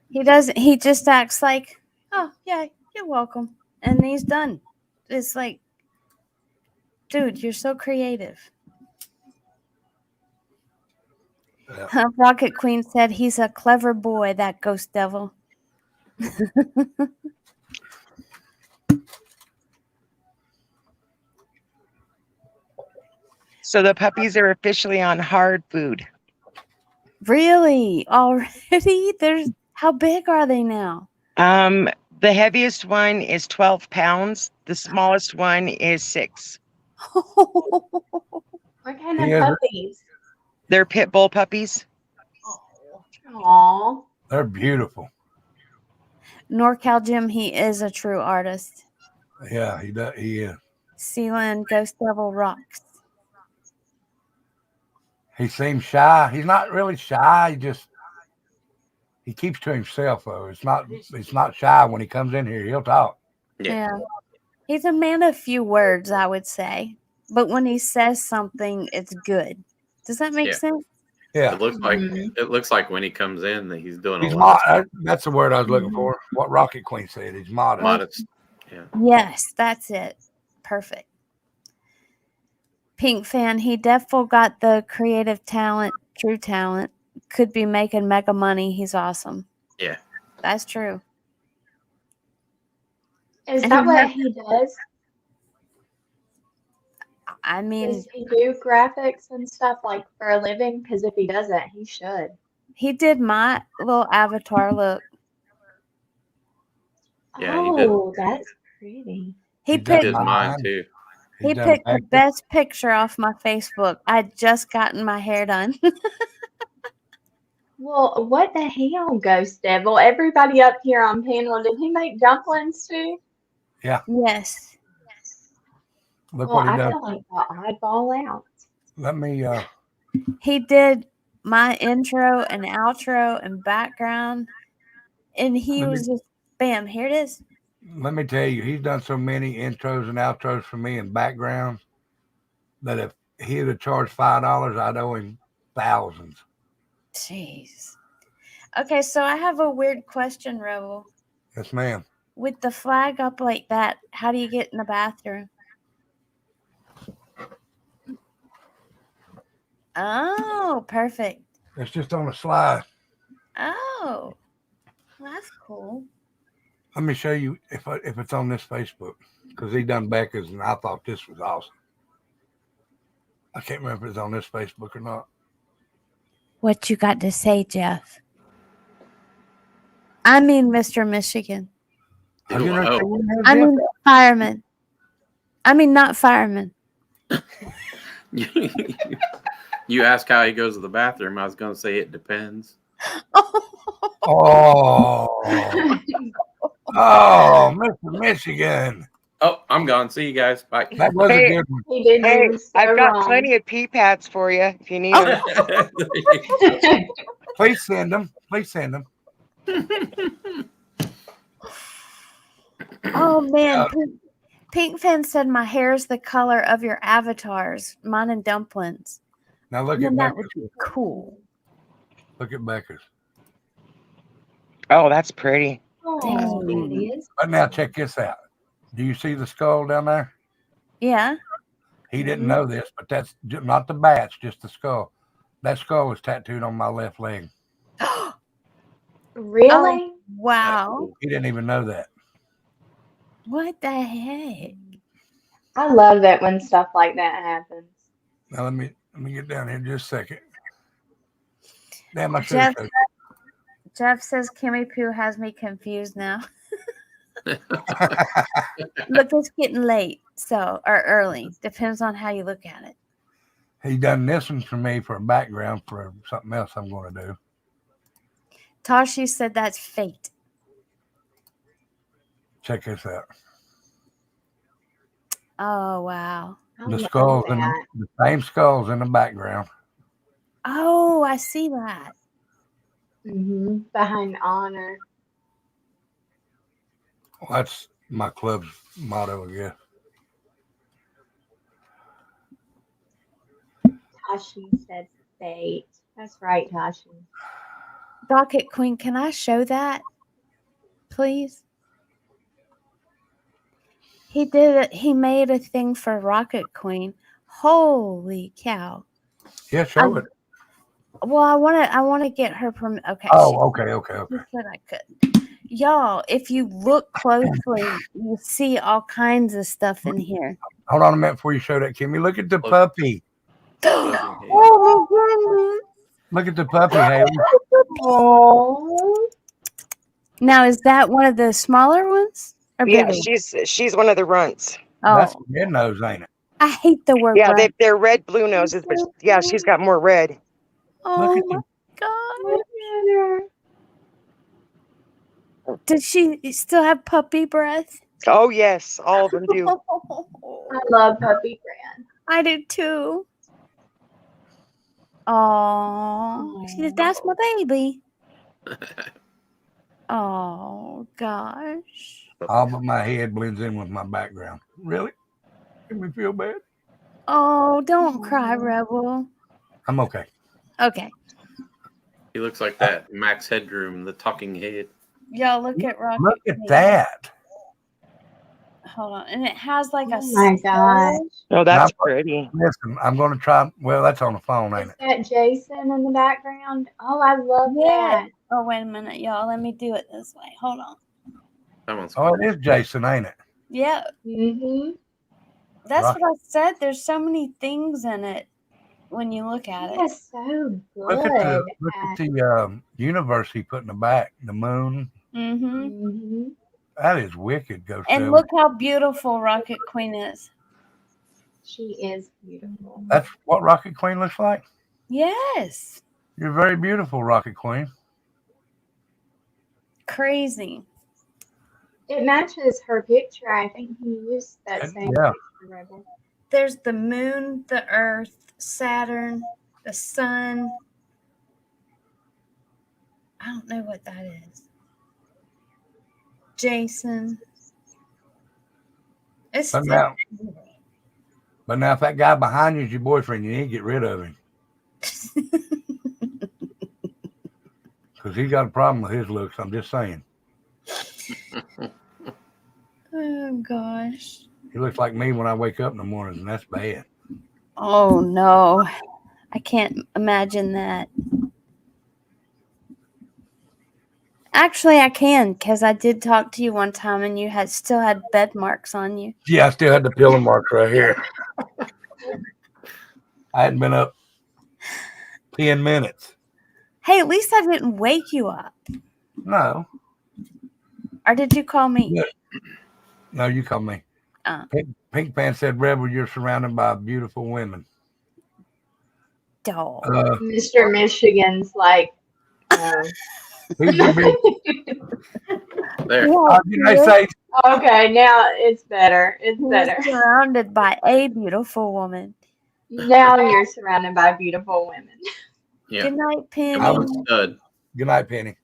Speaker 6: He doesn't. He just acts like, oh, yeah, you're welcome. And he's done. It's like, dude, you're so creative.
Speaker 1: Yeah.
Speaker 6: Rocket Queen said he's a clever boy, that Ghost Devil.
Speaker 17: So the puppies are officially on hard food.
Speaker 6: Really? Already? How big are they now?
Speaker 17: The heaviest one is 12 pounds. The smallest one is 6.
Speaker 16: What kind of puppies?
Speaker 17: They're pit bull puppies.
Speaker 16: Aww.
Speaker 1: They're beautiful.
Speaker 6: NorCal Jim, he is a true artist.
Speaker 1: Yeah, he does. He is.
Speaker 6: Sealand Ghost Devil rocks.
Speaker 1: He seems shy. He's not really shy. He keeps to himself though. It's not shy when he comes in here. He'll talk.
Speaker 6: Yeah. He's a man of few words, I would say. But when he says something, it's good. Does that make sense?
Speaker 1: Yeah.
Speaker 10: It looks like when he comes in that he's doing
Speaker 1: He's
Speaker 10: a lot.
Speaker 1: that's the word I was looking for. What Rocket Queen said. He's modest.
Speaker 10: Modest. Yeah.
Speaker 6: Yes, that's it. Perfect. Pink fan, he definitely got the creative talent, true talent. Could be making mega money. He's awesome.
Speaker 10: Yeah.
Speaker 6: That's true.
Speaker 16: Is
Speaker 6: And
Speaker 16: that
Speaker 6: he
Speaker 16: what
Speaker 6: makes-
Speaker 16: he does?
Speaker 6: I mean,
Speaker 16: Does he do graphics and stuff like for a living? Because if he doesn't, he should.
Speaker 6: he did my little avatar look.
Speaker 10: Yeah, he did.
Speaker 16: Oh, that's pretty.
Speaker 6: He
Speaker 10: He
Speaker 6: picked
Speaker 10: did mine too.
Speaker 6: he picked the best picture off my Facebook. I'd just gotten my hair done.
Speaker 16: Well, what the hell, Ghost Devil? Everybody up here on panel, did he make dumplings too?
Speaker 1: Yeah.
Speaker 6: Yes.
Speaker 1: Look
Speaker 16: Well,
Speaker 1: what he
Speaker 16: I
Speaker 1: does.
Speaker 16: feel like the oddball out.
Speaker 1: Let me
Speaker 6: He did my intro and outro and background, and he
Speaker 1: Let me-
Speaker 6: was just bam. Here it is.
Speaker 1: let me tell you, he's done so many intros and outros for me and backgrounds that if he'd have charged $5, I'd owe him thousands.
Speaker 6: Jeez. Okay, so I have a weird question, Rebel.
Speaker 1: Yes, ma'am.
Speaker 6: With the flag up like that, how do you get in the bathroom? Oh, perfect.
Speaker 1: It's just on a slide.
Speaker 6: Oh, that's cool.
Speaker 1: Let me show you if it's on this Facebook, because he done Becca's and I thought this was awesome. I can't remember if it's on this Facebook or not.
Speaker 6: What you got to say, Jeff? I mean, Mr. Michigan.
Speaker 1: Have you never seen him,
Speaker 6: I
Speaker 1: Jeff?
Speaker 6: mean, fireman. I mean, not fireman.
Speaker 10: You ask how he goes to the bathroom. I was going to say it depends.
Speaker 1: Oh, Mr. Michigan.
Speaker 10: Oh, I'm gone. See you guys. Bye.
Speaker 1: That was a good one.
Speaker 16: He didn't
Speaker 17: Hey,
Speaker 16: even so
Speaker 17: I've got
Speaker 16: wrong.
Speaker 17: plenty of pee pads for you if you need them.
Speaker 1: Please send them. Please send them.
Speaker 6: Oh man, Pink Fan said my hair's the color of your avatars, mine and dumplings.
Speaker 1: Now look
Speaker 6: Man,
Speaker 1: at
Speaker 6: that
Speaker 1: Becca's.
Speaker 6: would be cool.
Speaker 1: Look at Becca's.
Speaker 17: Oh, that's pretty.
Speaker 16: Oh, it is.
Speaker 1: But now check this out. Do you see the skull down there?
Speaker 6: Yeah.
Speaker 1: He didn't know this, but that's not the bats, just the skull. That skull is tattooed on my left leg.
Speaker 16: Really?
Speaker 6: Oh, wow.
Speaker 1: He didn't even know that.
Speaker 6: What the heck?
Speaker 16: I love it when stuff like that happens.
Speaker 1: Now let me get down here just a second. Damn, I should have
Speaker 6: Jeff, Jeff says Kimmy Poo has me confused now. Look, it's getting late, or early. Depends on how you look at it.
Speaker 1: He done this one for me for a background for something else I'm going to do.
Speaker 6: Tashi said that's fate.
Speaker 1: Check this out.
Speaker 6: Oh, wow.
Speaker 1: The skulls in the same skulls in the background.
Speaker 6: Oh, I see that.
Speaker 16: Behind honor.
Speaker 1: Well, that's my club's motto, I guess.
Speaker 16: Tashi said fate. That's right, Tashi.
Speaker 6: Rocket Queen, can I show that, please? He did it. He made a thing for Rocket Queen. Holy cow!
Speaker 1: Yeah, show it.
Speaker 6: Well, I want to get her permission. Okay.
Speaker 1: Oh, okay.
Speaker 6: She said I could. Y'all, if you look closely, you see all kinds of stuff in here.
Speaker 1: Hold on a minute before you show that, Kimmy. Look at the puppy.
Speaker 6: Oh my goodness.
Speaker 1: Look at the puppy, Haley.
Speaker 16: Oh.
Speaker 6: Now, is that one of the smaller ones? Or
Speaker 17: Yeah,
Speaker 6: bigger?
Speaker 17: she's one of the runts.
Speaker 1: That's
Speaker 6: Oh,
Speaker 1: red nose, ain't it?
Speaker 6: I hate the word
Speaker 17: Yeah,
Speaker 6: runt.
Speaker 17: they're red blue noses, but yeah, she's got more red.
Speaker 1: Look
Speaker 6: Oh
Speaker 1: at
Speaker 6: my
Speaker 1: the
Speaker 6: god. Does she still have puppy breath?
Speaker 17: Oh yes, all of them do.
Speaker 16: I love puppy brand.
Speaker 6: I do too. Oh, that's my baby. Oh gosh.
Speaker 1: all but my head blends in with my background. Really? Make me feel bad.
Speaker 6: Oh, don't cry, Rebel.
Speaker 1: I'm okay.
Speaker 6: Okay.
Speaker 10: He looks like that Max Headroom, the talking head.
Speaker 6: Y'all look at Rocket.
Speaker 1: Look at
Speaker 6: Queen.
Speaker 1: that.
Speaker 6: Hold on. And it has like a
Speaker 16: Oh my gosh.
Speaker 17: Oh, that's pretty.
Speaker 1: Listen, I'm going to try. Well, that's on the phone, ain't
Speaker 16: Is
Speaker 1: it?
Speaker 16: that Jason in the background? Oh, I love
Speaker 6: Yeah.
Speaker 16: that.
Speaker 6: Oh, wait a minute, y'all. Let me do it this way. Hold on.
Speaker 10: That one's
Speaker 1: Oh, it is Jason, ain't it?
Speaker 6: Yeah.
Speaker 16: Mm-hmm.
Speaker 6: That's
Speaker 1: Rocket.
Speaker 6: what I said. There's so many things in it when you look at
Speaker 16: He
Speaker 6: it.
Speaker 16: is so
Speaker 1: Look at
Speaker 16: good.
Speaker 1: the universe he put in the back. The moon.
Speaker 6: Mm-hmm.
Speaker 16: Mm-hmm.
Speaker 1: That is wicked, Ghost.
Speaker 6: And look how beautiful Rocket Queen is.
Speaker 16: She is beautiful.
Speaker 1: That's what Rocket Queen looks like.
Speaker 6: Yes.
Speaker 1: You're very beautiful, Rocket Queen.
Speaker 6: Crazy.
Speaker 16: It matches her picture. I think he used that same
Speaker 1: Yeah.
Speaker 16: picture, Rebel.
Speaker 6: There's the moon, the earth, Saturn, the sun. I don't know what that is. Jason. It's
Speaker 1: But
Speaker 6: still
Speaker 1: now, if that guy behind you is your boyfriend, you need to get rid of him. Because he's got a problem with his looks. I'm just saying.
Speaker 6: Oh gosh.
Speaker 1: He looks like me when I wake up in the mornings, and that's bad.
Speaker 6: Oh no. I can't imagine that. Actually, I can, because I did talk to you one time and you still had bed marks on you.
Speaker 1: Yeah, I still had the pillow marks right here. I hadn't been up 10 minutes.
Speaker 6: Hey, at least I didn't wake you up.
Speaker 1: No.
Speaker 6: Or did you call me?
Speaker 1: No, you called me. Pink Pants said, Rebel, you're surrounded by beautiful women.
Speaker 6: Dog.
Speaker 16: Mr. Michigan's like,
Speaker 1: who's your big...
Speaker 10: There.
Speaker 16: Okay, now it's better. It's better.
Speaker 6: You're surrounded by a beautiful woman.
Speaker 16: Now you're surrounded by beautiful women.
Speaker 10: Yeah.
Speaker 6: Good night, Penny.
Speaker 1: I was stud. Good night, Penny.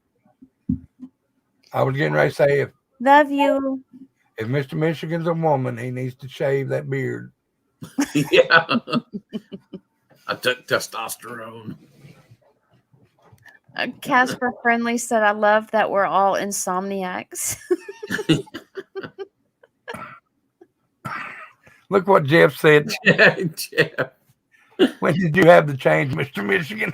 Speaker 1: I was getting ready to say,
Speaker 6: Love you.
Speaker 1: If Mr. Michigan's a woman, he needs to shave that beard.
Speaker 10: Yeah. I took testosterone.
Speaker 6: Casper Friendly said, I love that we're all insomniacs.
Speaker 1: Look what Jeff said.
Speaker 10: Jeff.
Speaker 1: When did you have the change, Mr. Michigan?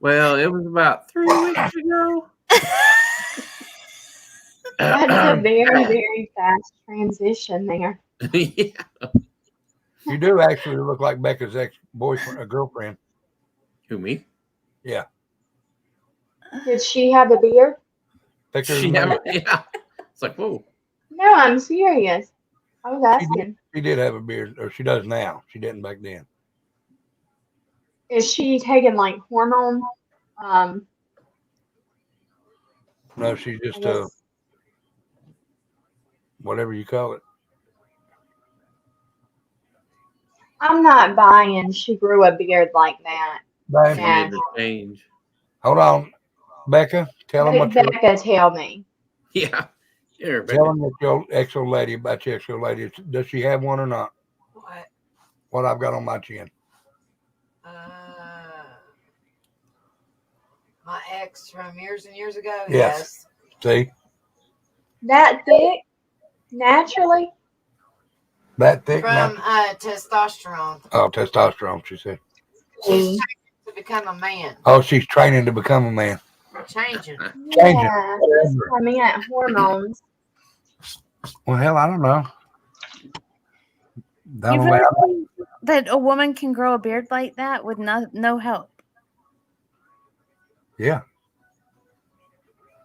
Speaker 10: Well, it was about 3 weeks ago.
Speaker 16: That's a very, very fast transition there.
Speaker 10: Yeah.
Speaker 1: You do actually look like Becca's ex-boyfriend or girlfriend.
Speaker 10: Who, me?
Speaker 1: Yeah.
Speaker 16: Did she have a beard?
Speaker 10: Yeah. It's like, whoa.
Speaker 16: No, I'm serious. I was asking.
Speaker 1: She did have a beard, or she does now. She didn't back then.
Speaker 16: Is she taking like hormone?
Speaker 1: No, she's just whatever you call it.
Speaker 16: I'm not buying she grew a beard like that.
Speaker 1: Babe.
Speaker 10: Need to change.
Speaker 1: Hold on, Becca. Tell them what
Speaker 16: Becca, tell me.
Speaker 10: Yeah. Here,
Speaker 1: Tell them that your ex-old lady about your ex-old lady. Does she have one or not?
Speaker 2: What?
Speaker 1: What I've got on my chin.
Speaker 2: My ex from years and years ago.
Speaker 1: Yes. See?
Speaker 16: That thick? Naturally?
Speaker 1: That thick?
Speaker 2: From testosterone.
Speaker 1: Oh, testosterone, she said.
Speaker 2: She's to become a man.
Speaker 1: Oh, she's training to become a man.
Speaker 2: Changing.
Speaker 16: Yeah, that's what I mean. Hormones.
Speaker 1: Well, hell, I don't know.
Speaker 6: That a woman can grow a beard like that with no help.
Speaker 1: Yeah.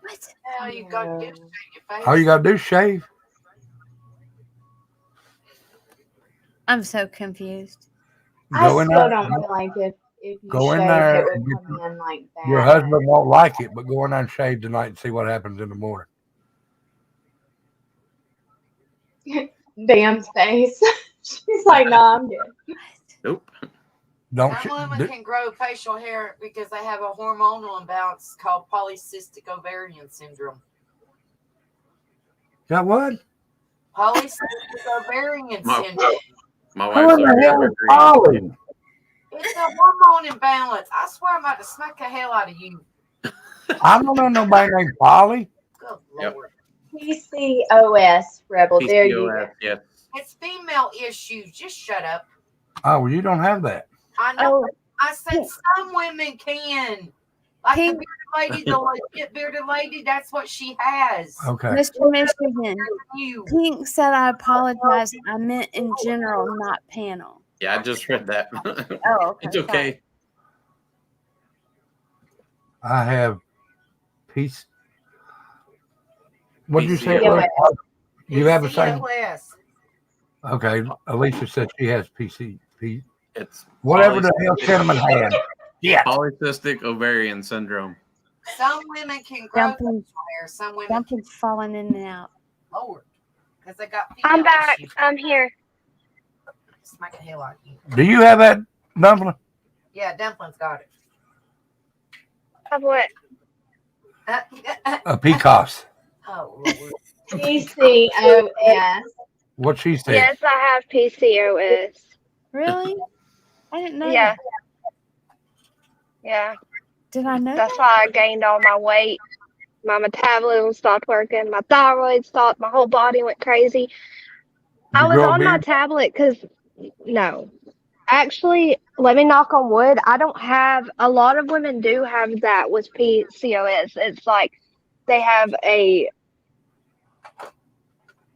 Speaker 6: What?
Speaker 2: All you got to do is shave your face.
Speaker 1: All you got to do is shave.
Speaker 6: I'm so confused.
Speaker 16: I
Speaker 1: Go in
Speaker 16: still
Speaker 1: there.
Speaker 16: don't feel like if you
Speaker 1: Go in
Speaker 16: shaved,
Speaker 1: there
Speaker 16: it would
Speaker 1: and
Speaker 16: come in like that.
Speaker 1: your husband won't like it, but go in there and shave tonight and see what happens in the morning.
Speaker 16: Damn face. She's like, no, I'm good.
Speaker 10: Nope.
Speaker 1: Don't
Speaker 2: Some women can grow facial hair because they have a hormonal imbalance called polycystic ovarian syndrome.
Speaker 1: Got what?
Speaker 2: Polycystic ovarian
Speaker 10: My
Speaker 2: syndrome.
Speaker 10: wife's
Speaker 1: Who in the hell is Polly?
Speaker 2: It's a hormone imbalance. I swear I'm about to smack the hell out of you.
Speaker 1: I don't know nobody named Polly.
Speaker 2: Good
Speaker 10: Yep.
Speaker 2: Lord.
Speaker 16: PCOS, Rebel. There you go.
Speaker 10: PCOS, yes.
Speaker 2: It's female issues. Just shut up.
Speaker 1: Oh, well, you don't have that.
Speaker 2: I know. I said some women can. Like the bearded lady, the legit bearded lady, that's what she has.
Speaker 1: Okay.
Speaker 6: Mr. Michigan, Pink said I apologize. I meant in general, not panel.
Speaker 10: Yeah, I just read that.
Speaker 6: Oh, okay.
Speaker 10: It's okay.
Speaker 1: I have peace. What did you say?
Speaker 2: PCOS.
Speaker 1: You have the same?
Speaker 2: PCOS.
Speaker 1: Okay. Alicia said she has PC.
Speaker 10: It's
Speaker 1: Whatever the hell cinnamon had. Yeah.
Speaker 10: Polycystic ovarian syndrome.
Speaker 2: Some women can grow
Speaker 6: Dumpling,
Speaker 2: facial hair. Some women
Speaker 6: Dumpling's falling in and out.
Speaker 2: Lord. Because they got
Speaker 7: I'm
Speaker 2: female
Speaker 7: back.
Speaker 2: issues.
Speaker 7: I'm here.
Speaker 2: Smack the hell out of you.
Speaker 1: Do you have that, Dumpling?
Speaker 2: Yeah, Dumpling's got it.
Speaker 7: Of what?
Speaker 1: A PCOS.
Speaker 2: Oh, Lord.
Speaker 16: PCOS.
Speaker 1: What she said.
Speaker 7: Yes, I have PCOS.
Speaker 6: Really? I didn't know
Speaker 7: Yeah.
Speaker 6: that.
Speaker 7: Yeah.
Speaker 6: Did I know
Speaker 7: That's
Speaker 6: that?
Speaker 7: why I gained all my weight. My metabolism stopped working. My thyroid stopped. My whole body went crazy. I was
Speaker 1: grow a
Speaker 7: on my
Speaker 1: beard?
Speaker 7: tablet because, no. Actually, let me knock on wood. I don't have, a lot of women do have that with PCOS. It's like they have they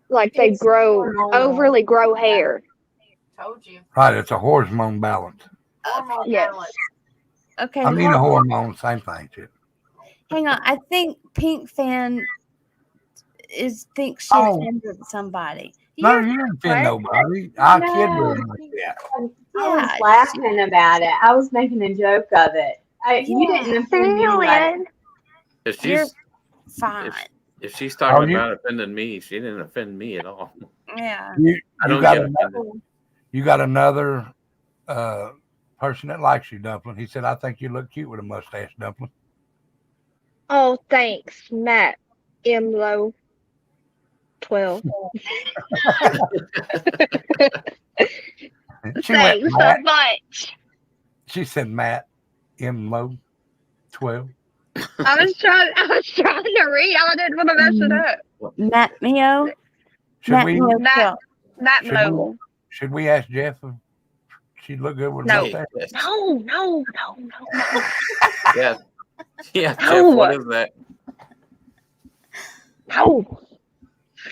Speaker 16: It's
Speaker 7: grow,
Speaker 16: hormonal.
Speaker 7: overly grow hair.
Speaker 2: Told you.
Speaker 1: Right. It's a hormone balance.
Speaker 2: Hormone
Speaker 7: Yes.
Speaker 2: balance.
Speaker 6: Okay.
Speaker 1: I mean, a hormone, same thing. Too.
Speaker 6: Hang on. I think Pink Fan thinks she
Speaker 1: Oh.
Speaker 6: offended somebody.
Speaker 1: No, you didn't offend nobody. I kid with her. Yeah.
Speaker 16: I was laughing about it. I was making a joke of it. You didn't offend anybody.
Speaker 10: If
Speaker 6: You're
Speaker 10: she's
Speaker 6: fine.
Speaker 10: if she's talking
Speaker 1: you-
Speaker 10: about offending me, she didn't offend me at all.
Speaker 6: Yeah.
Speaker 10: I don't get offended.
Speaker 1: You got another person that likes you, Dumpling. He said, I think you look cute with a mustache, Dumpling.
Speaker 7: Oh, thanks, Matt. Low 12.
Speaker 1: She went,
Speaker 7: Thanks so
Speaker 1: Matt.
Speaker 7: much.
Speaker 1: She said, Matt M. Low 12.
Speaker 7: I was trying to read. I didn't want to mess it up.
Speaker 6: Matt Mio.
Speaker 1: Should
Speaker 6: Matt
Speaker 1: we-
Speaker 6: Mio.
Speaker 7: Matt
Speaker 1: Should
Speaker 7: Low.
Speaker 1: Should we ask Jeff if she'd look good with a
Speaker 7: No.
Speaker 1: mustache?
Speaker 7: No.
Speaker 10: Yeah. Yeah, Jeff,
Speaker 7: No.
Speaker 10: what is that?
Speaker 7: No.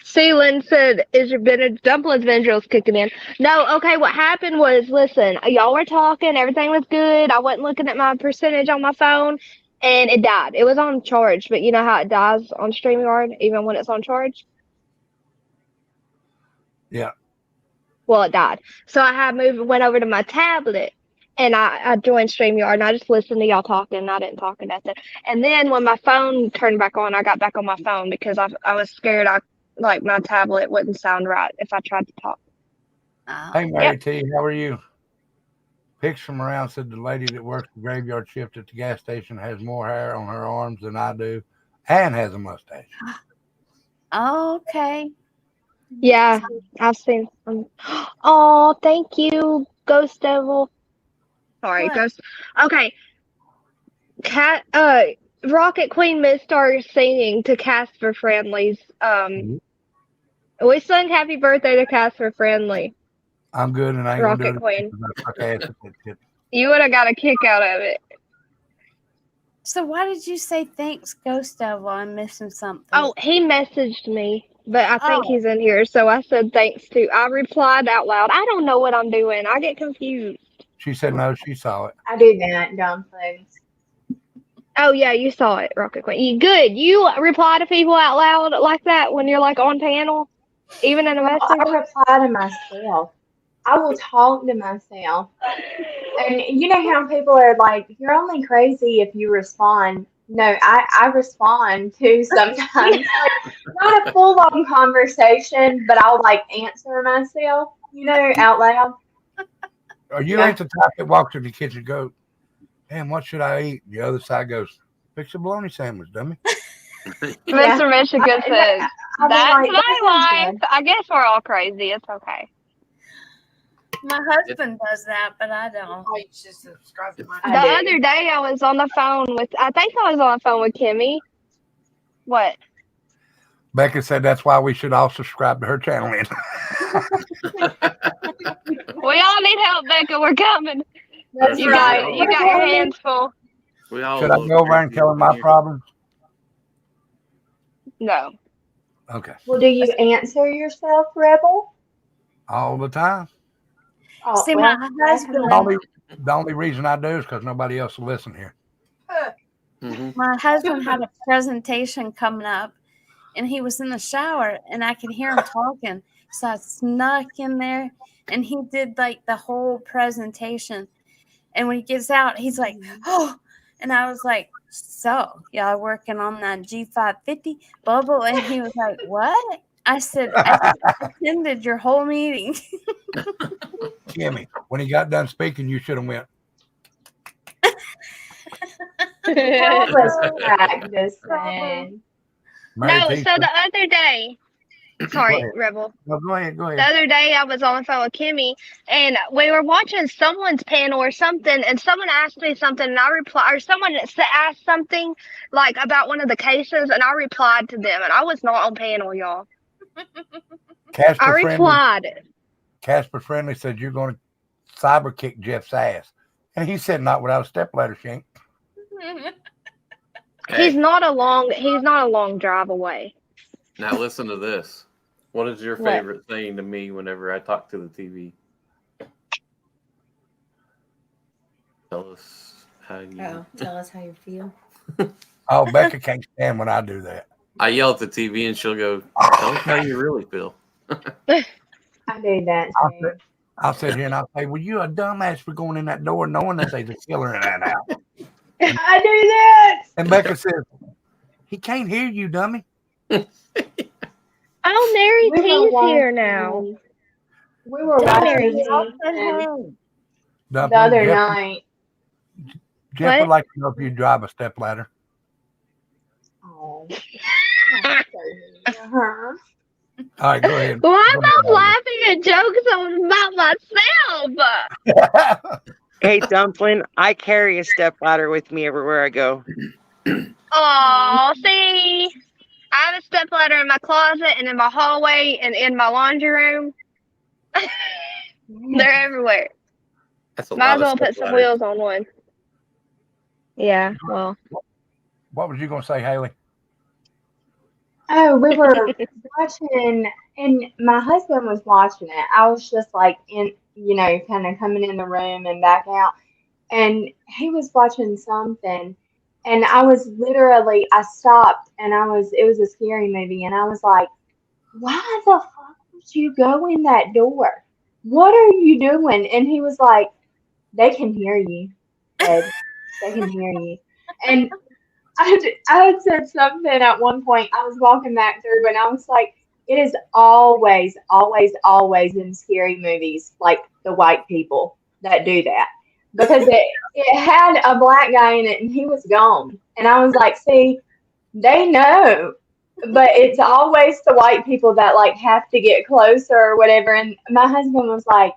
Speaker 7: Ceylon said, is your dumplings vendrils kicking in? No, okay, what happened was, listen, y'all were talking, everything was good. I wasn't looking at my percentage on my phone, and it died. It was on charge, but you know how it dies on StreamYard, even when it's on charge?
Speaker 1: Yeah.
Speaker 7: Well, it died. So I went over to my tablet, and I joined StreamYard, and I just listened to y'all talking, and I didn't talk or nothing. And then when my phone turned back on, I got back on my phone because I was scared my tablet wouldn't sound right if I tried to talk.
Speaker 1: Hey, Mary T, how are you? Pics from around said the lady that works the graveyard shift at the gas station has more hair on her arms than I do and has a mustache.
Speaker 6: Okay.
Speaker 7: Yeah, I've seen. Oh, thank you, Ghost Devil. Sorry,
Speaker 6: What?
Speaker 7: Ghost. Okay, Rocket Queen missed our singing to Casper Friendly's. We sung Happy Birthday to Casper Friendly.
Speaker 1: I'm good and I ain't
Speaker 7: Rocket
Speaker 1: gonna do it.
Speaker 7: Queen. You would have got a kick out of it.
Speaker 6: So why did you say thanks, Ghost Devil? I'm missing something.
Speaker 7: Oh, he messaged me. but I think he's in here. So I said thanks to. I replied out loud. I don't know what I'm doing. I get confused.
Speaker 1: She said no, she saw it.
Speaker 16: I do that, dumplings.
Speaker 7: Oh yeah, you saw it, Rocket Queen. Good. You reply to people out loud like that when you're like on panel, even in a message.
Speaker 16: I reply to myself. I will talk to myself. And you know how people are like, you're only crazy if you respond. No, I respond too sometimes. Like, not a full on conversation, but I'll like answer myself, out loud.
Speaker 1: Are you ain't the type that walks in the kitchen and goes, damn, what should I eat? The other side goes, fix a bologna sandwich, dummy.
Speaker 7: Mr. Michigan says,
Speaker 16: I'll be
Speaker 7: that's
Speaker 16: like,
Speaker 7: my
Speaker 16: that sounds
Speaker 7: life.
Speaker 16: good.
Speaker 7: I guess we're all crazy. It's okay.
Speaker 6: My husband does that, but I don't.
Speaker 2: Oh, you should subscribe to my
Speaker 7: The other day I was on the phone with, I think I was on the phone with Kimmy. What?
Speaker 1: Becca said that's why we should all subscribe to her channel.
Speaker 7: We all need help, Becca. We're coming.
Speaker 16: That's
Speaker 7: You
Speaker 16: right.
Speaker 7: got it. You got your hands full.
Speaker 10: We all
Speaker 1: Should I go over and tell her my problems?
Speaker 7: No.
Speaker 1: Okay.
Speaker 16: Well, do you answer yourself, Rebel?
Speaker 1: All the time.
Speaker 16: Oh,
Speaker 6: See,
Speaker 16: well,
Speaker 6: my husband.
Speaker 1: The only reason I do is because nobody else will listen here.
Speaker 6: My husband had a presentation coming up, and he was in the shower, and I could hear him talking. So I snuck in there, and he did like the whole presentation. And when he gets out, he's like, "Oh," and I was like, "So y'all working on that G550 bubble?" And he was like, "What?" I said, "I attended your whole meeting."
Speaker 1: Kimmy, when he got done speaking, you should have went.
Speaker 16: That was practicing.
Speaker 7: No, so the other day, sorry,
Speaker 1: ahead.
Speaker 7: Rebel.
Speaker 1: No, go ahead.
Speaker 7: The other day I was on the phone with Kimmy, and we were watching someone's panel or something, and someone asked me something, and I replied, or someone asked something like about one of the cases, and I replied to them, and I was not on panel, y'all. I replied.
Speaker 1: Casper Friendly said you're going to cyber kick Jeff's ass, and he said not without a stepladder, Shank.
Speaker 7: He's not a long drive away.
Speaker 10: Now listen to this. What is your favorite thing to me whenever I talk to the TV? Tell us how you.
Speaker 2: Tell us how you feel.
Speaker 1: Oh, Becca can't stand when I do that.
Speaker 10: I yell at the TV and she'll go, "Tell us how you really feel."
Speaker 16: I do that too.
Speaker 1: I'll sit here and I'll say, "Well, you a dumbass for going in that door knowing that there's a killer in that house."
Speaker 16: I do that.
Speaker 1: And Becca says, "He can't hear you, dummy."
Speaker 7: Oh, Mary T's here now.
Speaker 16: We were watching something the other night.
Speaker 1: Jeff would like to know if you drive a stepladder.
Speaker 16: Oh.
Speaker 1: All right, go ahead.
Speaker 7: Why am I laughing at jokes about myself?
Speaker 17: Hey, Dumpling, I carry a stepladder with me everywhere I go.
Speaker 7: Oh, see, I have a stepladder in my closet and in my hallway and in my laundry room. They're everywhere. Might as well put some wheels on one. Yeah, well.
Speaker 1: What was you going to say, Haley?
Speaker 16: Oh, we were watching, and my husband was watching it. I was just like kind of coming in the room and back out. And he was watching something. And I stopped and it was a scary movie. And I was like, why the fuck would you go in that door? What are you doing? And he was like, they can hear you, Ed. They can hear you. And I had said something at one point. I was walking back through and I was like, it is always, always, always in scary movies, like the white people that do that. Because it had a black guy in it and he was gone. And I was like, see, they know. But it's always the white people that like have to get closer or whatever. And my husband was like,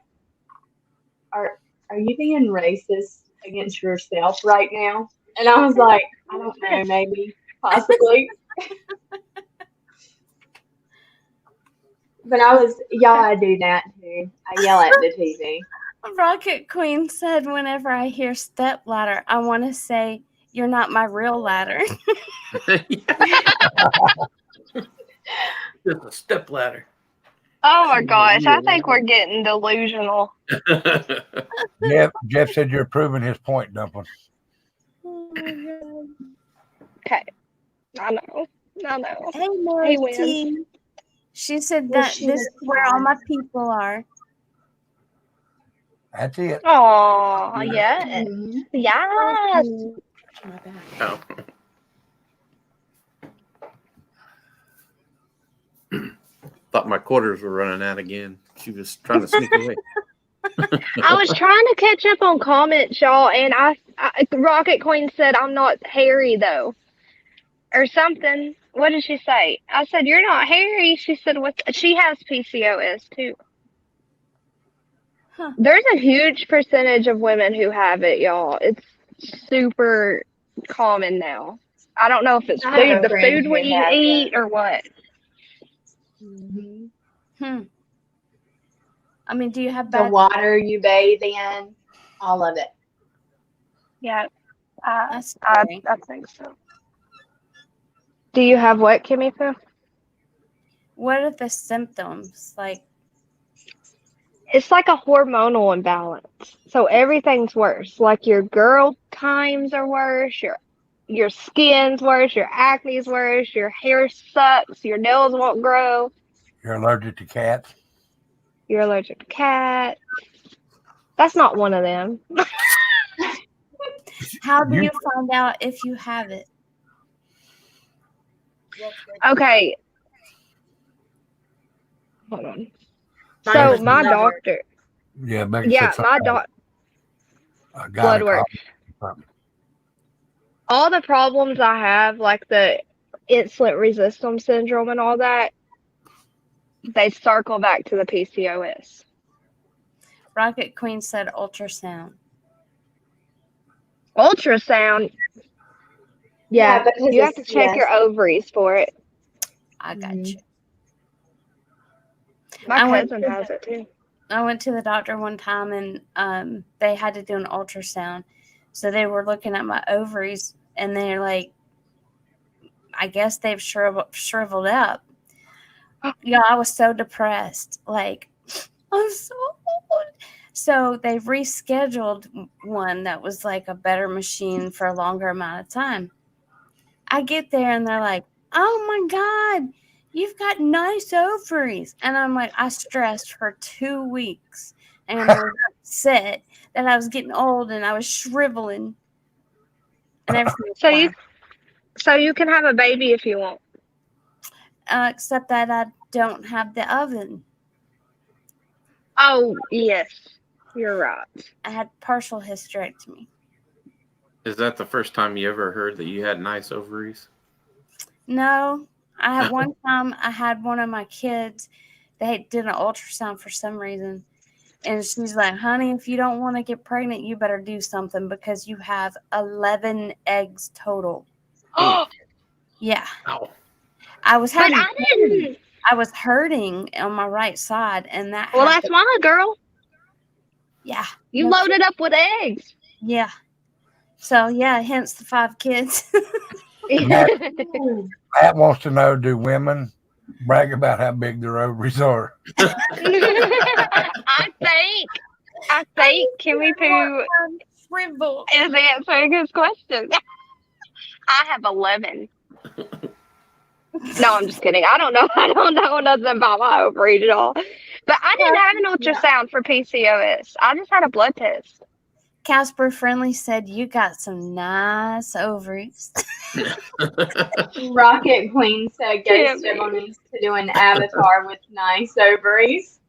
Speaker 16: Are you being racist against yourself right now? And I was like, I don't know, maybe, possibly. But I do that too. I yell at the TV.
Speaker 6: Rocket Queen said, whenever I hear stepladder, I want to say, you're not my real ladder.
Speaker 10: just a step ladder.
Speaker 7: Oh my gosh, I think we're getting delusional.
Speaker 1: Jeff said you're proving his point, Dumpling.
Speaker 7: Okay. I know.
Speaker 6: Hey,
Speaker 7: He wins.
Speaker 6: Marty. She said
Speaker 16: Well,
Speaker 6: that
Speaker 16: she
Speaker 6: this
Speaker 16: was
Speaker 6: is where all my
Speaker 16: fine.
Speaker 6: people are.
Speaker 1: That's it.
Speaker 7: Oh, yes.
Speaker 16: Mhm.
Speaker 7: Yes.
Speaker 10: Oh. Thought my quarters were running out again. She was trying to sneak away.
Speaker 7: I was trying to catch up on comments, y'all, and I Rocket Queen said I'm not hairy though, or something. What did she say? I said you're not hairy. She said what? She has PCOS too.
Speaker 6: Huh.
Speaker 7: There's a huge percentage of women who have it, y'all. It's super common now. I don't know if it's
Speaker 16: I have
Speaker 7: the
Speaker 16: a friend
Speaker 7: food
Speaker 16: who
Speaker 7: we
Speaker 16: has
Speaker 7: eat,
Speaker 16: it.
Speaker 7: or what.
Speaker 6: I mean, do you have
Speaker 16: The
Speaker 6: bad?
Speaker 16: water you bathe in, all of it.
Speaker 7: Yeah,
Speaker 6: That's
Speaker 7: I
Speaker 6: scary.
Speaker 7: think so. Do you have what, Kimmy Poo?
Speaker 6: What are the symptoms? Like,
Speaker 7: It's like a hormonal imbalance. So everything's worse. Like your girl times are worse, your skin's worse, your acne's worse, your hair sucks, your nails won't grow,
Speaker 1: You're allergic to cats.
Speaker 7: you're allergic to cats. That's not one of them.
Speaker 6: how do you find out if you have it?
Speaker 7: Okay. Hold on. So my doctor.
Speaker 1: Yeah, Becky
Speaker 7: Yeah,
Speaker 1: said
Speaker 7: my
Speaker 1: something.
Speaker 7: blood work. All the problems I have, like the insulin resistance syndrome and all that, they circle back to the PCOS.
Speaker 6: Rocket Queen said ultrasound.
Speaker 7: Ultrasound. Yeah,
Speaker 16: because
Speaker 7: you have to
Speaker 16: it's
Speaker 7: check your ovaries for it.
Speaker 6: I got you.
Speaker 7: My cousin has it too.
Speaker 6: I went to the doctor one time and they had to do an ultrasound. So they were looking at my ovaries and they're like, I guess they've shriveled up. Yeah, I was so depressed. Like, I'm so old. So they rescheduled one that was like a better machine for a longer amount of time. I get there and they're like, oh my God, you've got nice ovaries. And I'm like, I stressed for 2 weeks and I was upset that I was getting old and I was shriveling. And everything was fine.
Speaker 7: So you can have a baby if you want.
Speaker 6: Except that I don't have the oven.
Speaker 7: Oh, yes. You're right.
Speaker 6: I had partial hysterectomy.
Speaker 10: Is that the first time you ever heard that you had nice ovaries?
Speaker 6: No. I had one time I had one of my kids. They did an ultrasound for some reason. And she's like, honey, if you don't want to get pregnant, you better do something because you have 11 eggs total. Yeah.
Speaker 10: Ow.
Speaker 6: I was having
Speaker 7: didn't.
Speaker 6: I was hurting on my right side, and that.
Speaker 7: Well, that's why, girl.
Speaker 6: Yeah.
Speaker 7: You loaded up with eggs.
Speaker 6: Yeah. So yeah, hence the 5 kids.
Speaker 1: Matt wants to know: do women brag about how big their ovaries are?
Speaker 7: I think Kimmy Poo is answering his question. I have 11. No, I'm just kidding. I don't know nothing about my ovaries at all. But I didn't have an ultrasound for PCOS. I just had a blood test.
Speaker 6: Casper Friendly said you got some nice ovaries.
Speaker 16: Rocket Queen said Ghost Devil needs to do an avatar with nice ovaries.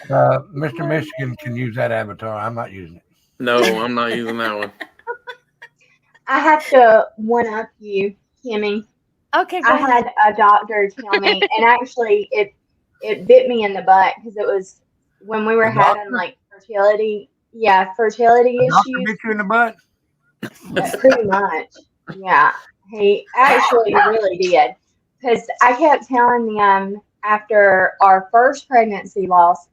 Speaker 1: Mr. Michigan can use that avatar. I'm not using it.
Speaker 10: No, I'm not using that one.
Speaker 16: I have to one up you, Kimmy.
Speaker 6: Okay, go
Speaker 16: I
Speaker 6: ahead.
Speaker 16: had a doctor tell me, and actually it bit me in the butt because it was when we were having like fertility issues.
Speaker 1: Doctor bit you in the butt?
Speaker 16: Pretty much. Yeah. He actually really did. Because I kept telling them after our first pregnancy loss,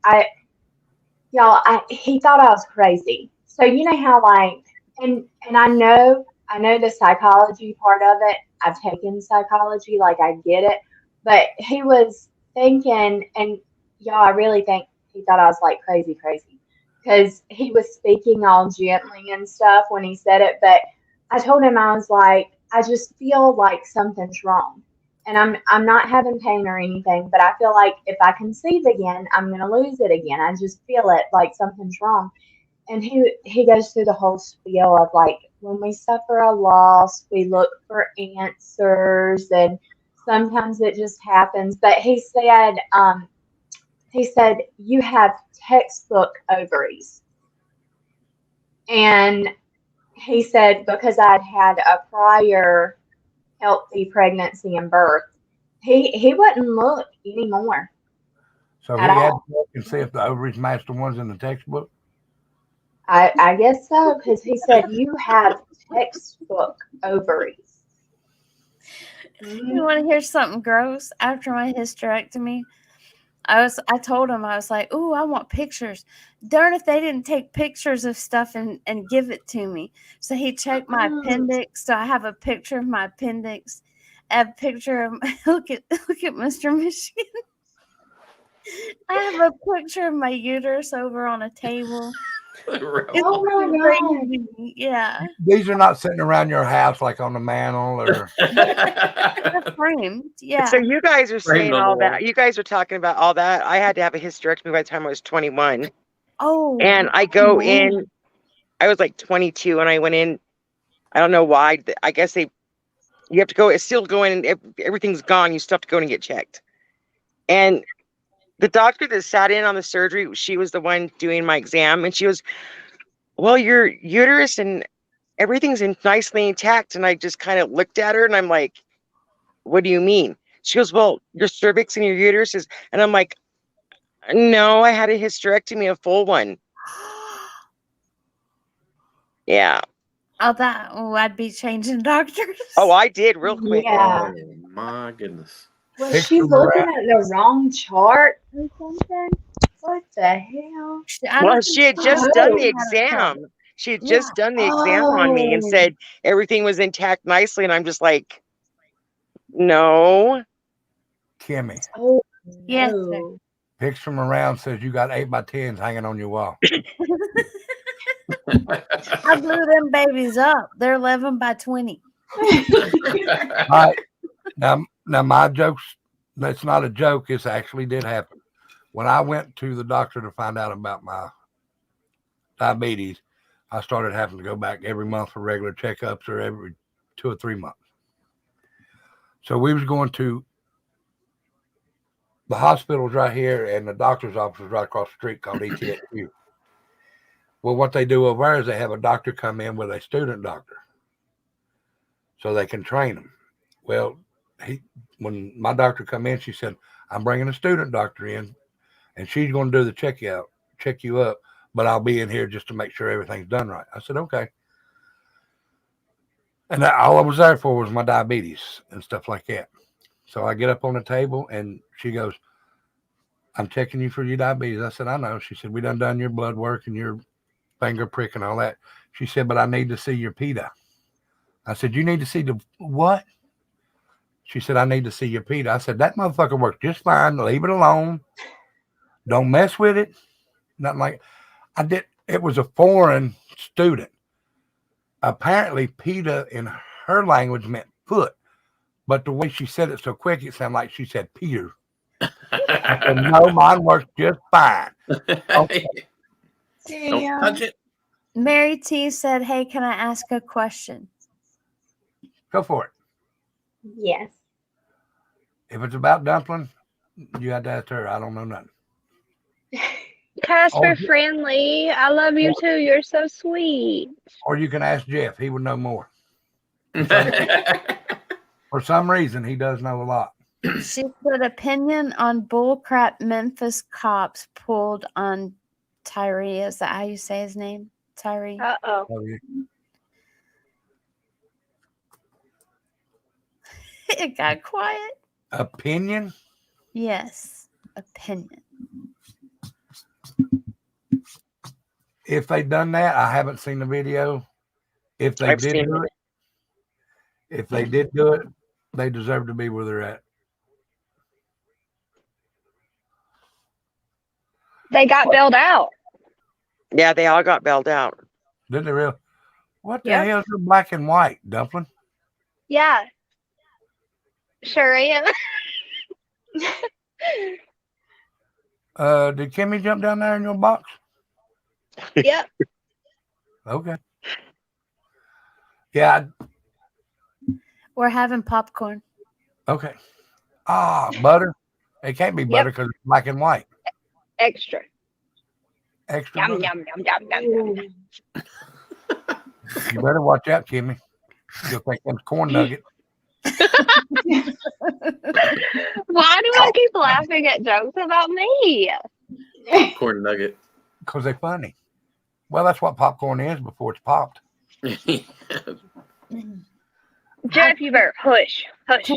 Speaker 16: he thought I was crazy. So you know how like and I know I know the psychology part of it. I've taken psychology, like I get it. But he was thinking, and y'all, I really think he thought I was like crazy, because he was speaking all gently and stuff when he said it. But I told him, I was like, I just feel like something's wrong. And I'm not having pain or anything, but I feel like if I conceive again, I'm gonna lose it again. I just feel it like something's wrong. And he goes through the whole spiel of like, when we suffer a loss, we look for answers, and sometimes it just happens. But he said you have textbook ovaries, and he said because I'd had a prior healthy pregnancy and birth, he wouldn't look anymore.
Speaker 1: So he had to look and see if the ovaries matched the ones in the textbook?
Speaker 16: I guess so, because he said you have textbook ovaries.
Speaker 6: You want to hear something gross? After my hysterectomy, I told him, I was like, "Ooh, I want pictures." Darn if they didn't take pictures of stuff and give it to me. So he checked my appendix. So I have a picture of my appendix. A picture of look at Mr. Michigan. I have a picture of my uterus over on a table.
Speaker 16: Oh my God.
Speaker 6: Yeah.
Speaker 1: These are not sitting around your house like on the mantle or
Speaker 6: They're framed. Yeah.
Speaker 17: So you guys are saying all that. You guys are talking about all that. I had to have a hysterectomy by the time I was 21.
Speaker 6: Oh.
Speaker 17: And I go in, I was like 22 and I went in. I don't know why. I guess you have to go, it's still going, and everything's gone. You still have to go in and get checked. And the doctor that sat in on the surgery, she was the one doing my exam. And she was, well, your uterus and everything's nicely intact. And I just kind of looked at her and I'm like, what do you mean? She goes, well, your cervix and your uterus is, and I'm like, no, I had a hysterectomy, a full one. Yeah.
Speaker 6: Oh, I'd be changing doctors.
Speaker 17: Oh, I did real quick.
Speaker 16: Yeah.
Speaker 10: Oh my goodness.
Speaker 16: Was she looking at the wrong chart or something? What the hell?
Speaker 17: Well, she had just done the exam. She had just done the exam on me and said everything was intact nicely. And I'm just like, no.
Speaker 1: Kimmy.
Speaker 16: Oh,
Speaker 6: yes.
Speaker 16: no.
Speaker 1: Pics from around says you got 8x10s hanging on your wall.
Speaker 6: I blew them babies up. They're 11x20.
Speaker 1: All right. Now my jokes, that's not a joke. This actually did happen. When I went to the doctor to find out about my diabetes, I started having to go back every month for regular checkups or every 2 or 3 months. So we was going to the hospital's right here and the doctor's office is right across the street called ETSU. Well, what they do over there is they have a doctor come in with a student doctor so they can train them. Well, when my doctor come in, she said, I'm bringing a student doctor in and she's going to do the check you up, but I'll be in here just to make sure everything's done right. I said, okay. And all I was there for was my diabetes and stuff like that. So I get up on the table and she goes, I'm checking you for your diabetes. I said, I know. She said, we done your blood work and your finger prick and all that. She said, but I need to see your PETA. I said, you need to see the what? She said, I need to see your PETA. I said, that motherfucker works just fine. Leave it alone. Don't mess with it. Nothing like I did. It was a foreign student. Apparently, PETA in her language meant foot. But the way she said it so quick, it sounded like she said Peter. I said, no, mine works just fine. Okay.
Speaker 10: Don't touch it.
Speaker 6: Mary T said, hey, can I ask a question?
Speaker 1: Go for it.
Speaker 16: Yes.
Speaker 1: If it's about dumpling, you had to ask her. I don't know nothing.
Speaker 18: Casper Friendly, I love you too. You're so sweet.
Speaker 1: Or you can ask Jeff. He would know more. For some reason, he does know a lot.
Speaker 6: She put opinion on bullcrap Memphis cops pulled on Tyree. Is that how you say his name? Tyree.
Speaker 18: Uh-oh.
Speaker 6: It got quiet.
Speaker 1: Opinion?
Speaker 6: Yes. Opinion.
Speaker 1: If they done that, I haven't seen the video. If they did do it, If they did do it, they deserve to be where they're at.
Speaker 7: They got bailed out.
Speaker 17: Yeah, they all got bailed out.
Speaker 1: Didn't they really? What the
Speaker 7: Yep.
Speaker 1: hell is your black and white, Dumpling?
Speaker 7: Yeah. Sure am.
Speaker 1: Did Kimmy jump down there in your box?
Speaker 7: Yep.
Speaker 1: Okay. Yeah.
Speaker 6: We're having popcorn.
Speaker 1: Okay. Butter. It can't be butter because it's black and white.
Speaker 7: Extra.
Speaker 1: Extra.
Speaker 7: Yum, yum, yum, yum, yum, yum.
Speaker 1: You better watch out, Kimmy. You'll think them corn nuggets.
Speaker 7: Why do I keep laughing at jokes about me?
Speaker 10: Corn nugget.
Speaker 1: Because they're funny. Well, that's what popcorn is before it's popped.
Speaker 7: Jeff, you better hush. Hush.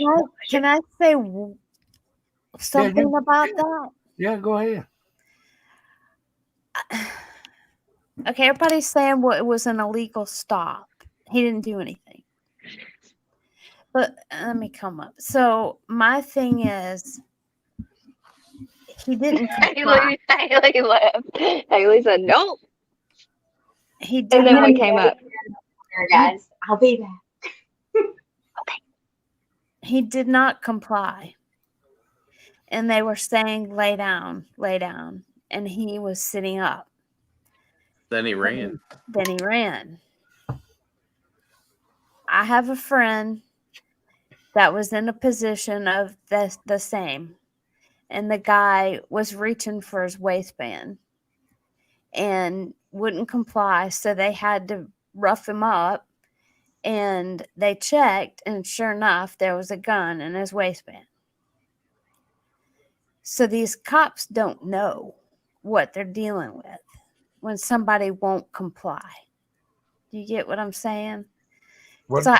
Speaker 6: Can I say something about that?
Speaker 1: Yeah, go ahead.
Speaker 6: Okay, everybody's saying it was an illegal stop. He didn't do anything. But let me come up. So my thing is, he didn't comply.
Speaker 7: Haley left. Haley said nope.
Speaker 6: He
Speaker 7: And
Speaker 6: didn't.
Speaker 7: then we came up.
Speaker 16: Guys, I'll be back.
Speaker 6: He did not comply. And they were saying, lay down, lay down. And he was sitting up.
Speaker 10: Then he ran.
Speaker 6: Then he ran. I have a friend that was in a position of the same. And the guy was reaching for his waistband and wouldn't comply. So they had to rough him up. And they checked, and sure enough, there was a gun in his waistband. So these cops don't know what they're dealing with when somebody won't comply. Do you get what I'm saying?
Speaker 1: What,
Speaker 6: So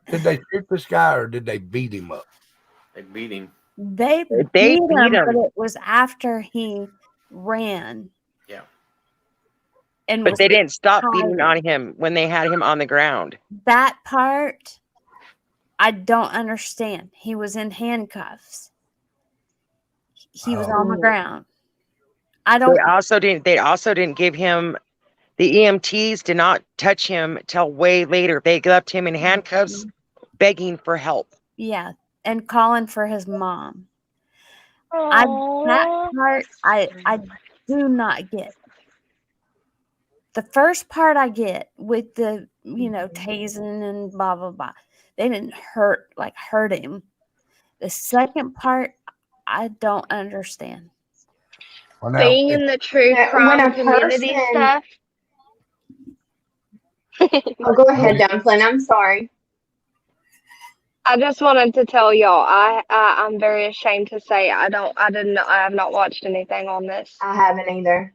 Speaker 1: did they shoot this guy or did they beat him up?
Speaker 10: They beat him.
Speaker 6: They
Speaker 17: beat
Speaker 6: beat him,
Speaker 17: him.
Speaker 6: but it was after he ran.
Speaker 10: Yeah.
Speaker 6: And
Speaker 17: But
Speaker 6: was
Speaker 17: they didn't stop beating
Speaker 6: hiding.
Speaker 17: on him when they had him on the ground.
Speaker 6: That part, I don't understand. He was in handcuffs. He was on the ground. I don't.
Speaker 17: They also didn't give him. The EMTs did not touch him till way later. They left him in handcuffs, begging for help.
Speaker 6: Yeah, and calling for his mom. That part I do not get. The first part I get with the tasing and blah blah blah. They didn't hurt him. The second part I don't understand.
Speaker 1: Well,
Speaker 7: Being in the true crime community stuff.
Speaker 16: Oh, go ahead, Dumpling. I'm sorry.
Speaker 7: I just wanted to tell y'all, I'm very ashamed to say I have not watched anything on this.
Speaker 16: I haven't either.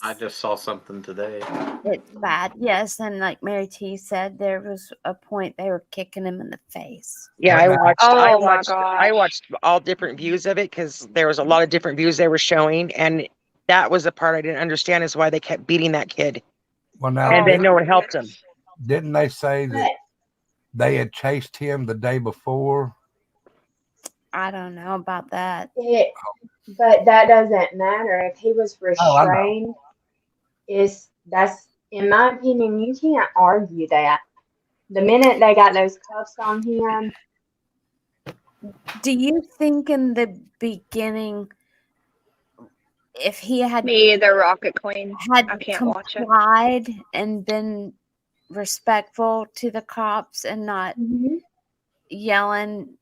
Speaker 10: I just saw something today.
Speaker 6: It's bad, yes, and like Mary T said, there was a point they were kicking him in the face.
Speaker 17: Yeah,
Speaker 7: Oh my gosh.
Speaker 17: I watched all different views of it because there was a lot of different views they were showing, and that was the part I didn't understand is why they kept beating that kid.
Speaker 1: Well, now,
Speaker 17: and then no one helped him.
Speaker 1: Didn't they say that they had chased him the day before?
Speaker 6: I don't know about that.
Speaker 16: But that doesn't matter. If he was restrained, that's in my opinion, you can't argue that. The minute they got those cuffs on him.
Speaker 6: Do you think in the beginning, if he had
Speaker 7: Me either, Rocket Queen,
Speaker 6: had
Speaker 7: I can't watch it.
Speaker 6: complied and been respectful to the cops and not yelling,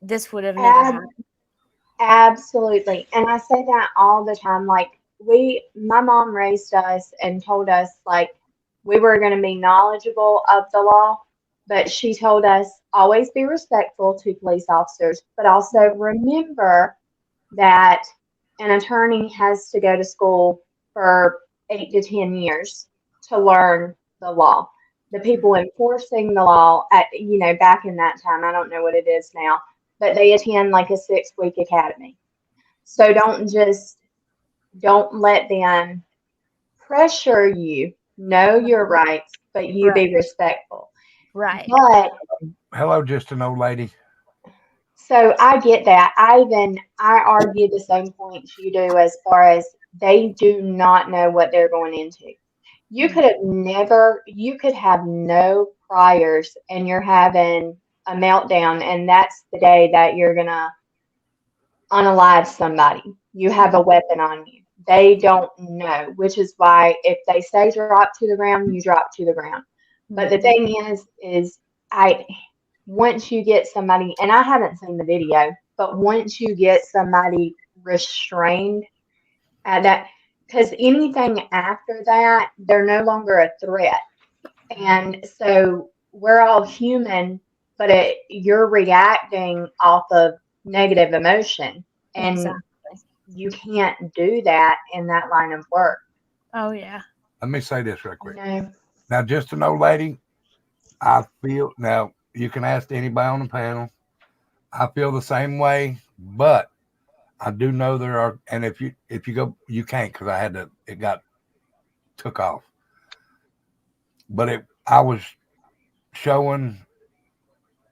Speaker 6: this would have never happened?
Speaker 16: Absolutely. And I say that all the time. Like, my mom raised us and told us, like, we were going to be knowledgeable of the law, but she told us always be respectful to police officers, but also remember that an attorney has to go to school for 8 to 10 years to learn the law. The people enforcing the law back in that time, I don't know what it is now, but they attend like a 6-week academy. So don't let them pressure you. Know your rights, but you be respectful.
Speaker 6: Right.
Speaker 16: But
Speaker 1: hello, just an old lady.
Speaker 16: so I get that. I argue the same points you do as far as they do not know what they're going into. You could have no priors and you're having a meltdown, and that's the day that you're gonna unalive somebody. You have a weapon on you. They don't know, which is why if they say drop to the ground, you drop to the ground. But the thing is once you get somebody, and I haven't seen the video, but once you get somebody restrained at that, because anything after that, they're no longer a threat. And so we're all human, but you're reacting off of negative emotion. And
Speaker 6: Exactly.
Speaker 16: you can't do that in that line of work.
Speaker 6: Oh, yeah.
Speaker 1: Let me say this real quick.
Speaker 16: No.
Speaker 1: Now, just an old lady, I feel, now you can ask anybody on the panel. I feel the same way, but I do know there are, and if you go, you can't, because it got took off. But I was showing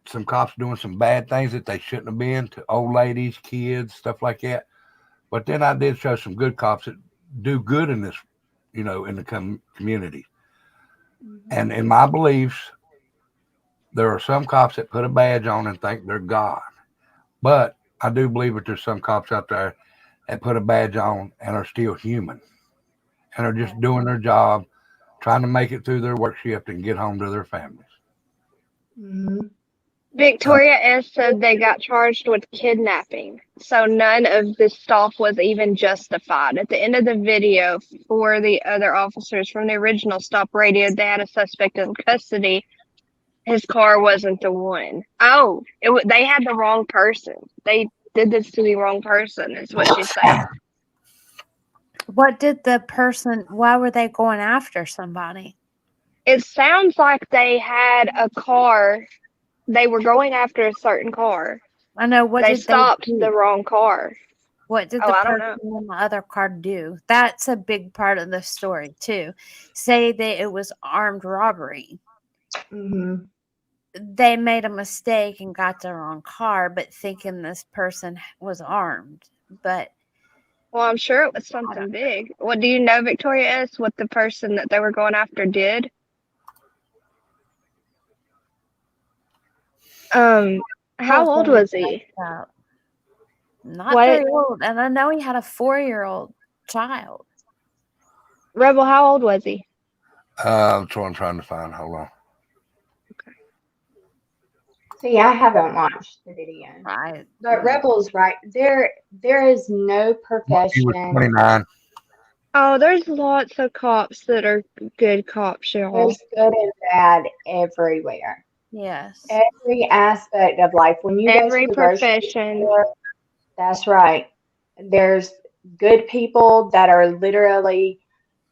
Speaker 1: some cops doing some bad things that they shouldn't have been to old ladies, kids, stuff like that. But then I did show some good cops that do good in this, in the community. And in my beliefs, there are some cops that put a badge on and think they're God. But I do believe that there's some cops out there that put a badge on and are still human and are just doing their job, trying to make it through their work shift and get home to their families.
Speaker 16: Mm-hmm.
Speaker 7: Victoria S. said they got charged with kidnapping, so none of this stuff was even justified. At the end of the video, for the other officers from the original stop radio, they had a suspect in custody. His car wasn't the one. Oh, they had the wrong person. They did this to the wrong person, is what she's saying.
Speaker 6: What did why were they going after somebody?
Speaker 7: It sounds like they had a car. They were going after a certain car.
Speaker 6: I know. What
Speaker 7: they
Speaker 6: did
Speaker 7: stopped
Speaker 6: they do?
Speaker 7: the wrong car.
Speaker 6: What did the person in the other car do? That's a big part of the story too. Say that it was armed robbery.
Speaker 16: Mm-hmm.
Speaker 6: They made a mistake and got the wrong car, but thinking this person was armed. But
Speaker 7: well, I'm sure it was something big. What do you know, Victoria S., what the person that they were going after did? How old was he?
Speaker 6: Not very old. And I know he had a 4-year-old child.
Speaker 7: Rebel, how old was he?
Speaker 1: I'm trying to find. Hold on.
Speaker 7: Okay.
Speaker 16: See, I haven't watched the video.
Speaker 6: Right.
Speaker 16: But Rebel's right. There is no profession.
Speaker 1: He was 29.
Speaker 7: Oh, there's lots of cops that are good cops, y'all.
Speaker 16: There's good and bad everywhere.
Speaker 6: Yes.
Speaker 16: Every aspect of life. When you go to the
Speaker 7: profession.
Speaker 16: Store, that's right. There's good people that are literally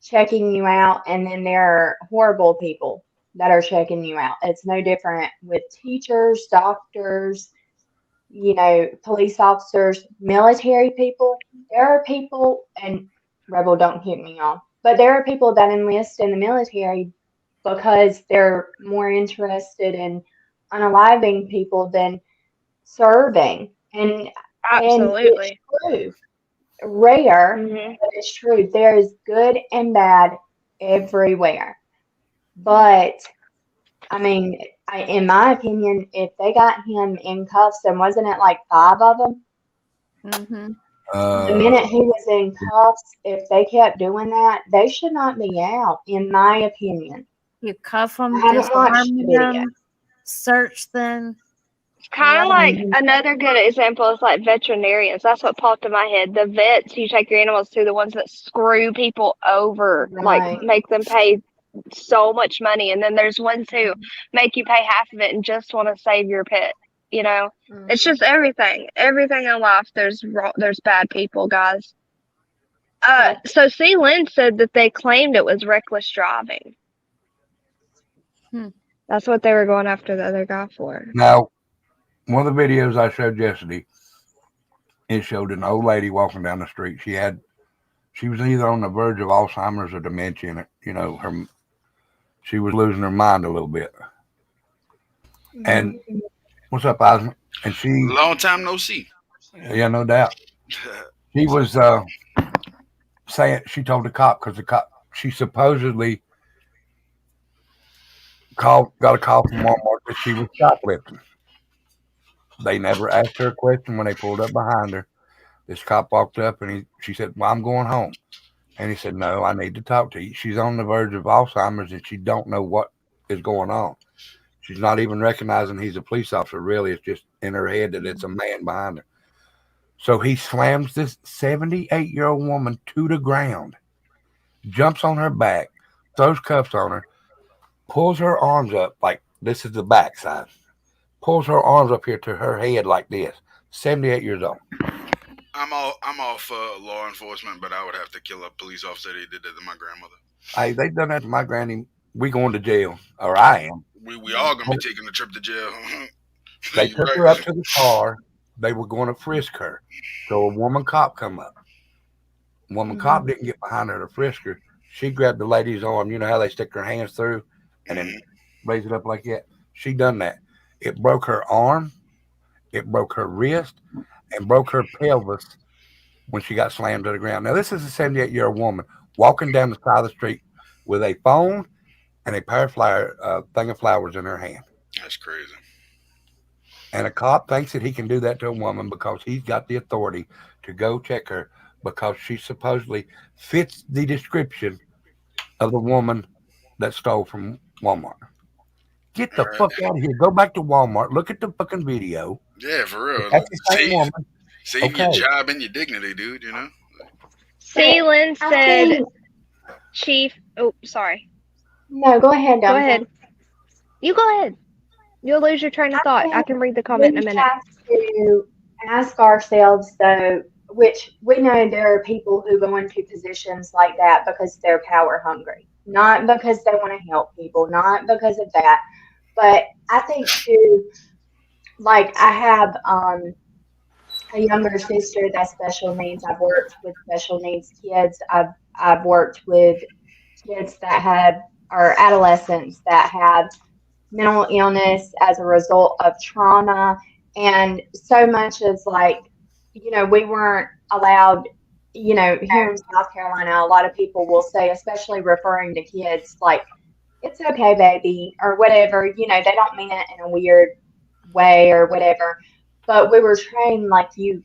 Speaker 16: checking you out, and then there are horrible people that are checking you out. It's no different with teachers, doctors, police officers, military people. There are people, and Rebel, don't hit me off, but there are people that enlist in the military because they're more interested in unaliving people than serving. And
Speaker 7: absolutely,
Speaker 16: and it's true. Rare, but it's true. There is good and bad everywhere. But I mean, in my opinion, if they got him in cuffs, and wasn't it like 5 of them?
Speaker 6: Mm-hmm.
Speaker 16: The minute he was in cuffs, if they kept doing that, they should not be out, in my opinion.
Speaker 6: You cuff them,
Speaker 16: I haven't watched the video.
Speaker 6: them, search them.
Speaker 7: It's kind of like another good example is like veterinarians. That's what popped in my head. The vets you take your animals to, the ones that screw people over, like make them pay so much money, and then there's ones who make you pay half of it and just want to save your pet. It's just everything in life. There's bad people, guys. So C. Lynn said that they claimed it was reckless driving. That's what they were going after the other guy for.
Speaker 1: Now, one of the videos I showed yesterday, it showed an old lady walking down the street. She was either on the verge of Alzheimer's or dementia. She was losing her mind a little bit. And what's up, Osmond? And she,
Speaker 19: long time no see.
Speaker 1: yeah, no doubt. She was saying she told the cop because the cop she supposedly got a call from Walmart that she was shoplifting. They never asked her a question when they pulled up behind her. This cop walked up and she said, "Well, I'm going home." And he said, "No, I need to talk to you. She's on the verge of Alzheimer's and she don't know what is going on. She's not even recognizing he's a police officer. Really, it's just in her head that it's a man behind her." So he slams this 78-year-old woman to the ground, jumps on her back, throws cuffs on her, pulls her arms up like this is the backside, pulls her arms up here to her head like this. 78 years old.
Speaker 19: I'm all for law enforcement, but I would have to kill a police officer. They did that to my grandmother.
Speaker 1: Hey, they done that to my granny. We going to jail, or I am.
Speaker 19: We all gonna be taking a trip to jail.
Speaker 1: They took her up to the car. They were going to frisk her. So a woman cop come up. Woman cop didn't get behind her to frisk her. She grabbed the lady's arm. You know how they stick their hands through and then raise it up like that? She done that. It broke her arm. It broke her wrist and broke her pelvis when she got slammed to the ground. Now, this is a 78-year-old woman walking down the side of the street with a phone and a pair of thing of flowers in her hand.
Speaker 19: That's crazy.
Speaker 1: And a cop thinks that he can do that to a woman because he's got the authority to go check her because she supposedly fits the description of the woman that stole from Walmart. Get the fuck out of here. Go back to Walmart. Look at the fucking video.
Speaker 19: Yeah, for real.
Speaker 1: That's the same woman.
Speaker 19: Save your job and your dignity, dude, you know?
Speaker 18: Ceylon said, Chief. Oh, sorry.
Speaker 16: No, go ahead,
Speaker 18: Go ahead. You go ahead. You'll lose your train of thought. I can read the comment in a minute.
Speaker 16: We have to ask ourselves, though, which we know there are people who go into positions like that because they're power hungry, not because they want to help people, not because of that. But I think, too, like I have a younger sister that's special needs. I've worked with special needs kids. I've worked with kids that or adolescents that have mental illness as a result of trauma. And so much as like, we weren't allowed, here in South Carolina, a lot of people will say, especially referring to kids, like, it's okay, baby, or whatever, they don't mean it in a weird way or whatever. But we were trained like you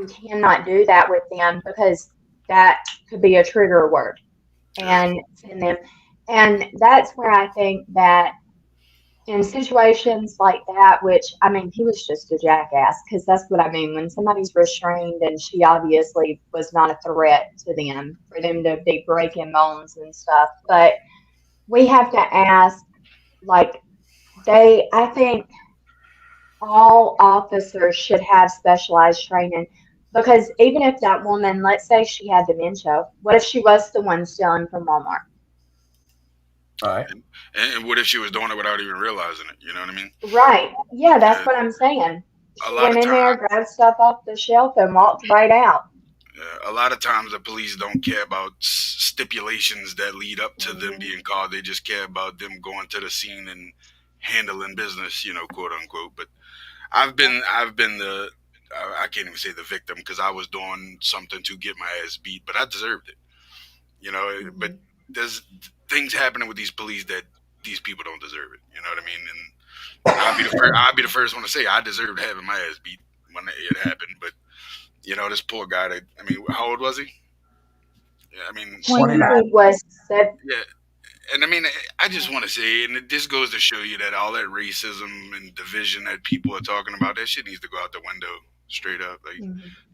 Speaker 16: cannot do that with them because that could be a trigger word and in them. And that's where I think that in situations like that, which, I mean, he was just a jackass, because that's what I mean. When somebody's restrained and she obviously was not a threat to them, for them to be breaking bones and stuff. But we have to ask, like, I think all officers should have specialized training, because even if that woman, let's say she had dementia, what if she was the one stealing from Walmart?
Speaker 1: All right.
Speaker 19: And what if she was doing it without even realizing it? You know what I mean?
Speaker 16: Right. Yeah, that's what I'm saying. She went in there, grabbed stuff off the shelf, and walked right out.
Speaker 19: A lot of times the police don't care about stipulations that lead up to them being called. They just care about them going to the scene and handling business, quote unquote. But I've been the I can't even say the victim, because I was doing something to get my ass beat, but I deserved it. But there's things happening with these police that these people don't deserve it. You know what I mean? And I'll be the first one to say I deserved having my ass beat when it happened. But this poor guy. How old was he? Yeah,
Speaker 16: 29.
Speaker 19: Yeah. And I just want to say, and this goes to show you that all that racism and division that people are talking about, that shit needs to go out the window straight up. Like,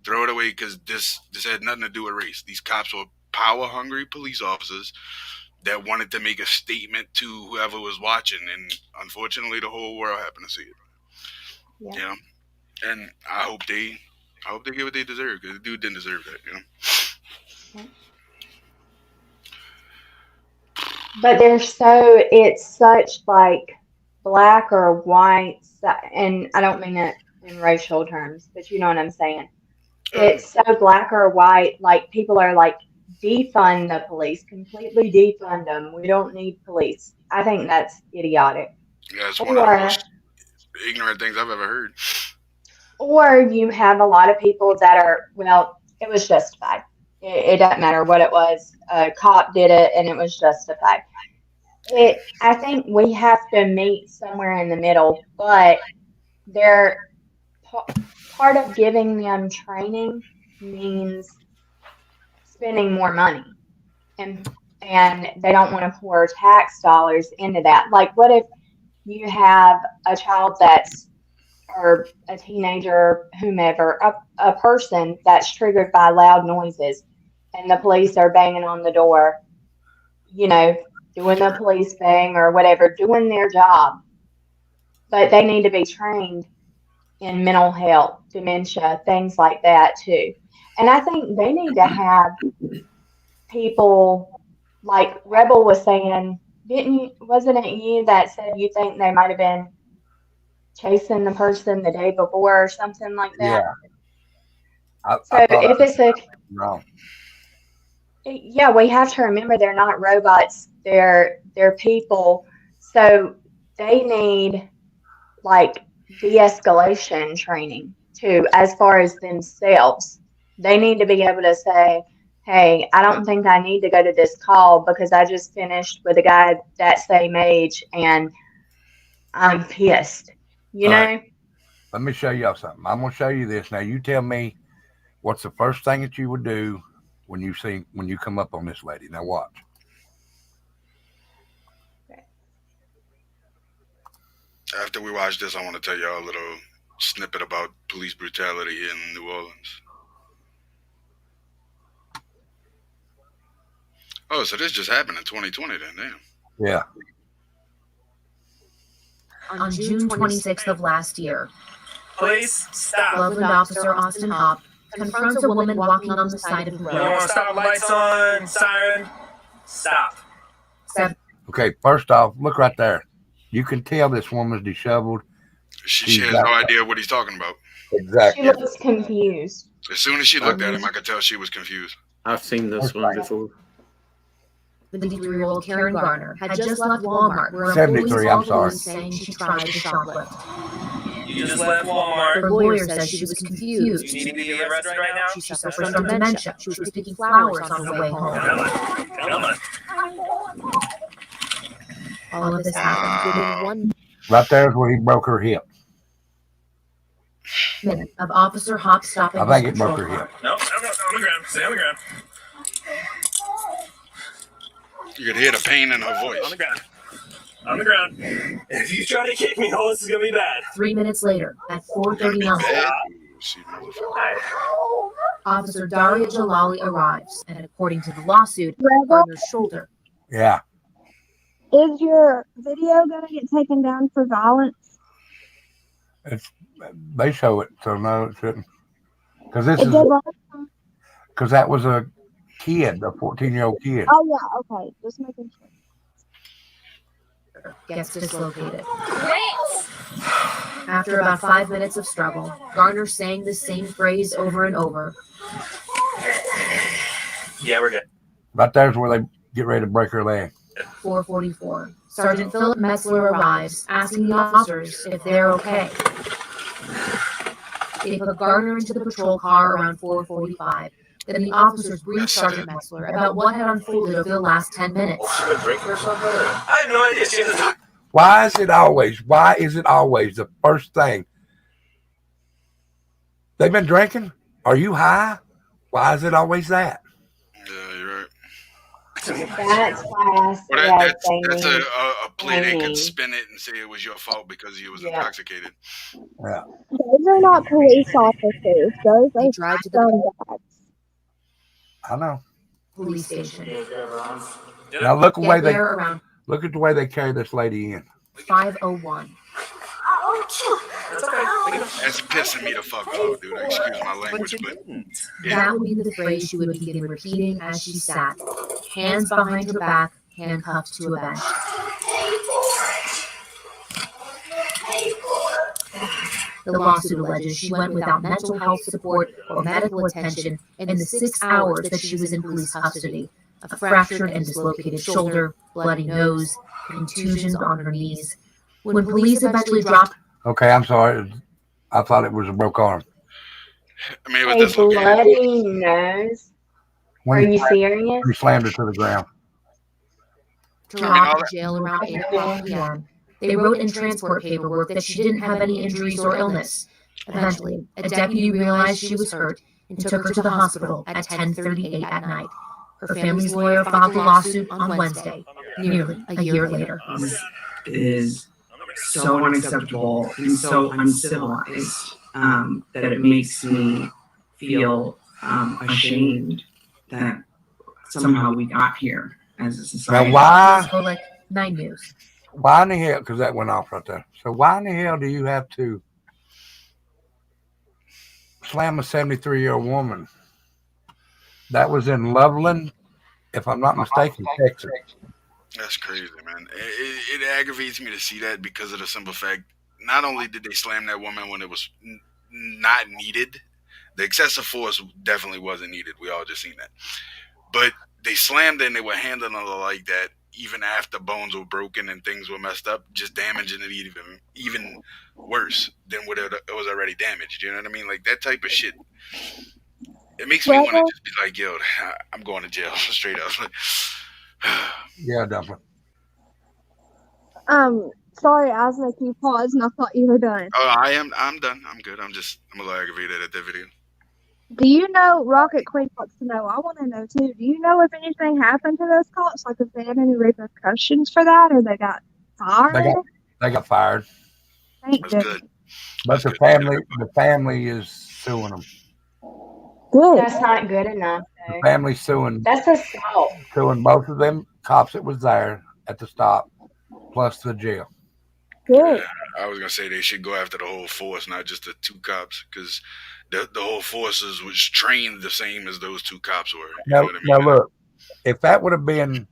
Speaker 19: throw it away, because this had nothing to do with race. These cops were power-hungry police officers that wanted to make a statement to whoever was watching, and unfortunately, the whole world happened to see it. Yeah. And I hope they get what they deserve, because the dude didn't deserve that.
Speaker 16: But it's such like black or white, and I don't mean it in racial terms, but you know what I'm saying. It's so black or white, like people are like, defund the police, completely defund them. We don't need police. I think that's idiotic.
Speaker 19: Yeah, it's one of the most ignorant things I've ever heard.
Speaker 16: Or you have a lot of people that are, well, it was justified. It doesn't matter what it was. A cop did it and it was justified. I think we have to meet somewhere in the middle, but part of giving them training means spending more money, and they don't want to pour tax dollars into that. Like, what if you have a child or a teenager, whomever, a person that's triggered by loud noises, and the police are banging on the door, doing the police thing or whatever, doing their job, but they need to be trained in mental health, dementia, things like that too. And I think they need to have people, like Rebel was saying, wasn't it you that said you think they might have been chasing the person the day before or something like that?
Speaker 1: Yeah.
Speaker 16: So if it's
Speaker 1: wrong.
Speaker 16: Yeah, we have to remember they're not robots. They're people. So they need like de-escalation training too, as far as themselves. They need to be able to say, hey, I don't think I need to go to this call because I just finished with a guy that same age and I'm pissed. You know?
Speaker 1: Right. Let me show y'all something. I'm going to show you this. Now you tell me what's the first thing that you would do when you come up on this lady. Now watch.
Speaker 19: After we watch this, I want to tell y'all a little snippet about police brutality in New Orleans. Oh, so this just happened in 2020 then, damn.
Speaker 1: Yeah.
Speaker 20: On June 26th of last year,
Speaker 21: Police, stop.
Speaker 20: Loveland officer Austin Hopp confronts a woman walking on the side of the road.
Speaker 21: You want to stop, lights on, siren, stop.
Speaker 1: Okay, first off, look right there. You can tell this woman's disheveled.
Speaker 19: She has no idea what he's talking about.
Speaker 1: Exactly.
Speaker 16: She looks confused.
Speaker 19: As soon as she looked at him, I could tell she was confused.
Speaker 10: I've seen this one before.
Speaker 20: The 53-year-old Karen Garner had just left Walmart where
Speaker 1: 73, I'm sorry.
Speaker 20: saying she tried to shoplift.
Speaker 21: You just left Walmart.
Speaker 20: Her lawyer says she was confused.
Speaker 21: You need to be arrested right now?
Speaker 20: She suffers from dementia. She was picking flowers on her way home.
Speaker 21: Come on.
Speaker 20: All of this happened within 1
Speaker 1: Right there is where he broke her hip.
Speaker 20: minute of Officer Hopp stopping.
Speaker 1: I think it broke her hip.
Speaker 21: No, on the ground. Stay on the ground.
Speaker 19: You could hear the pain in her voice.
Speaker 21: On the ground. On the ground. If you try to kick me, all this is going to be bad.
Speaker 20: 3 minutes later, at 4:39, Officer Daria Jalali arrives, and according to the lawsuit, Garner's shoulder.
Speaker 1: Yeah.
Speaker 15: Is your video going to get taken down for violence?
Speaker 1: They show it, so no, it shouldn't. Because that was a kid, a 14-year-old kid.
Speaker 15: Oh yeah, okay. Just making sure.
Speaker 20: Gets dislocated. After about 5 minutes of struggle, Garner sang the same phrase over and over.
Speaker 21: Yeah, we're good.
Speaker 1: Right there's where they get ready to break her leg.
Speaker 20: 4:44. Sergeant Philip Metzler arrives, asking the officers if they're okay. They put Garner into the patrol car around 4:45. Then the officers briefed Sergeant Metzler about what had unfolded over the last 10 minutes.
Speaker 21: I have no idea. She has a...
Speaker 1: Why is it always the first thing? They've been drinking? Are you high? Why is it always that?
Speaker 19: Yeah, you're right.
Speaker 16: That's why
Speaker 19: That's a play they can spin it and say it was your fault because you was intoxicated.
Speaker 1: Yeah.
Speaker 15: Those are not police officers. Those are scumbags.
Speaker 1: I know.
Speaker 20: Police station.
Speaker 1: Now look at the way they carry this lady in.
Speaker 20: 5:01.
Speaker 19: That's pissing me the fuck off, dude. Excuse my language, but
Speaker 20: That would be the phrase she would begin repeating as she sat, hands behind her back, handcuffed to a bench. The lawsuit alleges she went without mental health support or medical attention in the 6 hours that she was in police custody. A fractured and dislocated shoulder, bloody nose, contusions on her knees. When police eventually dropped
Speaker 1: Okay, I'm sorry. I thought it was a broke arm.
Speaker 19: I mean, it was
Speaker 16: A
Speaker 19: dislocated.
Speaker 16: bloody nose. Are you serious?
Speaker 1: He slammed her to the ground.
Speaker 20: Dropped in jail around 8 o'clock p.m. They wrote in transport paperwork that she didn't have any injuries or illness. Eventually, a deputy realized she was hurt and took her to the hospital at 10:38 at night. Her family's lawyer filed a lawsuit on Wednesday, nearly a year later.
Speaker 8: This is so unacceptable and so uncivilized that it makes me feel ashamed that somehow we got here as a society.
Speaker 1: Now, why?
Speaker 20: Like 9 News.
Speaker 1: Why in the hell? Because that went off right there. So why in the hell do you have to slam a 73-year-old woman? That was in Loveland, if I'm not mistaken, Texas.
Speaker 19: That's crazy, man. It aggravates me to see that because of the simple fact, not only did they slam that woman when it was not needed, the excessive force definitely wasn't needed. We all just seen that. But they slammed her and they were handling her like that even after bones were broken and things were messed up, just damaging it even worse than what it was already damaged. You know what I mean? Like that type of shit. It makes me want to just be like, yo, I'm going to jail straight up.
Speaker 1: Yeah, definitely.
Speaker 15: Sorry, I was making you pause and I thought you were done.
Speaker 19: Oh, I'm done. I'm good. I'm a little aggravated at that video.
Speaker 15: Do you know, Rocket Queen wants to know, I want to know too, do you know if anything happened to those cops? Like if they had any repercussions for that or they got fired?
Speaker 1: They got fired.
Speaker 15: Thank goodness.
Speaker 1: But the family is suing them.
Speaker 15: Good.
Speaker 16: That's not good enough.
Speaker 1: The family's suing.
Speaker 16: That's assault.
Speaker 1: Suing both of them cops that was there at the stop, plus the jail.
Speaker 15: Good.
Speaker 19: I was gonna say they should go after the whole force, not just the 2 cops, because the whole forces was trained the same as those 2 cops were.
Speaker 1: Now look, if that would have been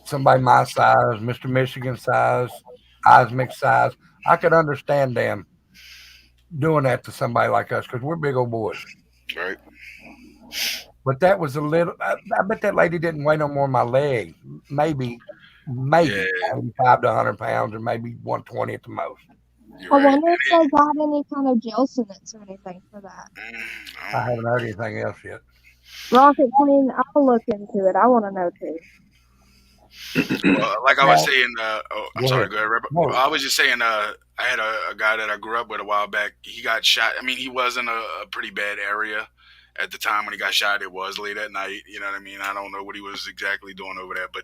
Speaker 1: somebody my size, Mr. Michigan size, Osmic size, I could understand them doing that to somebody like us because we're big old boys.
Speaker 19: Right.
Speaker 1: But that was a little. I bet that lady didn't weigh no more than my leg. Maybe 85 to 100 pounds, or maybe 120 at the most.
Speaker 15: I wonder if they got any kind of jail sentence or anything for that.
Speaker 1: I haven't heard anything else yet.
Speaker 15: Rocket Queen, I'll look into it. I want to know too.
Speaker 19: Well, like I was saying, I'm sorry,
Speaker 1: ahead.
Speaker 19: go ahead, Rebel.
Speaker 1: No.
Speaker 19: I was just saying, I had a guy that I grew up with a while back. He got shot. I mean, he was in a pretty bad area at the time when he got shot. It was late at night. You know what I mean? I don't know what he was exactly doing over there, but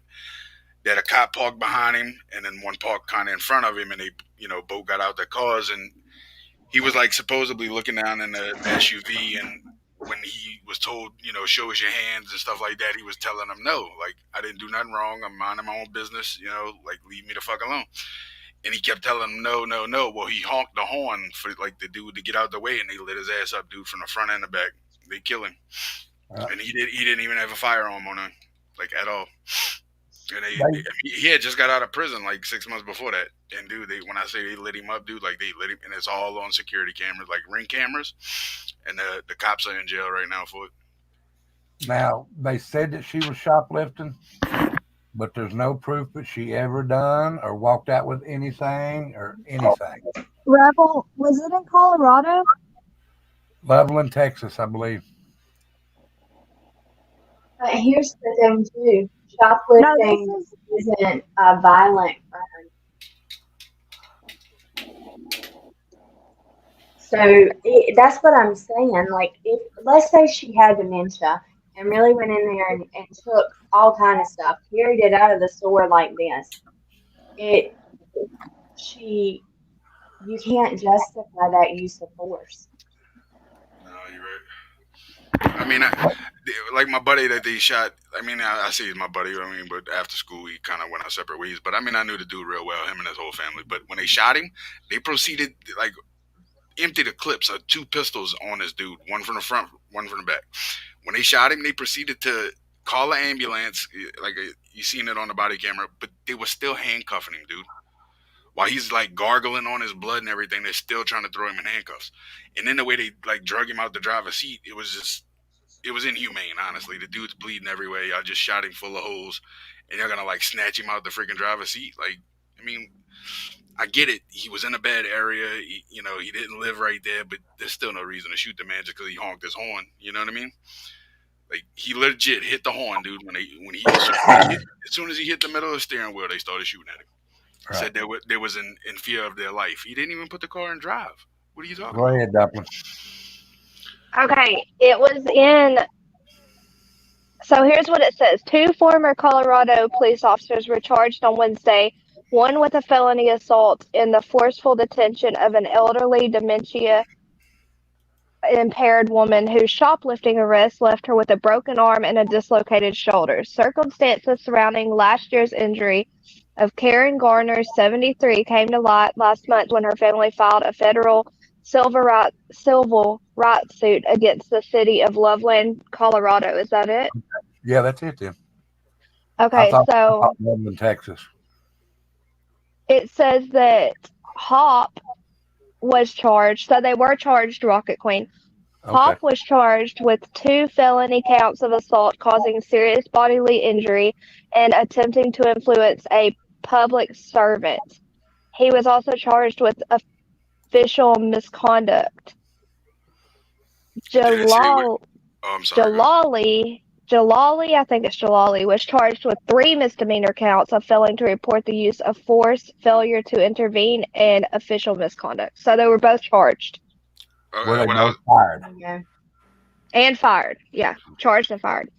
Speaker 19: that a cop parked behind him and then one parked kind of in front of him, and they, both got out their cars, and he was like supposedly looking down in the SUV, and when he was told, show us your hands and stuff like that, he was telling them no, like I didn't do nothing wrong, I'm minding my own business, like leave me the fuck alone. And he kept telling them no. Well, he honked the horn for like the dude to get out the way, and they lit his ass up, dude, from the front and the back. They killed him, and he didn't even have a firearm on him, like at all. And he had just got out of prison like 6 months before that. And dude, when I say they lit him up, dude, like they lit him, and it's all on security cameras, like Ring cameras. And the cops are in jail right now for it.
Speaker 1: Now they said that she was shoplifting, but there's no proof that she ever done or walked out with anything or anything.
Speaker 15: Rebel, was it in Colorado?
Speaker 1: Loveland, Texas, I believe.
Speaker 16: But here's the thing too. Shoplifting isn't a violent crime. So that's what I'm saying. Like, if let's say she had dementia and really went in there and took all kind of stuff, carried it out of the store like this, you can't justify that use of force.
Speaker 19: No, you're right. I mean, like my buddy that they shot. I mean, I say he's my buddy. I mean, but after school, we kind of went our separate ways. But I mean, I knew the dude real well, him and his whole family. But when they shot him, they proceeded like empty the clips of 2 pistols on this dude, one from the front, one from the back. When they shot him, they proceeded to call an ambulance, like you seen it on the body camera, but they were still handcuffing him, dude. While he's like gargling on his blood and everything, they're still trying to throw him in handcuffs. And then the way they like drug him out the driver's seat, it was inhumane, honestly. The dude's bleeding everywhere. Y'all just shot him full of holes, and you're gonna like snatch him out the freaking driver's seat. Like, I mean, I get it. He was in a bad area. He didn't live right there, but there's still no reason to shoot the man just because he honked his horn. You know what I mean? Like, he legit hit the horn, dude. As soon as he hit the middle of the steering wheel, they started shooting at him.
Speaker 1: Right.
Speaker 19: Said they was in fear of their life. He didn't even put the car in drive. What are you talking
Speaker 1: Go ahead, Dublin.
Speaker 7: Okay, it was in. So here's what it says. 2 former Colorado police officers were charged on Wednesday, one with a felony assault in the forceful detention of an elderly, dementia-impaired woman whose shoplifting arrest left her with a broken arm and a dislocated shoulder. Circumstances surrounding last year's injury of Karen Garner, 73, came to light last month when her family filed a federal civil rights suit against the city of Loveland, Colorado. Is that it?
Speaker 1: Yeah, that's it then.
Speaker 7: Okay,
Speaker 1: I
Speaker 7: so
Speaker 1: thought Loveland, Texas.
Speaker 7: it says that Hop was charged. So they were charged, Rocket Queen. Hop was charged with 2 felony counts of assault causing serious bodily injury and attempting to influence a public servant. He was also charged with official misconduct. Jalali, I think it's Jalali, was charged with 3 misdemeanor counts of failing to report the use of force, failure to intervene, and official misconduct. So they were both charged.
Speaker 1: Were they both fired?
Speaker 7: Yeah. And fired. Yeah, charged and fired.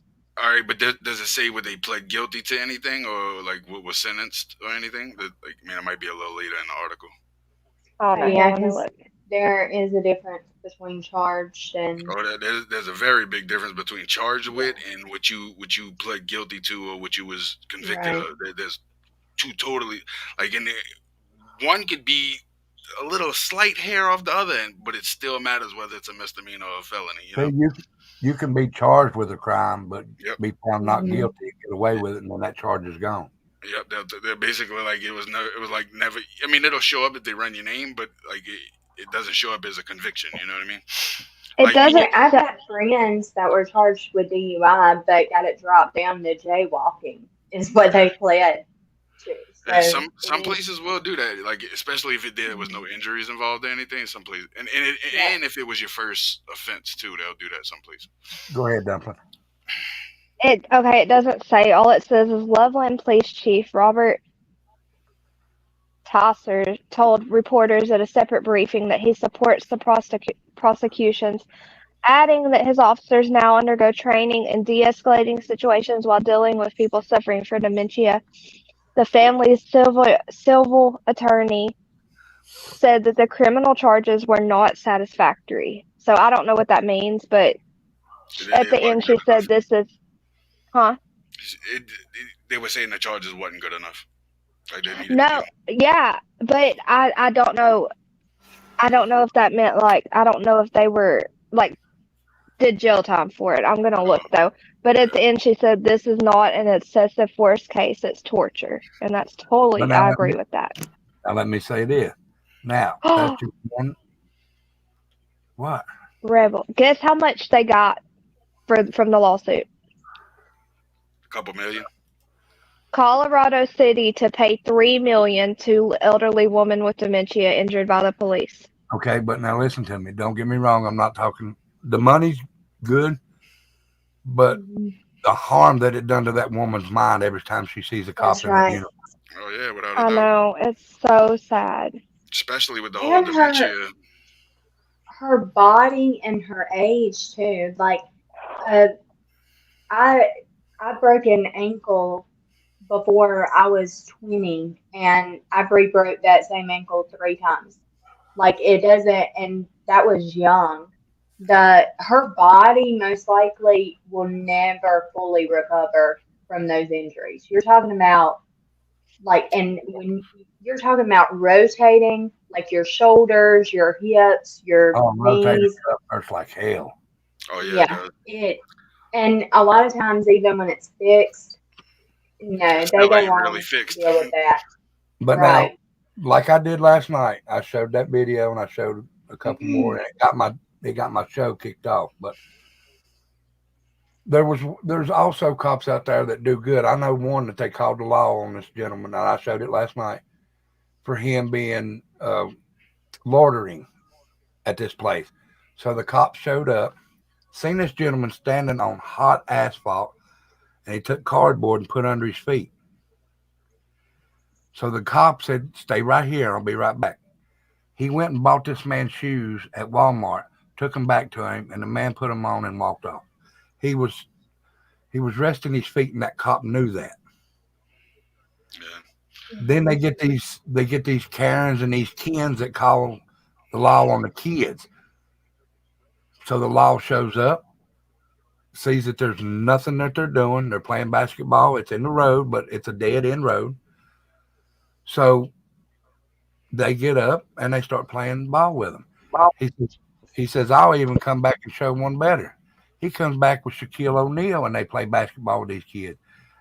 Speaker 19: All right, but does it say whether they pled guilty to anything or like what was sentenced or anything? It might be a little later in the article.
Speaker 7: Oh, no,
Speaker 16: yeah, because there is a difference between charged and.
Speaker 19: Oh, there's a very big difference between charged with and what you pled guilty to or what you was convicted of. There's 2 totally one could be a little slight hair off the other end, but it still matters whether it's a misdemeanor or a felony.
Speaker 1: You can be charged with a crime, but be found not guilty, get away with it, and then that charge is gone.
Speaker 19: Yep, they're basically like it was like never. I mean, it'll show up if they run your name, but like it doesn't show up as a conviction. You know what I mean?
Speaker 16: It doesn't. I've got friends that were charged with DUI, but got it dropped down to jaywalking. Is what they pled to. So
Speaker 19: some places will do that, like especially if there was no injuries involved or anything. Some places, and if it was your first offense too, they'll do that. Some places.
Speaker 1: Go ahead, Dumpling.
Speaker 7: It doesn't say. All it says is Loveland Police Chief Robert Tosser told reporters at a separate briefing that he supports the prosecutions, adding that his officers now undergo training in de-escalating situations while dealing with people suffering from dementia. The family's civil attorney said that the criminal charges were not satisfactory. So I don't know what that means, but at the end she said this is,
Speaker 19: They were saying the charges wasn't good enough. Like
Speaker 7: but I don't know. I don't know if that meant I don't know if they were did jail time for it. I'm gonna look though. But at the end she said this is not an excessive force case, it's torture. And that's totally I agree with that.
Speaker 1: Now let me say this. Now that's just one. What?
Speaker 7: Rebel. Guess how much they got from the lawsuit?
Speaker 19: A couple million.
Speaker 7: Colorado City to pay $3 million to elderly woman with dementia injured by the police.
Speaker 1: Okay, but now listen to me. Don't get me wrong. I'm not talking. The money's good, but the harm that it done to that woman's mind every time she sees a cop in the uniform.
Speaker 19: Oh yeah, without a
Speaker 7: doubt. I know, it's so sad.
Speaker 19: Especially with the whole dementia.
Speaker 16: Her body and her age too. I broke an ankle before I was 20, and I've re-broke that same ankle 3 times. It doesn't, and that was young. Her body most likely will never fully recover from those injuries. You're talking about and when you're talking about rotating, your shoulders, your hips, your knees.
Speaker 1: Hurts like hell.
Speaker 19: Oh yeah.
Speaker 16: And a lot of times, even when it's fixed, they don't want
Speaker 19: really
Speaker 16: to deal with that.
Speaker 1: But now, like I did last night, I showed that video and I showed a couple more. And it got my show kicked off. But there's also cops out there that do good. I know one that they called the law on this gentleman, and I showed it last night for him being loitering at this place. So the cops showed up, seen this gentleman standing on hot asphalt, and he took cardboard and put under his feet. So the cop said, "Stay right here. I'll be right back." He went and bought this man's shoes at Walmart, took them back to him, and the man put them on and walked off. He was resting his feet, and that cop knew that. Then they get these Karens and these Kens that call the law on the kids. So the law shows up, sees that there's nothing that they're doing. They're playing basketball. It's in the road, but it's a dead end road. So they get up and they start playing ball with them. He says, "I'll even come back and show one better." He comes back with Shaquille O'Neal and they play basketball with these kids.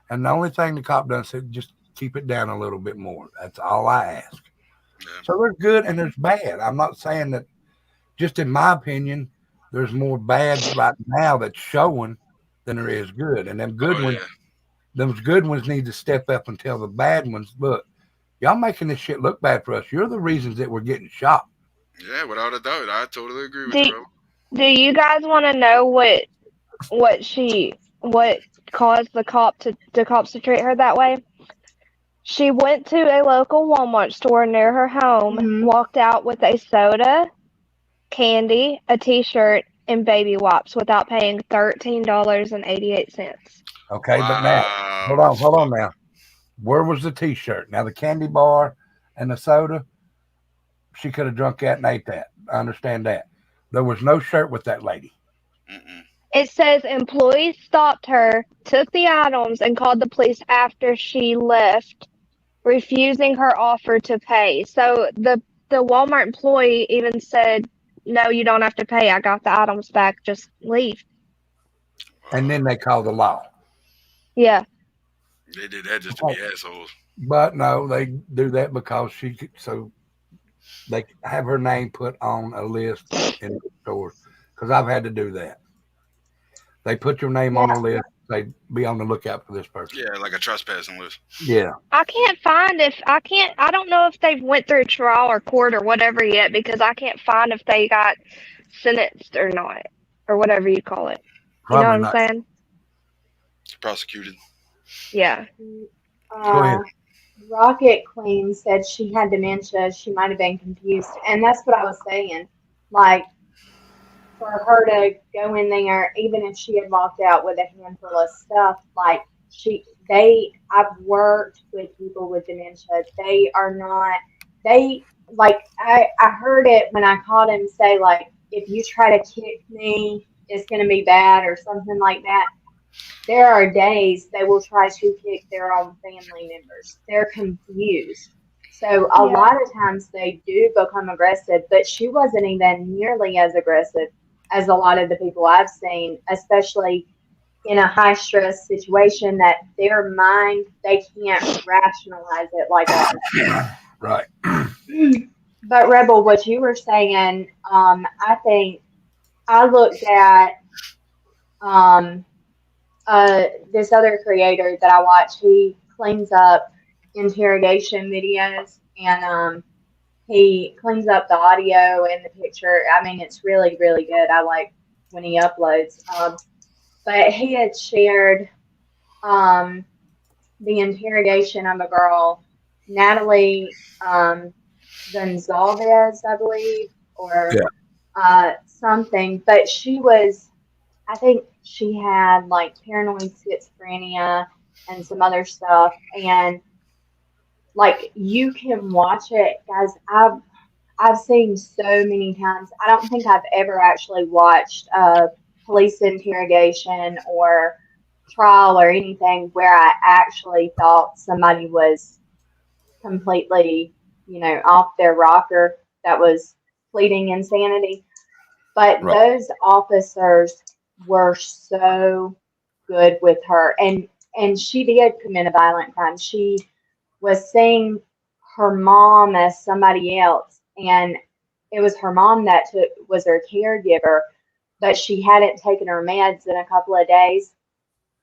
Speaker 1: And the only thing the cop done said, "Just keep it down a little bit more. That's all I ask." So there's good and there's bad. I'm not saying that, just in my opinion, there's more bad right now that's showing than there is good. And them good ones need to step up and tell the bad ones, "Look, y'all making this shit look bad for us. You're the reasons that we're getting shot."
Speaker 19: Yeah, without a doubt. I totally agree with you, bro.
Speaker 7: Do you guys want to know what caused the cops to treat her that way? She went to a local Walmart store near her home, walked out with a soda, candy, a t-shirt, and baby wipes without paying $13.88.
Speaker 1: Okay, but now, hold on now. Where was the t-shirt? Now the candy bar and the soda, she could have drunk that and ate that. I understand that. There was no shirt with that lady.
Speaker 7: It says employees stopped her, took the items, and called the police after she left, refusing her offer to pay. So the Walmart employee even said, "No, you don't have to pay. I got the items back. Just leave."
Speaker 1: And then they called the law.
Speaker 7: Yeah.
Speaker 19: They did that just to be assholes.
Speaker 1: But no, they do that because so they have her name put on a list in the store. Because I've had to do that. They put your name on the list. They be on the lookout for this person.
Speaker 19: Yeah, like a trespassing list.
Speaker 1: Yeah.
Speaker 7: I don't know if they've went through trial or court or whatever yet, because I can't find if they got sentenced or not, or whatever you call it. You know what I'm saying?
Speaker 19: Prosecuted.
Speaker 7: Yeah.
Speaker 1: Go ahead.
Speaker 16: Rocket Queen said she had dementia. She might have been confused. And that's what I was saying. Like, for her to go in there, even if she had walked out with a handful of stuff, like, I've worked with people with dementia. I heard it when I called him say, like, if you try to kick me, it's going to be bad or something like that. There are days they will try to kick their own family members. They're confused. So a lot of times they do become aggressive, but she wasn't even nearly as aggressive as a lot of the people I've seen, especially in a high stress situation that their mind, they can't rationalize it like ours.
Speaker 1: Right.
Speaker 16: But Rebel, what you were saying, I think I looked at this other creator that I watch. He cleans up interrogation videos, and he cleans up the audio and the picture. I mean, it's really, really good. I like when he uploads. But he had shared the interrogation of a girl, Natalie Gonzalez, I believe, or something. But she was, I think she had like paranoid schizophrenia and some other stuff. And like, you can watch it, guys. I've seen so many times. I don't think I've ever actually watched a police interrogation or trial or anything where I actually thought somebody was completely, off their rocker, that was pleading insanity. But those officers were so good with her. And she did commit a violent crime. She was seeing her mom as somebody else, and it was her mom that was her caregiver, but she hadn't taken her meds in a couple of days,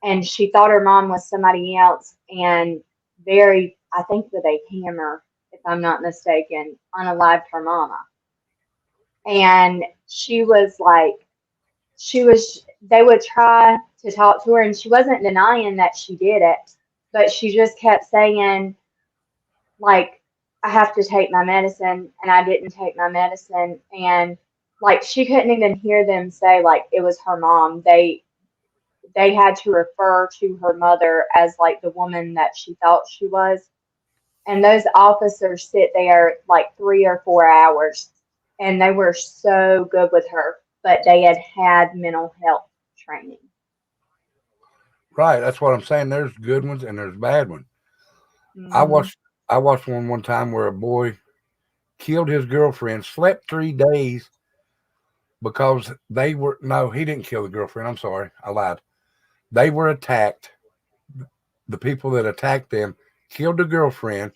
Speaker 16: and she thought her mom was somebody else, and I think with a hammer, if I'm not mistaken, unalived her mama. And she was like, they would try to talk to her, and she wasn't denying that she did it, but she just kept saying, like, I have to take my medicine, and I didn't take my medicine. And like, she couldn't even hear them say like it was her mom. They had to refer to her mother as like the woman that she thought she was. And those officers sit there like 3 or 4 hours, and they were so good with her, but they had mental health training.
Speaker 1: Right, that's what I'm saying. There's good ones and there's bad ones.
Speaker 16: Mhm.
Speaker 1: I watched one time where a boy killed his girlfriend, slept 3 days because he didn't kill the girlfriend. I'm sorry, I lied. They were attacked. The people that attacked them killed the girlfriend,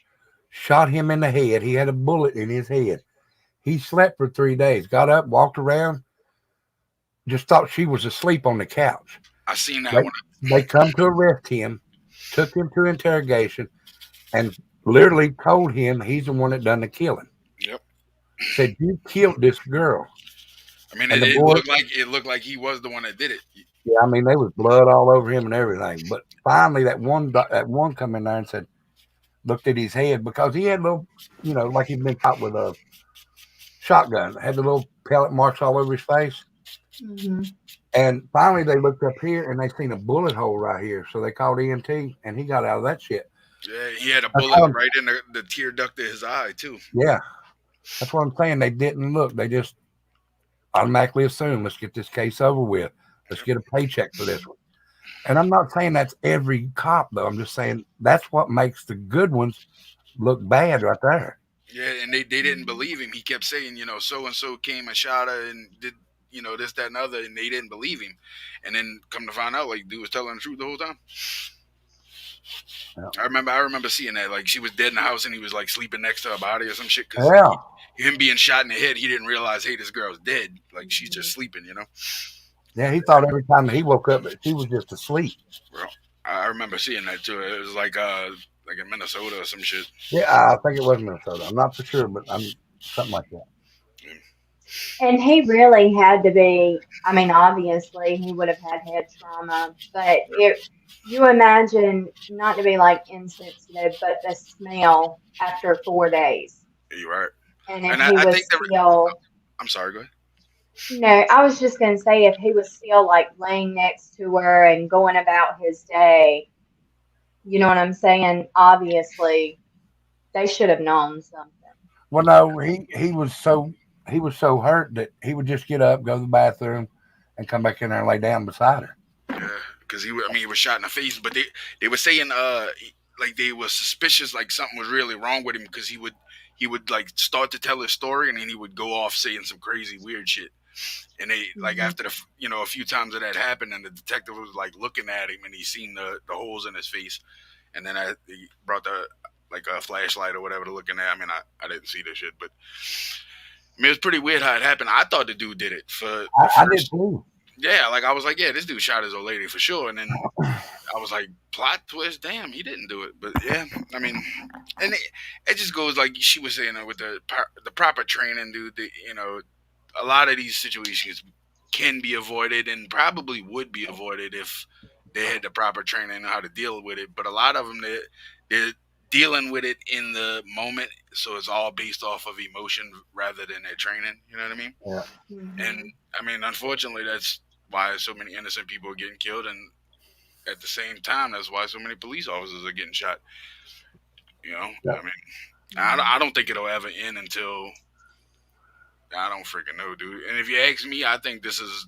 Speaker 1: shot him in the head. He had a bullet in his head. He slept for 3 days, got up, walked around, just thought she was asleep on the couch.
Speaker 19: I seen that one.
Speaker 1: They come to arrest him, took him to interrogation, and literally told him he's the one that done the killing.
Speaker 19: Yep.
Speaker 1: Said, you killed this girl.
Speaker 19: I mean, it looked like he was the one that did it.
Speaker 1: Yeah, I mean, there was blood all over him and everything. But finally, that one come in there and said, looked at his head, because he had a little, like he'd been shot with a shotgun. Had the little pellet marks all over his face.
Speaker 16: Mm-hmm.
Speaker 1: And finally, they looked up here and they seen a bullet hole right here. So they called EMT, and he got out of that shit.
Speaker 19: Yeah, he had a bullet right in the tear duct of his eye, too.
Speaker 1: Yeah. That's what I'm saying. They didn't look. They just automatically assumed, let's get this case over with. Let's get a paycheck for this one. And I'm not saying that's every cop, though. I'm just saying that's what makes the good ones look bad right there.
Speaker 19: Yeah, and they didn't believe him. He kept saying, so-and-so came and shot her and did, this, that, and other, and they didn't believe him. And then come to find out, like, dude was telling the truth the whole time. Yeah. I remember seeing that. Like, she was dead in the house and he was, like, sleeping next to her body or some shit. Because him being shot in the head, he didn't realize, hey, this girl's dead. Like, she's just sleeping,
Speaker 1: Yeah, he thought every time he woke up that she was just asleep.
Speaker 19: Bro, I remember seeing that, too. It was like in Minnesota or some shit.
Speaker 1: Yeah, I think it was Minnesota. I'm not for sure, but something like that.
Speaker 16: And he really had to be, I mean, obviously he would have had head trauma, but you imagine, not to be like insensitive, but the smell after 4 days.
Speaker 19: You're right.
Speaker 16: And if he was still...
Speaker 19: I'm sorry, go ahead.
Speaker 16: No, I was just going to say, if he was still like laying next to her and going about his day, you know what I'm saying? Obviously, they should have known something.
Speaker 1: Well, no, he was so hurt that he would just get up, go to the bathroom, and come back in there and lay down beside her.
Speaker 19: Yeah, because he was shot in the face, but they were saying like they were suspicious, like something was really wrong with him, because he would like start to tell his story and then he would go off saying some crazy weird shit. And they like after the a few times that happened, and the detective was like looking at him and he seen the holes in his face, and then he brought a flashlight or whatever to look in there. I mean, I didn't see this shit, but I mean, it was pretty weird how it happened. I thought the dude did it
Speaker 1: I did too.
Speaker 19: Yeah, like I was like, yeah, this dude shot his old lady for sure. And then I was like, plot twist, damn, he didn't do it. But yeah, I mean, and it just goes like she was saying with the proper training, dude. A lot of these situations can be avoided and probably would be avoided if they had the proper training and how to deal with it. But a lot of them, they're dealing with it in the moment, so it's all based off of emotion rather than their training. You know what I mean?
Speaker 1: Yeah.
Speaker 16: Mm-hmm.
Speaker 19: And I mean, unfortunately, that's why so many innocent people are getting killed, and at the same time, that's why so many police officers are getting shot. Yeah. I mean, I don't think it'll ever end until I don't freaking know, dude. And if you ask me, I think this is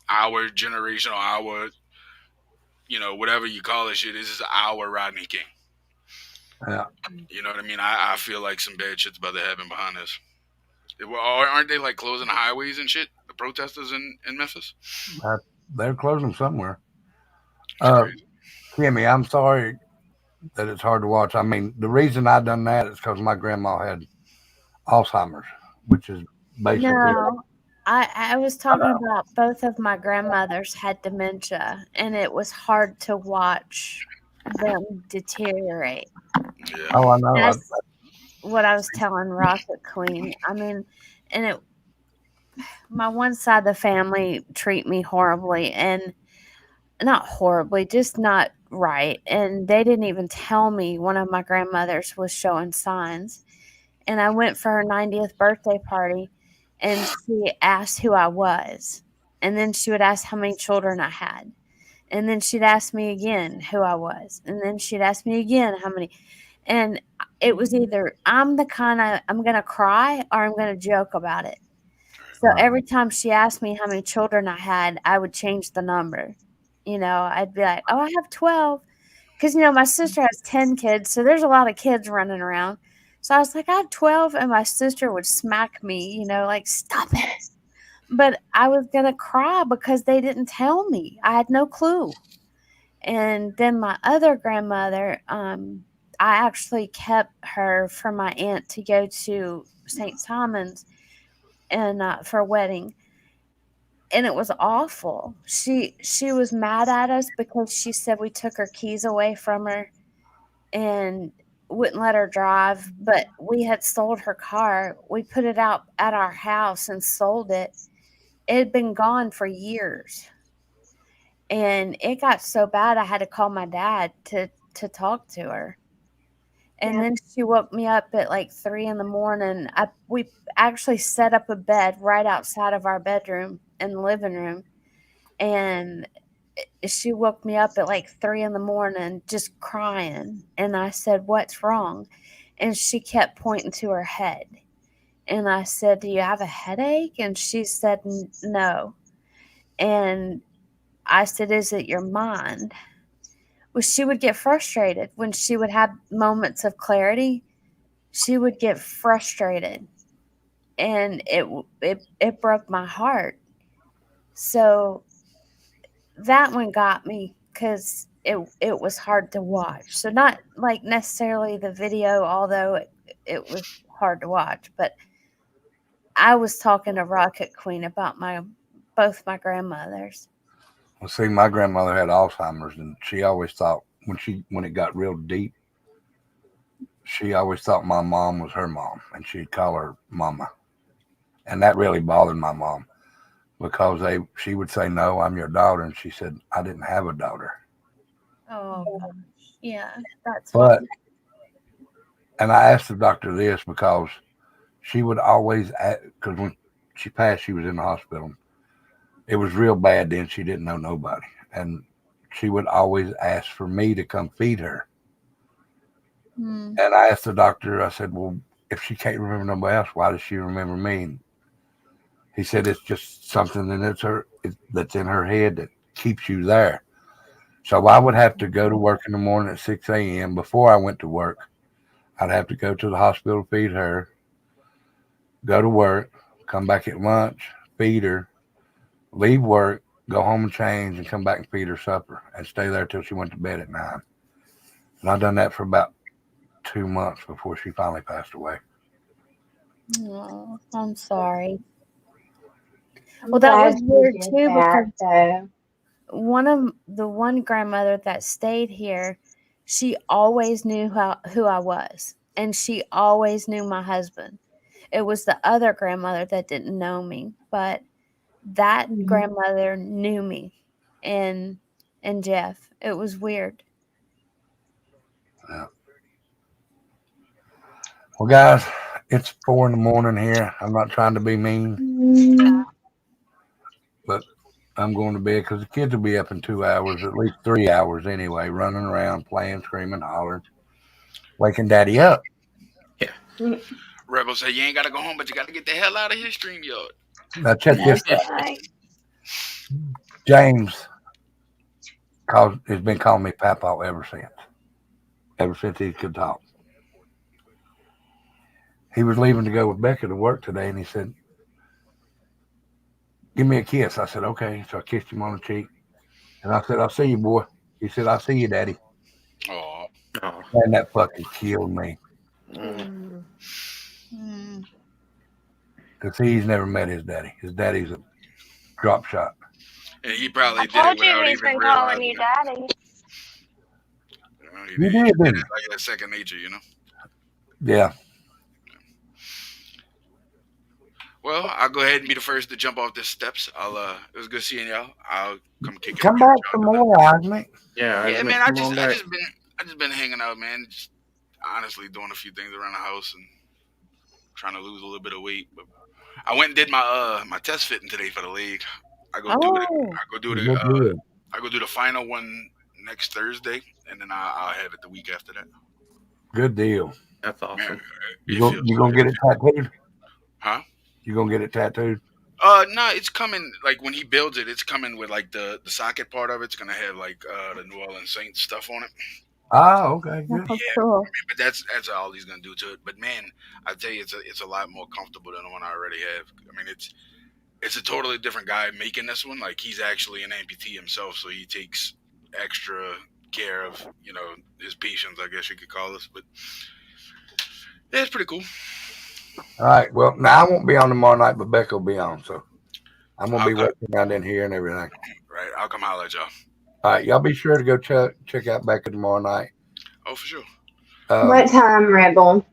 Speaker 19: our generation or our, whatever you call it, shit. This is our Rodney King.
Speaker 1: Yeah.
Speaker 19: You know what I mean? I feel like some bad shit's about to happen behind us. Aren't they like closing the highways and shit? The protesters in Memphis?
Speaker 1: They're closing them somewhere. Kimmy, I'm sorry that it's hard to watch. I mean, the reason I done that is because my grandma had Alzheimer's, which is basically...
Speaker 6: No, I was talking about both of my grandmothers had dementia, and it was hard to watch them deteriorate.
Speaker 19: Yeah.
Speaker 1: Oh, I know.
Speaker 6: what I was telling Rocket Queen. I mean, and my one side of the family treat me horribly, and not horribly, just not right. And they didn't even tell me one of my grandmothers was showing signs. And I went for her 90th birthday party, and she asked who I was. And then she would ask how many children I had. And then she'd ask me again who I was. And then she'd ask me again how many. And it was either I'm the kind of, I'm going to cry or I'm going to joke about it. So every time she asked me how many children I had, I would change the number. You know, I'd be like, oh, I have 12. Because, you know, my sister has 10 kids. So there's a lot of kids running around. So I was like, I have 12. And my sister would smack me, you know, like, stop it. But I was going to cry because they didn't tell me. I had no clue. And then my other grandmother, I actually kept her for my aunt to go to St. Simon's and for a wedding. And it was awful. She was mad at us because she said we took her keys away from her and wouldn't let her drive. But we had sold her car. We put it out at our house and sold it. It had been gone for years. And it got so bad I had to call my dad to talk to her. And then she woke me up at like 3 a.m. We actually set up a bed right outside of our bedroom in the living room. And she woke me up at like 3 a.m. just crying. And I said, what's wrong? And she kept pointing to her head. And I said, do you have a headache? And she said, no. And I said, is it your mind? Well, she would get frustrated when she would have moments of clarity. She would get frustrated, and it broke my heart. So that one got me because it was hard to watch. So not like necessarily the video, although it was hard to watch. But I was talking to Rocket Queen about both my grandmothers.
Speaker 1: Well, see, my grandmother had Alzheimer's, and she always thought when it got real deep, she always thought my mom was her mom, and she'd call her mama. And that really bothered my mom because she would say, no, I'm your daughter. And she said, I didn't have a daughter.
Speaker 6: Oh, gosh. Yeah, that's
Speaker 1: But, and I asked the doctor this because she would always, because when she passed, she was in the hospital. It was real bad then. She didn't know nobody. And she would always ask for me to come feed her. And I asked the doctor, I said, well, if she can't remember nobody else, why does she remember me? And he said, it's just something that's in her head that keeps you there. So I would have to go to work in the morning at 6 a.m. Before I went to work, I'd have to go to the hospital, feed her, go to work, come back at lunch, feed her, leave work, go home and change, and come back and feed her supper and stay there till she went to bed at 9. And I've done that for about 2 months before she finally passed away.
Speaker 6: Oh, I'm sorry. Well, that was weird too because one grandmother that stayed here, she always knew who I was, and she always knew my husband. It was the other grandmother that didn't know me, but that grandmother knew me and Jeff. It was weird.
Speaker 1: Yeah. Well, guys, it's 4 a.m. here. I'm not trying to be mean, but I'm going to bed because the kids will be up in 2 hours, at least 3 hours anyway, running around, playing, screaming, hollering, waking Daddy up.
Speaker 10: Yeah.
Speaker 19: Rebel said, you ain't got to go home, but you got to get the hell out of here, StreamYard.
Speaker 1: Now, check this out. James has been calling me Papa ever since he could talk. He was leaving to go with Becca to work today, and he said, give me a kiss. I said, okay. So I kissed him on the cheek, and I said, I'll see you, boy. He said, I'll see you, Daddy.
Speaker 19: Oh.
Speaker 1: And that fucking killed me. Because he's never met his daddy. His daddy's a drop shot.
Speaker 19: And he probably did
Speaker 7: Told
Speaker 19: it without
Speaker 7: you he's
Speaker 19: even
Speaker 7: been calling
Speaker 19: realizing
Speaker 7: you
Speaker 19: it.
Speaker 7: daddy.
Speaker 1: You did, didn't you?
Speaker 19: Like that second nature, you know?
Speaker 1: Yeah.
Speaker 19: Well, I'll go ahead and be the first to jump off the steps. It was good seeing y'all. I'll come kick it.
Speaker 1: Come back for more, Osmond.
Speaker 10: Yeah,
Speaker 19: Yeah, man.
Speaker 10: come on back.
Speaker 19: I just been hanging out, man. Just honestly doing a few things around the house and trying to lose a little bit of weight. But I went and did my test fitting today for the leg. I go do it. I go do the final one next Thursday, and then I'll have it the week after that.
Speaker 1: Good deal.
Speaker 10: That's awesome.
Speaker 19: Man,
Speaker 1: You gonna get it tattooed?
Speaker 19: Huh?
Speaker 1: You gonna get it tattooed?
Speaker 19: No, it's coming, like when he builds it, it's coming with like the socket part of it's gonna have like the New Orleans Saints stuff on it.
Speaker 1: Oh, okay, good.
Speaker 19: Yeah,
Speaker 15: Cool.
Speaker 19: but that's all he's gonna do to it. But man, I tell you, it's a lot more comfortable than the one I already have. I mean, it's a totally different guy making this one. Like he's actually an amputee himself, so he takes extra care of his patients, I guess you could call this. But yeah, it's pretty cool.
Speaker 1: All right. Well, now I won't be on tomorrow night, but Becca will be on, so I'm gonna be working around in here and everything.
Speaker 19: Right, I'll come holler at y'all.
Speaker 1: All right, y'all be sure to go check out Becca tomorrow night.
Speaker 19: Oh, for sure.
Speaker 16: What time, Rebel?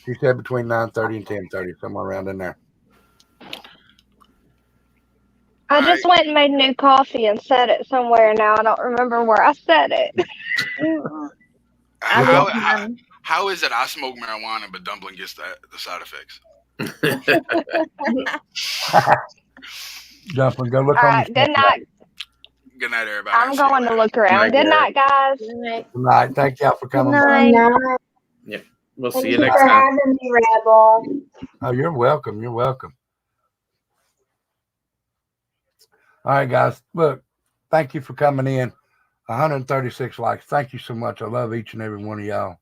Speaker 1: She said between 9:30 and 10:30, somewhere around in there.
Speaker 7: I just went and made new coffee and set it somewhere now. I don't remember where I set it.
Speaker 19: How is it I smoke marijuana but Dumpling gets the side effects?
Speaker 1: Dumpling, go look
Speaker 7: All
Speaker 1: on
Speaker 7: right,
Speaker 1: your
Speaker 7: good night.
Speaker 19: Good night, everybody.
Speaker 7: I'm going to look around. Good night, guys. Good night.
Speaker 1: Good night. Thank y'all for coming.
Speaker 10: Yeah, we'll see
Speaker 16: Thank
Speaker 10: you
Speaker 16: you
Speaker 10: next
Speaker 16: for
Speaker 10: time.
Speaker 16: having me, Rebel.
Speaker 1: Oh, you're welcome. You're welcome. All right, guys. Look, thank you for coming in. 136 likes. Thank you so much. I love each and every one of y'all.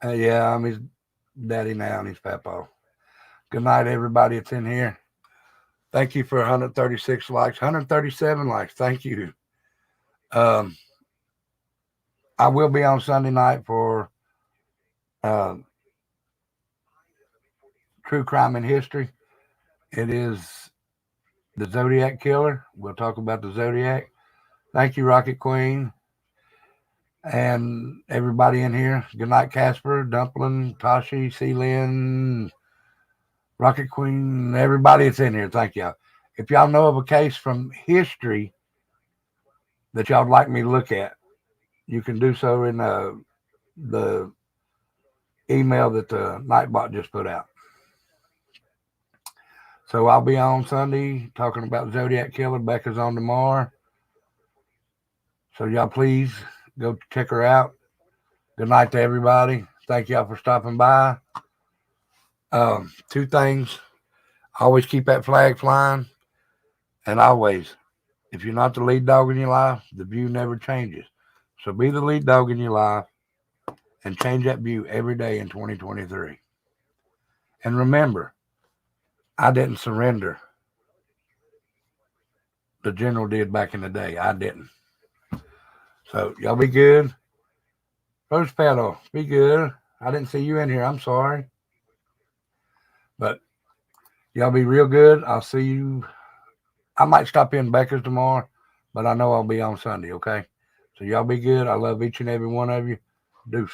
Speaker 1: Yeah, I'm his daddy now and his papa. Good night, everybody that's in here. Thank you for 136 likes, 137 likes. Thank you. I will be on Sunday night for True Crime in History. It is the Zodiac Killer. We'll talk about the Zodiac. Thank you, Rocket Queen. And everybody in here. Good night, Casper, Dumpling, Tashi, C-Lynn, Rocket Queen, everybody that's in here. Thank y'all. If y'all know of a case from history that y'all would like me to look at, you can do so in the email that the nightbot just put out. So I'll be on Sunday talking about Zodiac Killer. Becca's on tomorrow. So y'all please go check her out. Good night to everybody. Thank y'all for stopping by. Two things. Always keep that flag flying. And always, if you're not the lead dog in your life, the view never changes. So be the lead dog in your life and change that view every day in 2023. And remember, I didn't surrender. The general did back in the day. I didn't. So y'all be good. Rose Petal, be good. I didn't see you in here. I'm sorry. But y'all be real good. I'll see you. I might stop in Becca's tomorrow, but I know I'll be on Sunday, okay? So y'all be good. I love each and every one of you. Deuce.